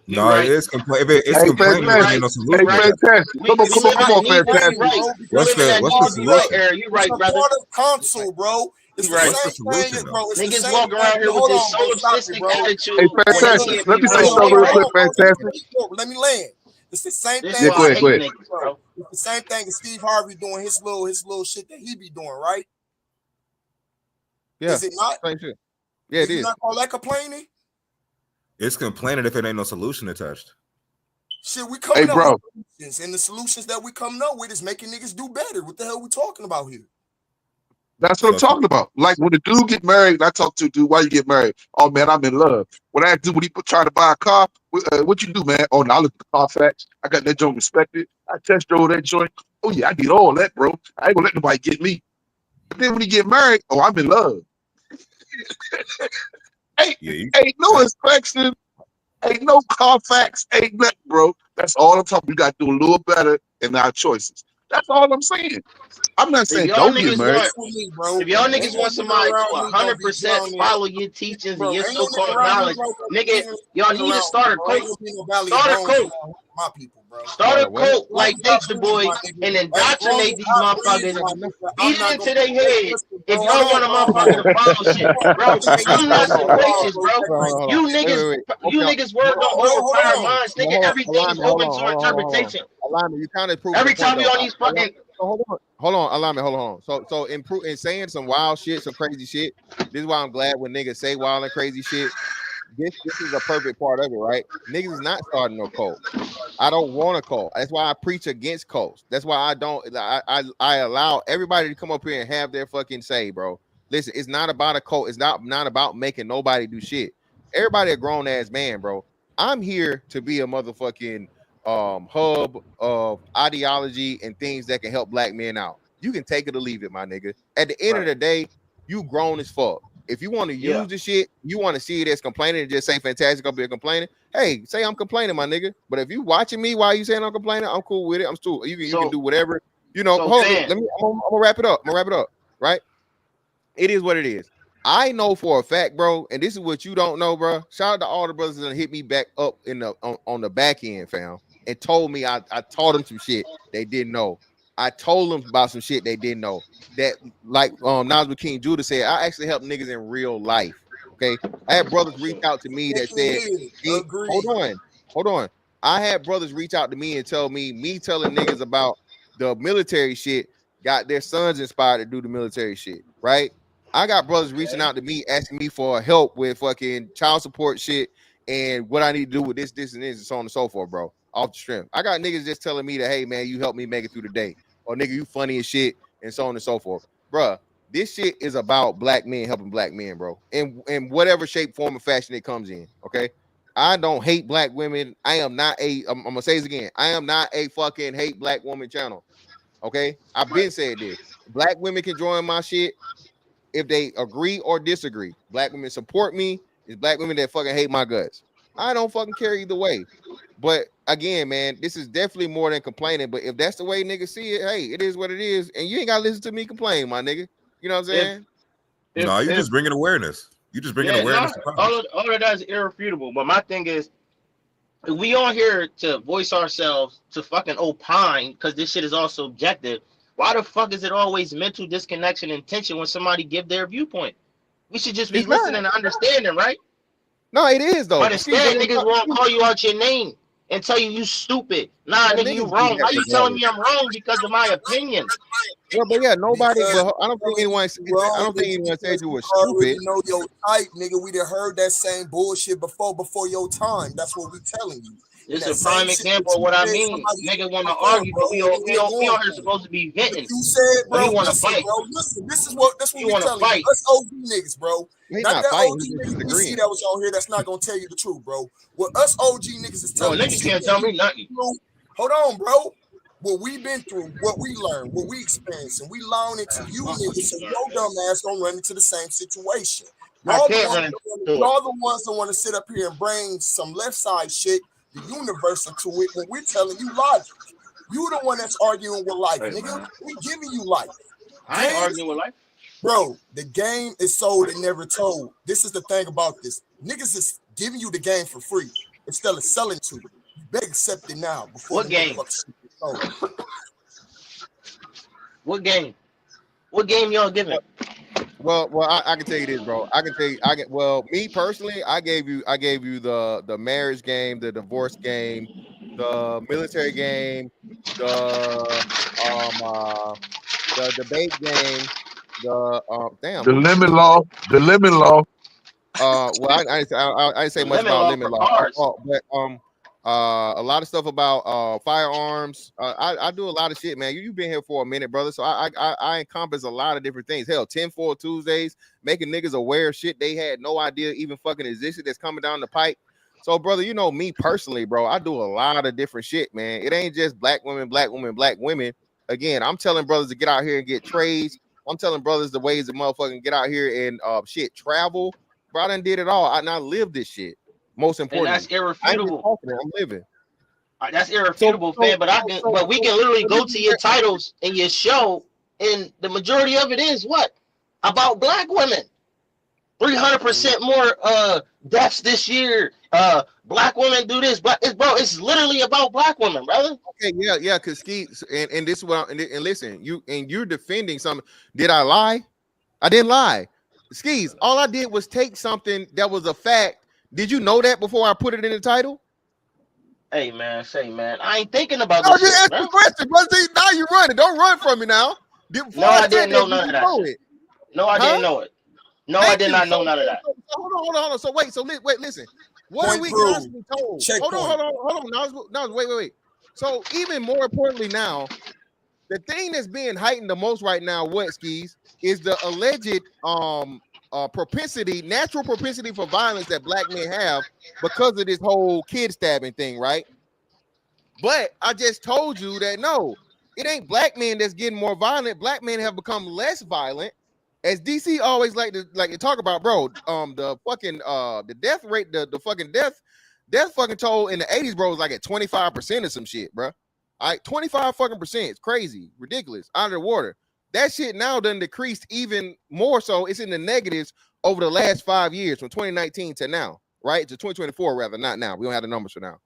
No, it is it's Hey, complaining if there ain't no fantastic. Hey, solution attached. fantastic. We Come live in on, the Negro. You fantastic. right. We What's live in the that what's the Negro. You right, solution? Aaron. You It's right, a brother. part of counsel, bro. It's You the right. What's the same thing, solution though? bro. It's the Niggas same walk around thing. here with Hold this on, bro. Stop it, solipsistic bro. Hey, attitude when they fantastic. can't Let be me say wrong, something real right? quick, fantastic. Let me land. It's the same This is thing. Yeah, why I go hate ahead. niggas, Bro. bro. It's the same thing as Steve Harvey doing his little shit that he be doing, right? Yeah, Is it not? same shit. Yeah, it Do you is. not call that complaining? It's complaining if it ain't no solution attached. Shit, we Hey, coming up bro. with solutions, and the solutions that we coming up with is making niggas do better. What the hell we talking about here? That's what I'm talking about. Like when a dude get married, and I talk to a dude, why you get married? Oh man, I'm in love. When I do, when he trying to buy a car, what you do, man? Oh, no, I look at the Carfax. I got that joint inspected. I test drove that joint. Oh yeah, I did all that, bro. I ain't gonna let nobody get me. But then when he get married, oh, I'm in love. Ain't no inspection, ain't no Carfax, ain't nothing, bro. That's all I'm talking. We got to do a little better in our choices. That's all I'm saying. I'm not If saying y'all don't get niggas married. want, bro. if y'all Ain't niggas no want nigga somebody around to me gonna be 100% drowning. follow your teachings and Bro, your ain't no nigga so-called around me, knowledge, bro, nigga, y'all need to around start me, a bro. Ain't cult. gonna be no Valley of Start a Bones cult. around my people, bro. Start a What? cult Long like as I Nature breathe, Boy my nigga. and As long indoctrinate as these I breathe, motherfuckers my and nigga, I'm beat it not into gonna their hey, head listen, if bro. y'all want a motherfucker to follow shit. Bro, I'm not loquacious, bro. Hold on. You Wait. niggas, you Okay, niggas word hold don't overpower minds, nigga. Everything is open to on. interpretation. Alignment, you kind of proving the Every point time we though. on these fucking Hold on, alignment, hold on. So in saying some wild shit, some crazy shit. This is why I'm glad when niggas say wild and crazy shit. This is a perfect part of it, right? Niggas is not starting no cult. I don't want a cult. That's why I preach against cults. That's why I don't. I allow everybody to come up here and have their fucking say, bro. Listen, it's not about a cult. It's not about making nobody do shit. Everybody a grown ass man, bro. I'm here to be a motherfucking hub of ideology and things that can help black men out. You can take it or leave it, my nigga. At the end of the day, you grown as fuck. If you want to use the shit, you want to see it as complaining and just say fantastic up here complaining. Hey, say I'm complaining, my nigga. But if you watching me while you saying I'm complaining, I'm cool with it. I'm still you can do whatever. You know, hold on, let me I'm gonna wrap it up. Right? It is what it is. I know for a fact, bro, and this is what you don't know, bro. Shout out to all the brothers that hit me back up in the on the back end, fam, and told me I taught them some shit they didn't know. I told them about some shit they didn't know. That like Nasma King Judah said, I actually help niggas in real life. Okay. I had brothers reach out to me that said, hold on. I had brothers reach out to me and tell me telling niggas about the military shit got their sons inspired to do the military shit, right? I got brothers reaching out to me asking me for help with fucking child support shit and what I need to do with this, and this, and so on and so forth, bro. Off the strength. I got niggas just telling me that, hey man, you help me make it through the day. Or nigga, you funny as shit, and so on and so forth. Bruh, this shit is about black men helping black men, bro. In whatever shape, form, or fashion it comes in. Okay. I don't hate black women. I'm gonna say this again. I am not a fucking hate black woman channel. Okay. I've been saying this. Black women can join my shit if they agree or disagree. Black women support me. It's black women that fucking hate my guts. I don't fucking care either way. But again, man, this is definitely more than complaining. But if that's the way niggas see it, hey, it is what it is. And you ain't gotta listen to me complain, my nigga. You know what I'm saying? No, you just bringing awareness. You just bringing awareness to problems. all of that is irrefutable. But my thing is, we on here to voice ourselves, to fucking opine, because this shit is all subjective. Why the fuck is it always mental disconnection and tension when somebody give their viewpoint? We should just be It's listening not. and understanding, right? No, it is though. But instead, niggas won't call you out your name and tell you stupid. Nah, Yeah, nigga, you niggas do wrong. that Why you telling regardless. me I'm wrong because of my opinion? Well, but yeah, nobody. Because But I don't think anyone. I wrong don't think anyone said because you we were already stupid. know your type, nigga. We done heard that same bullshit before your time. That's what we telling you. In This is that a same prime shit example that of you what I said, mean. somebody said Nigga want to before, argue, bro, but and we it ain't on going here for you. supposed to be But venting. you said, But bro, he want to listen, fight. bro, listen. This is what He we want to telling you. fight. Us OG niggas, bro. He's Not not that fighting. OG He's just niggas we see disagreeing. that was out here that's not gonna tell you the truth, bro. What us OG niggas is No, telling you nigga shit can't that tell we me nothing. through. Hold on, bro. What we been through, what we learned, what we experienced, and we loan it to you niggas, so your dumb ass don't run into the same situation. I Y'all the can't ones run that into it. y'all the ones that want to sit up here and bring some left side shit, the universe into it, when we're telling you logic. You the one that's arguing with life, nigga. We giving you life. I ain't James, arguing with life. Bro, the game is sold and never told. This is the thing about this. Niggas is giving you the game for free instead of selling to you. You better accept it now before What the game? motherfucker shit gets sold. What game? What game y'all giving? Well, I can tell you this, bro. Well, me personally, I gave you the marriage game, the divorce game, the military game, the debate game, the The lemon law. well, I didn't say much about lemon law, but a lot of stuff about firearms. I do a lot of shit, man. You've been here for a minute, brother. So I encompass a lot of different things. Hell, 10-4 Tuesdays, making niggas aware of shit they had no idea even fucking existed that's coming down the pipe. So, brother, you know me personally, bro. I do a lot of different shit, man. It ain't just black women, black women, black women. Again, I'm telling brothers to get out here and get trades. I'm telling brothers the ways to motherfucking get out here and travel. Bro, I done did it all. I now live this shit. Most importantly, and that's irrefutable. I'm living. That's irrefutable, fam. But we can literally go to your titles and your show, and the majority of it is what about black women. 300% more deaths this year. Black women do this. It's literally about black women, brother. Okay, yeah. Cause Skeets, and this is what and listen, you're defending something. Did I lie? I didn't lie. Skeets, all I did was take something that was a fact. Did you know that before I put it in the title? Hey man, I ain't thinking about this. Just ask the question, brother. Now you running. Don't run from me now. No, I didn't know none of that. No, I didn't know it. No, I did not know none of that. Hold on. So listen. What are we constantly told? Hold on. No, wait. So even more importantly now, the thing that's being heightened the most right now, what Skis, is the alleged natural propensity for violence that black men have because of this whole kid stabbing thing, right? But I just told you that no, it ain't black men that's getting more violent. Black men have become less violent. As DC always like to talk about, bro, the fucking the death rate, the fucking death fucking toll in the 80s, bro, was like at 25% or some shit, bro. All right, 25 fucking percent. It's crazy, ridiculous, out of the water. That shit now done decreased even more so. It's in the negatives over the last 5 years, from 2019 to now, right? To 2024, rather, not now. We don't have the numbers for now.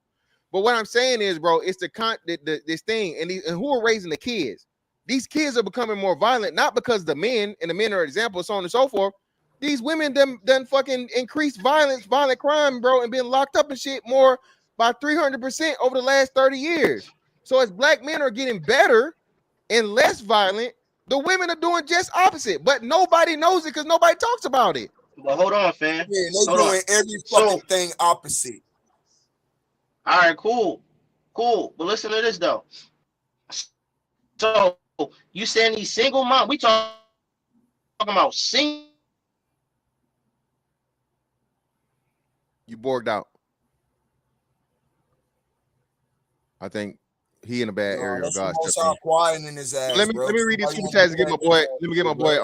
But what I'm saying is, bro, it's this thing, and who are raising the kids? These kids are becoming more violent, not because the men are examples, so on and so forth. These women done fucking increased violent crime, bro, and been locked up and shit more by 300% over the last 30 years. So as black men are getting better and less violent, the women are doing just opposite, but nobody knows it because nobody talks about it. Well, hold on, fam. Yeah, they're doing every fucking thing opposite. All right, cool. But listen to this though. So you saying these single mom? We talking about single? You borged out. I think he in a bad area. God, quiet in his ass. Let me read these super chats and get my boy. Let me get my boy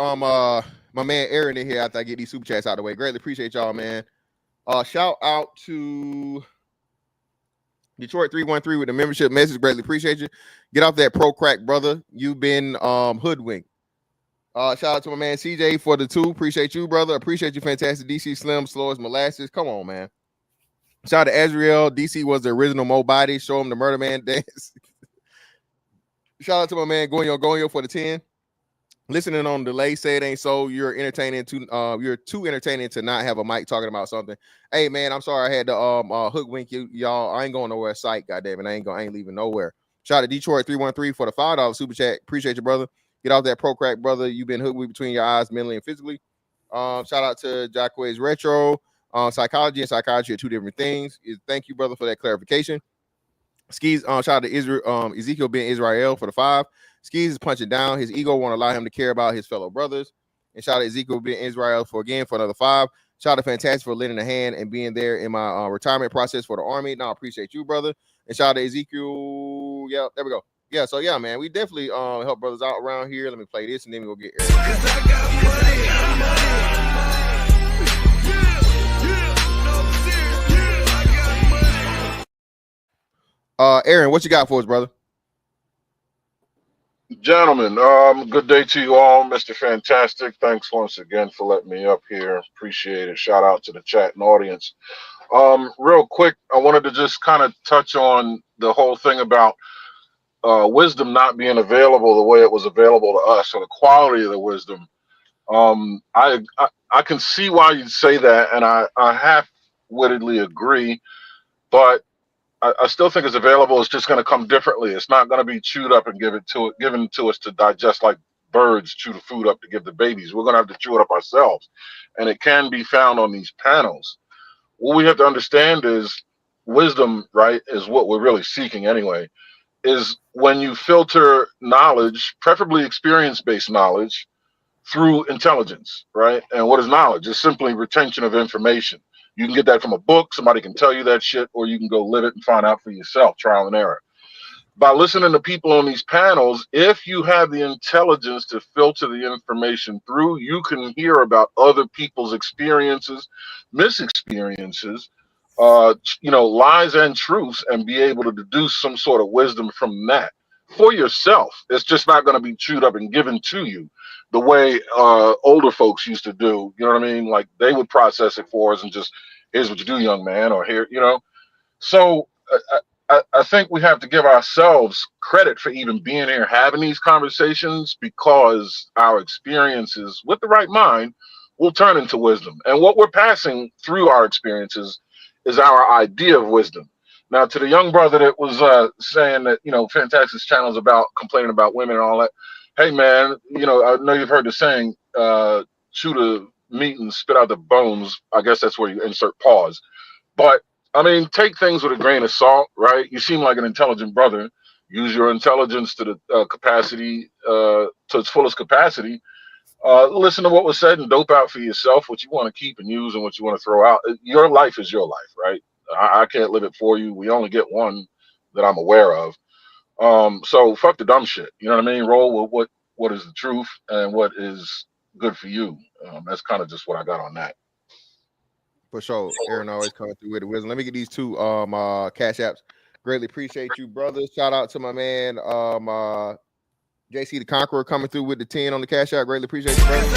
my man Aaron in here after I get these super chats out of the way. Greatly appreciate y'all, man. Shout out to Detroit 313 with the membership message. Greatly appreciate you. Get off that pro crack, brother. You've been hoodwinked. Shout out to my man CJ for the 2. Appreciate you, brother. Appreciate you, fantastic. DC Slim, slow as molasses. Come on, man. Shout out to Ezreal. DC was the original Mo Body. Show him the Murder Man dance. Shout out to my man Goyo for the 10. Listening on delay, say it ain't so. You're too entertaining to not have a mic talking about something. Hey man, I'm sorry I had to hoodwink y'all. I ain't going nowhere. Sight, goddamn it. I ain't leaving nowhere. Shout out to Detroit 313 for the $5 super chat. Appreciate you, brother. Get off that pro crack, brother. You've been hoodwinked between your eyes, mentally and physically. Shout out to Jacquez Retro. Psychology and psychiatry are two different things. Thank you, brother, for that clarification. Skis, shout out to Israel, Ezekiel Ben Israel for the 5. Skis is punching down. His ego won't allow him to care about his fellow brothers. And shout out to Ezekiel Ben Israel for another 5. Shout out to Fantastic for lending a hand and being there in my retirement process for the Army. No, I appreciate you, brother. And shout out to Ezekiel. Yeah, there we go. Yeah, so yeah, man, we definitely help brothers out around here. Let me play this and then we'll get Aaron, what you got for us, brother? Gentlemen, good day to you all, Mr. Fantastic. Thanks once again for letting me up here. Appreciate it. Shout out to the chat and audience. Real quick, I wanted to just kind of touch on the whole thing about wisdom not being available the way it was available to us, or the quality of the wisdom. I can see why you'd say that, and I half-wittedly agree, but I still think it's available. It's just going to come differently. It's not going to be chewed up and given to us to digest like birds chew the food up to give the babies. We're going to have to chew it up ourselves, and it can be found on these panels. What we have to understand is wisdom, right, is what we're really seeking anyway, is when you filter knowledge, preferably experience-based knowledge, through intelligence, right? And what is knowledge? It's simply retention of information. You can get that from a book, somebody can tell you that shit, or you can go live it and find out for yourself, trial and error. By listening to people on these panels, if you have the intelligence to filter the information through, you can hear about other people's experiences, misexperiences, lies and truths, and be able to deduce some sort of wisdom from that for yourself. It's just not going to be chewed up and given to you the way older folks used to do. You know what I mean? Like they would process it for us and just, here's what you do, young man, or here, So I think we have to give ourselves credit for even being here having these conversations, because our experiences with the right mind will turn into wisdom. And what we're passing through our experiences is our idea of wisdom. Now, to the young brother that was saying that, Fantastic's channel is about complaining about women and all that. Hey, man, I know you've heard the saying, chew the meat and spit out the bones. I guess that's where you insert pause. But I mean, take things with a grain of salt, right? You seem like an intelligent brother. Use your intelligence to the capacity, to its fullest capacity. Listen to what was said and dope out for yourself what you want to keep and use and what you want to throw out. Your life is your life, right? I can't live it for you. We only get one that I'm aware of. So fuck the dumb shit. You know what I mean? Roll with what is the truth and what is good for you. That's kind of just what I got on that. For sure. Aaron always coming through with the wisdom. Let me get these two cash apps. Greatly appreciate you, brothers. Shout out to my man JC the Conqueror coming through with the 10 on the cash app. Greatly appreciate you, brother.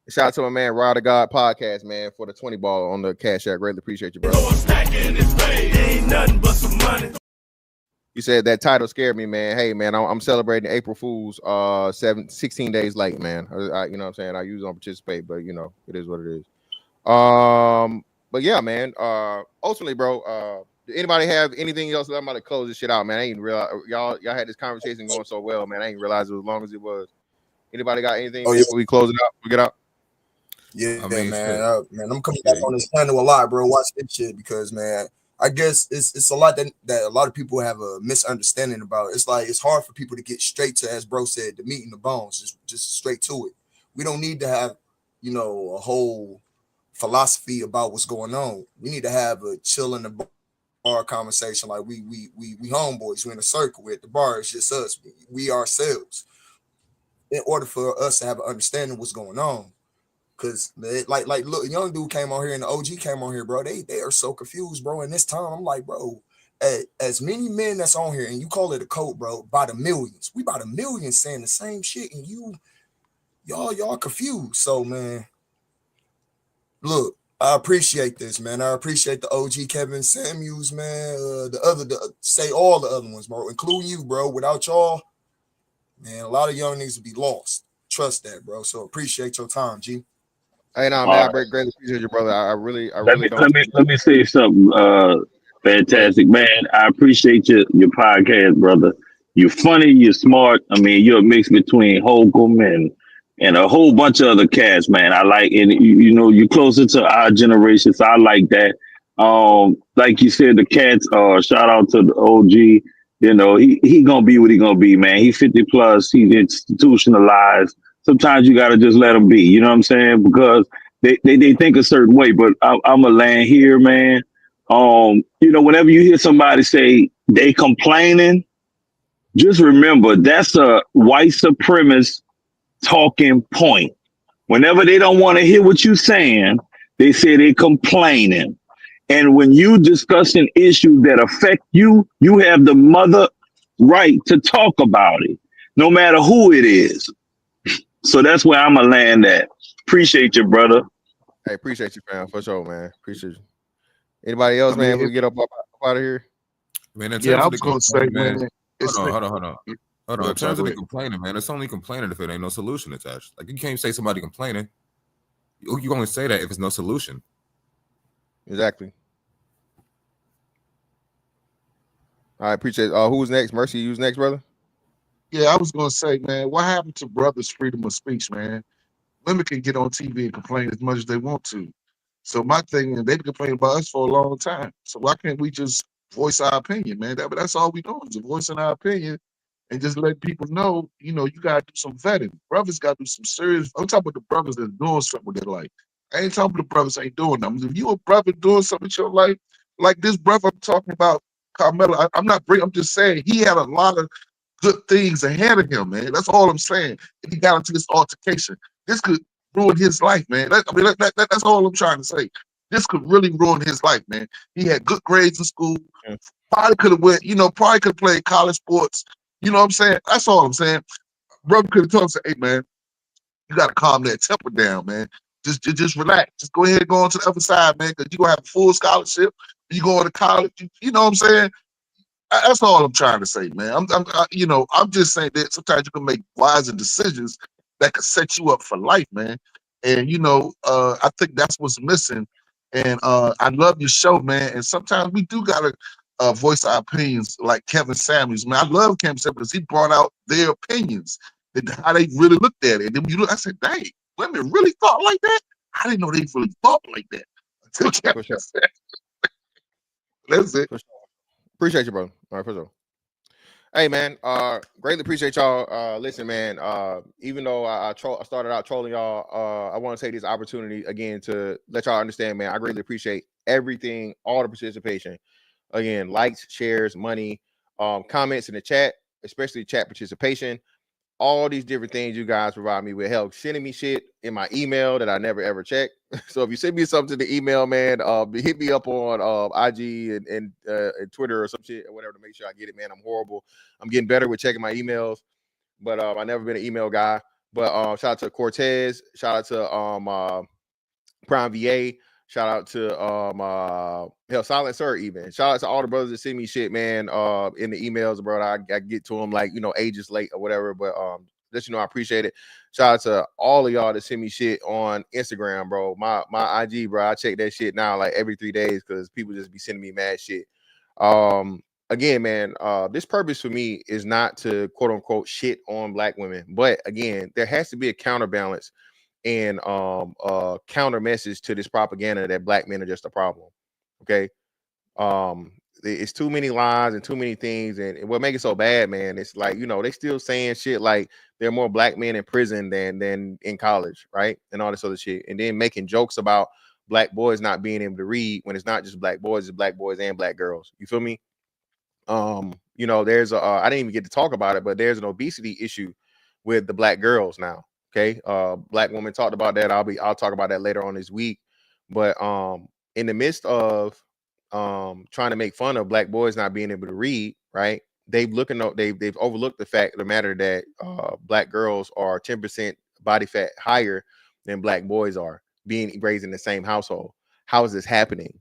Shout out to my man Rod of God Podcast, man, for the 20 ball on the cash app. Greatly appreciate you, brother. Ain't nothing but some money. You said that title scared me, man. Hey, man, I'm celebrating April Fool's 16 days late, man. You know what I'm saying? I usually don't participate, but it is what it is. But yeah, man. Ultimately, bro, anybody have anything else? I'm about to close this shit out, man. I ain't realize y'all had this conversation going so well, man. I ain't realize it was as long as it was. Anybody got anything before we close it out? We get out. Yeah, man. I'm coming back on this panel a lot, bro. Watch this shit because, man, I guess it's a lot that a lot of people have a misunderstanding about. It's like it's hard for people to get straight to, as bro said, the meat and the bones, just straight to it. We don't need to have, a whole philosophy about what's going on. We need to have a chill in the bar conversation, like we homeboys. We're in a circle. We're at the bar. It's just us. We ourselves. In order for us to have an understanding of what's going on. Cause like look, young dude came on here and the OG came on here, bro. They are so confused, bro. And this time I'm like, bro, as many men that's on here, and you call it a cult, bro, by the millions. We by the millions saying the same shit, and y'all confused. So, man, look, I appreciate this, man. I appreciate the OG Kevin Samuels, man. Say all the other ones, bro, including you, bro. Without y'all, man, a lot of young niggas would be lost. Trust that, bro. So appreciate your time, G. Hey, no, man, I greatly appreciate you, brother. I really don't. Let me say something. Fantastic, man. I appreciate your podcast, brother. You're funny. You're smart. I mean, you're a mix between Holcomb and a whole bunch of other cats, man. I like, and you're closer to our generation, so I like that. Like you said, the cats. Shout out to the OG. He gonna be what he gonna be, man. He's 50 plus. He's institutionalized. Sometimes you gotta just let him be. You know what I'm saying? Because they think a certain way. But I'm a land here, man. Whenever you hear somebody say they complaining, just remember that's a white supremacist talking point. Whenever they don't want to hear what you're saying, they say they complaining. And when you discussing issues that affect you, you have the mother right to talk about it, no matter who it is. So that's where I'm going to land at. Appreciate you, brother. Hey, appreciate you, fam, for sure, man. Appreciate you. Anybody else, I man? mean, If we get up out of here. Man, in yeah, terms I of the was gonna say, complaining, man. man, it's Hold like, on. go In ahead, Paul, terms go of the ahead. complaining, man, it's only complaining if it ain't no solution attached. Like you can't say somebody complaining. You only say that if it's no solution. Exactly. I appreciate. Who's next? Mercy, who's next, brother? Yeah, I was gonna say, man, what happened to brothers' freedom of speech, man? Women can get on TV and complain as much as they want to. So my thing is, they've been complaining about us for a long time. So why can't we just voice our opinion, man? That's all we doing is voicing our opinion and just let people know, you gotta do some vetting. Brothers gotta do some serious. I'm talking about the brothers that's doing something with their life. I ain't talking about the brothers ain't doing nothing. If you a brother doing something with your life, like this brother I'm talking about, Carmelo, I'm just saying he had a lot of good things ahead of him, man. That's all I'm saying. If he got into this altercation, this could ruin his life, man. That's all I'm trying to say. This could really ruin his life, man. He had good grades in school. Probably could have probably could have played college sports. You know what I'm saying? That's all I'm saying. Brother could have told him, hey, man, you got to calm that temper down, man. Just relax. Just go ahead and go on to the other side, man, because you're going to have a full scholarship. You going to college. You know what I'm saying? That's all I'm trying to say, man. I'm just saying that sometimes you can make wiser decisions that could set you up for life, man. And I think that's what's missing. And I love your show, man. And sometimes we do gotta voice our opinions, like Kevin Samuels, man. I love Kevin Samuels because he brought out their opinions and how they really looked at it. And then when you look, I said, dang, women really thought like that. I didn't know they really thought like that until Kevin said. That's it. Appreciate you, bro. All right, for sure. Hey, man, greatly appreciate y'all. Listen, man, even though I started out trolling y'all, I want to take this opportunity again to let y'all understand, man, I greatly appreciate everything, all the participation. Again, likes, shares, money, comments in the chat, especially chat participation. All these different things you guys provide me with help, sending me shit in my email that I never ever check. So if you send me something to the email, man, hit me up on IG and Twitter or some shit or whatever to make sure I get it, man. I'm horrible. I'm getting better with checking my emails, but I never been an email guy. But shout out to Cortez, shout out to Prime VA, shout out to hell, Silent Sir, even shout out to all the brothers that send me shit, man, in the emails, bro. I get to them like ages late or whatever, but just I appreciate it. Shout out to all of y'all that send me shit on Instagram, bro. My IG, bro, I check that shit now like every 3 days because people just be sending me mad shit. Again, man, this purpose for me is not to quote unquote shit on black women, but again, there has to be a counterbalance and counter message to this propaganda that black men are just a problem. Okay. It's too many lies and too many things, and what makes it so bad, man, it's like they still saying shit like there are more black men in prison than in college, right? And all this other shit, and then making jokes about black boys not being able to read when it's not just black boys, it's black boys and black girls. You feel me? There's I didn't even get to talk about it, but there's an obesity issue with the black girls now. Okay. Black woman talked about that. I'll talk about that later on this week. But in the midst of trying to make fun of black boys not being able to read, right? They've overlooked the fact of the matter that black girls are 10% body fat higher than black boys are, being raised in the same household. How is this happening?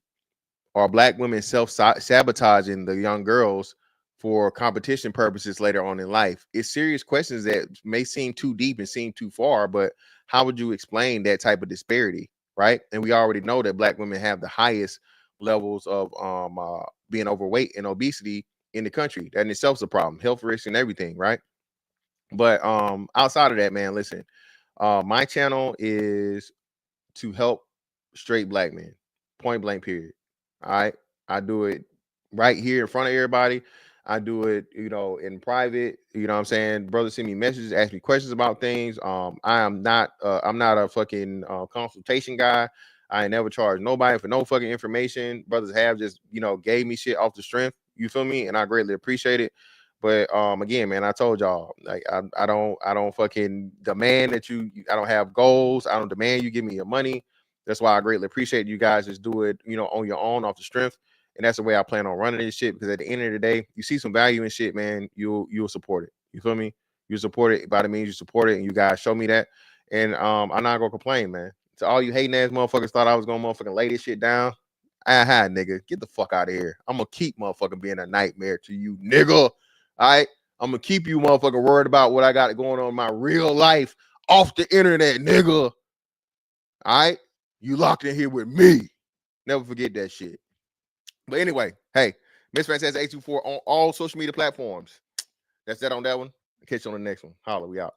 Are black women self-sabotaging the young girls for competition purposes later on in life? It's serious questions that may seem too deep and seem too far, but how would you explain that type of disparity, right? And we already know that black women have the highest levels of being overweight and obesity in the country. That in itself is a problem, health risks and everything, right? But outside of that, man, listen, my channel is to help straight black men, point blank, period. All right. I do it right here in front of everybody. I do it, in private. You know what I'm saying? Brothers send me messages, ask me questions about things. I'm not a fucking consultation guy. I ain't never charged nobody for no fucking information. Brothers have just, gave me shit off the strength. You feel me? And I greatly appreciate it. But again, man, I told y'all, like, I don't fucking demand that I don't have goals. I don't demand you give me your money. That's why I greatly appreciate you guys just do it, you know, on your own, off the strength. And that's the way I plan on running this shit. Because at the end of the day, you see some value in shit, man, you'll support it. You feel me? You support it by the means you support it, and you guys show me that. And I'm not gonna complain, man. To all you hating ass motherfuckers thought I was gonna motherfucking lay this shit down. Aha, nigga, get the fuck out of here. I'm gonna keep motherfucking being a nightmare to you, nigga. All right, I'm gonna keep you motherfucking worried about what I got going on in my real life off the internet, nigga. All right, you locked in here with me. Never forget that shit. But anyway, hey, Miss Fantastic 824 on all social media platforms. That's that on that one. Catch you on the next one. Holla, we out.